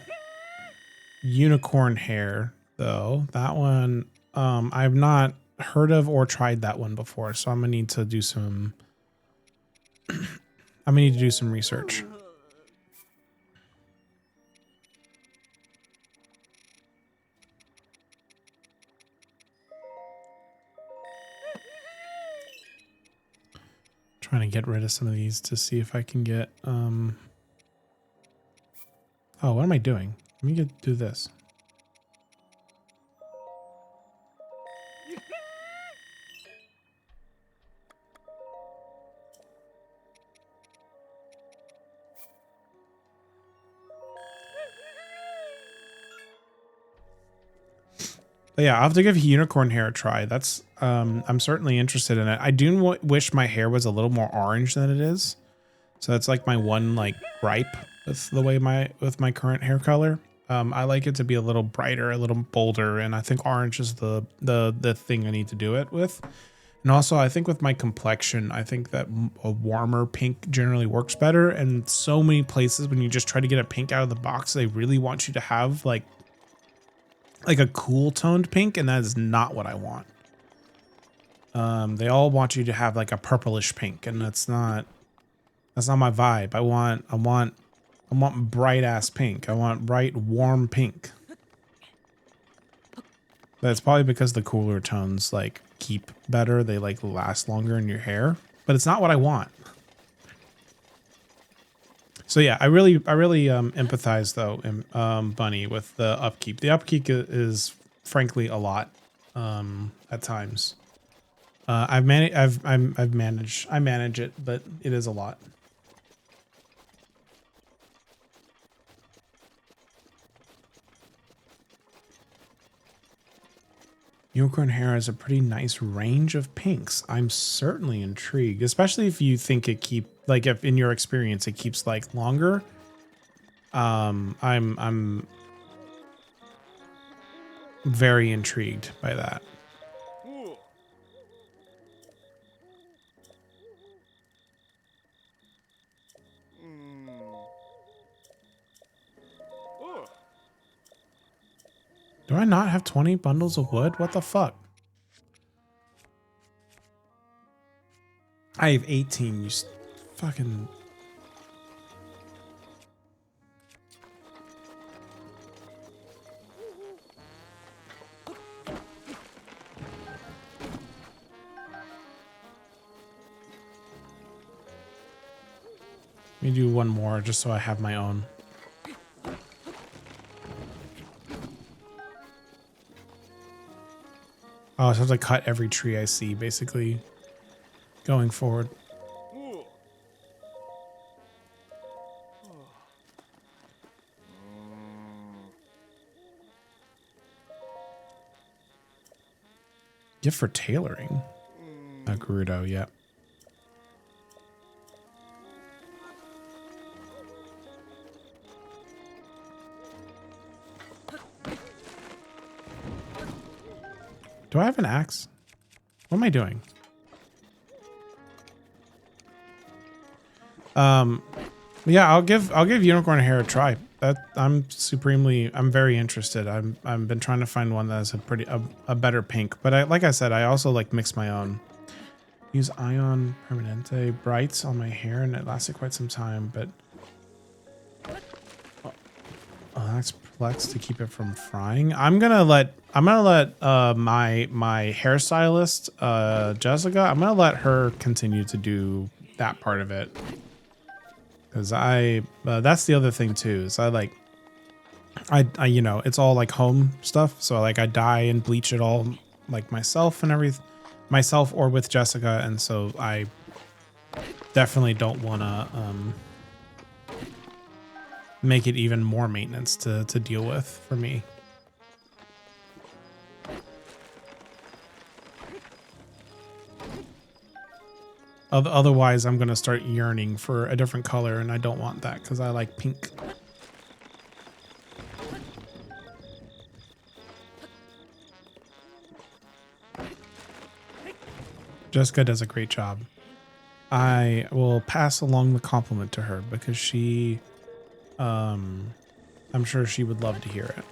unicorn hair, though. That one, I've not heard of or tried that one before, so I'm gonna need to do some research. Trying to get rid of some of these to see if I can get oh, what am I doing? Let me do this. But yeah, I'll have to give unicorn hair a try. That's I'm certainly interested in it. I do wish my hair was a little more orange than it is. So that's like my one like gripe with the way with my current hair color. I like it to be a little brighter, a little bolder, and I think orange is the thing I need to do it with. And also, I think with my complexion, I think that a warmer pink generally works better. And so many places, when you just try to get a pink out of the box, they really want you to have like a cool toned pink, and that is not what I want. They all want you to have like a purplish pink, and that's not my vibe. I want bright ass pink. I want bright, warm pink. That's probably because the cooler tones like keep better. They like last longer in your hair, but it's not what I want. So yeah, I really empathize though, Bunny, with the upkeep. The upkeep is frankly a lot at times. I manage it, but it is a lot. Unicorn hair has a pretty nice range of pinks. I'm certainly intrigued, especially if you think if in your experience it keeps like longer. I'm very intrigued by that. Do I not have 20 bundles of wood? What the fuck? I have 18. You fucking... Let me do one more just so I have my own. Oh, I have to cut every tree I see, basically, going forward. Gift for tailoring. A Gerudo, yep. Do I have an axe? What am I doing? Yeah, I'll give unicorn hair a try. I'm very interested. I've been trying to find one that has a better pink, but like I said, I also like mix my own. Use Ion Permanente Brights on my hair, and it lasted quite some time, but that's Plex to keep it from frying. I'm gonna let my hairstylist Jessica, I'm gonna let her continue to do that part of it, because that's the other thing too, is I you know, it's all like home stuff, so like I dye and bleach it all like myself and everything, myself or with Jessica, and so I definitely don't want to make it even more maintenance to deal with for me. Otherwise, I'm going to start yearning for a different color, and I don't want that because I like pink. Jessica does a great job. I will pass along the compliment to her because she... I'm sure she would love to hear it.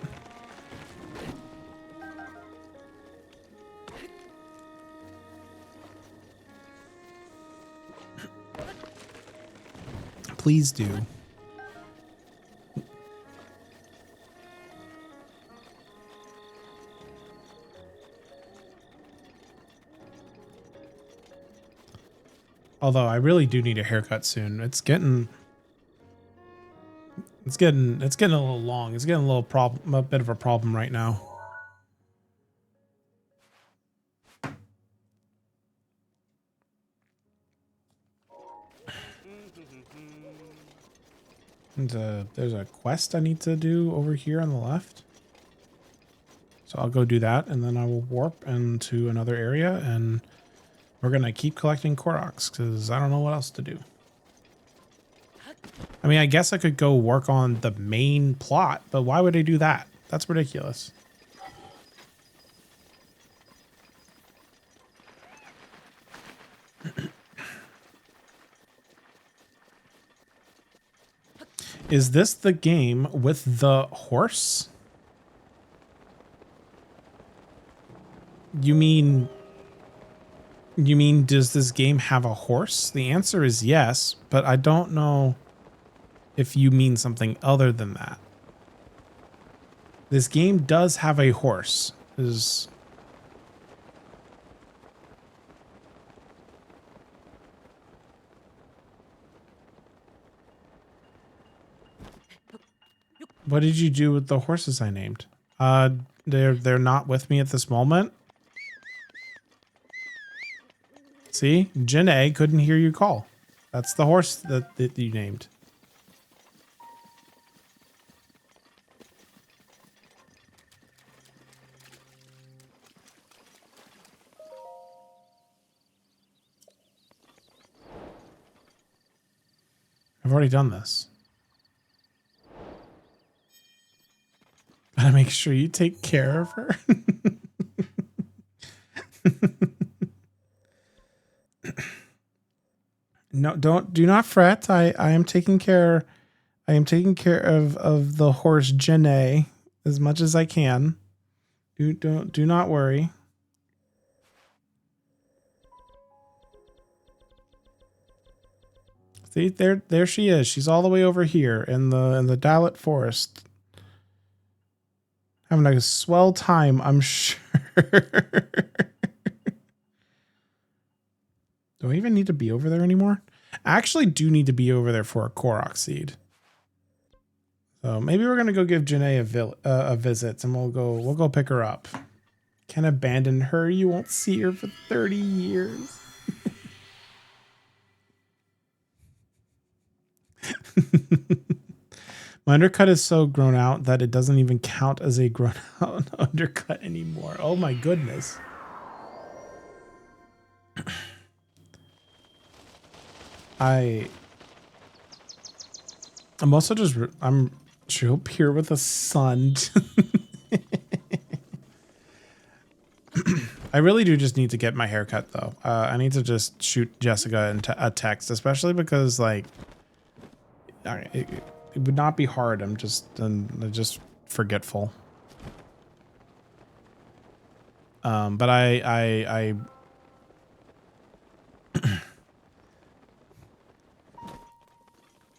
Please do. Although I really do need a haircut soon. It's getting a little long. It's getting a bit of a problem right now. And there's a quest I need to do over here on the left. So I'll go do that, and then I will warp into another area, and we're going to keep collecting Koroks, because I don't know what else to do. I mean, I guess I could go work on the main plot, but why would I do that? That's ridiculous. Is this the game with the horse? You mean does this game have a horse? The answer is yes, but I don't know if you mean something other than that. This game does have a horse. What did you do with the horses I named? They're not with me at this moment. See, Janae couldn't hear you call. That's the horse that you named. I've already done this. Gotta make sure you take care of her. No, do not fret. I am taking care of the horse Janae as much as I can. Do not worry. See, there she is. She's all the way over here in the Dalit Forest. Having a swell time, I'm sure. Do I even need to be over there anymore? I actually do need to be over there for a Korok seed. So maybe we're gonna go give Janae a visit, and we'll go pick her up. Can't abandon her. You won't see her for 30 years. My undercut is so grown out that it doesn't even count as a grown out undercut anymore. Oh my goodness. I'm also just, I'm up here with a sun. I really do just need to get my hair cut though. I need to just shoot Jessica a text, especially because like, it would not be hard. I'm just forgetful. But I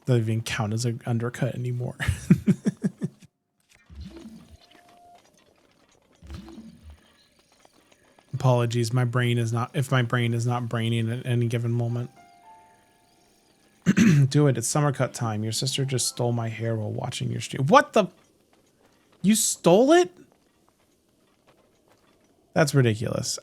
doesn't even count as an undercut anymore. Apologies, my brain is not braining at any given moment. Do it, it's summer cut time. Your sister just stole my hair while watching your stream. What the? You stole it? That's ridiculous.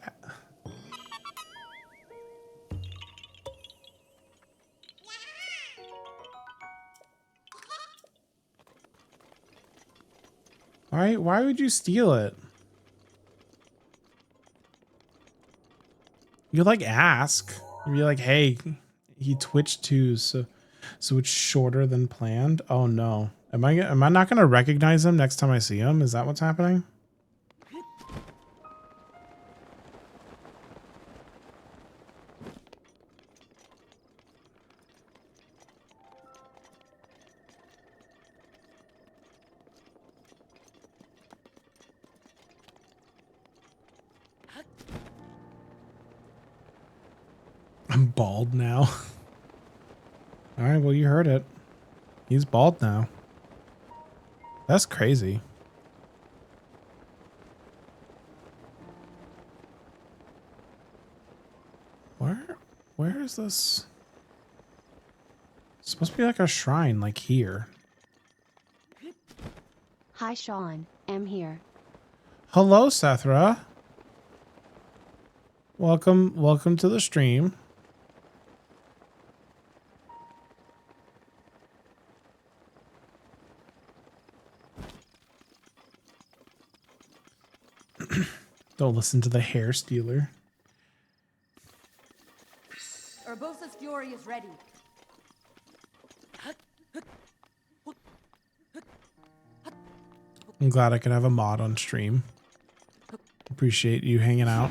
Why would you steal it? You like ask. You'd be like, hey, he twitched too, so it's shorter than planned. Oh no. Am I not gonna recognize him next time I see him? Is that what's happening? I'm bald now. All right, well, you heard it. He's bald now. That's crazy. Where is this? It's supposed to be like a shrine, like here. Hi, Sean. I'm here. Hello, Sethra. Welcome to the stream. listen to the hair stealer. Urbosa's fury is ready. I'm glad I could have a mod on stream. Appreciate you hanging out.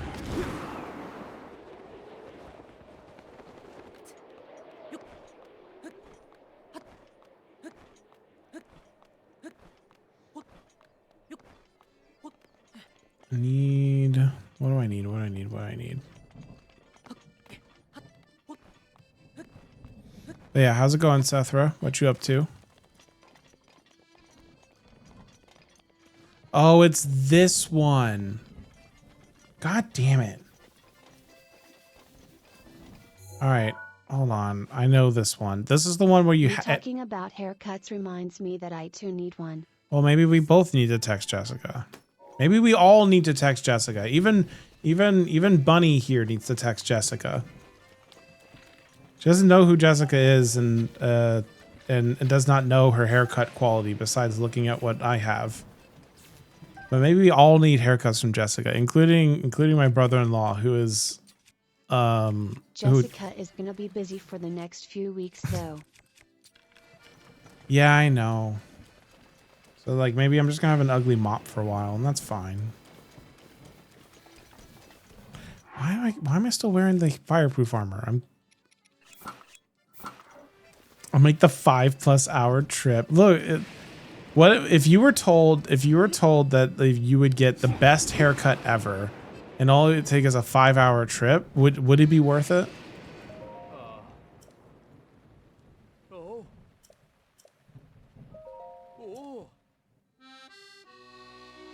What do I need? What do I need? What do I need? But yeah, how's it going, Sethra? What you up to? Oh, it's this one. God damn it. All right, hold on. I know this one. This is the one where you talking about haircuts reminds me that I too need one. Well, maybe we both need to text Jessica. Maybe we all need to text Jessica. Even Bunny here needs to text Jessica. She doesn't know who Jessica is and does not know her haircut quality besides looking at what I have. But maybe we all need haircuts from Jessica, including my brother-in-law, who is Jessica is gonna be busy for the next few weeks though. Yeah, I know. So like maybe I'm just gonna have an ugly mop for a while, and that's fine. Why am I still wearing the fireproof armor? I'm like the 5+ hour trip. Look, what if you were told that you would get the best haircut ever, and all it would take is a 5-hour trip? Would it be worth it?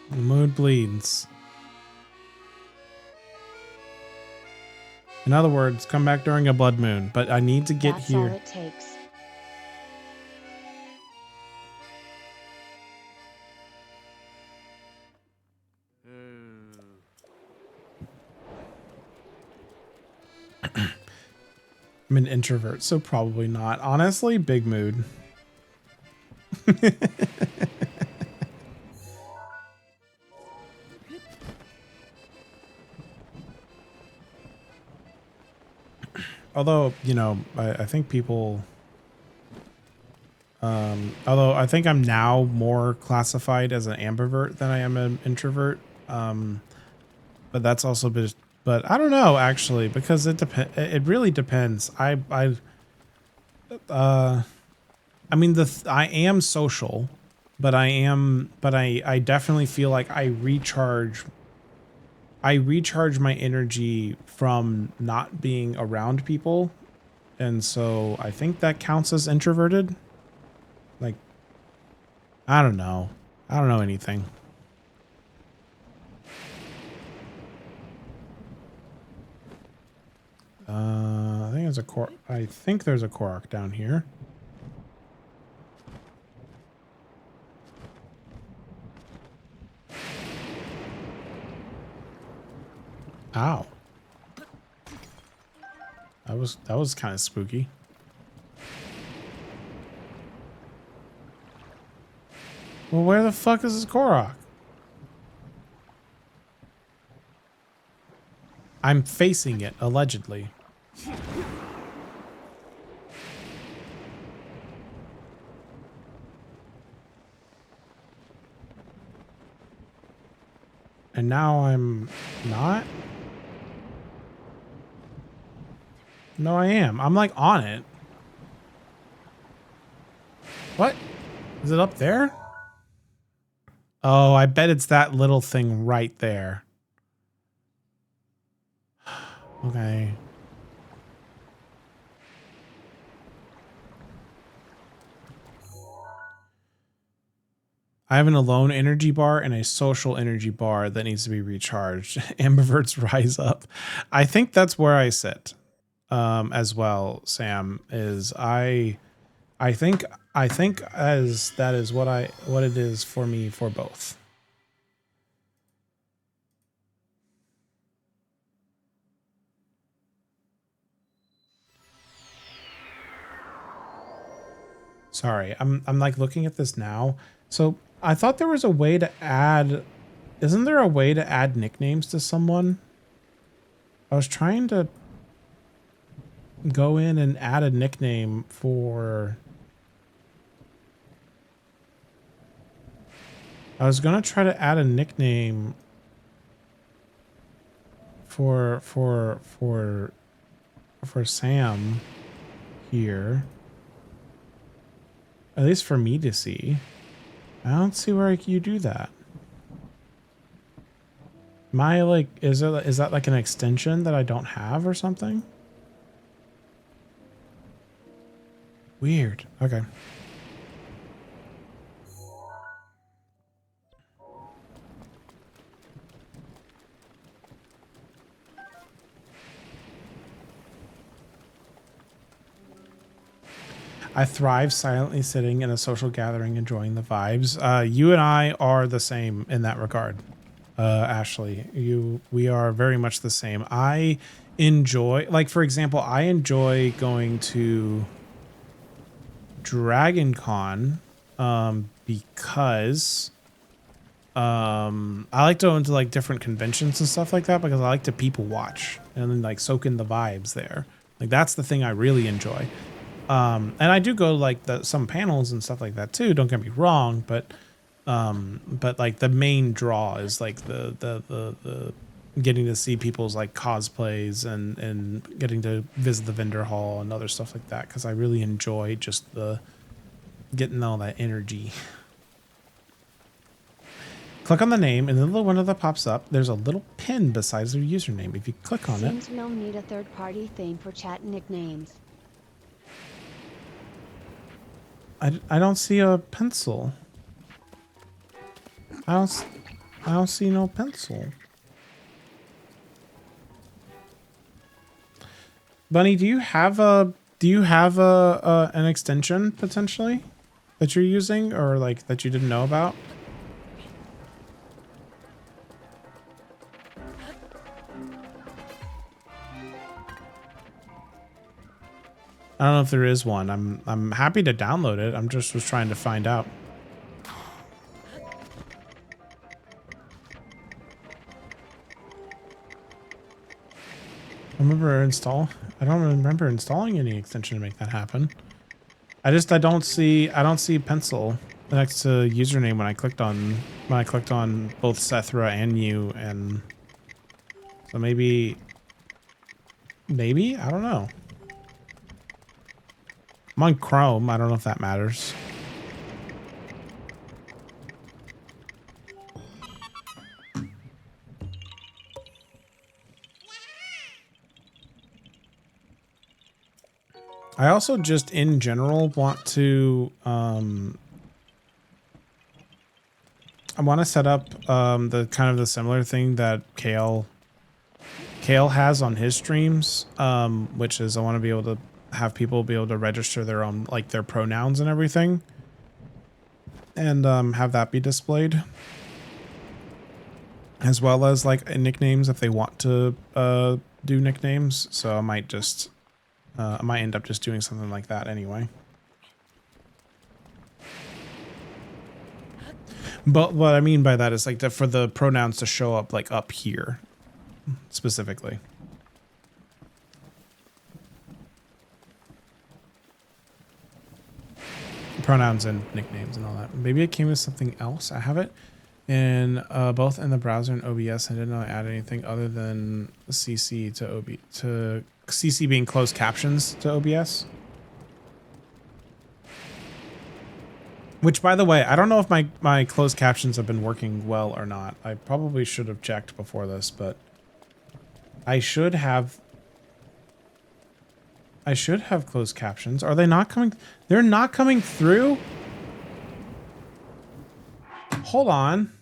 The mood bleeds. In other words, come back during a blood moon, but I need to get That's here. All it takes. I'm an introvert, so probably not. Honestly, big mood. Although, you know, I think people... although I think I'm now more classified as an ambivert than I am an introvert. But that's also been... But I don't know, actually, because it really depends. I mean, I am social, but I definitely feel like I recharge my energy from not being around people. And so I think that counts as introverted. Like, I don't know. I don't know anything. I think there's a Korok down here. Ow. That was kind of spooky. Well, where the fuck is this Korok? I'm facing it, allegedly. And now I'm not? No, I am. I'm like on it. What? Is it up there? Oh, I bet it's that little thing right there. Okay. I have an alone energy bar and a social energy bar that needs to be recharged. Ambiverts rise up. I think that's where I sit as well, Sam, is I think as that is what it is for me for both. Sorry, I'm like looking at this now. So I thought there was a way to add Isn't there a way to add nicknames to someone? I was trying to go in and add a nickname for... I was gonna try to add a nickname for Sam here. At least for me to see. I don't see where you do that. Am I like, is that like an extension that I don't have or something? Weird. Okay. I thrive silently sitting in a social gathering, enjoying the vibes. You and I are the same in that regard. Ashley, we are very much the same. I enjoy, like, for example, I enjoy going to Dragon Con, because, I like to go into like different conventions and stuff like that because I like to people watch and then like soak in the vibes there. Like that's the thing I really enjoy. And I do go to like some panels and stuff like that too. Don't get me wrong, but like the main draw is like the getting to see people's like cosplays and getting to visit the vendor hall and other stuff like that. Cause I really enjoy just getting all that energy. Click on the name and the little window that pops up. There's a little pin besides their username. If you click on it. Seems we'll need a third-party theme for chat nicknames. I don't see a pencil. I don't see no pencil. Bunny, do you have an extension potentially that you're using or like that you didn't know about? I don't know if there is one. I'm happy to download it. I'm just was trying to find out. I don't remember installing any extension to make that happen. I don't see pencil next to username when I clicked on both Sethra and you, and so maybe I don't know. I'm on Chrome. I don't know if that matters. I also just in general want to I want to set up the kind of the similar thing that Kale has on his streams, which is I want to be able to have people be able to register their own, like their pronouns and everything, and have that be displayed, as well as like nicknames if they want to do nicknames. So I might just I might end up just doing something like that anyway. But what I mean by that is like for the pronouns to show up like up here specifically. Pronouns and nicknames and all that. Maybe it came with something else. I have it in both in the browser and OBS. I didn't know I added anything other than CC to CC being closed captions to OBS. Which, by the way, I don't know if my closed captions have been working well or not. I probably should have checked before this, but I should have closed captions. Are they not coming? They're not coming through? Hold on.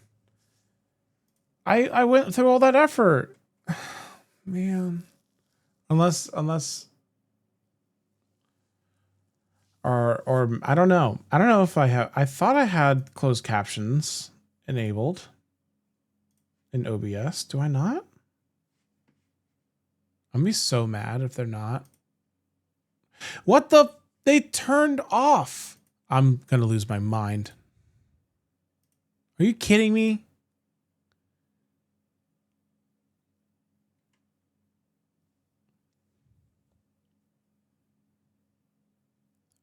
I went through all that effort. Man. Unless or I don't know. I don't know if I thought I had closed captions enabled in OBS. Do I not? I'm gonna be so mad if they're not. What the? They turned off. I'm gonna lose my mind. Are you kidding me?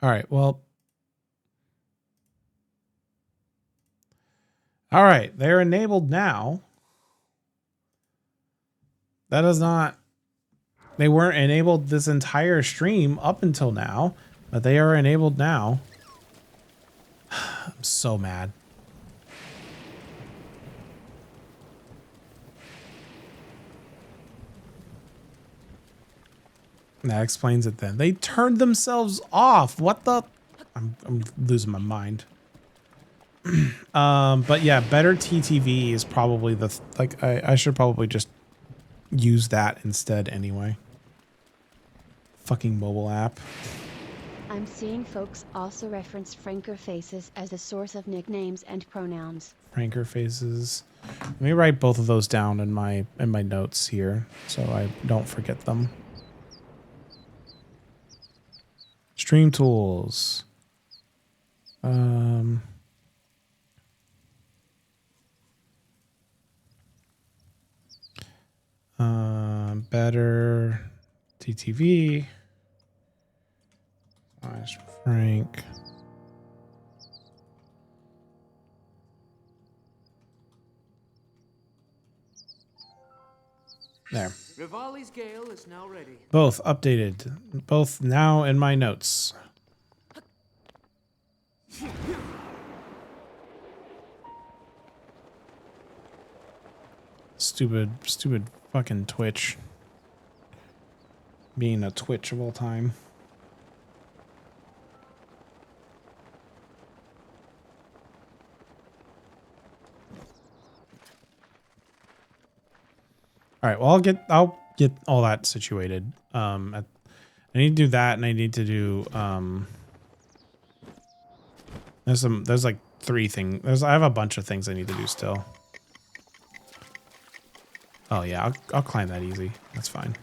All right, well. All right, they're enabled now. That is not... They weren't enabled this entire stream up until now, but they are enabled now. I'm so mad. That explains it then. They turned themselves off. What the... I'm losing my mind. But yeah, better TTV is probably the... Like, I should probably just use that instead anyway. Fucking mobile app. I'm seeing folks also reference Franker faces as a source of nicknames and pronouns. Franker faces. Let me write both of those down in my notes here so I don't forget them. Stream tools. Better TTV. Frank. There. Rivali's Gale is now ready. Both updated. Both now in my notes. Stupid fucking Twitch. Being a Twitch of all time. All right, well, I'll get all that situated. I need to do that, and I need to do there's like 3 things. I have a bunch of things I need to do still. Oh yeah, I'll climb that easy. That's fine.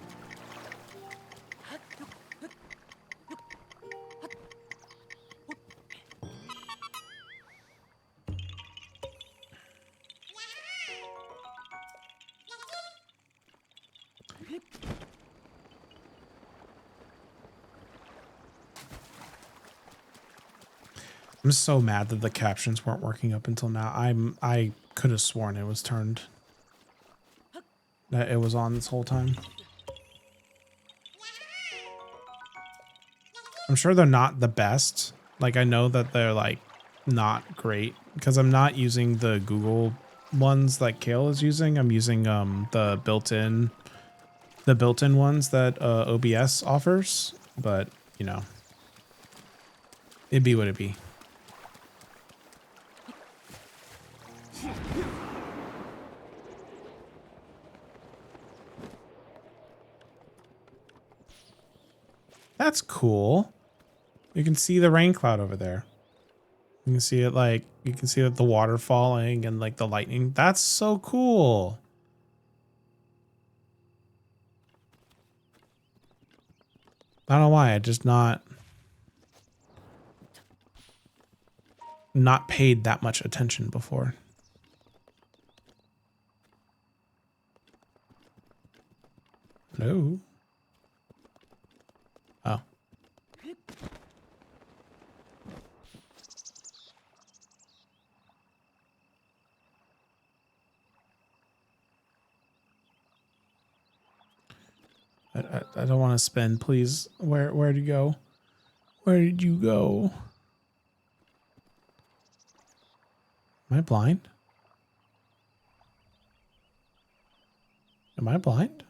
I'm so mad that the captions weren't working up until now. I could have sworn it was turned. That it was on this whole time. I'm sure they're not the best. Like, I know that they're like not great because I'm not using the Google ones that Kale is using. I'm using the built-in ones that OBS offers, but you know, it'd be what it be. That's cool. You can see the rain cloud over there. You can see it, like, you can see the water falling and like the lightning. That's so cool. I don't know why I just not paid that much attention before. Hello. Oh. I don't want to spend, please. Where'd you go? Where did you go? Am I blind? Am I blind?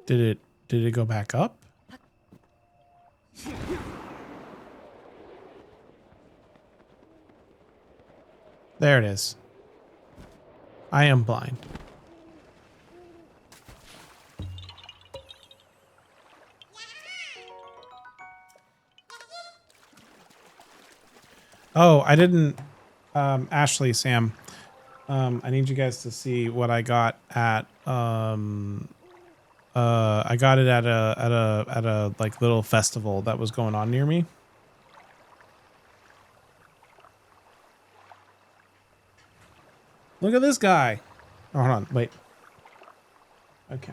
Did it go back up? There it is. I am blind. Oh, I didn't, Ashley, Sam, I need you guys to see what I got at, I got it at a like little festival that was going on near me. Look at this guy. Oh, hold on, wait. Okay.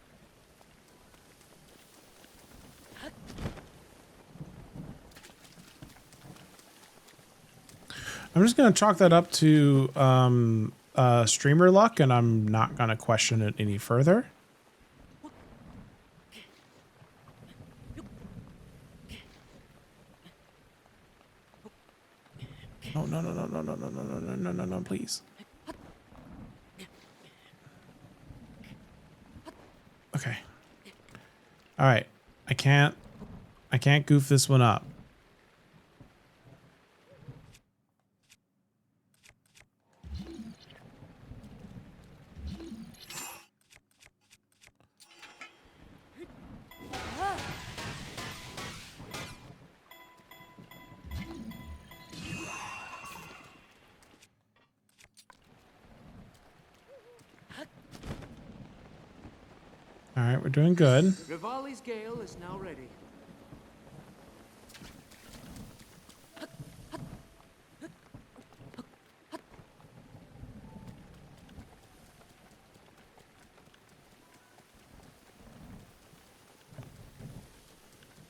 I'm just gonna chalk that up to streamer luck, and I'm not gonna question it any further. Oh no no no no no no no no no no no no please. Okay. All right. I can't goof this one up. All right, we're doing good. Rivali's Gale is now ready.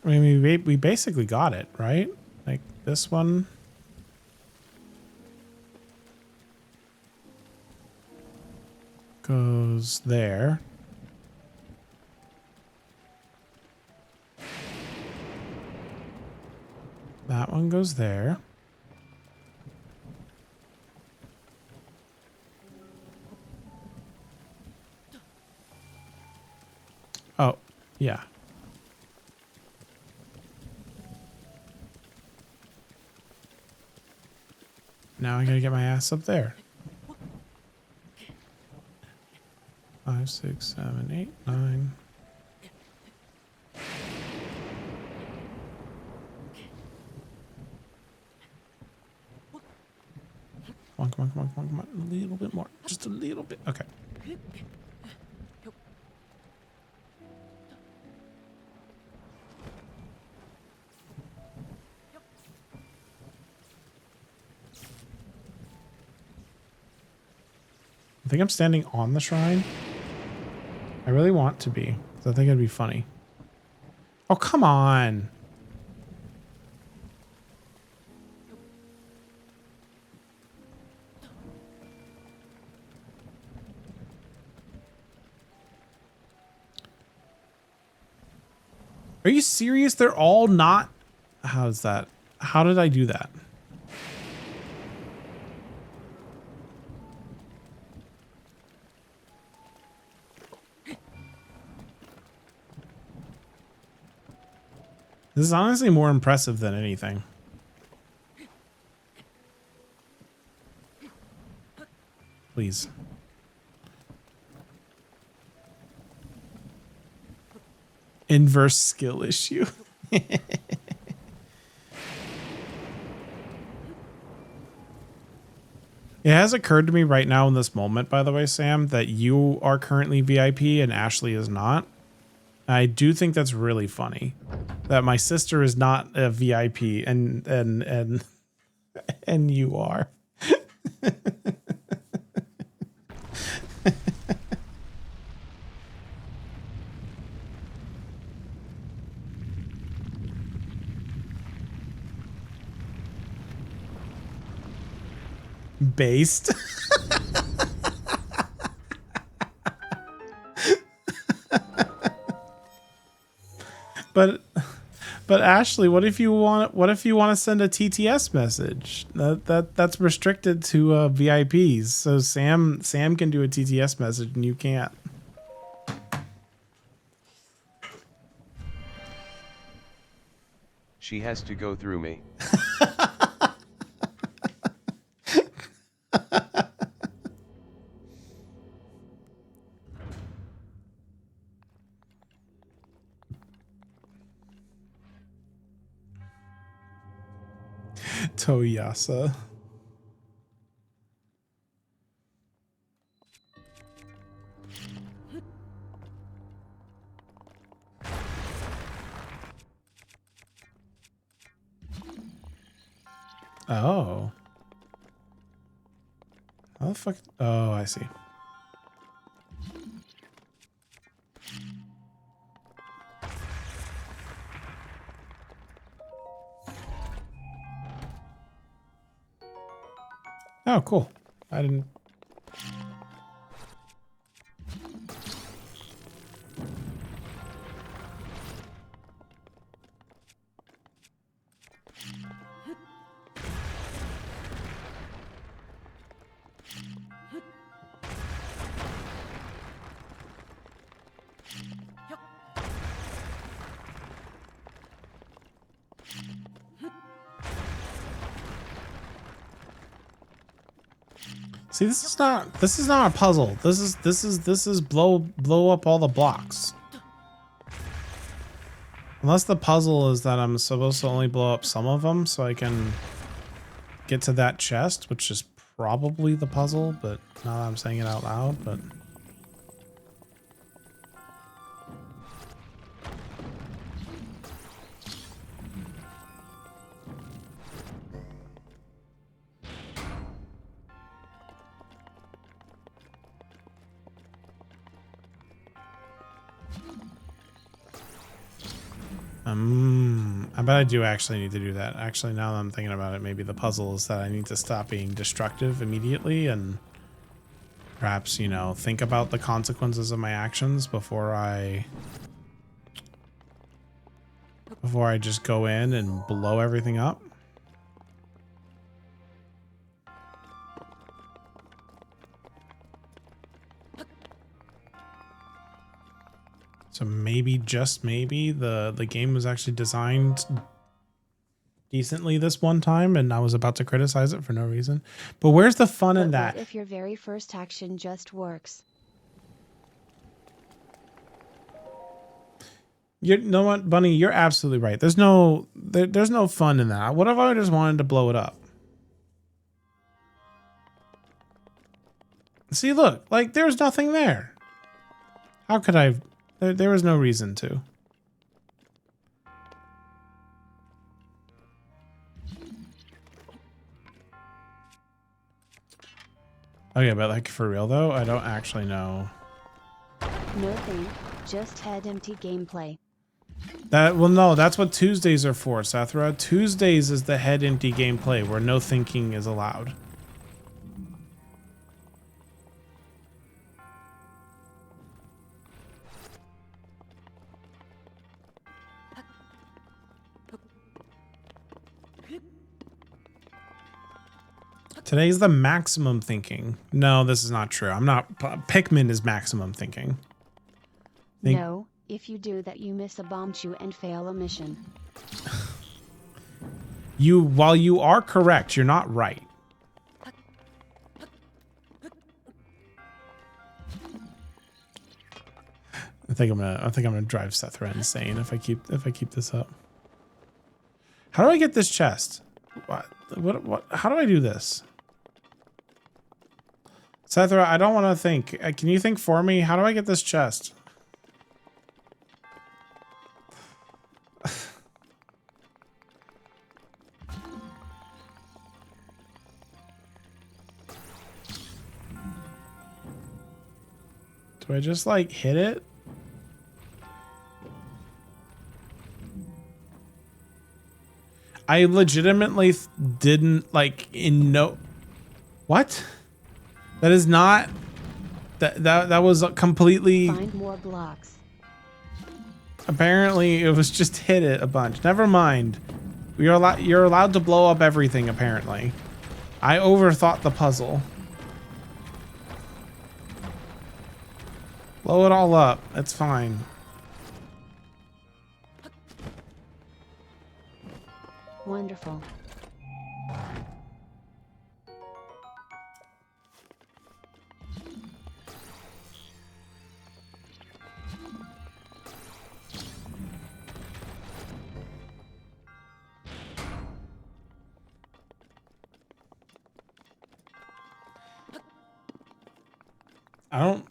I mean, we basically got it, right? Like this one. Goes there. That one goes there. Oh, yeah. Now I gotta get my ass up there. 5, 6, 7, 8, 9. Come on, come on, come on, come on, come on. A little bit more. Just a little bit. Okay. I think I'm standing on the shrine. I really want to be, 'cause I think it'd be funny. Oh, come on. Are you serious? They're all not. How is that? How did I do that? This is honestly more impressive than anything. Please. Inverse skill issue. It has occurred to me right now in this moment, by the way, Sam, that you are currently VIP and Ashley is not. I do think that's really funny that my sister is not a VIP and you are. Based. But Ashley, what if you want to send a TTS message? That's restricted to VIPs. So Sam can do a TTS message and you can't. She has to go through me. Toyasa. Oh. How the fuck? Oh, I see. Oh, cool. I didn't. See, this is not a puzzle. This is blow up all the blocks. Unless the puzzle is that I'm supposed to only blow up some of them so I can get to that chest, which is probably the puzzle, but now that I'm saying it out loud, but I bet I do actually need to do that. Actually, now that I'm thinking about it, maybe the puzzle is that I need to stop being destructive immediately and perhaps, you know, think about the consequences of my actions before I just go in and blow everything up. So maybe, just maybe, the game was actually designed decently this one time and I was about to criticize it for no reason. But where's the fun in that? What if your very first action just works? You know what, Bunny? You're absolutely right. There's no fun in that. What if I just wanted to blow it up? See, look, like there's nothing there. How could I? There was no reason to. Okay, but like for real though, I don't actually know. No thing, just head empty gameplay. Well, no, that's what Tuesdays are for, Sathra. Tuesdays is the head empty gameplay where no thinking is allowed. Today's the maximum thinking. No, this is not true. I'm not. Pikmin is maximum thinking. No, if you do that, you miss a bomb chew and fail a mission. While you are correct, you're not right. I think I'm gonna drive Sethra insane if I keep this up. How do I get this chest? What? How do I do this? Sethra, I don't want to think. Can you think for me? How do I get this chest? Do I just like hit it? I legitimately didn't like what? That is not that was completely. Find more blocks. Apparently it was just hit it a bunch. Never mind. You're allowed to blow up everything apparently. I overthought the puzzle. Blow it all up. It's fine. Wonderful. I don't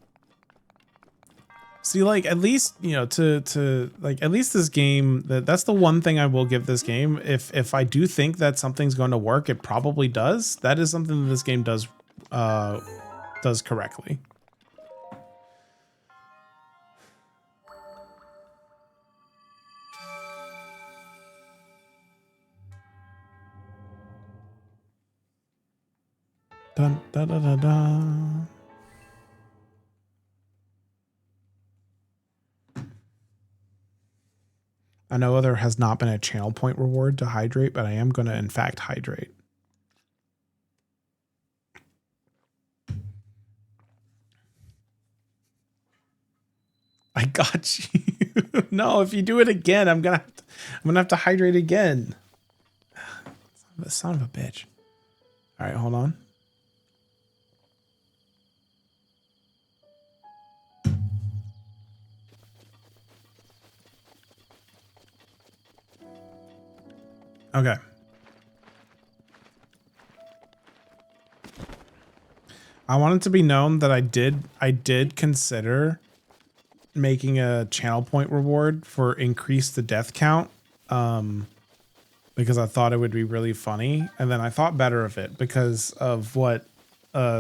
see, like, at least, you know, to like, at least this game, that's the one thing I will give this game. If I do think that something's going to work, it probably does. That is something that this game does correctly. Dun, da, da, da, da. I know there has not been a channel point reward to hydrate, but I am going to in fact hydrate. I got you. No, if you do it again, I'm gonna have to hydrate again. Son of a bitch. All right, hold on. Okay. I want it to be known that I did consider making a channel point reward for increase the death count, because I thought it would be really funny, and then I thought better of it because of what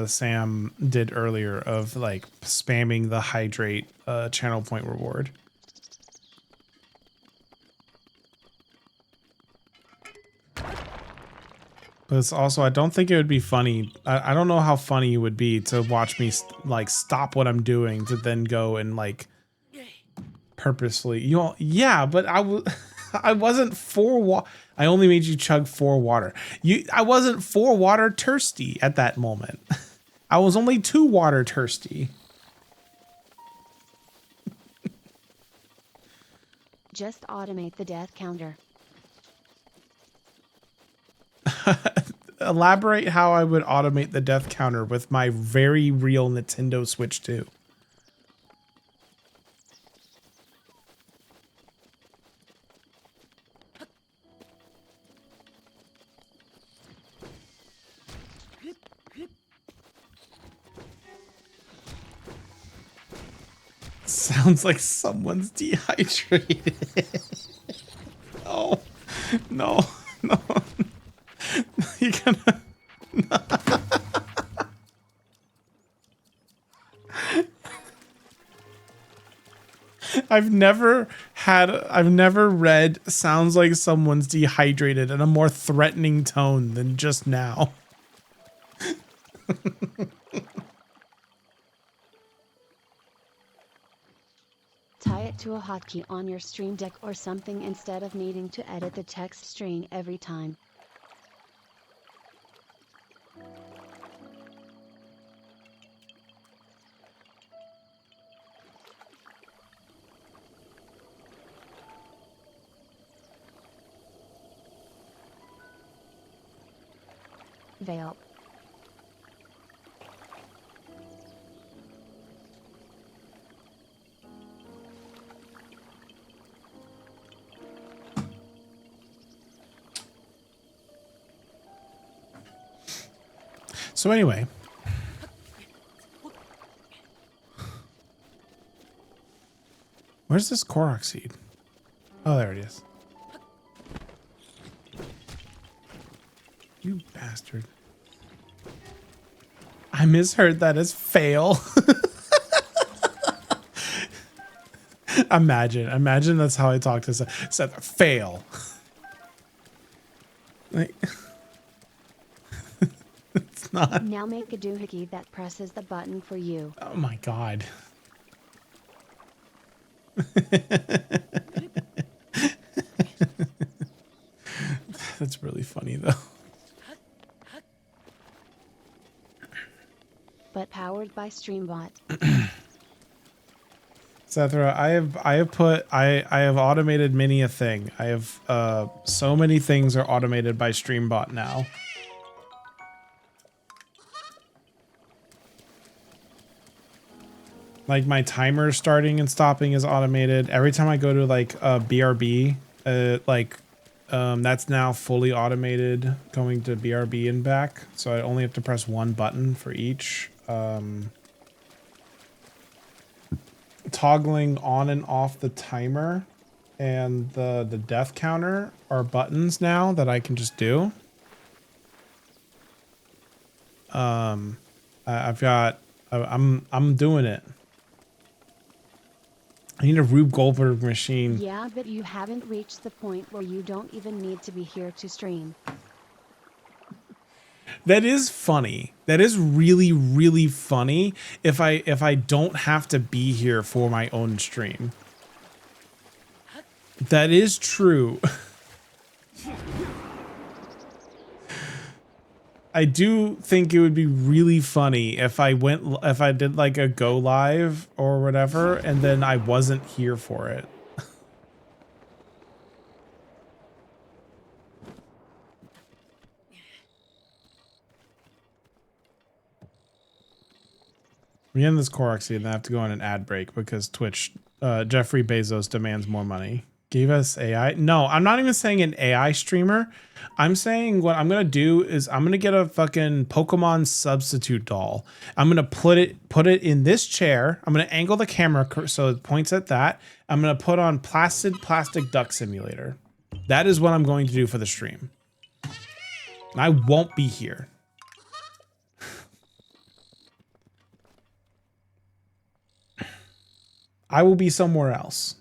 Sam did earlier of like spamming the hydrate channel point reward. But it's also, I don't think it would be funny. I don't know how funny it would be to watch me like stop what I'm doing to then go and like purposefully, yeah, but I wasn't I only made you chug 4 water. I wasn't 4 water thirsty at that moment. I was only 2 water thirsty. Just automate the death counter. Elaborate how I would automate the death counter with my very real Nintendo Switch 2. Sounds like someone's dehydrated. Oh, no, no. You gonna... I've never read sounds like someone's dehydrated in a more threatening tone than just now. Tie it to a hotkey on your Stream Deck or something instead of needing to edit the text string every time. Veil. So anyway, where's this Korok seed? Oh, there it is. You bastard. I misheard that as fail. Imagine that's how I talk to Seth. Seth, fail. Like, it's not. Now make a doohickey that presses the button for you. Oh my god. That's really funny though. But powered by StreamBot. Sethra, I have automated many a thing. I have so many things are automated by StreamBot now. Like my timer starting and stopping is automated. Every time I go to like BRB, that's now fully automated going to BRB and back. So I only have to press one button for each. Toggling on and off the timer and the death counter are buttons now that I can just do. I'm doing it. I need a Rube Goldberg machine. Yeah, but you haven't reached the point where you don't even need to be here to stream. That is funny. That is really, really funny if I don't have to be here for my own stream. That is true. I do think it would be really funny if I did like a go live or whatever, and then I wasn't here for it. We end this Koroxy and then I have to go on an ad break because Twitch, Jeffrey Bezos demands more money. Gave us AI. No, I'm not even saying an AI streamer. I'm saying what I'm going to do is I'm going to get a fucking Pokemon substitute doll. I'm going to put it in this chair. I'm going to angle the camera so it points at that. I'm going to put on Plastic Duck Simulator. That is what I'm going to do for the stream. And I won't be here. I will be somewhere else.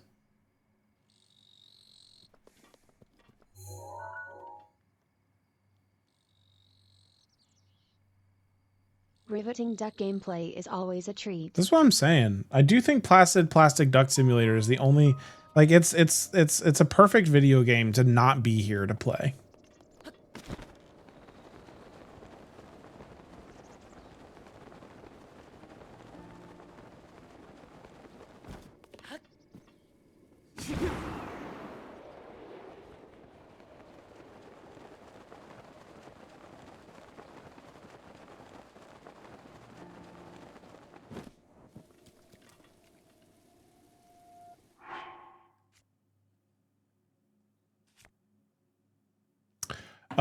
Riveting duck gameplay is always a treat. That's what I'm saying. I do think Plastic Duck Simulator is the only, like, it's a perfect video game to not be here to play.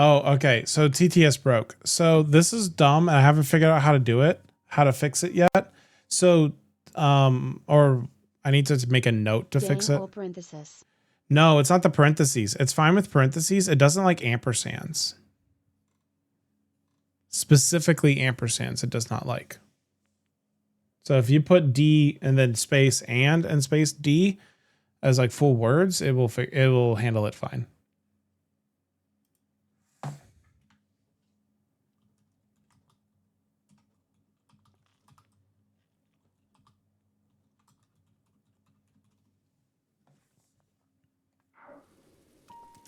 Oh, okay. So TTS broke. So this is dumb. I haven't figured out how to fix it yet. So, or I need to make a note to fix it. Parenthesis. No, it's not the parentheses. It's fine with parentheses. It doesn't like ampersands. Specifically ampersands it does not like. So if you put D and then space and space D as like full words, it will handle it fine.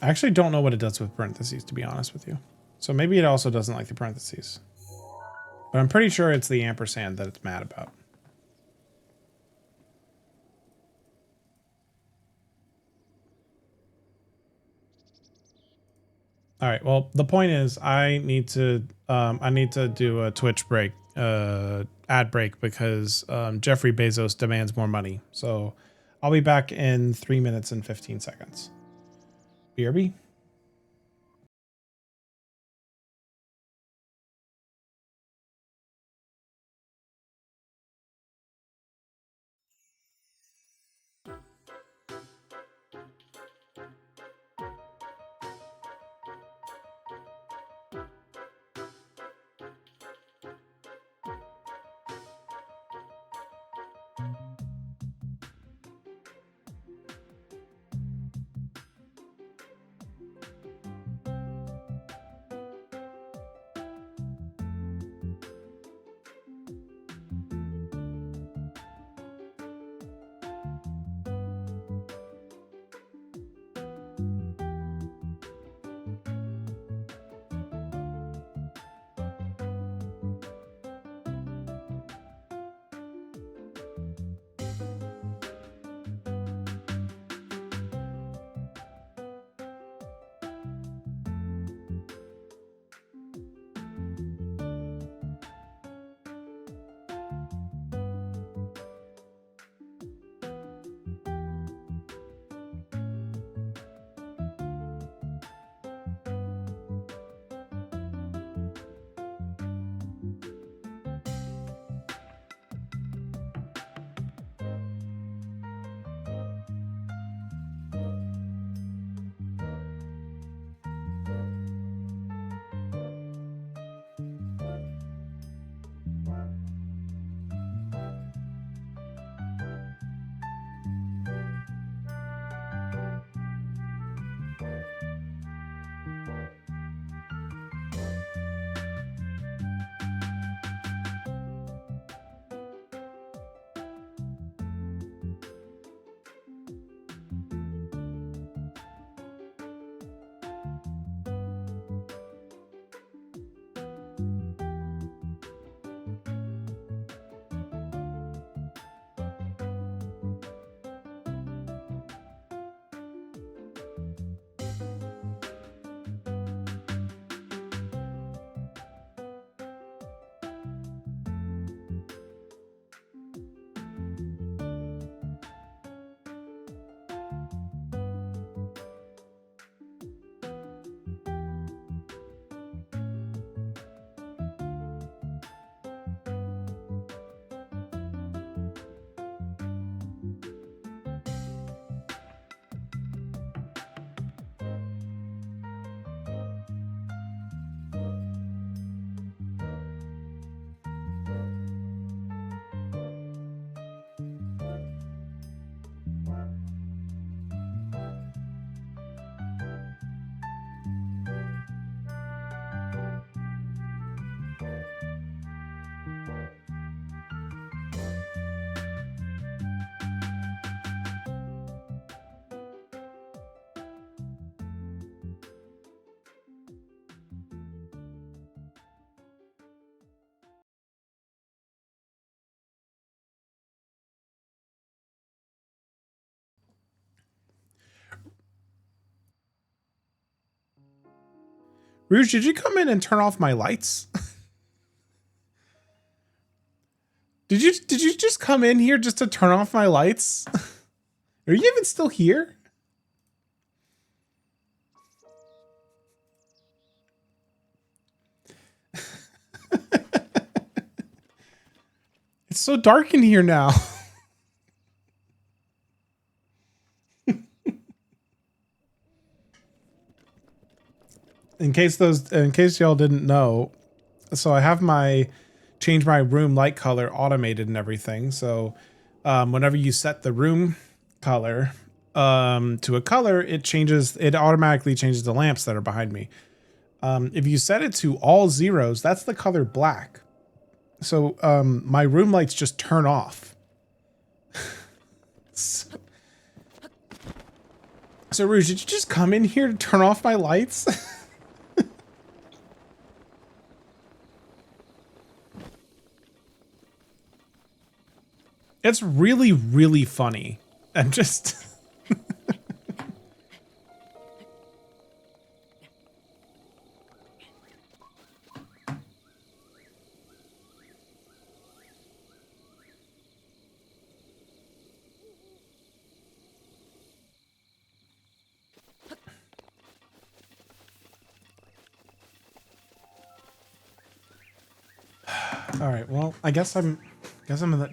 I actually don't know what it does with parentheses, to be honest with you. So maybe it also doesn't like the parentheses. But I'm pretty sure it's the ampersand that it's mad about. All right. Well, the point is I need to do a Twitch break, ad break because Jeffrey Bezos demands more money. So I'll be back in 3 minutes and 15 seconds. BRB. Rouge, did you come in and turn off my lights? Did you just come in here just to turn off my lights? Are you even still here? It's so dark in here now. In case y'all didn't know, so I have change my room light color automated and everything. So whenever you set the room color to a color, it automatically changes the lamps that are behind me. If you set it to all zeros, that's the color black. So my room lights just turn off. So Rouge, did you just come in here to turn off my lights? It's really, really funny. I'm just... All right, well, I guess I'm in the...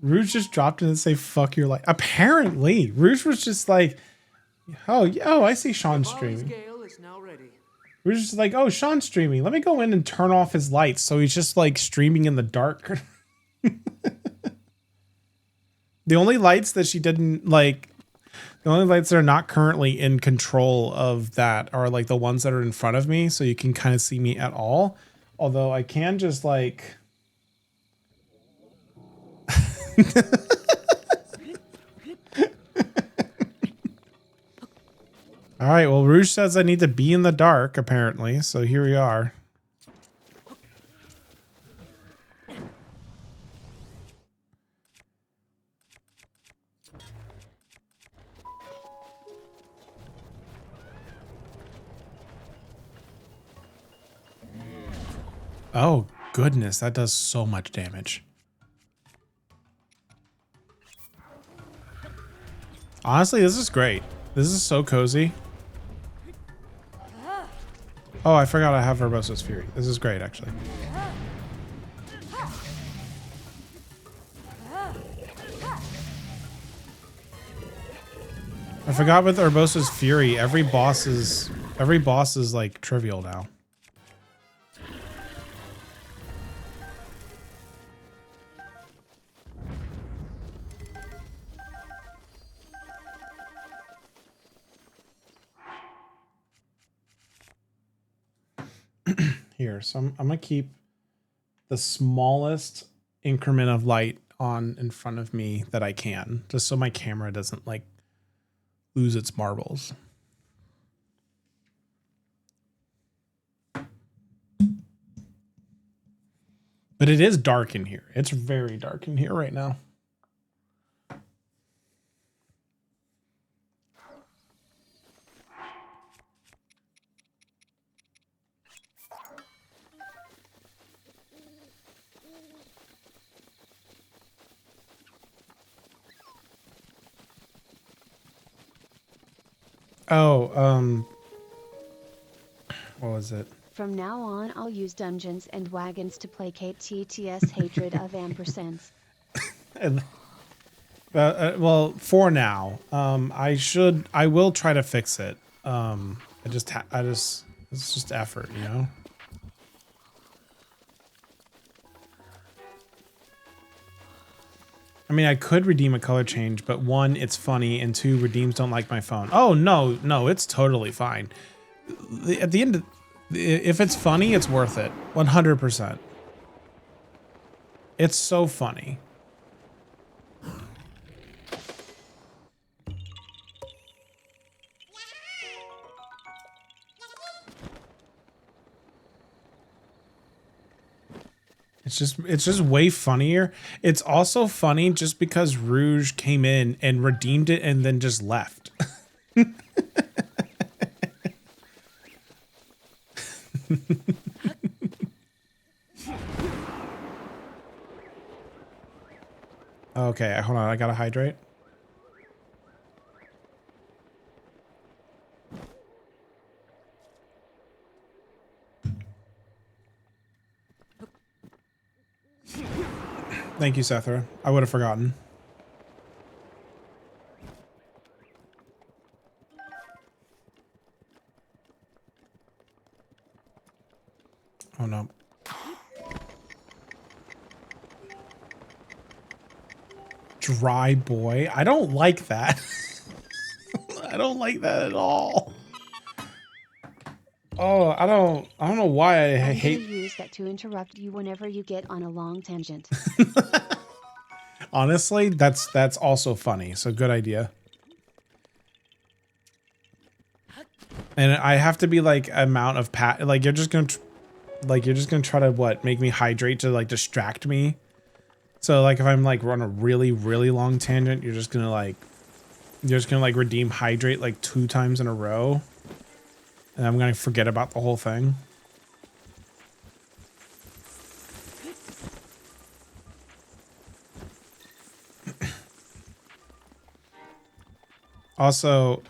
Rouge just dropped in and say, fuck your life. Apparently, Rouge was just like, oh, I see Sean streaming. Gale is now ready. Rouge is like, oh, Sean's streaming. Let me go in and turn off his lights. So he's just like streaming in the dark. The only lights that she didn't like, the only lights that are not currently in control of that are like the ones that are in front of me. So you can kind of see me at all. Although I can just like... All right, well, Rouge says I need to be in the dark, apparently. So here we are. Oh, goodness, that does so much damage. Honestly, this is great. This is so cozy. Oh, I forgot I have Urbosa's Fury. This is great, actually. I forgot with Urbosa's Fury, every boss is like trivial now. Here, so I'm gonna keep the smallest increment of light on in front of me that I can, just so my camera doesn't like lose its marbles. But it is dark in here. It's very dark in here right now. Oh, what was it? From now on, I'll use Dungeons and Wagons to placate TTS hatred of ampersands. Well, for now, I will try to fix it. It's just effort, you know? I mean, I could redeem a color change, but one, it's funny, and two, redeems don't like my phone. Oh, no, it's totally fine. At the end, if it's funny, it's worth it. 100%. It's so funny. It's just way funnier. It's also funny just because Rouge came in and redeemed it and then just left. Okay, hold on. I gotta hydrate. Thank you, Sethra. I would have forgotten. Oh no. Dry boy. I don't like that. I don't like that at all. Oh, I don't know why I I'm hate. gonna use that to interrupt you whenever you get on a long tangent. Honestly, that's also funny. So good idea. And I have to be like amount of like you're just gonna try to what, make me hydrate to like distract me. So like if I'm like on a really long tangent, you're just gonna like redeem hydrate like 2 times in a row. And I'm gonna forget about the whole thing. Also,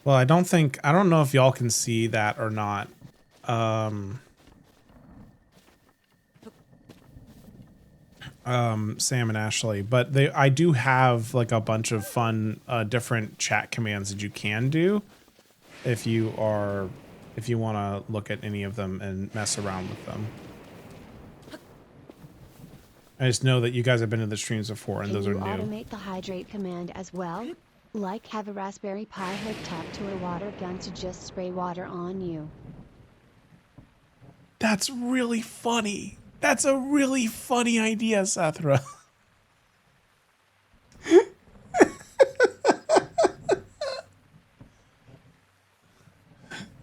well, I don't know if y'all can see that or not. Sam and Ashley, but I do have like a bunch of fun different chat commands that you can do if you want to look at any of them and mess around with them. I just know that you guys have been to the streams before and those are new. Can you automate the hydrate command as well? Like have a Raspberry Pi hooked up to a water gun to just spray water on you. That's really funny. That's a really funny idea, Sethra.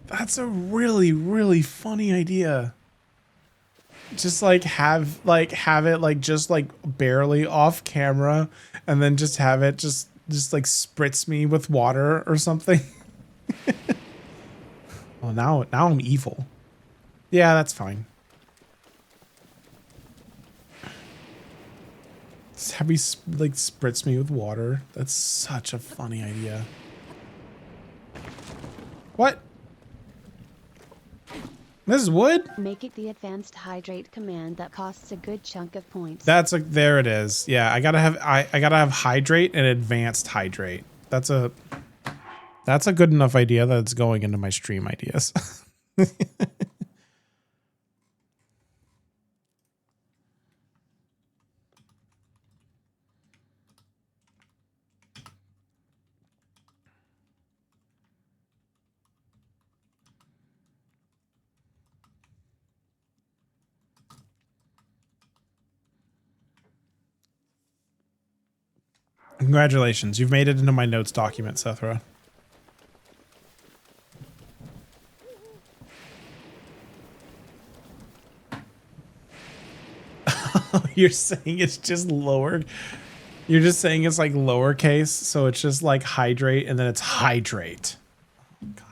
That's a really funny idea. Just like have it like just like barely off camera and then just have it just like spritz me with water or something. Well, now I'm evil. Yeah, that's fine. Just have me like spritz me with water. That's such a funny idea. What? This is wood? Make it the advanced hydrate command that costs a good chunk of points. That's like, there it is. Yeah, I gotta have hydrate and advanced hydrate. That's a good enough idea that it's going into my stream ideas. Congratulations, you've made it into my notes document, Sethra. You're saying it's just lower. You're just saying it's like lowercase, so it's just like hydrate and then it's hydrate. Oh, God.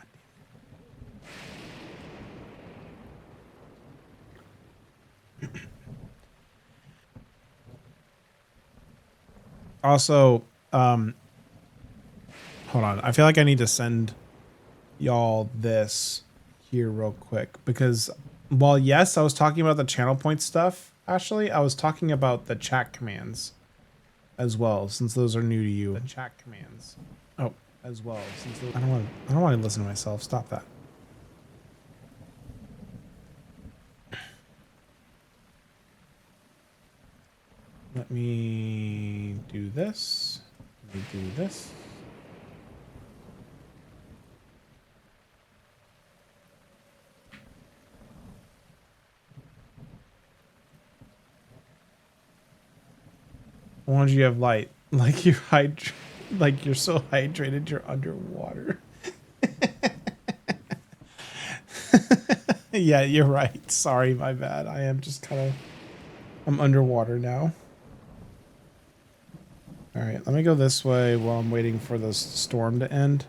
Also, hold on. I feel like I need to send y'all this here real quick because while yes, I was talking about the channel point stuff, Ashley, I was talking about the chat commands as well, since those are new to you. The chat commands. Oh, as well. Since those, I don't want to listen to myself. Stop that. Let me do this. Let me do this. Why don't you have light? Like you're like you're so hydrated you're underwater. Yeah, you're right. Sorry, my bad. I am just I'm underwater now. All right, let me go this way while I'm waiting for the storm to end.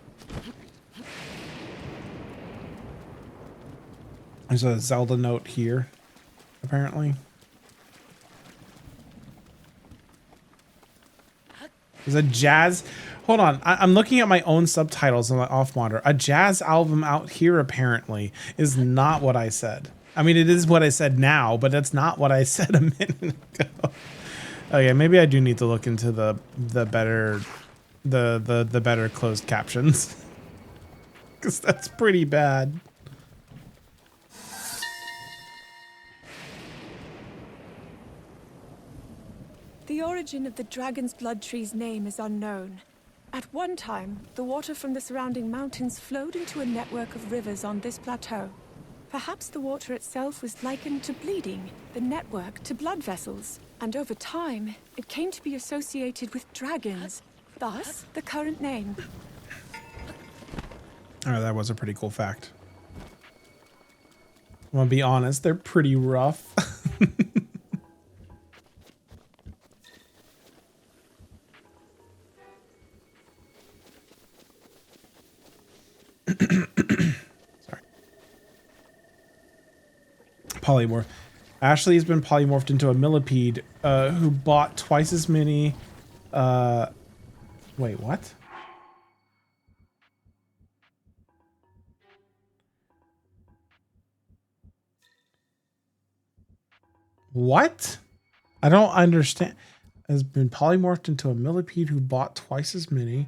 There's a Zelda note here, apparently. There's a jazz. Hold on. I'm looking at my own subtitles on my off monitor. A jazz album out here, apparently, is not what I said. I mean, it is what I said now, but that's not what I said a minute ago. Okay, maybe I do need to look into the better better closed captions. Because that's pretty bad. The origin of the Dragon's Blood Tree's name is unknown. At one time, the water from the surrounding mountains flowed into a network of rivers on this plateau. Perhaps the water itself was likened to bleeding, the network to blood vessels. And over time, it came to be associated with dragons, thus the current name. Oh, that was a pretty cool fact. I'm gonna be honest, they're pretty rough. Sorry. Polymorph. Ashley has been polymorphed into a millipede who bought twice as many. Wait, what? What? I don't understand. Has been polymorphed into a millipede who bought twice as many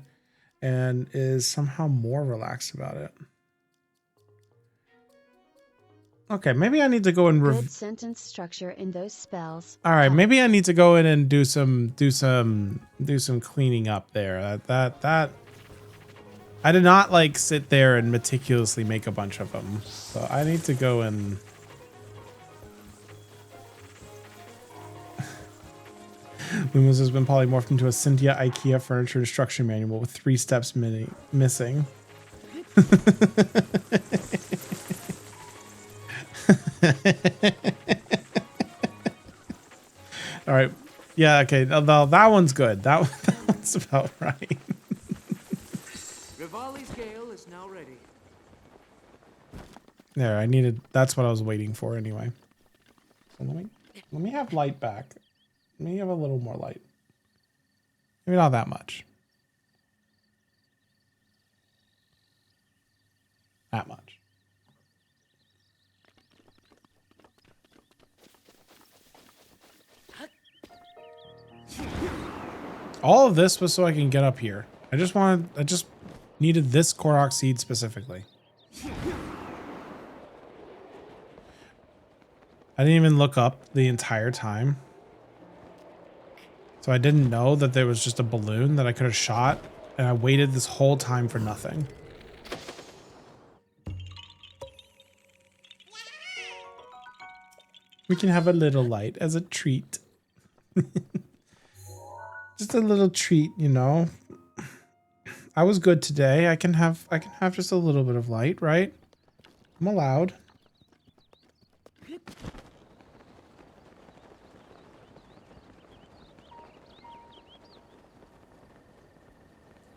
and is somehow more relaxed about it. Okay, maybe I need to go and Good sentence structure in those spells. all right, maybe I need to go in and do some cleaning up there. That I did not like sit there and meticulously make a bunch of them. So I need to go and Lumos has been polymorphed into a Cynthia IKEA furniture instruction manual with 3 steps missing. All right. Yeah, okay. That one's good. That one's about right. Rivali's Gale is now ready. There, that's what I was waiting for anyway. So let me have light back. Let me have a little more light. Maybe not that much. That much. All of this was so I can get up here. I just needed this Korok seed specifically. I didn't even look up the entire time. So I didn't know that there was just a balloon that I could have shot, and I waited this whole time for nothing. We can have a little light as a treat. Just a little treat, you know. I was good today. I can have just a little bit of light, right? I'm allowed.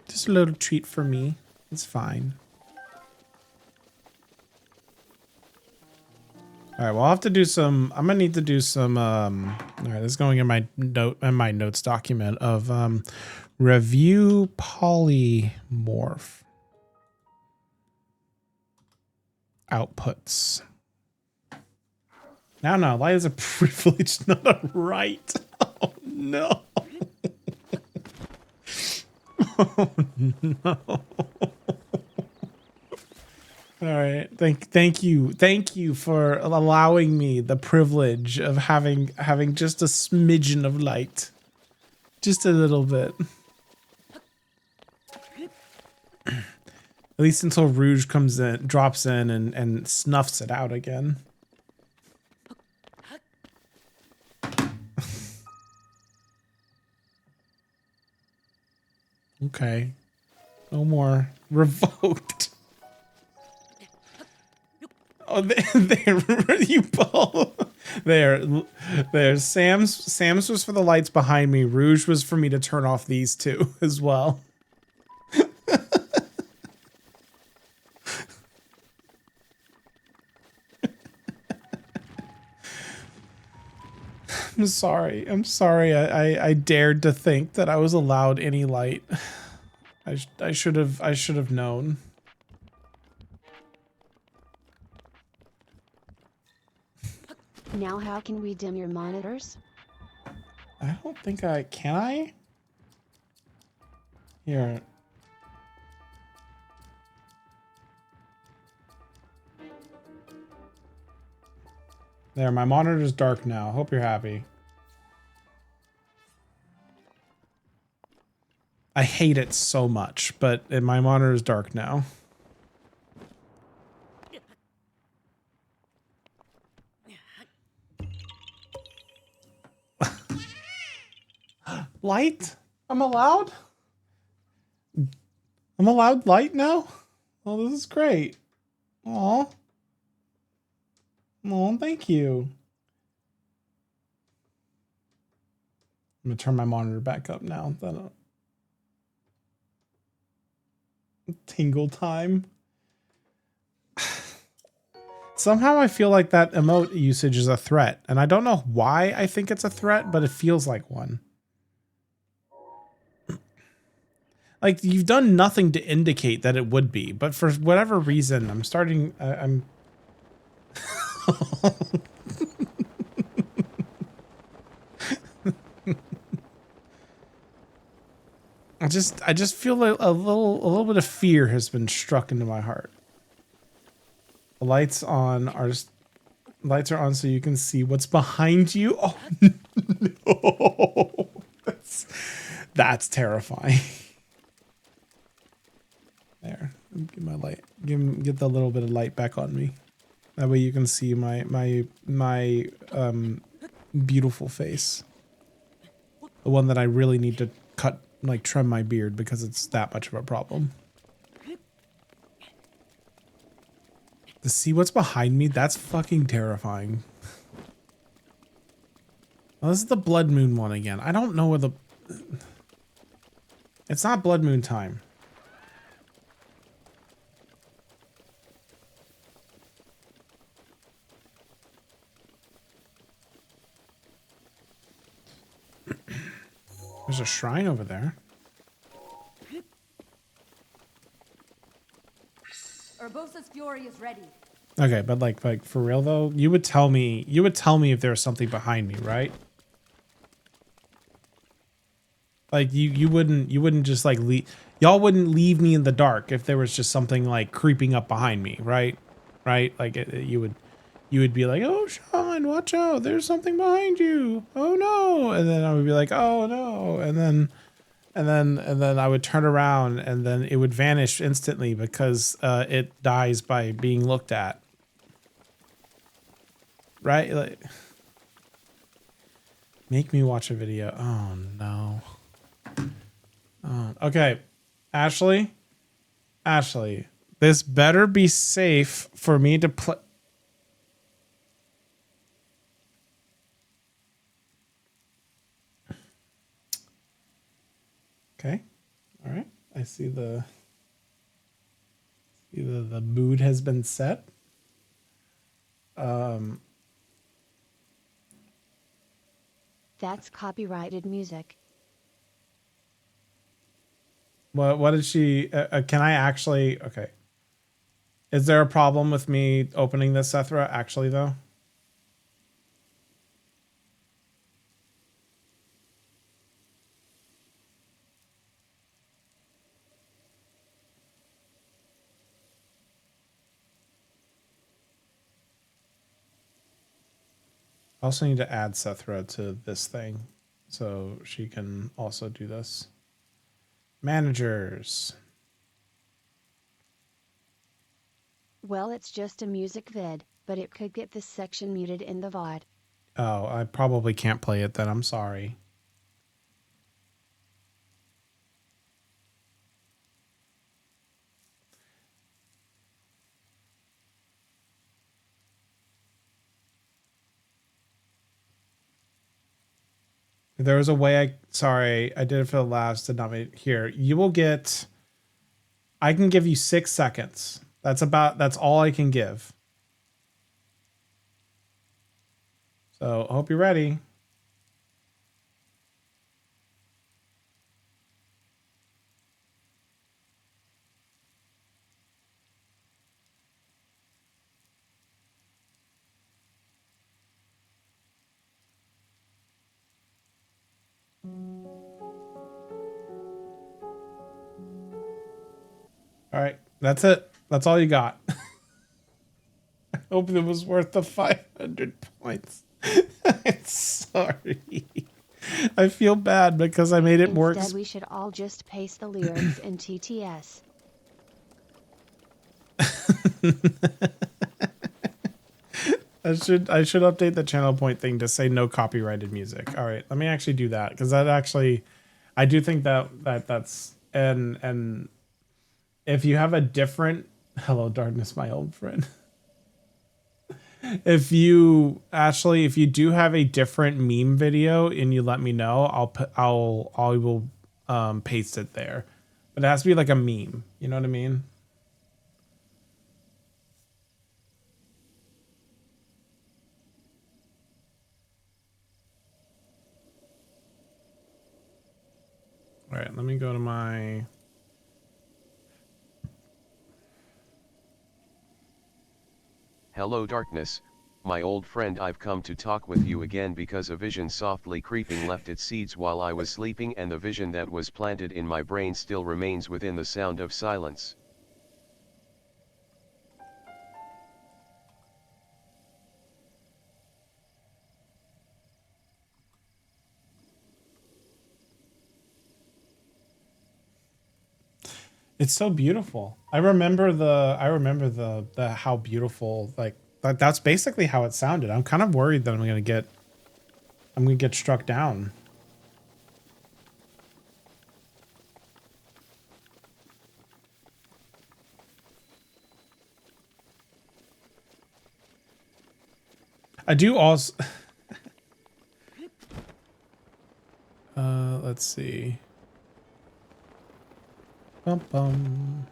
Just a little treat for me. It's fine. All right, well, I'll have to do some. I'm gonna need to do some. All right, this is going in my notes document of review polymorph outputs. No, light is a privilege, not a right. Oh no. Oh no. All right. Thank you for allowing me the privilege of having just a smidgen of light. Just a little bit. At least until Rouge drops in and snuffs it out again. Okay. No more. Revoked. Oh, there you both. There. Sam's was for the lights behind me. Rouge was for me to turn off these two as well. I'm sorry. I'm sorry. I dared to think that I was allowed any light. I should have known. Now how can we dim your monitors? I don't think I can. Here. There, my monitor's dark now. Hope you're happy. I hate it so much, but my monitor is dark now. Light? I'm allowed? I'm allowed light now? Oh, this is great. Aw. Oh, thank you. I'm gonna turn my monitor back up now. Tingle time. Somehow I feel like that emote usage is a threat, and I don't know why I think it's a threat, but it feels like one. Like, you've done nothing to indicate that it would be, but for whatever reason, I'm starting. I'm. I just feel like a little bit of fear has been struck into my heart. The lights on are lights are on so you can see what's behind you. Oh no, that's terrifying. There, get my light. Get the little bit of light back on me. That way you can see my beautiful face. The one that I really need to cut, like trim my beard because it's that much of a problem. To see what's behind me, that's fucking terrifying. Well, this is the Blood Moon one again. I don't know where the... It's not Blood Moon time. There's a shrine over there. Urbosa's Fury is ready. Okay, but like for real though, you would tell me if there was something behind me, right? Like you wouldn't just like y'all wouldn't leave me in the dark if there was just something like creeping up behind me, right? Right? Like you would be like, "Oh, Sean, watch out. There's something behind you. Oh no." And then I would be like, "Oh no." And then I would turn around and then it would vanish instantly because it dies by being looked at. Right? Like, make me watch a video. Oh no. Okay. Ashley, this better be safe for me to play. Okay. All right. I see the mood has been set. That's copyrighted music. What did she can I actually okay. Is there a problem with me opening this, Sethra, actually though? I also need to add Sethra to this thing so she can also do this. Managers. Well, it's just a music vid, but it could get this section muted in the VOD. Oh, I probably can't play it then. I'm sorry. There was a way sorry, I did it for the last, did not make here. You will get, I can give you 6 seconds. That's all I can give. So, hope you're ready. All right, that's it. That's all you got. I hope it was worth the 500 points. I'm sorry. I feel bad because I made it more. Instead, we should all just paste the lyrics in TTS. I should update the channel point thing to say no copyrighted music. All right, let me actually do that because that actually, I do think that's and if you have a different hello darkness, my old friend. If you do have a different meme video and you let me know, I will paste it there, but it has to be like a meme. You know what I mean? All right, let me go to my. Hello darkness, my old friend, I've come to talk with you again because a vision softly creeping left its seeds while I was sleeping, and the vision that was planted in my brain still remains within the sound of silence. It's so beautiful. I remember the how beautiful, like that's basically how it sounded. I'm kind of worried that I'm gonna get struck down. I do also let's see. Bum bum.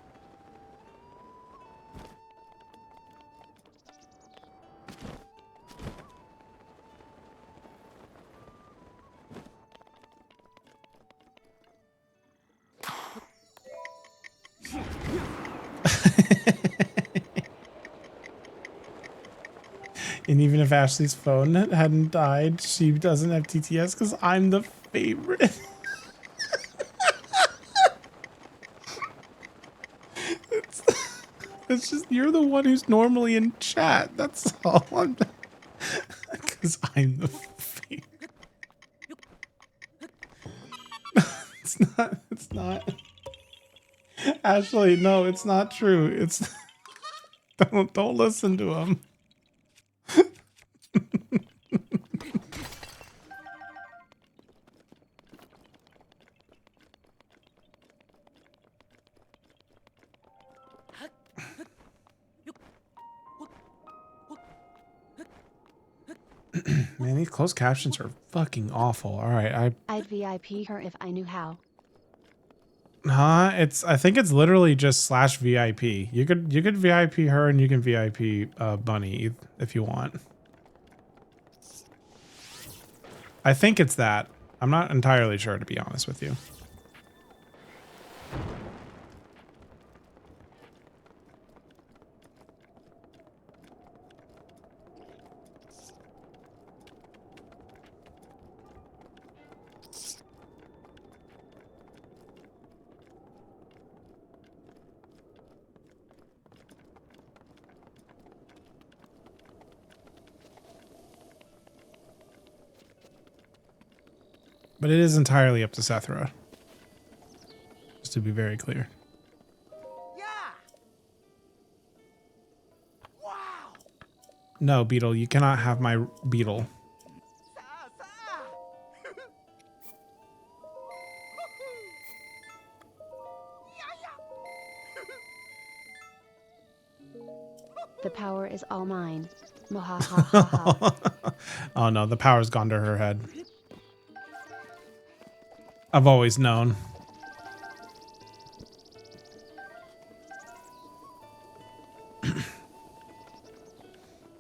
And even if Ashley's phone hadn't died, she doesn't have TTS because I'm the favorite. It's just you're the one who's normally in chat. That's all. Because I'm the favorite. It's not. Ashley, no, it's not true. It's don't listen to him. Man, these closed captions are fucking awful. All right, I'd VIP her if I knew how. I think it's literally just /VIP. You could VIP her and you can VIP Bunny if you want. I think it's that. I'm not entirely sure, to be honest with you. But it is entirely up to Sethra. Just to be very clear. Yeah. Wow. No, Beetle, you cannot have my Beetle. The power is all mine. Mwahaha. Oh no, the power's gone to her head. I've always known. This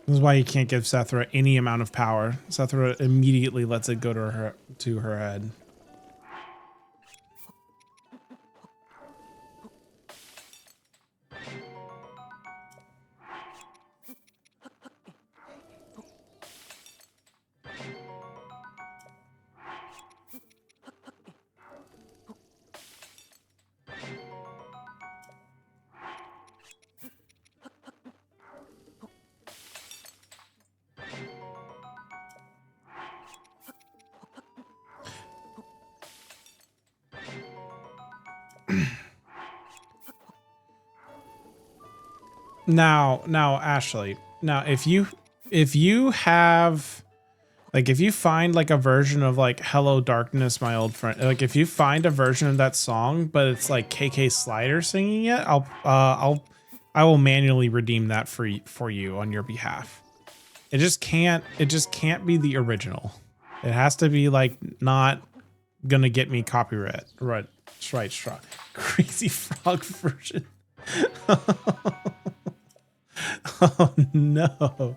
is why you can't give Sethra any amount of power. Sethra immediately lets it go to her head. Now, Ashley, now if you have, like, if you find like a version of like Hello Darkness, my old friend, like if you find a version of that song, but it's like KK Slider singing it, I will manually redeem that for you on your behalf. It just can't be the original. It has to be like not gonna get me copyright right struck. Crazy Frog version. Oh no.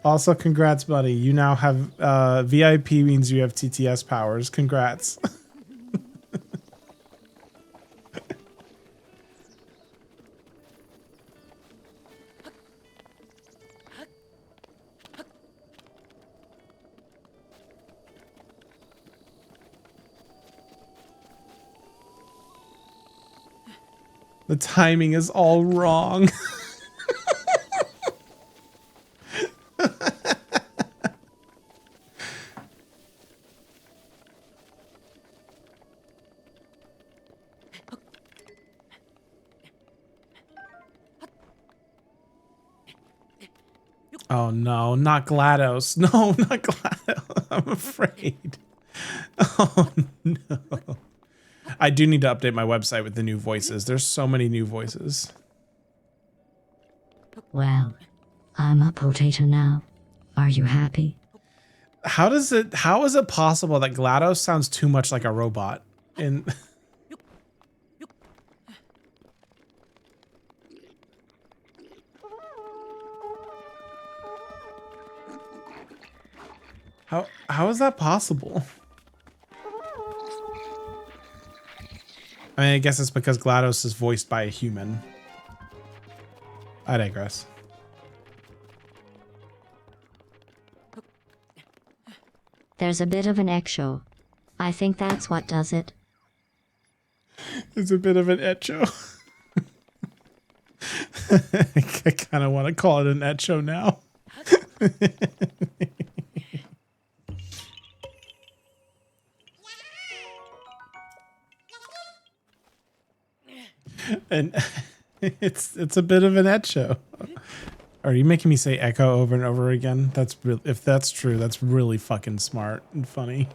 Also, congrats, buddy. You now have VIP means you have TTS powers. Congrats. The timing is all wrong. Oh no, not GLaDOS. No, not GLaDOS. I'm afraid. Oh no. I do need to update my website with the new voices. There's so many new voices. Well, I'm a potato now. Are you happy? How is it possible that GLaDOS sounds too much like a robot? In How is that possible? I mean, I guess it's because GLaDOS is voiced by a human. I digress. There's a bit of an echo. I think that's what does it. It's a bit of an echo. I kind of want to call it an echo now. And it's a bit of an echo. Are you making me say echo over and over again? That's real. If that's true, that's really fucking smart and funny.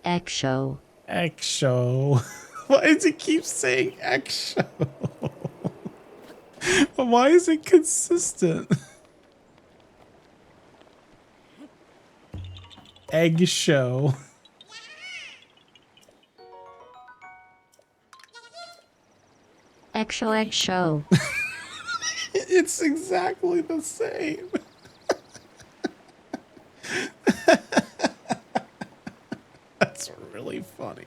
Echo. Echo. Why does it keep saying echo? Why is it consistent? Egg show. Echo. It's exactly the same. That's really funny.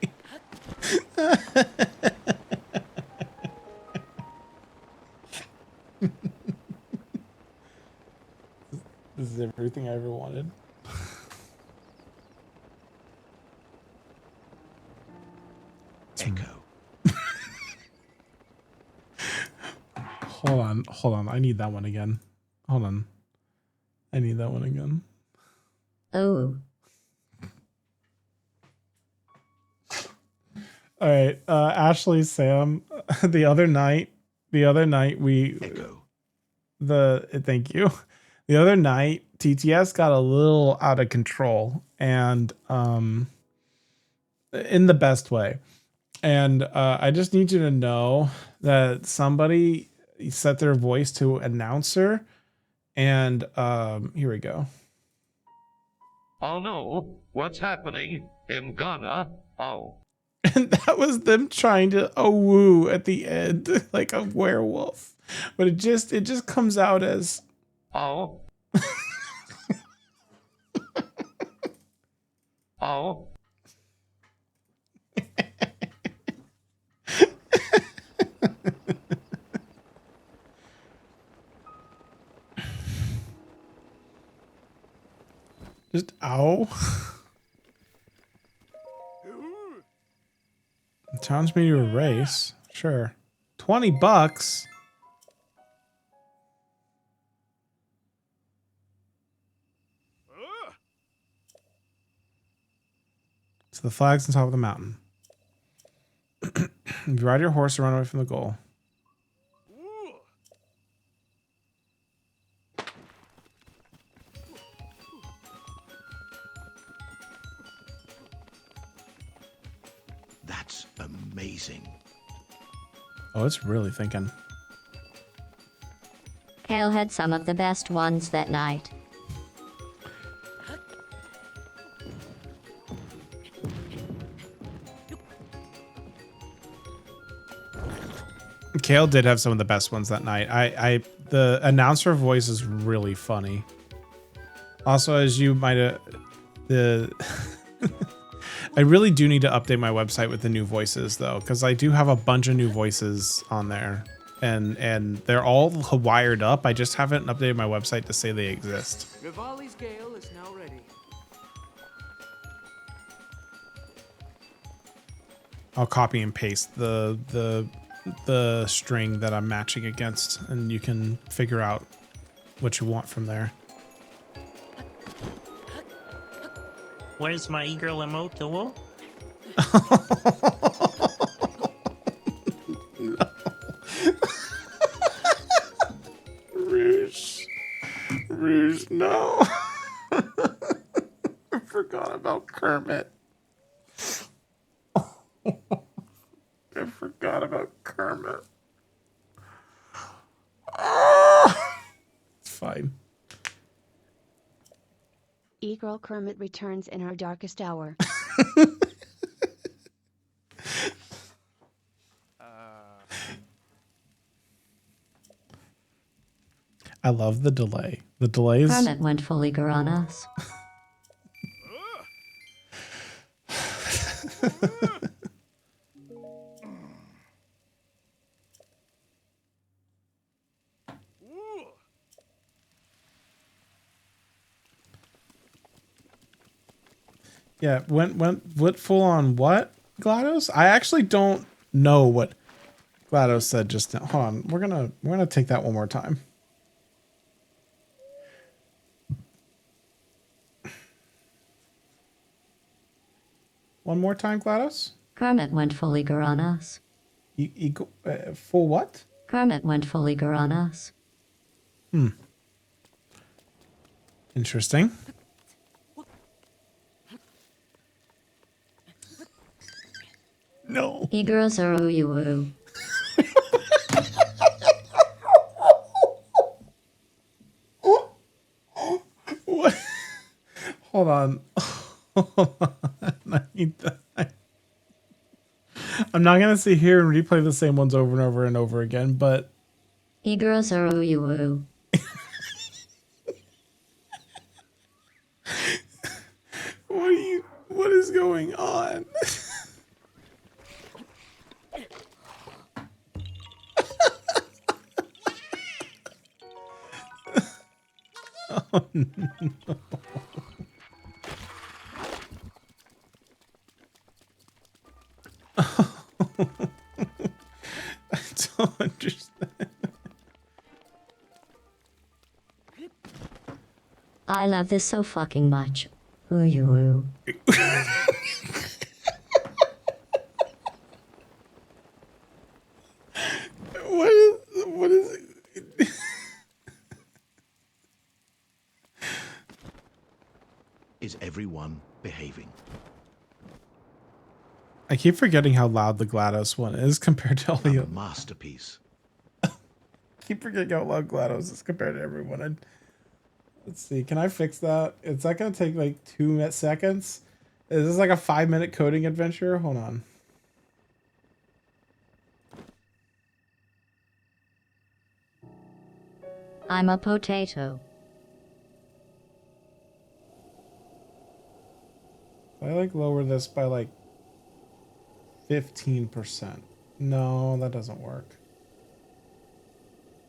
This is everything I ever wanted. Echo. Hold on. I need that one again. Hold on. I need that one again. Oh. All right, Ashley, Sam. The other night we Echo. thank you. The other night, TTS got a little out of control, and in the best way. And I just need you to know that somebody set their voice to announcer, and here we go. Oh no, what's happening? I'm gonna. Oh. And that was them trying to woo at the end like a werewolf, but it just comes out as Oh. Oh. just ow. Challenge me to a race. Sure. $20. the flag's on top of the mountain. You ride your horse and run away from the goal. That's amazing. Oh, it's really thinking. Kale had some of the best ones that night. Kale did have some of the best ones that night. The announcer voice is really funny. Also, as you might have, I really do need to update my website with the new voices though, because I do have a bunch of new voices on there, and they're all wired up. I just haven't updated my website to say they exist. Rivali's Gale is now ready. I'll copy and paste the string that I'm matching against, and you can figure out what you want from there. Where's my e-girl emote? No. Rouge, no. I forgot about Kermit. I forgot about Kermit. It's fine. E-girl Kermit returns in our darkest hour. I love the delay. The delay is... Kermit went fully girl on us. Yeah, what full on what, GLaDOS? I actually don't know what GLaDOS said just now. Hold on, we're gonna take that one more time. One more time, GLaDOS? Kermit went fully girl on us. Full what? Kermit went fully girl on us. Interesting. No. E-girls are ooh-you-woo. What? Hold on. Hold on. I need that. I'm not gonna sit here and replay the same ones over and over and over again, but E-girls are ooh-you-woo. what is going on? Oh no. I don't understand. I love this so fucking much. Ooh-you-woo. What is it? Is everyone behaving? I keep forgetting how loud the GLaDOS one is compared to all the A masterpiece. keep forgetting how loud GLaDOS is compared to everyone. Let's see, can I fix that? Is that gonna take like 2 seconds? Is this like a 5-minute coding adventure? Hold on. I'm a potato. I like lower this by like 15%. No, that doesn't work.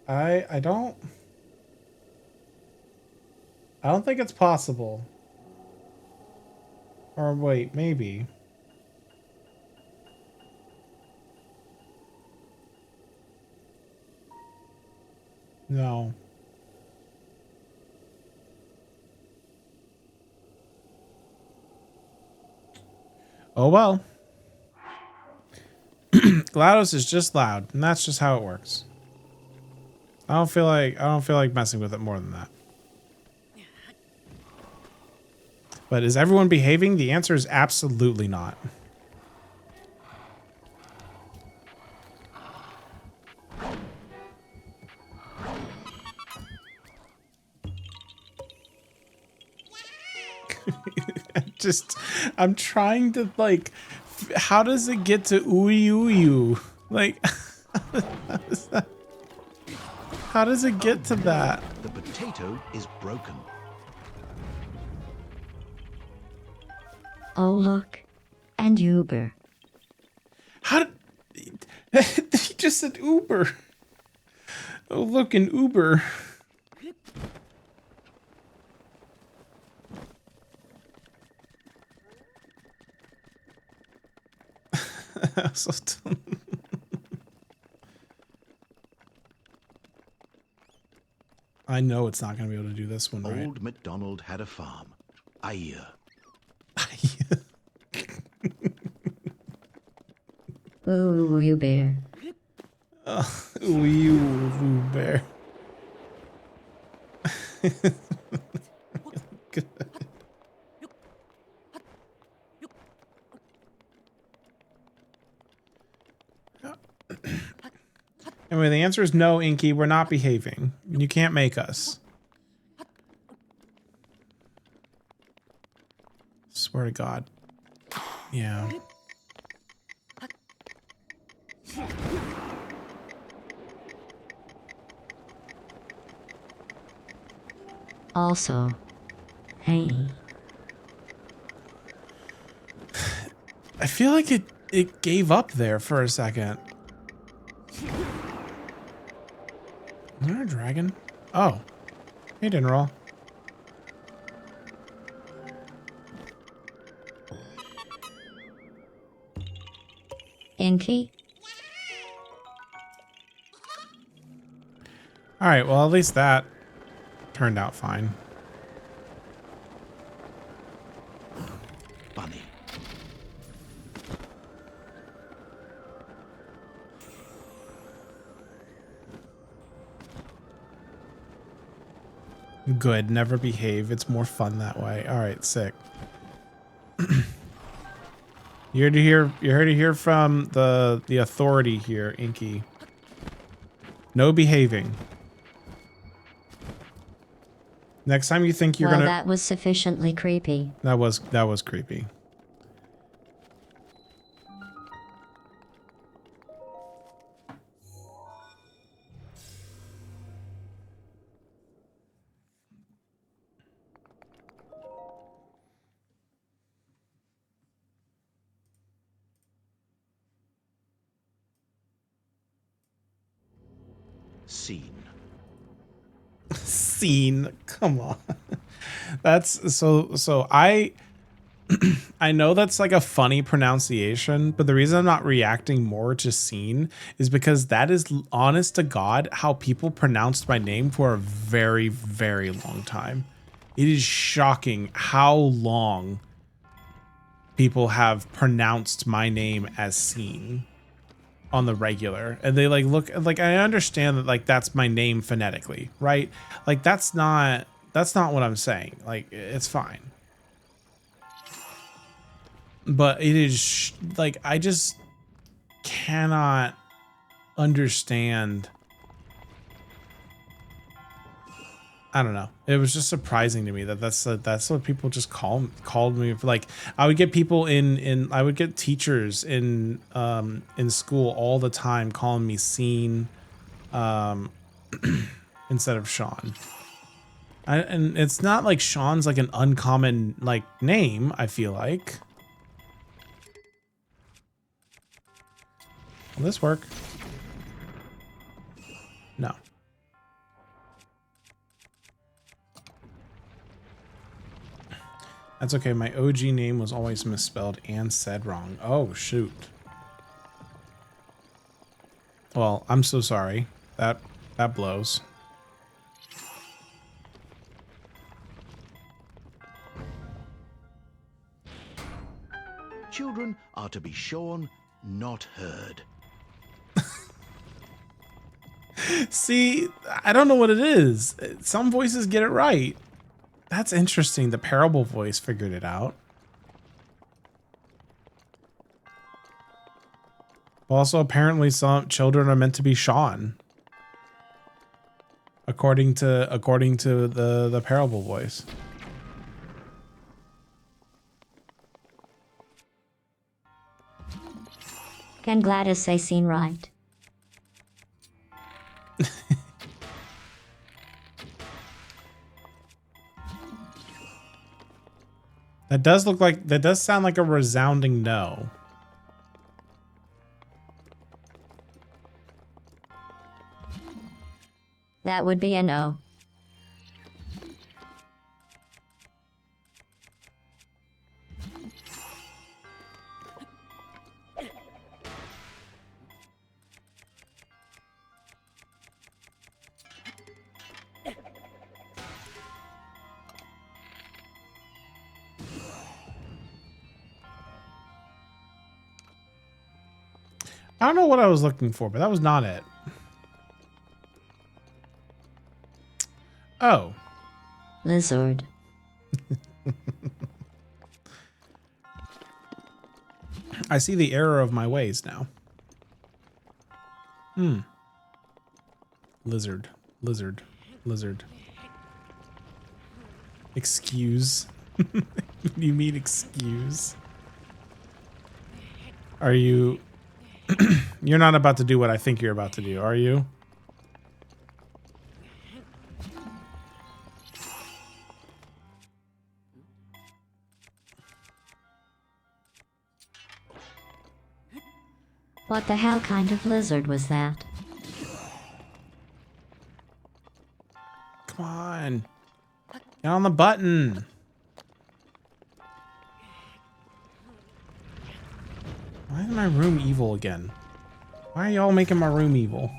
I don't think it's possible. Or wait, maybe. No. Oh well. GLaDOS is just loud, and that's just how it works. I don't feel like messing with it more than that. But is everyone behaving? The answer is absolutely not. I'm trying to, like, how does it get to ooey ooey? Like, how does it get to that? The potato is broken. Oh, look. And Uber. How did... He just said Uber. Oh, look, an Uber. So I know it's not going to be able to do this one, right? Old MacDonald had a farm. Aye. Ooh, you bear. Ooh, you bear. Good. Anyway, the answer is no, Inky. We're not behaving. You can't make us. Swear to God. Yeah. Also, hey. I feel like it gave up there for a second. Is there a dragon? Oh. Hey, Dinroll. Inky? Alright, well, at least that turned out fine. Bunny. Good, never behave. It's more fun that way. Alright, sick. You're here to hear from the authority here, Inky. No behaving. Next time you think you're gonna... that was sufficiently creepy. That was creepy. Scene. Come on. That's so I know that's like a funny pronunciation, but the reason I'm not reacting more to scene is because that is, honest to God, how people pronounced my name for a very, very long time. It is shocking how long people have pronounced my name as Scene on the regular, and they like look like, I understand that like that's my name phonetically, right? Like that's not what I'm saying. Like it's fine, but it is like I just cannot understand. I don't know. It was just surprising to me that that's what people just called me for. Like I would get people I would get teachers in school all the time calling me Scene instead of Sean. And it's not like Sean's like an uncommon like name, I feel like. Will this work? No. That's okay. My OG name was always misspelled and said wrong. Oh, shoot. Well, I'm so sorry. That blows. Children to be shorn, not heard. See, I don't know what it is. Some voices get it right. That's interesting. The parable voice figured it out. Also, apparently some children are meant to be shorn. According to the parable voice. Can Gladys say scene right? That does sound like a resounding no. That would be a no. I don't know what I was looking for, but that was not it. Oh. Lizard. I see the error of my ways now. Lizard. Lizard. Lizard. Excuse. What do you mean excuse? Are you... You're not about to do what I think you're about to do, are you? What the hell kind of lizard was that? Come on. Get on the button. Why is my room evil again? Why are y'all making my room evil?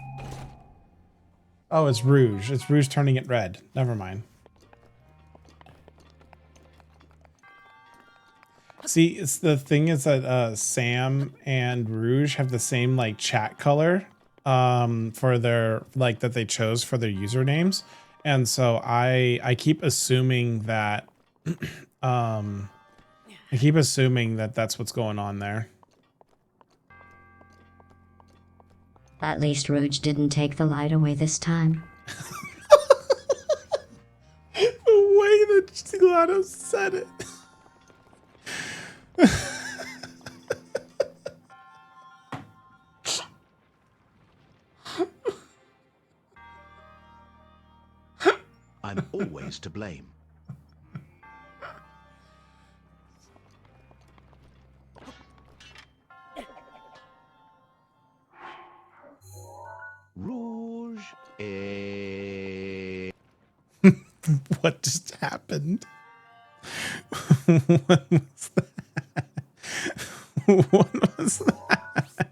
Oh, it's Rouge. It's Rouge turning it red. Never mind. See, it's the thing is that Sam and Rouge have the same like chat color for their like that they chose for their usernames. And so I keep assuming that that's what's going on there. At least Rouge didn't take the light away this time. The way that GLaDOS said it. I'm always to blame. Rouge. What just happened? What was that? What was that?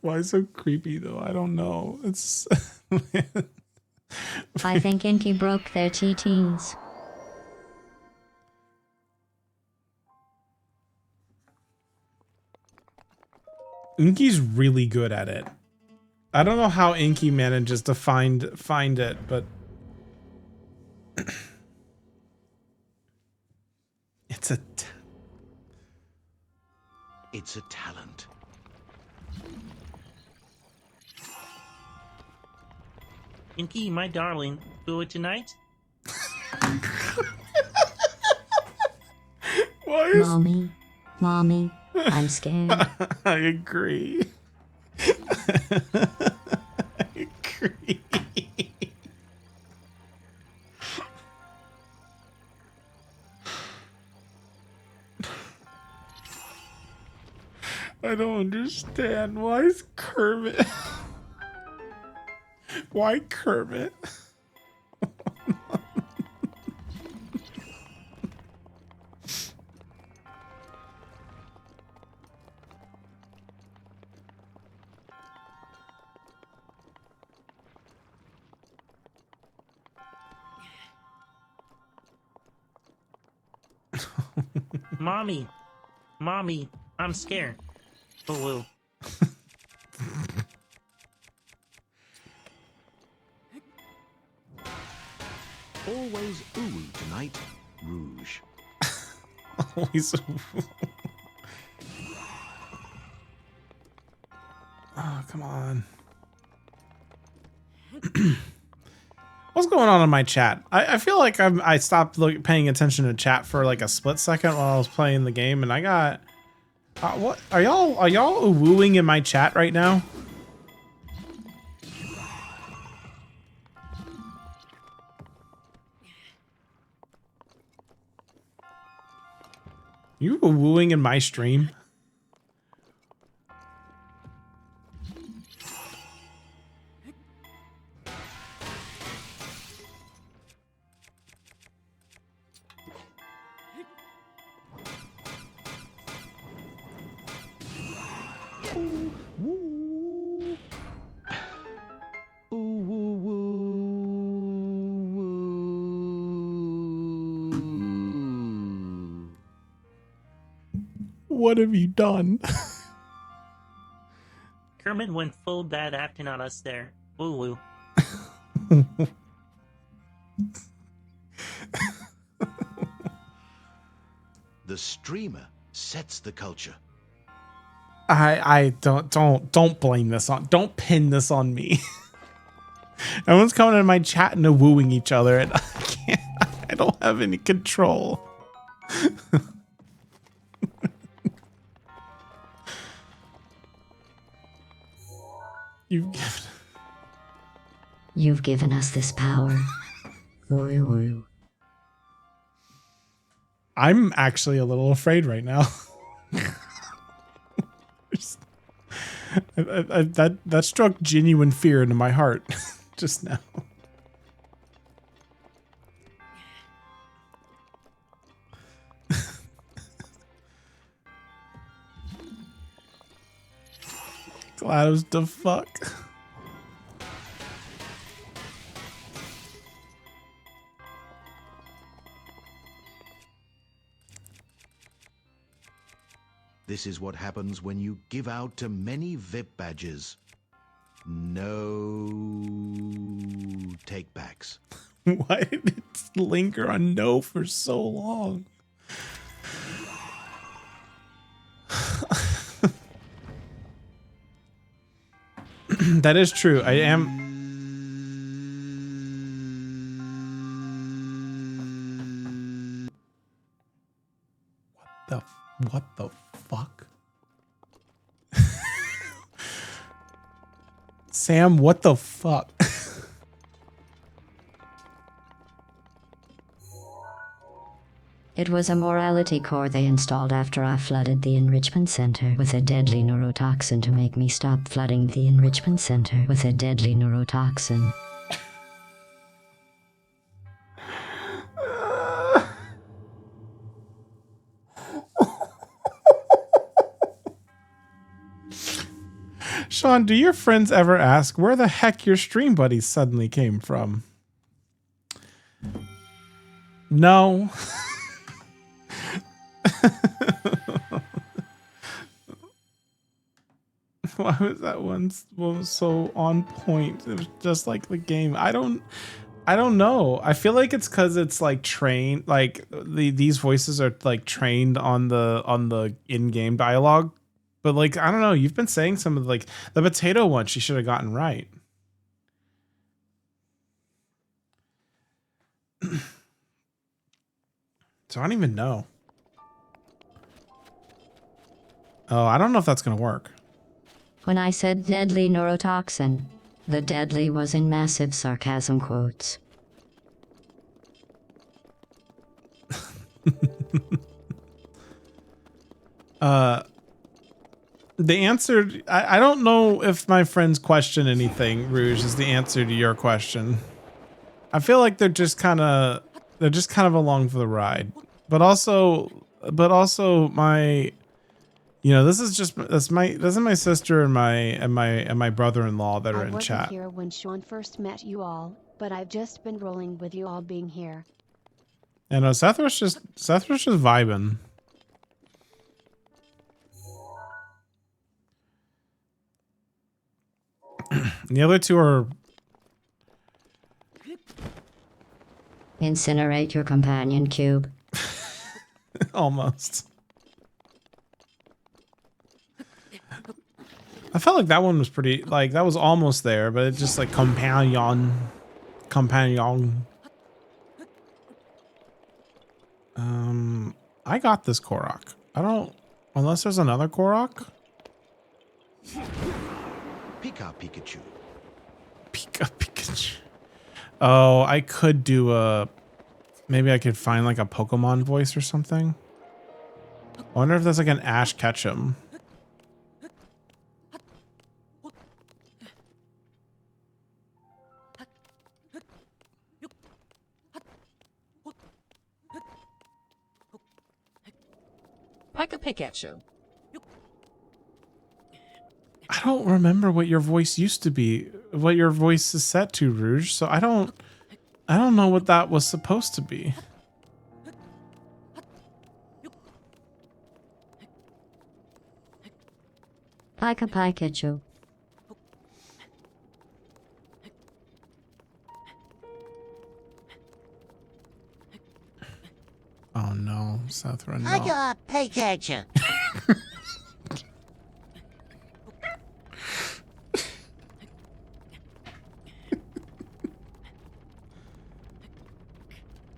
Why so creepy though? I don't know. It's I think Inky broke their T-teens. Inky's really good at it. I don't know how Inky manages to find it, but it's a talent. Inky, my darling, do it tonight? Why is... Mommy, I'm scared. I agree. I agree. I don't understand. Why is Kermit? Why Kermit? Mommy. Mommy, I'm scared. Oh, well. Always ooh tonight, Rouge. Always. Oh, come on. What's going on in my chat? I feel like I stopped paying attention to chat for like a split second while I was playing the game, and I got what are y'all wooing in my chat right now? You were wooing in my stream? What have you done? Kermit went full bad acting on us there. Woo woo. The streamer sets the culture. I don't blame this on, don't pin this on me. Everyone's coming in my chat and they're wooing each other, and I don't have any control. You've given us this power. Woo woo. I'm actually a little afraid right now. That struck genuine fear into my heart just now. GLaDOS the fuck. This is what happens when you give out to many VIP badges. No take-backs. Why did it linger on no for so long? That is true. I am. What the fuck? Sam, what the fuck? It was a morality core they installed after I flooded the enrichment center with a deadly neurotoxin to make me stop flooding the enrichment center with a deadly neurotoxin. Sean, do your friends ever ask where the heck your stream buddies suddenly came from? No. Why was that one so on point? It was just like the game. I don't know. I feel like it's because it's like trained, like these voices are like trained on the in-game dialogue. But like, I don't know, you've been saying some of like the potato one she should have gotten right. So I don't even know. Oh, I don't know if that's going to work. When I said deadly neurotoxin, the deadly was in massive sarcasm quotes. The answer, I don't know if my friends question anything, Rouge, is the answer to your question. I feel like they're just kind of along for the ride. But also my, you know, this is my sister and my brother-in-law that are in chat. I wasn't here when Sean first met you all, but I've just been rolling with you all being here. And Seth was just vibing. The other two are Incinerate your companion cube. almost. I felt like that one was pretty, like, that was almost there, but it just like companion. I got this Korok. I don't, unless there's another Korok. Pika Pikachu. Pika Pikachu. Oh, I could do a, maybe I could find like a Pokemon voice or something. I wonder if there's like an Ash Ketchum. Pika Pikachu. I don't remember what your voice used to be, what your voice is set to, Rouge. So I don't know what that was supposed to be. Pika Pikachu. Oh no, Seth Rendell. Pika Pikachu.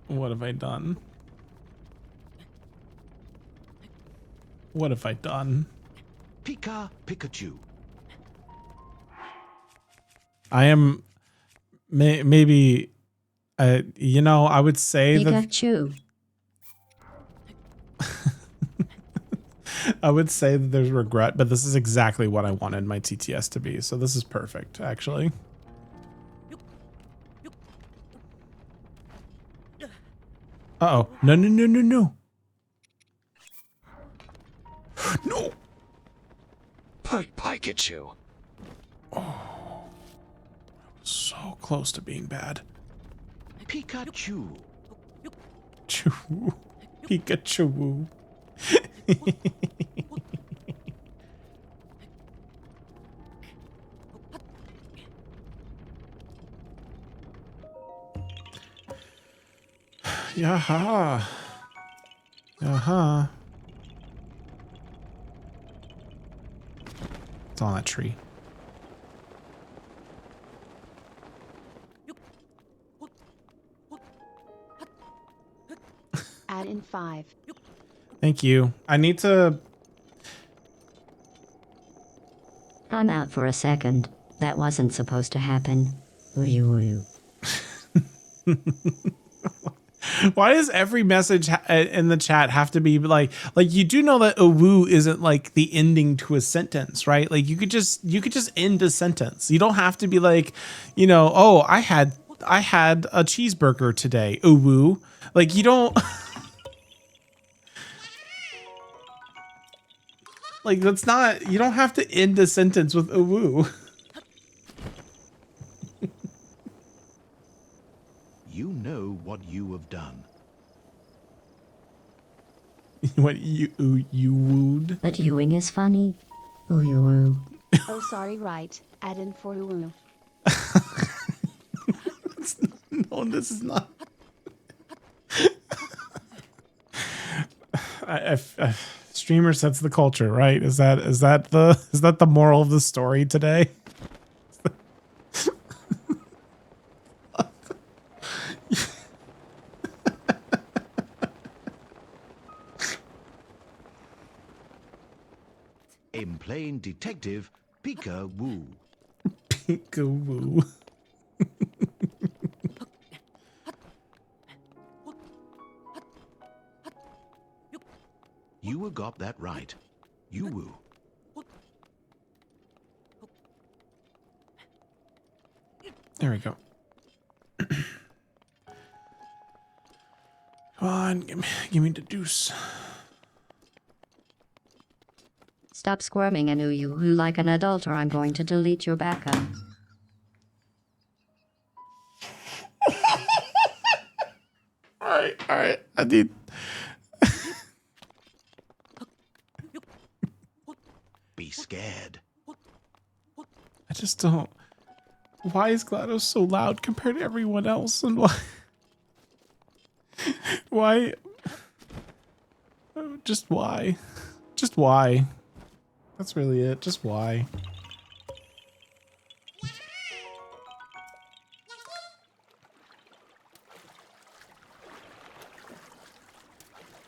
What have I done? What have I done? Pika Pikachu. I am maybe, you know, I would say Pikachu. I would say that there's regret, but this is exactly what I wanted my TTS to be. So this is perfect, actually. Uh-oh. No, no, no, no, no. No. Pikachu. Oh. So close to being bad. Pikachu. Choo. Pikachu. Yaha. Yaha. It's on that tree. Add in 5. Thank you. I need to... I'm out for a second. That wasn't supposed to happen. Woo. Why does every message in the chat have to be like you do know that a woo isn't like the ending to a sentence, right? Like you could just end a sentence. You don't have to be like, you know, oh, I had a cheeseburger today. A woo. Like you don't like that's not, you don't have to end a sentence with a woo. You know what you have done. What you wooed? But Ewing is funny. Ooh. Oh, sorry, right. Add in 4 woo. No, this is not. Streamer sets the culture, right? Is that the moral of the story today? In plain detective, Pika Woo. Pika Woo. You got that right. You woo. There we go. Come on, give me the deuce. Stop squirming and ooh like an adult or I'm going to delete your backup. All right. I need. Be scared. I just don't. Why is GLaDOS so loud compared to everyone else? And why? Why? Just why? Just why? That's really it. Just why?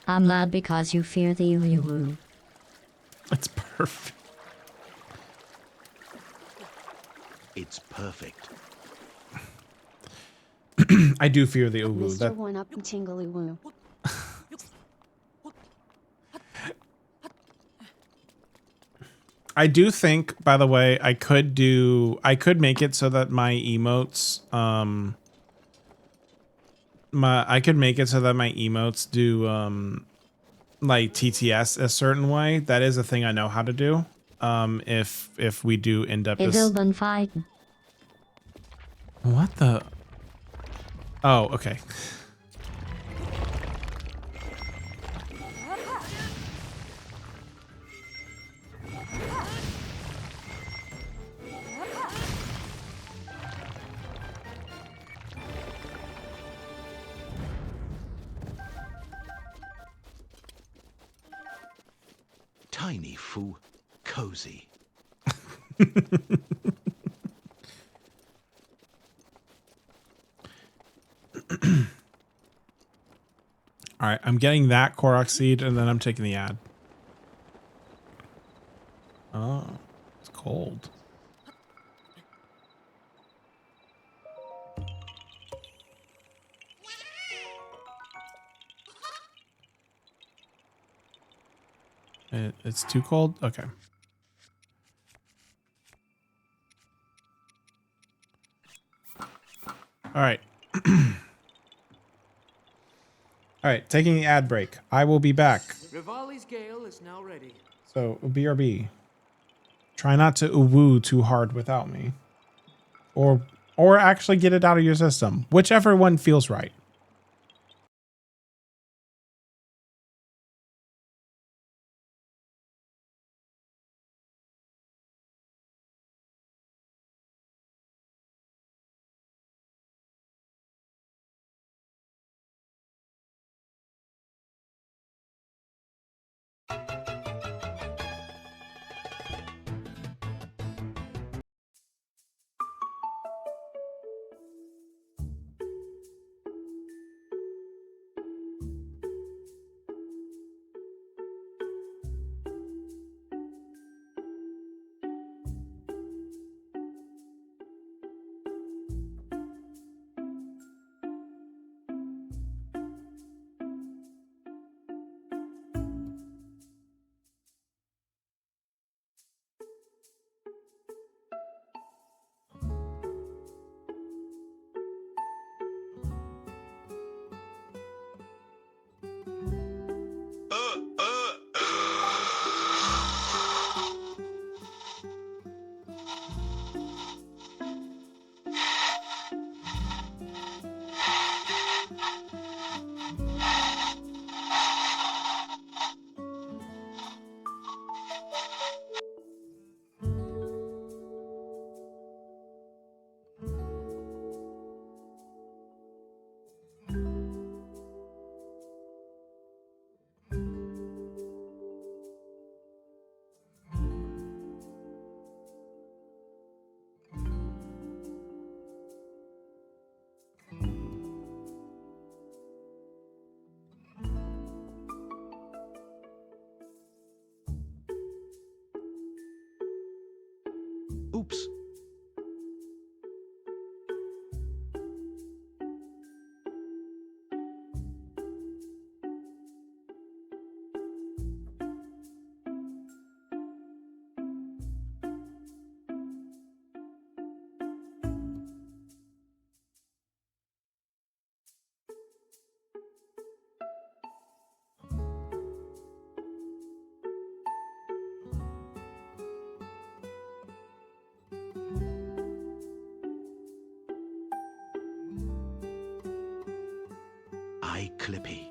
I'm loud because you fear the Uwu. That's perfect. It's perfect. I do fear the Uwu. Mr. One Up and Tingly Woo. I do think, by the way, I could make it so that my emotes, I could make it so that my emotes do, like TTS a certain way. That is a thing I know how to do. If we do end up It will been fighting. What the? Oh, okay. Tiny foo, cozy. All right, I'm getting that Korok seed, and then I'm taking the ad. Oh, it's cold. It's too cold? Okay. All right. All right, taking the ad break. I will be back. Rivali's Gale is now ready. So, BRB. Try not to woo too hard without me. Or actually get it out of your system. Whichever one feels right. Oops. Clippy.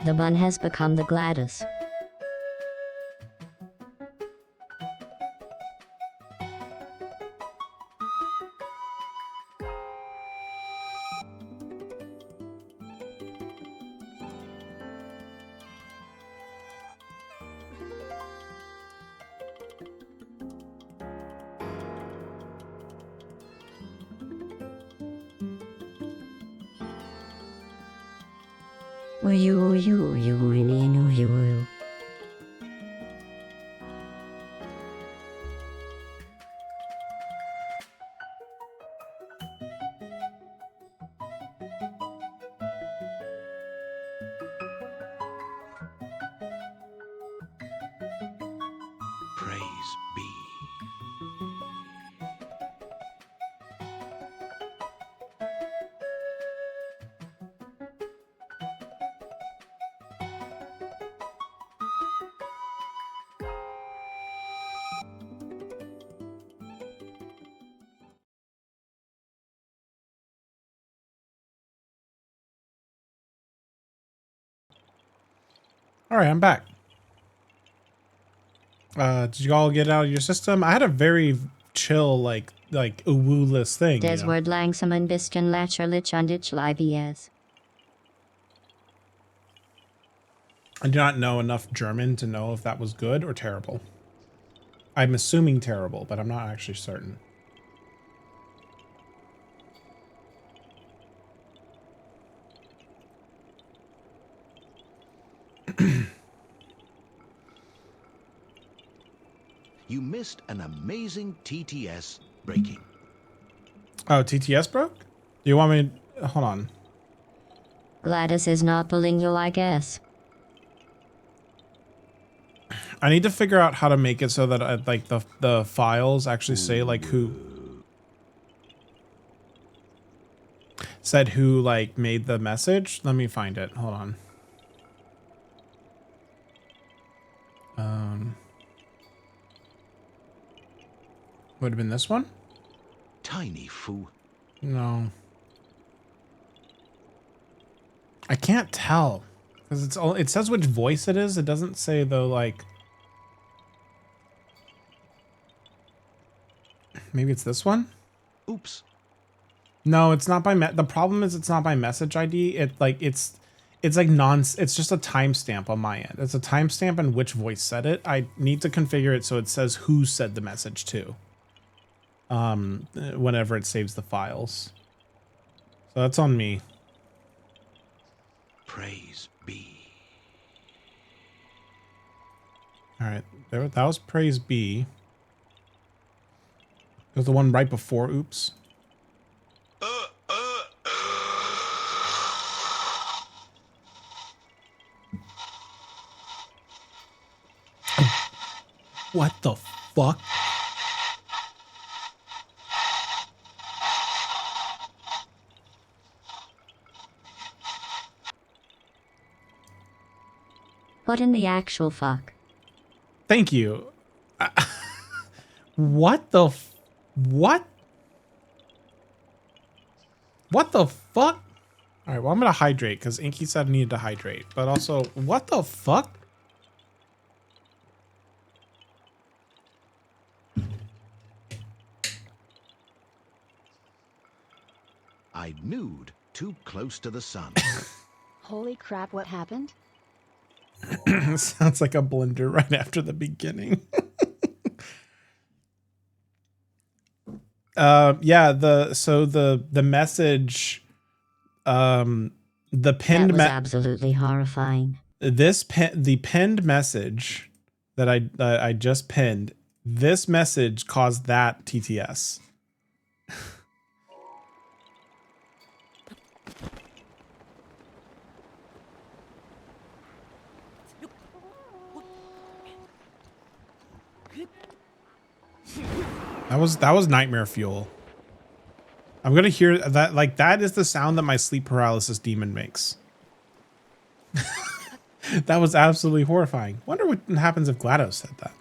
The bun has become the GLaDOS. Praise be. All right, I'm back. Did you all get out of your system? I had a very chill, like uwu-less thing. Des You know? word langsam ein bisschen lächerlich und ich liebe es. I do not know enough German to know if that was good or terrible. I'm assuming terrible, but I'm not actually certain. You missed an amazing TTS breaking. Oh, TTS broke? Do you want me to... Hold on. GLaDOS is not bilingual, I guess. I need to figure out how to make it so that like the files actually say like who said who like made the message. Let me find it. Hold on. Would have been this one? Tiny foo. No. I can't tell because it's all, it says which voice it is. It doesn't say though, like maybe it's this one. Oops. No, it's not by the problem is it's not by message ID. It's like it's like it's just a timestamp on my end. It's a timestamp and which voice said it. I need to configure it so it says who said the message to. Whenever it saves the files. So that's on me. Praise be. All right, there, that was praise be. There's the one right before oops. What the fuck? What in the actual fuck? Thank you. What the what? What the fuck? All right, well, I'm gonna hydrate because Inky said I needed to hydrate, but also, what the fuck? I nude too close to the sun. Holy crap, what happened? Sounds like a blender right after the beginning. Yeah, the message, the pinned that was absolutely horrifying. The pinned message that I just pinned, this message caused that TTS. That was nightmare fuel. I'm gonna hear that, like, that is the sound that my sleep paralysis demon makes. That was absolutely horrifying. Wonder what happens if GLaDOS said that.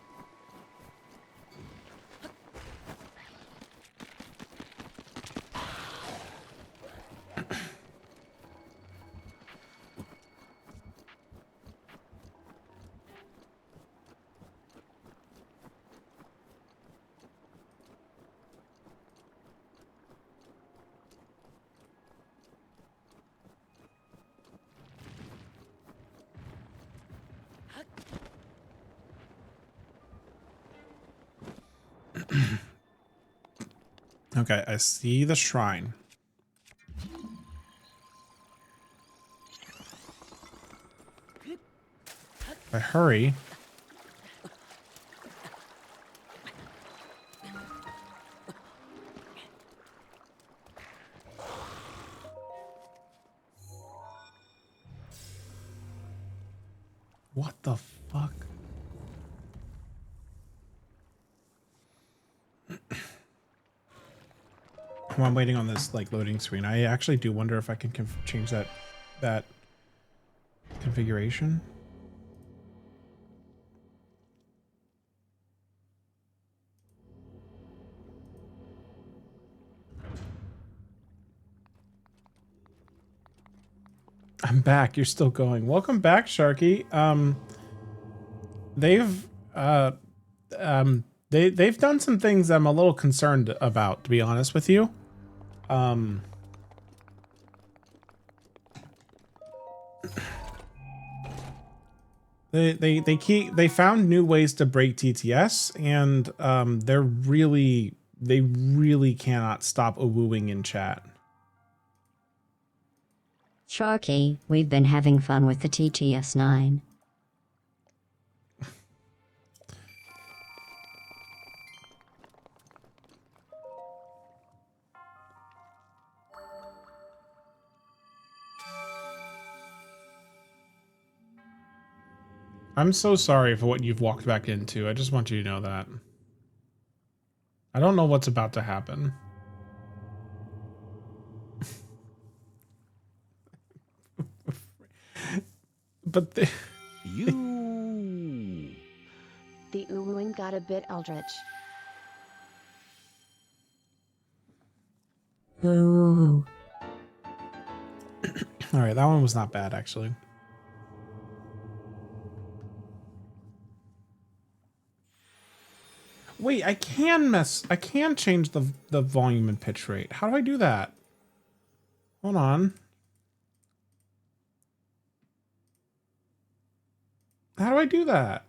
Okay, I see the shrine. If I hurry. What the fuck? While I'm waiting on this like loading screen, I actually do wonder if I can change that configuration. I'm back. You're still going. Welcome back, Sharky. They've done some things I'm a little concerned about, to be honest with you. They found new ways to break TTS, and they really cannot stop wooing in chat. Sharky, we've been having fun with the TTS-9. I'm so sorry for what you've walked back into. I just want you to know that. I don't know what's about to happen. But The Uwuing got a bit eldritch. Ooh. All right, that one was not bad, actually. Wait, I can change the volume and pitch rate. How do I do that? Hold on. How do I do that?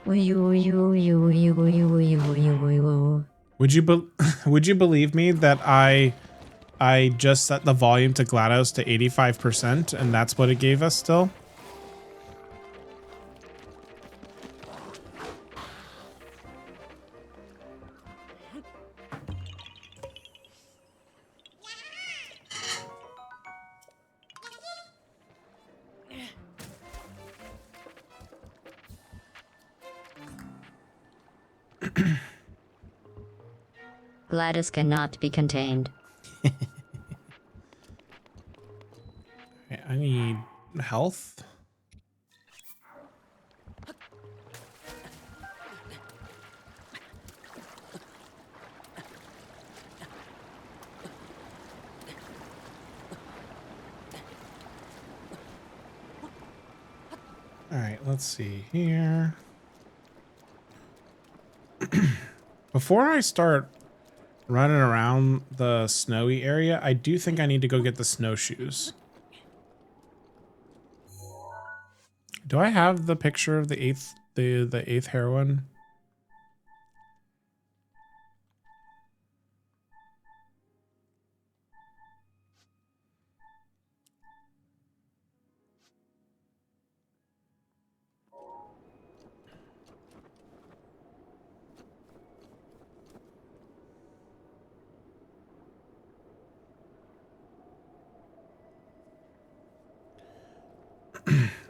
Would you believe me that I just set the volume to GLaDOS to 85% and that's what it gave us still? GLaDOS cannot be contained. Okay, I need health. All right, let's see here. Before I start running around the snowy area, I do think I need to go get the snowshoes. Do I have the picture of the eighth heroine?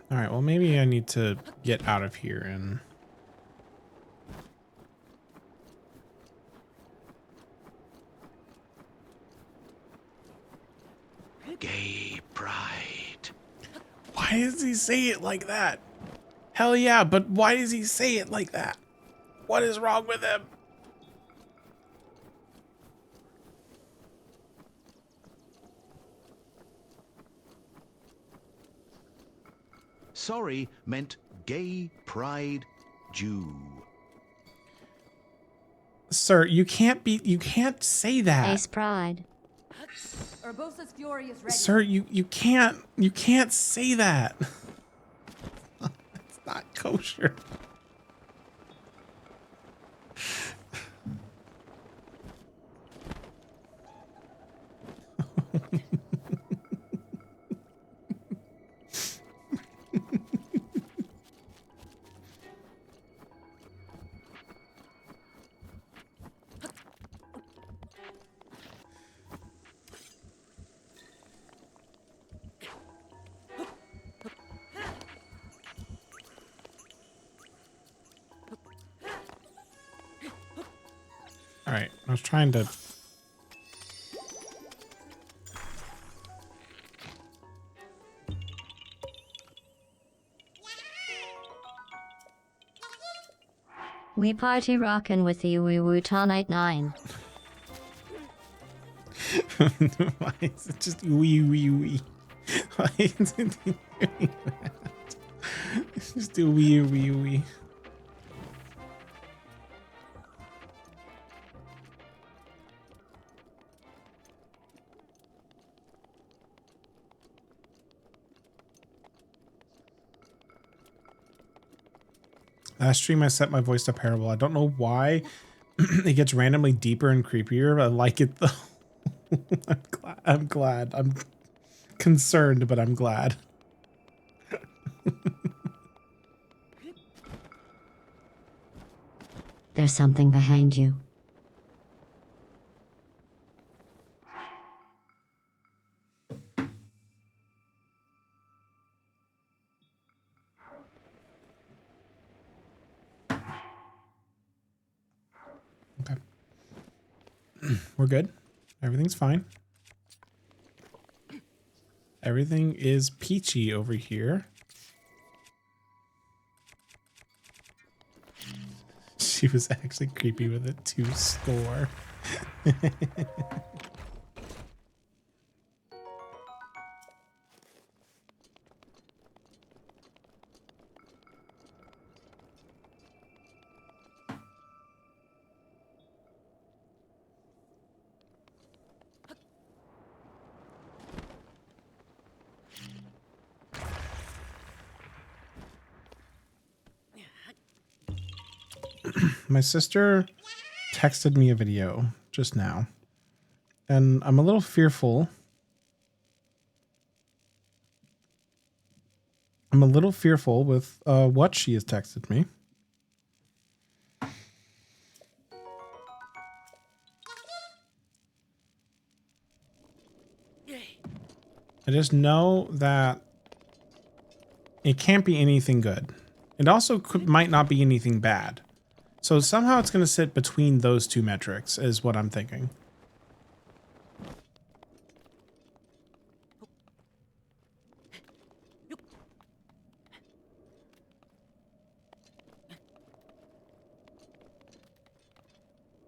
All right, well, maybe I need to get out of here and... Gay pride. Why does he say it like that? Hell yeah, but why does he say it like that? What is wrong with him? Sorry meant gay pride Jew. Sir, you can't say that. Ace Pride. Urbosa's Fury is ready. Sir, you can't say that. It's not kosher. All right, I was trying to. We party rockin' with you, wee woo tonight 9. Why is it just wee wee wee? Why is it doing that? It's just a wee wee wee. Last stream I set my voice to parable. I don't know why it gets randomly deeper and creepier, but I like it though. I'm glad. I'm concerned, but I'm glad. There's something behind you. Okay. We're good. Everything's fine. Everything is peachy over here. She was actually creepy with it to score. My sister texted me a video just now, and I'm a little fearful. I'm a little fearful with what she has texted me. I just know that it can't be anything good. It also might not be anything bad. So somehow it's going to sit between those two metrics is what I'm thinking.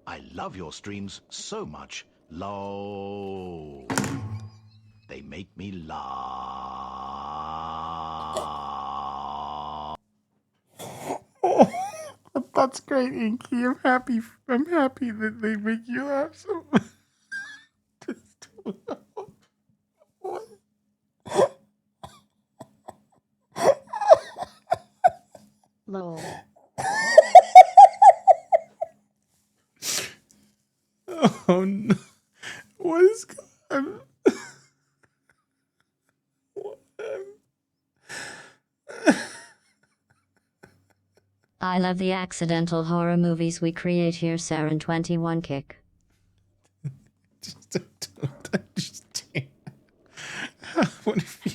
I love your streams so much. Lol. They make me laugh. That's great, Inky. I'm happy that they make you laugh so much. Lol. Oh no. What is going on? I love the accidental horror movies we create here, Saren 21 kick. Just don't understand. What if you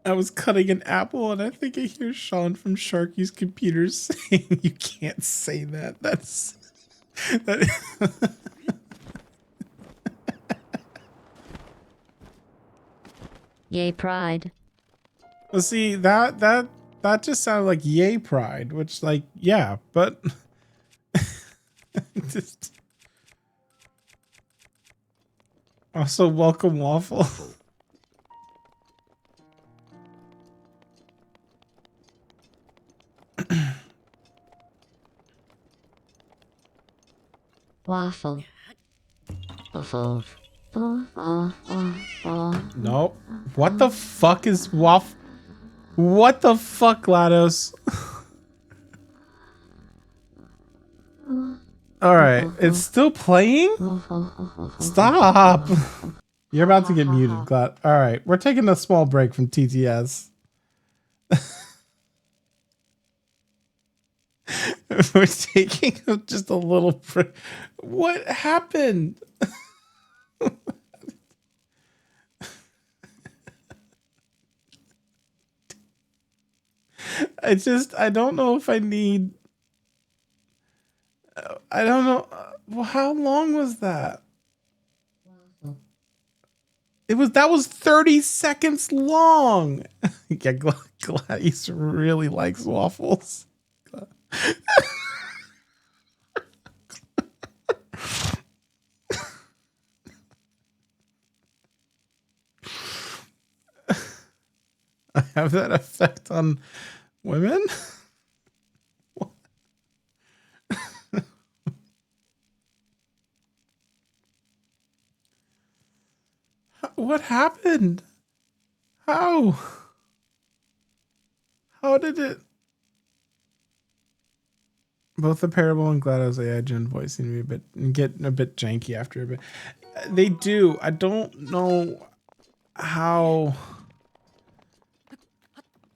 I was cutting an apple and I think I hear Sean from Sharky's computer saying you can't say that. That Yay pride. Well, see, that just sounded like yay pride, which, like, yeah, but just also welcome waffle. Waffle. Waffle. Nope. What the fuck is waffle? What the fuck, GLaDOS? Alright, it's still playing? Stop! You're about to get muted, Glad. Alright, we're taking a small break from TTS. We're taking just a little break. What happened? I don't know if I need... I don't know. Well, how long was that? That was 30 seconds long. Yeah, Gladys really likes waffles. I have that effect on women? What happened? How? How did it? Both the Parable and GLaDOS AI gen voice seem to be getting a bit janky after a bit. They do. I don't know how.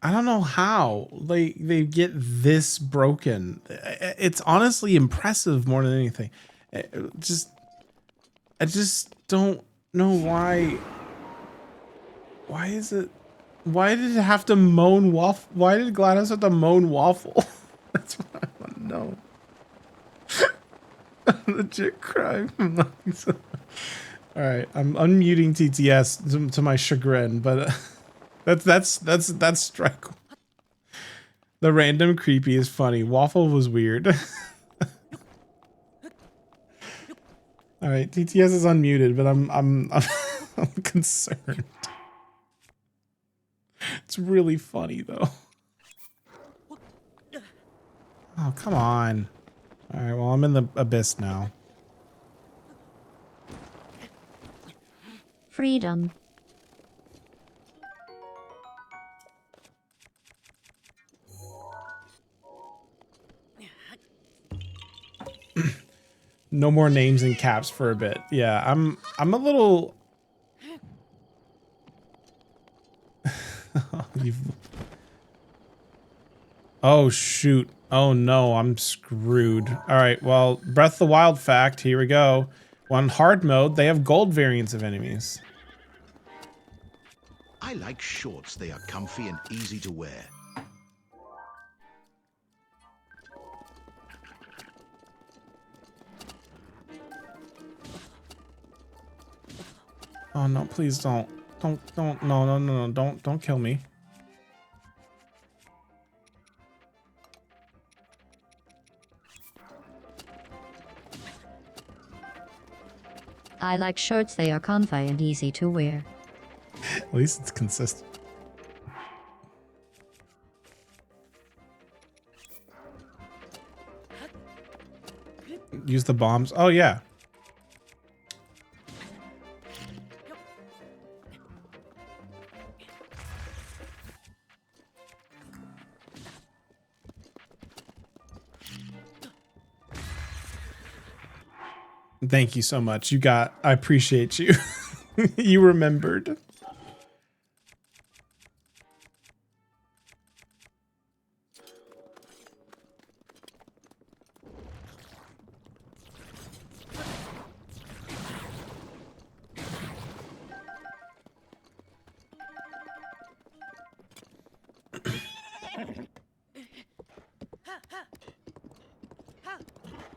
I don't know how they get this broken. It's honestly impressive more than anything. I just don't know why. Why is it? Why did it have to moan waffle? Why did GLaDOS have to moan waffle? That's what I want to know. Legit crime. All right, I'm unmuting TTS to my chagrin, but that's strike. The random creepy is funny. Waffle was weird. All right, TTS is unmuted, but I'm concerned. It's really funny though. Oh, come on. All right, well, I'm in the abyss now. Freedom. No more names in caps for a bit. Yeah, I'm a little... Oh, shoot. Oh, no, I'm screwed. All right, well, Breath of the Wild fact. Here we go. On hard mode, they have gold variants of enemies. I like shorts. They are comfy and easy to wear. Oh, no, please don't. No, don't kill me. I like shorts, they are comfy and easy to wear. At least it's consistent. Use the bombs. Oh, yeah. Thank you so much. I appreciate you. You remembered.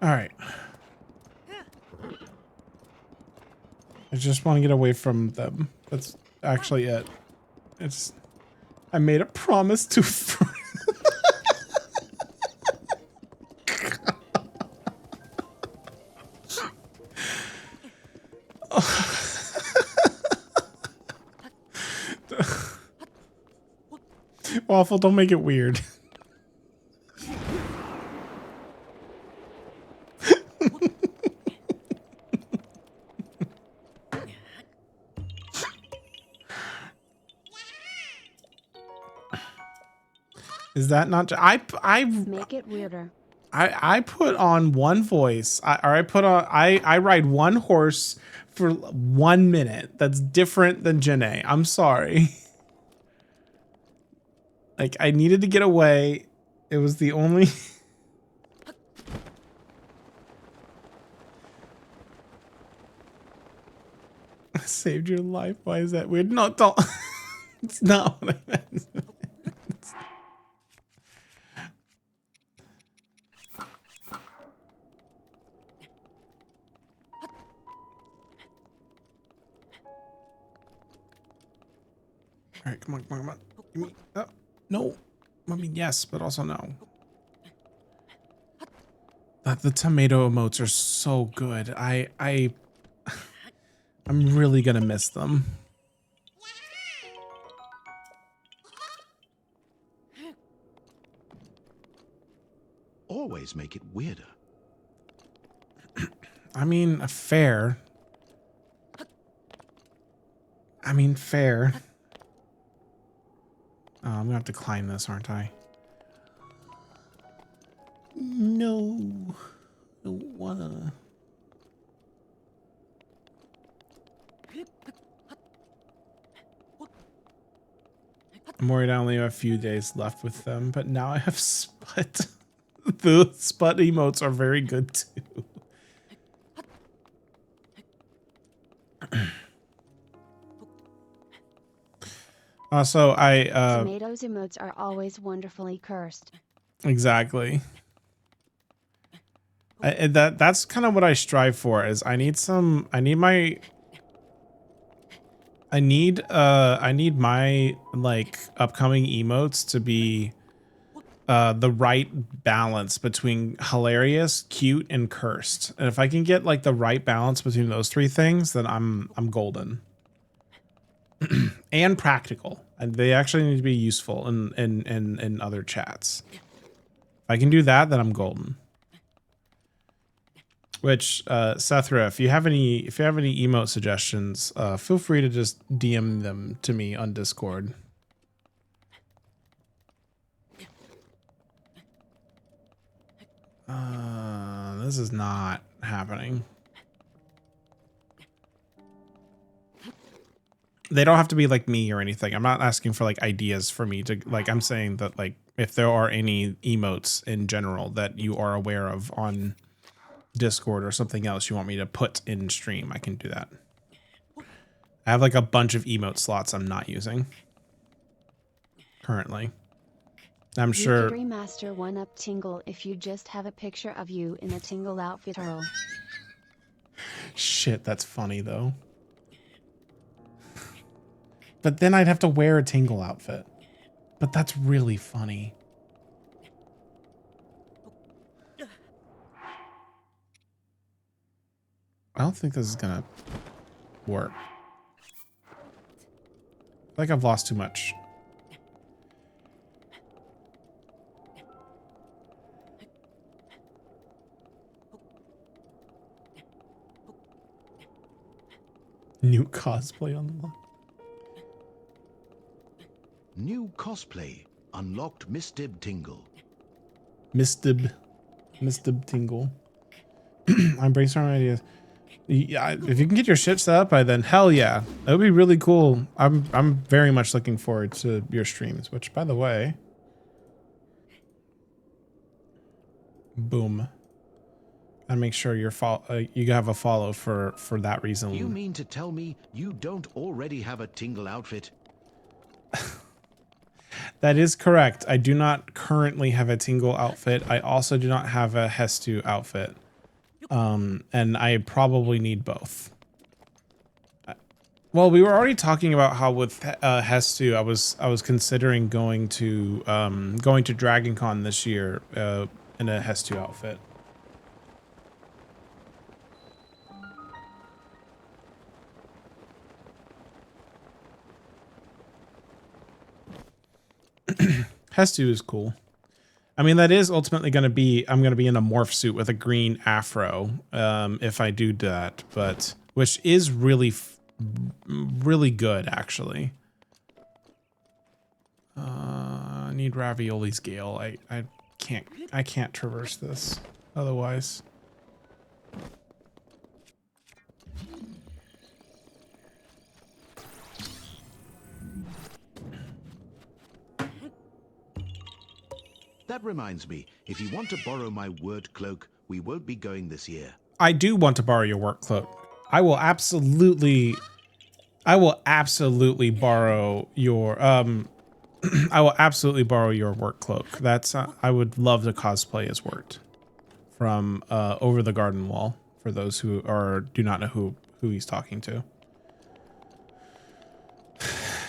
All right. I just want to get away from them. That's actually it. I made a promise to Waffle, don't make it weird. Is that not? Make it weirder. I put on one voice. I ride one horse for 1 minute. That's different than Janae. I'm sorry. Like, I needed to get away. It was the only. Saved your life. Why is that weird? No, don't. It's not what I meant. All right, come on, come on, come on. Give me, no. I mean, yes, but also no. The tomato emotes are so good. I'm really gonna miss them. Always make it weirder. I mean, fair. Fair. Oh, I'm gonna have to climb this, aren't I? No. I don't wanna. I'm worried I only have a few days left with them, but now I have Sput. The Sput emotes are very good too. Also, Tomatoes emotes are always wonderfully cursed. Exactly. That's kind of what I strive for. Is I need my like upcoming emotes to be the right balance between hilarious, cute, and cursed. And if I can get like the right balance between those three things, then I'm golden. And practical. And they actually need to be useful in other chats. If I can do that, then I'm golden. Which Sethra, if you have any emote suggestions, feel free to just DM them to me on Discord. This is not happening. They don't have to be like me or anything. I'm not asking for like ideas for me to like. I'm saying that like if there are any emotes in general that you are aware of on Discord or something else you want me to put in stream, I can do that. I have like a bunch of emote slots I'm not using currently. I'm sure. You could remaster one-up Tingle if you just have a picture of you in a Tingle outfit, Earl. Shit, that's funny though. But then I'd have to wear a Tingle outfit. But that's really funny. I don't think this is gonna work. I feel like I've lost too much. New cosplay on the line. New cosplay. Unlocked Mistib Tingle. Mistib Tingle. I'm brainstorming ideas. Yeah, if you can get your shit set up by then, hell yeah. That would be really cool. I'm very much looking forward to your streams, which by the way. Boom. And make sure you have a follow for that reason. You mean to tell me you don't already have a Tingle outfit? That is correct. I do not currently have a Tingle outfit. I also do not have a Hestu outfit. And I probably need both. Well, we were already talking about how with Hestu, I was considering going to Dragon Con this year in a Hestu outfit. Hestu is cool. I mean, that is ultimately going to be, I'm going to be in a morph suit with a green afro if I do that, but which is really good, actually. I need need Ravioli's Gale. I can't traverse this otherwise. That reminds me, if you want to borrow my word cloak, we won't be going this year. I do want to borrow your work cloak. I will absolutely borrow your I will absolutely borrow your work cloak. That's I would love to cosplay as Wirt from Over the Garden Wall, for those who do not know who he's talking to.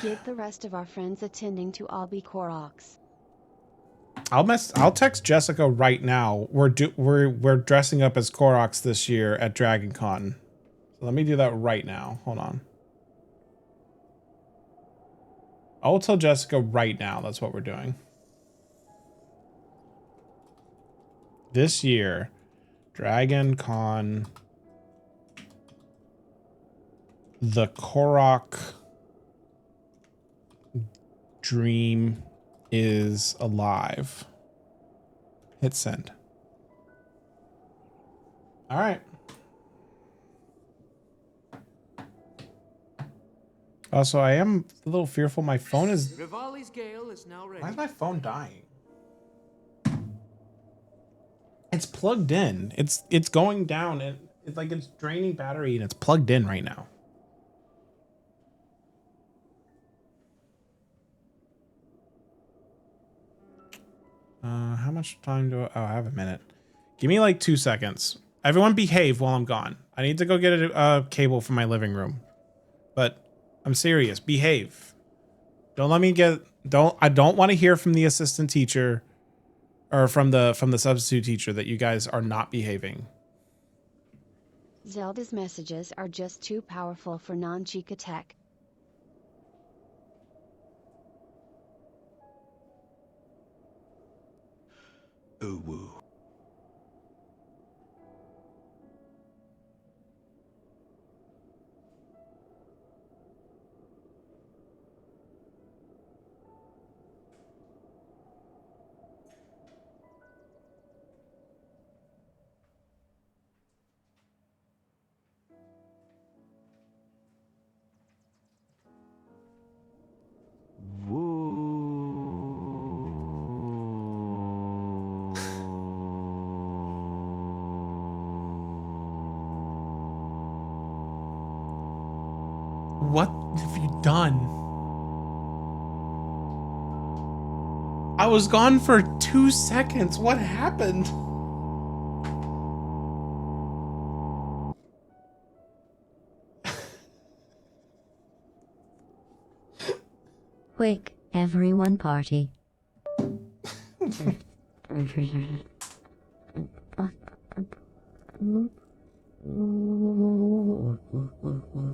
Get the rest of our friends attending to all be Koroks. I'll text Jessica right now. We're dressing up as Koroks this year at Dragon Con. So let me do that right now. Hold on. I will tell Jessica right now that's what we're doing. This year, Dragon Con, the Korok dream is alive. Hit send. All right. Also, I am a little fearful. My phone is... Rivali's Gale is now ready. Why is my phone dying? It's plugged in. It's going down. It's like it's draining battery and it's plugged in right now. How much time do I have a minute. Give me like 2 seconds. Everyone behave while I'm gone. I need to go get a cable from my living room. But I'm serious. Behave. Don't let me get... I don't want to hear from the assistant teacher or from the substitute teacher that you guys are not behaving. Zelda's messages are just too powerful for non-Chica tech. Uwu. What have you done? I was gone for 2 seconds. What happened? Quick, everyone party.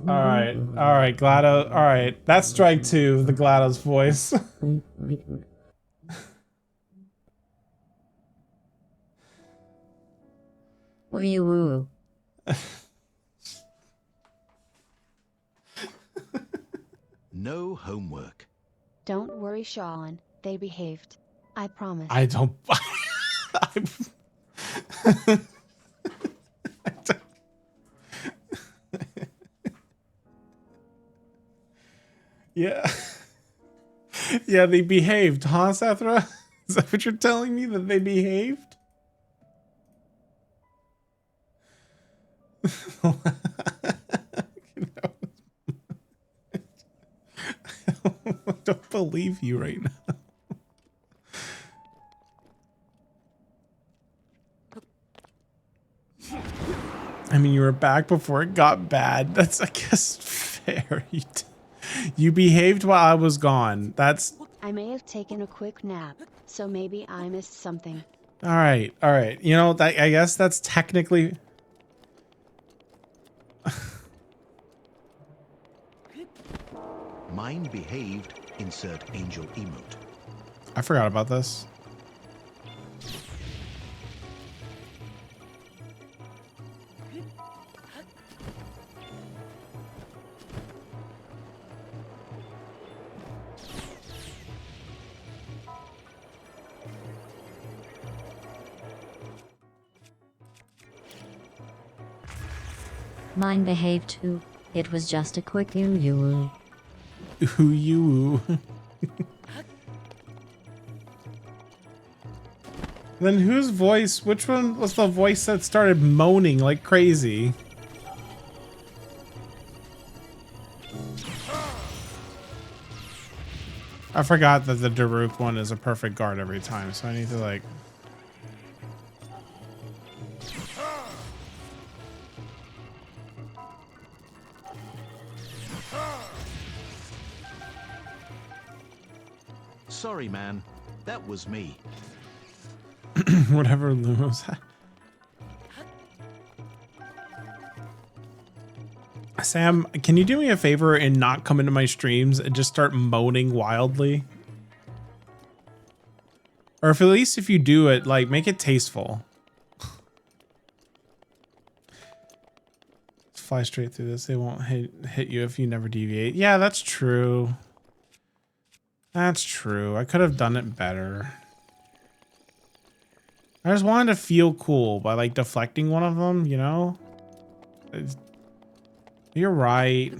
All right, GLaDOS. All right, that's strike 2, the GLaDOS voice. Wee woo. No homework. Don't worry, Sean. They behaved. I promise. I don't... Yeah. Yeah, they behaved, huh, Sethra? Is that what you're telling me, that they behaved? I don't believe you right now. I mean, you were back before it got bad. That's, I guess, fair. You behaved while I was gone. That's... I may have taken a quick nap, so maybe I missed something. All right. All right. You know, I guess that's technically... Mine behaved. Insert angel emote. I forgot about this. Mine behaved too. It was just a quick you. Ooh, you. Then whose voice? Which one was the voice that started moaning like crazy? I forgot that the Daruk one is a perfect guard every time, so I need to like... Sorry, man. That was me. Whatever Lumos. Sam, can you do me a favor and not come into my streams and just start moaning wildly? Or if at least if you do it, like, make it tasteful. Fly straight through this. They won't hit you if you never deviate. Yeah, that's true. That's true. I could have done it better. I just wanted to feel cool by like deflecting one of them, you know? You're right.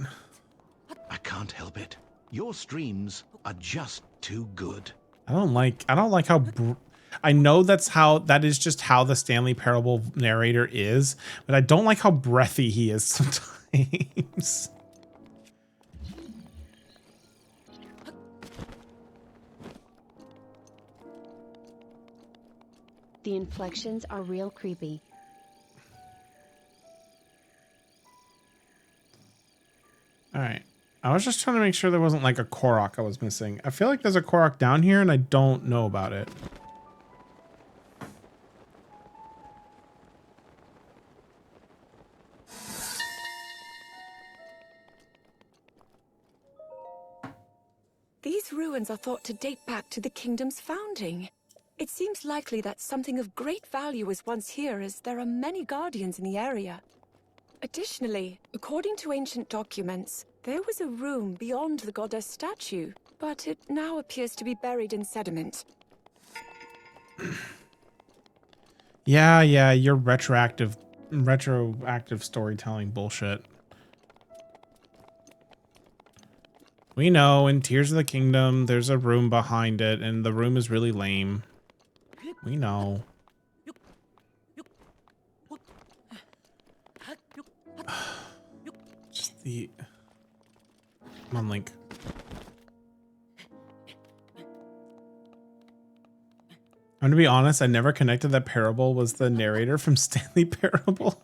I can't help it. Your streams are just too good. I don't like how I know that is just how the Stanley Parable narrator is, but I don't like how breathy he is sometimes. The inflections are real creepy. All right. I was just trying to make sure there wasn't like a Korok I was missing. I feel like there's a Korok down here and I don't know about it. These ruins are thought to date back to the kingdom's founding. It seems likely that something of great value was once here, as there are many guardians in the area. Additionally, according to ancient documents, there was a room beyond the goddess statue, but it now appears to be buried in sediment. Yeah, you're retroactive storytelling bullshit. We know in Tears of the Kingdom, there's a room behind it, and the room is really lame. We know. Just the... Come on, Link. I'm gonna be honest, I never connected that Parable was the narrator from Stanley Parable.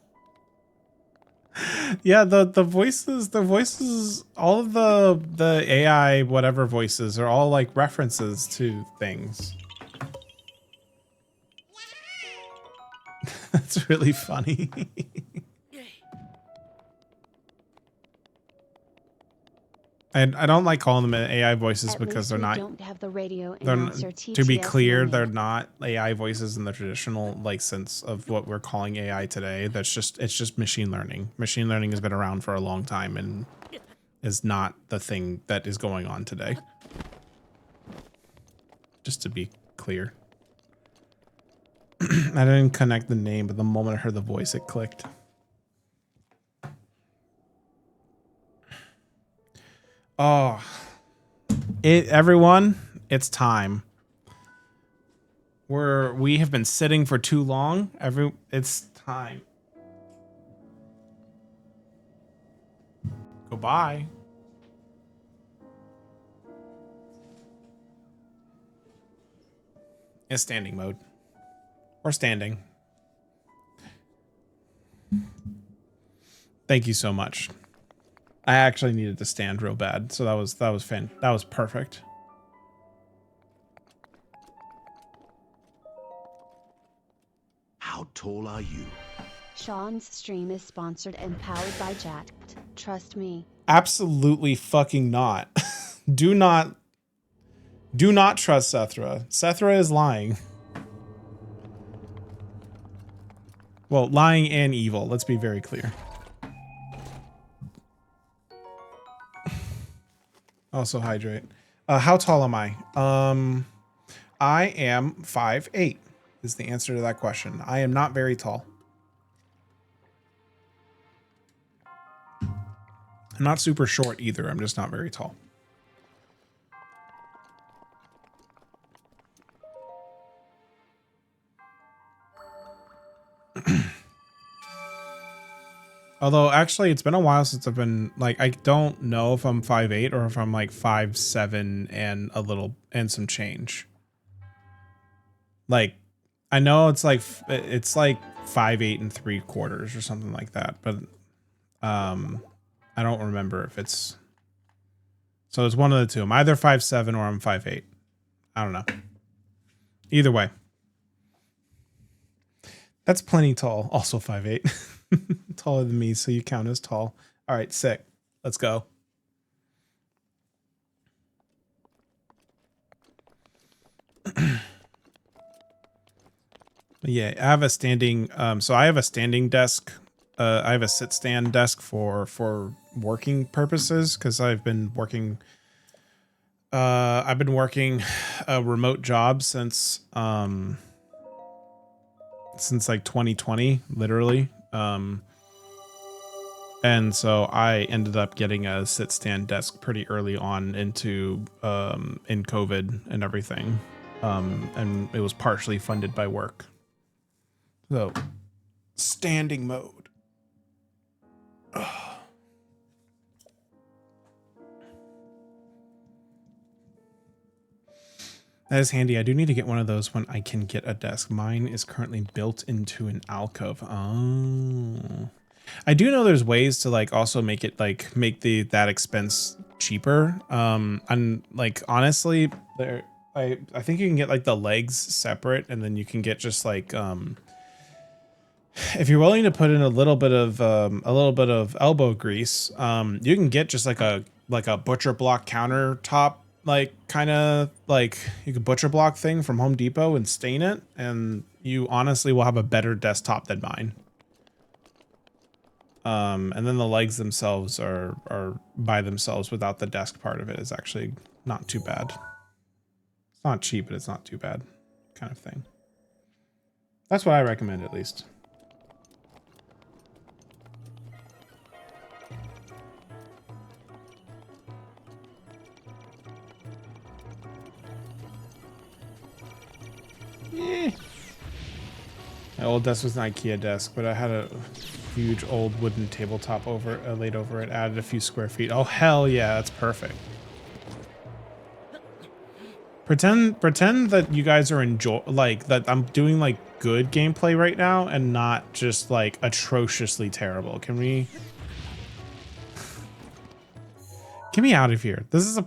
Yeah, the voices, all of the AI whatever voices are all like references to things. That's really funny. I don't like calling them AI voices because they're not. Don't have the radio They're announcer to be TTS clear, moment. they're not AI voices in the traditional like sense of what we're calling AI today. It's just machine learning. Machine learning has been around for a long time and is not the thing that is going on today. Just to be clear. I didn't connect the name, but the moment I heard the voice, it clicked. Oh, everyone, it's time. We have been sitting for too long. It's time. Goodbye. It's standing mode. Or standing. Thank you so much. I actually needed to stand real bad, so that was perfect. How tall are you? Sean's stream is sponsored and powered by Jacked. Trust me. Absolutely fucking not. Do not trust Sethra. Sethra is lying. Well, lying and evil. Let's be very clear. Also hydrate. How tall am I? I am 5'8" is the answer to that question. I am not very tall. I'm not super short either. I'm just not very tall. Although actually it's been a while since I've been like, I don't know if I'm 5'8" or if I'm like 5'7" and a little and some change. Like I know it's like 5'8" and 3/4 or something like that, but I don't remember if it's, so it's one of the two. I'm either 5'7" or I'm 5'8". I don't know. Either way. That's plenty tall. Also 5'8". Taller than me, so you count as tall. All right, sick. Let's go. Yeah, I have a standing so I have a standing desk. I have a sit stand desk for working purposes because I've been working a remote job since like 2020, literally. And so I ended up getting a sit stand desk pretty early on into in COVID and everything. And it was partially funded by work. So standing mode. That is handy. I do need to get one of those when I can get a desk. Mine is currently built into an alcove. Oh. I do know there's ways to like also make it like make that expense cheaper. And like honestly, I think you can get like the legs separate, and then you can get just like if you're willing to put in a little bit of elbow grease, you can get just like a butcher block countertop, like kind of like you could butcher block thing from Home Depot and stain it, and you honestly will have a better desktop than mine. And then the legs themselves are by themselves without the desk part of it is actually not too bad. It's not cheap, but it's not too bad kind of thing. That's what I recommend at least. My old desk was an IKEA desk, but I had a huge old wooden tabletop laid over it, added a few square feet. Oh hell yeah, that's perfect. Pretend that you guys are that I'm doing like good gameplay right now and not just like atrociously terrible. Can we get me out of here? This is a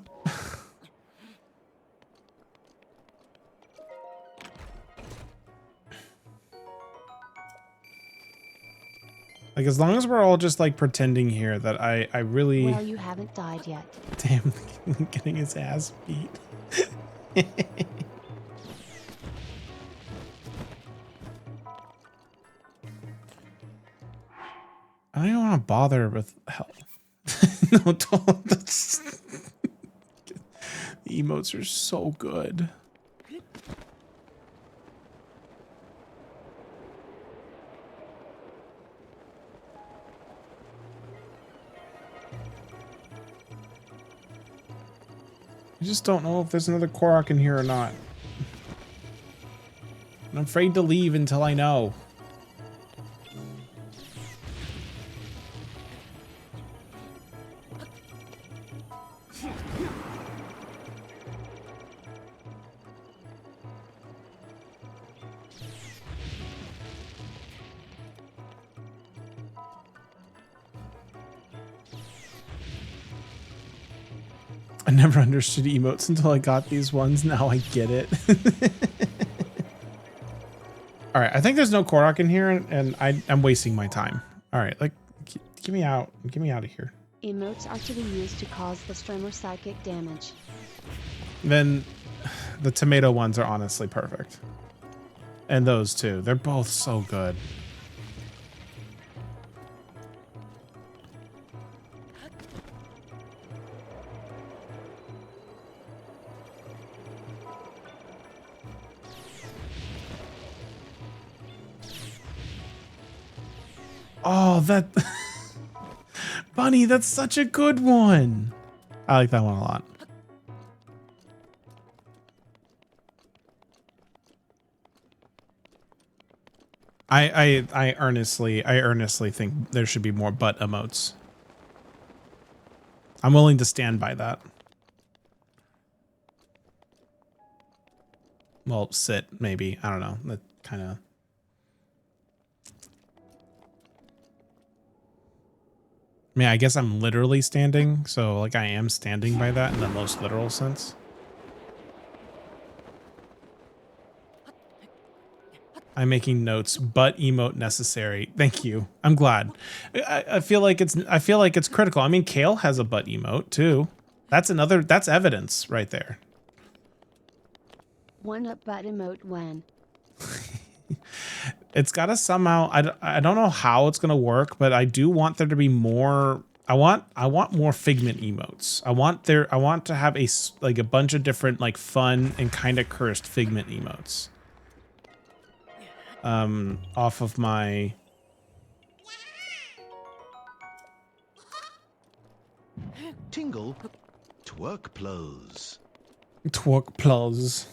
like, as long as we're all just like pretending here that I really. Well, you haven't died yet. Damn, getting his ass beat. I don't want to bother with hell. No, don't. That's... The emotes are so good. I just don't know if there's another Korok in here or not. I'm afraid to leave until I know. I never understood emotes until I got these ones. Now I get it. All right, I think there's no Korok in here, and I'm wasting my time. All right, like, get me out. Get me out of here. Emotes are to be used to cause the streamer psychic damage. Then the tomato ones are honestly perfect. And those two. They're both so good. Oh, that Bunny, that's such a good one. I like that one a lot. I earnestly think there should be more butt emotes. I'm willing to stand by that. Well, sit, maybe. I don't know. That kind of... I mean, I guess I'm literally standing, so like I am standing by that in the most literal sense. I'm making notes. Butt emote necessary. Thank you. I'm glad. I feel like it's critical. I mean, Kale has a butt emote too. That's evidence right there. One up butt emote when. It's got to somehow, I don't know how it's going to work, but I do want there to be more. I want more Figment emotes. I want to have a bunch of different like fun and kind of cursed Figment emotes. Off of my Tingle, twerk plus. Twerk plus.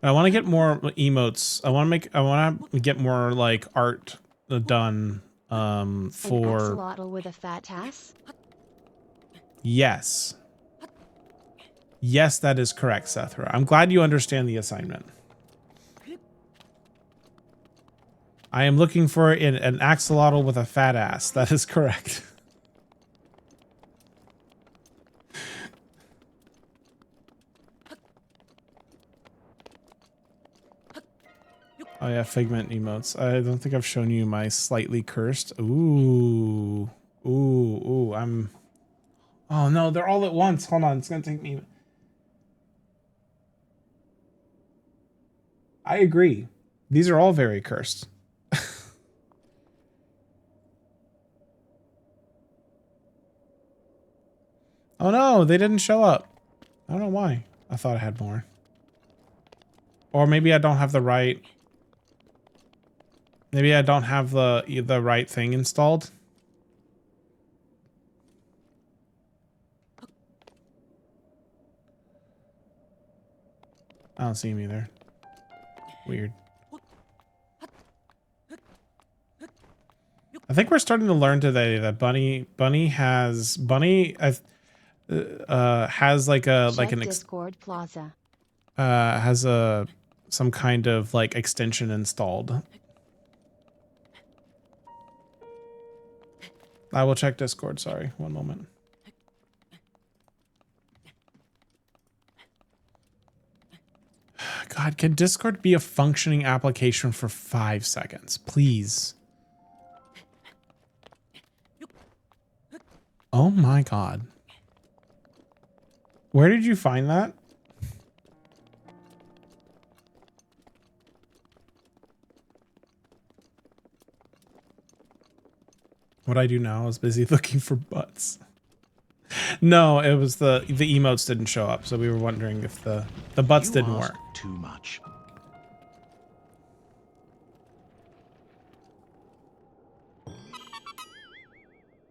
I want to get more emotes. I want to get more like art done for An axolotl with a fat ass? Yes. Yes, that is correct, Sethra. I'm glad you understand the assignment. I am looking for an axolotl with a fat ass. That is correct. Oh yeah, Figment emotes. I don't think I've shown you my slightly cursed. Ooh. Ooh, oh no, they're all at once. Hold on, it's gonna take me. I agree. These are all very cursed. Oh no, they didn't show up. I don't know why. I thought I had more. Or maybe I don't have the right... Maybe I don't have the right thing installed. I don't see him either. Weird. I think we're starting to learn today that Bunny has like an Discord Plaza. Has some kind of like extension installed. I will check Discord. Sorry, one moment. God, can Discord be a functioning application for 5 seconds, please? Oh my God. Where did you find that? What I do now is busy looking for butts. No, it was the emotes didn't show up, so we were wondering if the butts didn't work. Too much.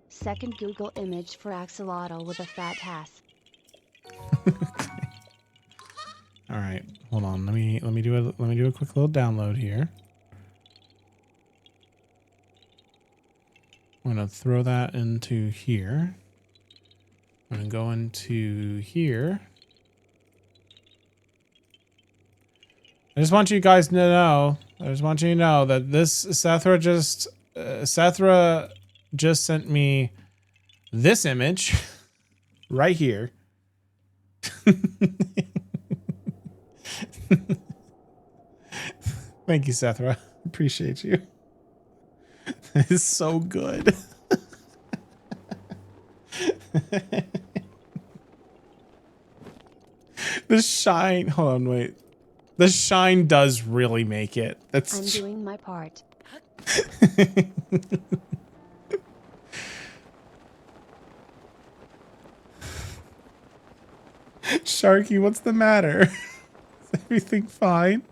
Second Google image for axolotl with a fat ass. All right, hold on. Let me do a quick little download here. I'm gonna throw that into here. I'm gonna go into here. I just want you guys to know. I just want you to know that this Sethra just sent me this image right here. Thank you, Sethra. Appreciate you. It's so good. The shine. Hold on, wait. The shine does really make it. That's. I'm doing my part. Sharky, what's the matter? Is everything fine?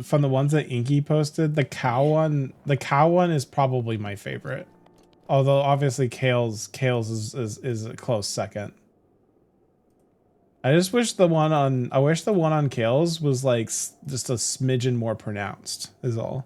From the ones that Inky posted, the cow one is probably my favorite. Although obviously Kale's is a close second. I wish the one on Kale's was like just a smidgen more pronounced is all.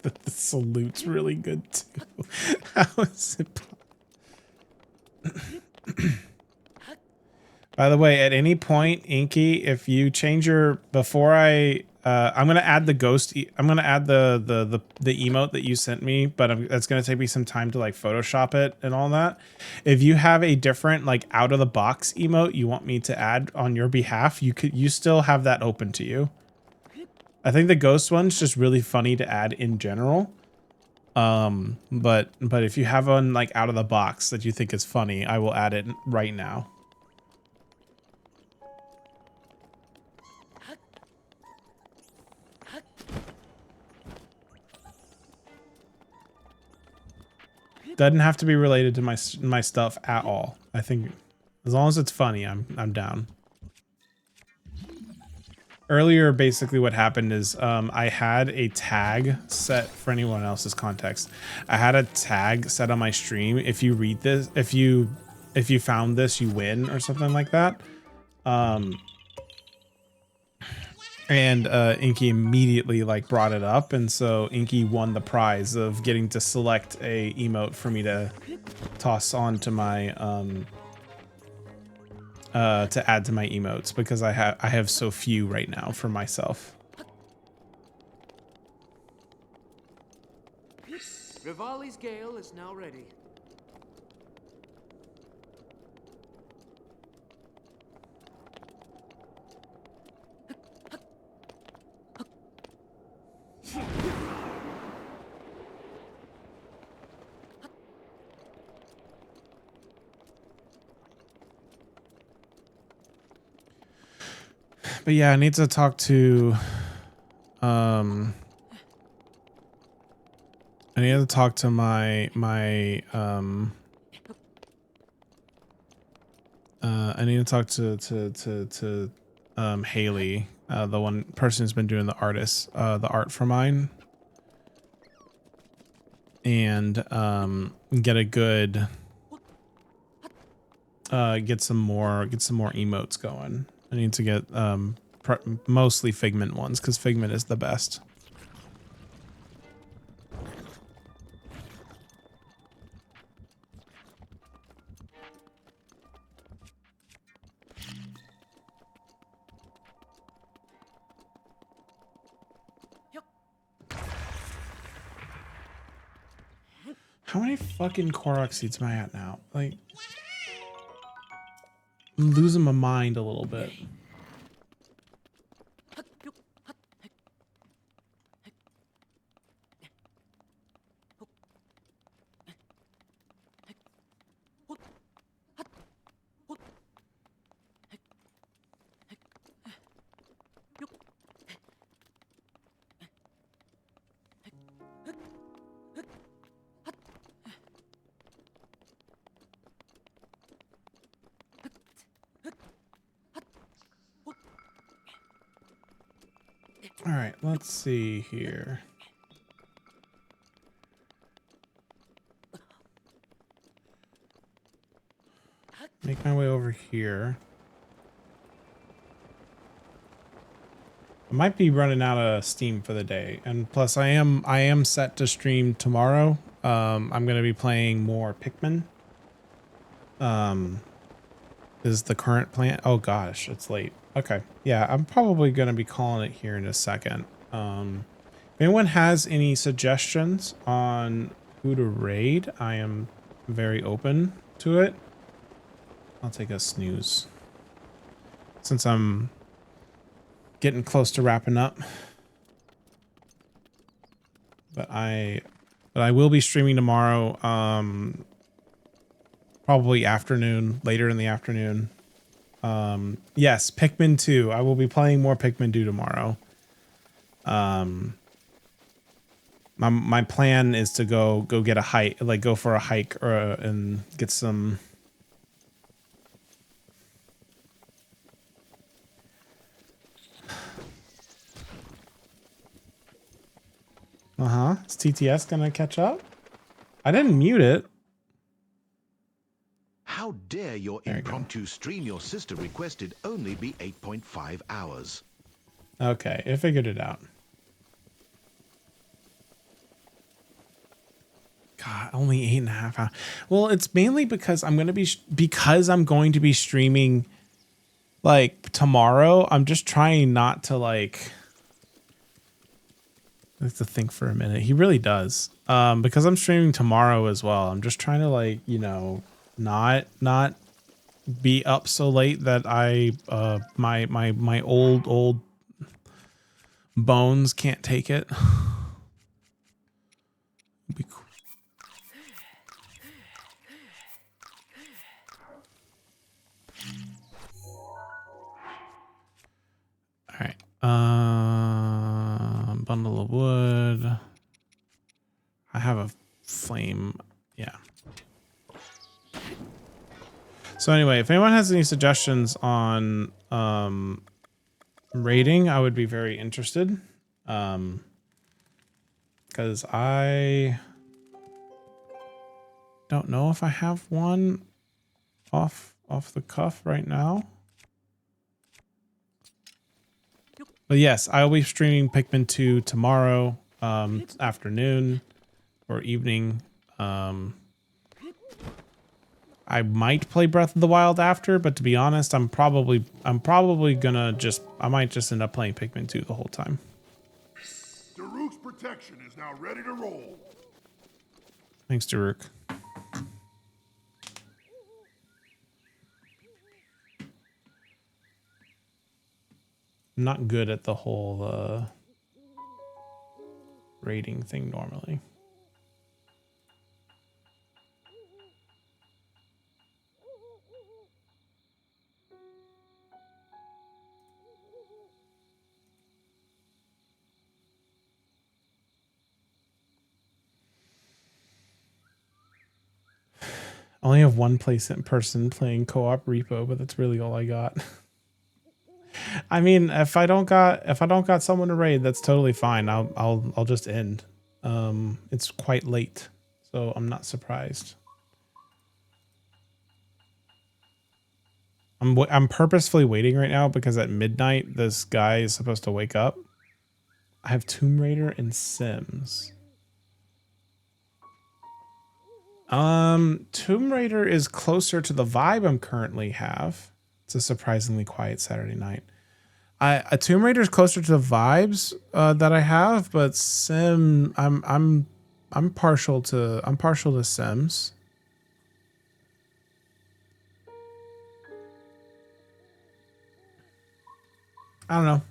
The salute's really good too. How is it? By the way, at any point, Inky, if you change your I'm gonna add the ghost. I'm gonna add the emote that you sent me, but that's gonna take me some time to like Photoshop it and all that. If you have a different like out of the box emote you want me to add on your behalf, you still have that open to you. I think the ghost one's just really funny to add in general. But if you have one like out of the box that you think is funny, I will add it right now. Doesn't have to be related to my stuff at all. I think as long as it's funny, I'm down. Earlier, basically what happened is I had a tag set for anyone else's context. I had a tag set on my stream. If you read this, if you found this, you win or something like that. And Inky immediately like brought it up, and so Inky won the prize of getting to select a emote for me to toss on to my to add to my emotes, because I have so few right now for myself. Rivali's Gale is now ready. But yeah, I need to talk to I need to talk to I need to talk to Haley, the one person who's been doing the the art for mine, and get a good get some more emotes going. I need to get mostly Figment ones, because Figment is the best. How many fucking Korok seeds am I at now? Like, I'm losing my mind a little bit. All right, let's see here. Make my way over here. I might be running out of steam for the day, and plus I am set to stream tomorrow. I'm going to be playing more Pikmin. Is the current plan? Oh gosh, it's late. Okay, yeah, I'm probably going to be calling it here in a second. If anyone has any suggestions on who to raid, I am very open to it. I'll take a snooze. Since I'm getting close to wrapping up. But I will be streaming tomorrow. Probably afternoon, later in the afternoon. Yes, Pikmin 2. I will be playing more Pikmin 2 tomorrow. My plan is to go get a hike, like go for a hike and get some. Is TTS gonna catch up? I didn't mute it. How dare your impromptu stream your sister requested only be 8.5 hours? Okay, it figured it out. God, only 8.5 hours. Well, it's mainly because I'm going to be streaming like tomorrow. I'm just trying not to like. I have to think for a minute. He really does. Because I'm streaming tomorrow as well. I'm just trying to like, you know, not be up so late that I my old bones can't take it. It'd be cool. All right. Bundle of wood. I have a flame. Yeah. So anyway, if anyone has any suggestions on rating, I would be very interested. Because I don't know if I have one off the cuff right now. But yes, I will be streaming Pikmin 2 tomorrow afternoon or evening. I might play Breath of the Wild after, but to be honest, I'm probably gonna I might just end up playing Pikmin 2 the whole time. Daruk's protection is now ready to roll. Thanks, Daruk. I'm not good at the whole rating thing normally. I only have one person playing co-op Repo, but that's really all I got. I mean, if I don't got someone to raid, that's totally fine. I'll just end. It's quite late, so I'm not surprised. I'm purposefully waiting right now because at midnight this guy is supposed to wake up. I have Tomb Raider and Sims. Tomb Raider is closer to the vibe I'm currently have. It's a surprisingly quiet Saturday night. A Tomb Raider is closer to the vibes that I have, but Sim, I'm partial to Sims. I don't know.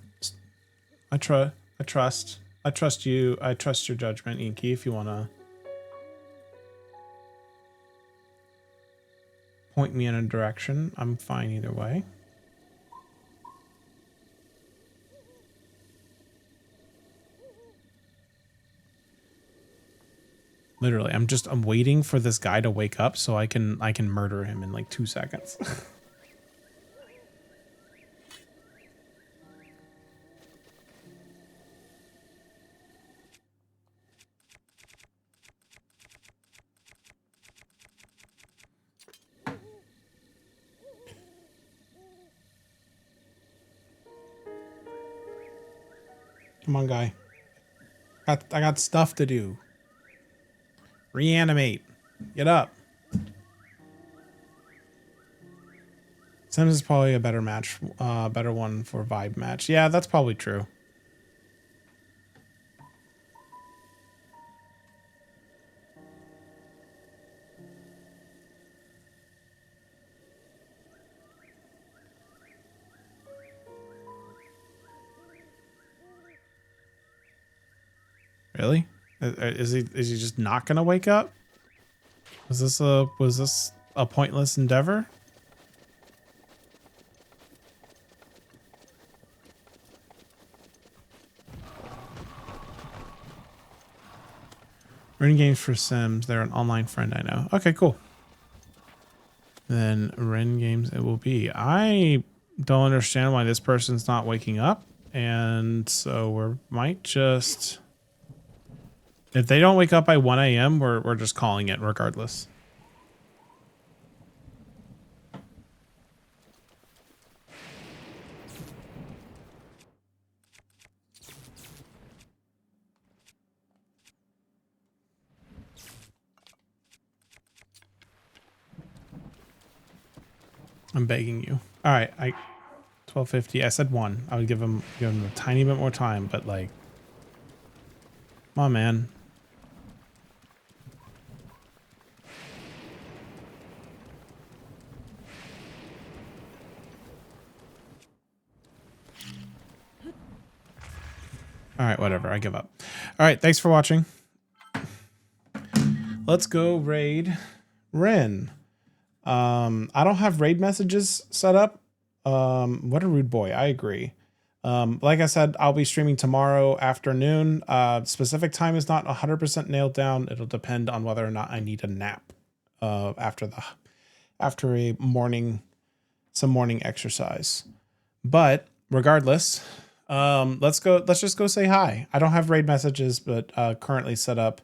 I trust you. I trust your judgment, Inky, if you wanna point me in a direction. I'm fine either way. Literally, I'm waiting for this guy to wake up so I can murder him in like 2 seconds. Come on, guy. I got stuff to do. Reanimate. Get up. Sims is probably a better match, better one for vibe match. Yeah, that's probably true. Really? Is he just not gonna wake up? Was this a pointless endeavor? Running games for Sims. They're an online friend I know. Okay, cool. Then Ren games it will be. I don't understand why this person's not waking up. And so we might just... If they don't wake up by 1 a.m., we're just calling it regardless. I'm begging you. All right, 12:50. I said 1. I would give him a tiny bit more time, but like, come on, man. All right, whatever. I give up. All right, thanks for watching. Let's go raid Ren. I don't have raid messages set up. What a rude boy. I agree. Like I said, I'll be streaming tomorrow afternoon. Specific time is not 100% nailed down. It'll depend on whether or not I need a nap after a some morning exercise. But regardless, let's just go say hi. I don't have raid messages, but currently set up.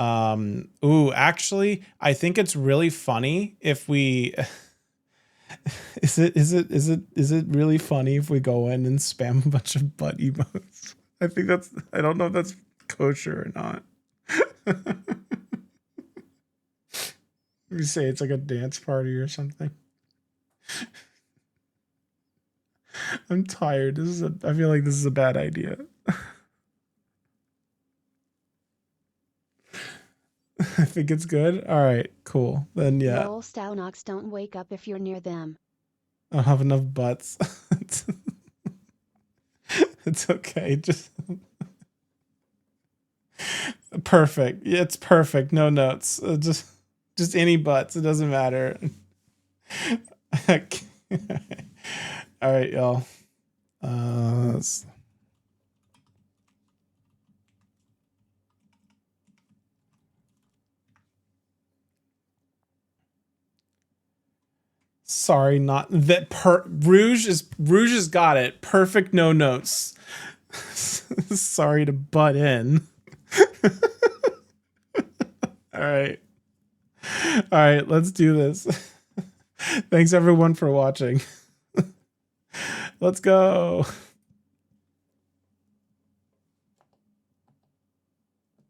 Ooh, actually, I think it's really funny if we is it really funny if we go in and spam a bunch of butt emotes? I don't know if that's kosher or not. We say it's like a dance party or something. I'm tired. I feel like this is a bad idea. I think it's good. All right, cool. Then yeah. Roll Staunox, don't wake up if you're near them. I don't have enough butts. It's okay. Just perfect. Yeah, it's perfect. No notes. Just any butts. It doesn't matter. All right, y'all. Sorry, not that. Rouge has got it. Perfect. No notes. Sorry to butt in. All right. All right, let's do this. Thanks everyone for watching. Let's go.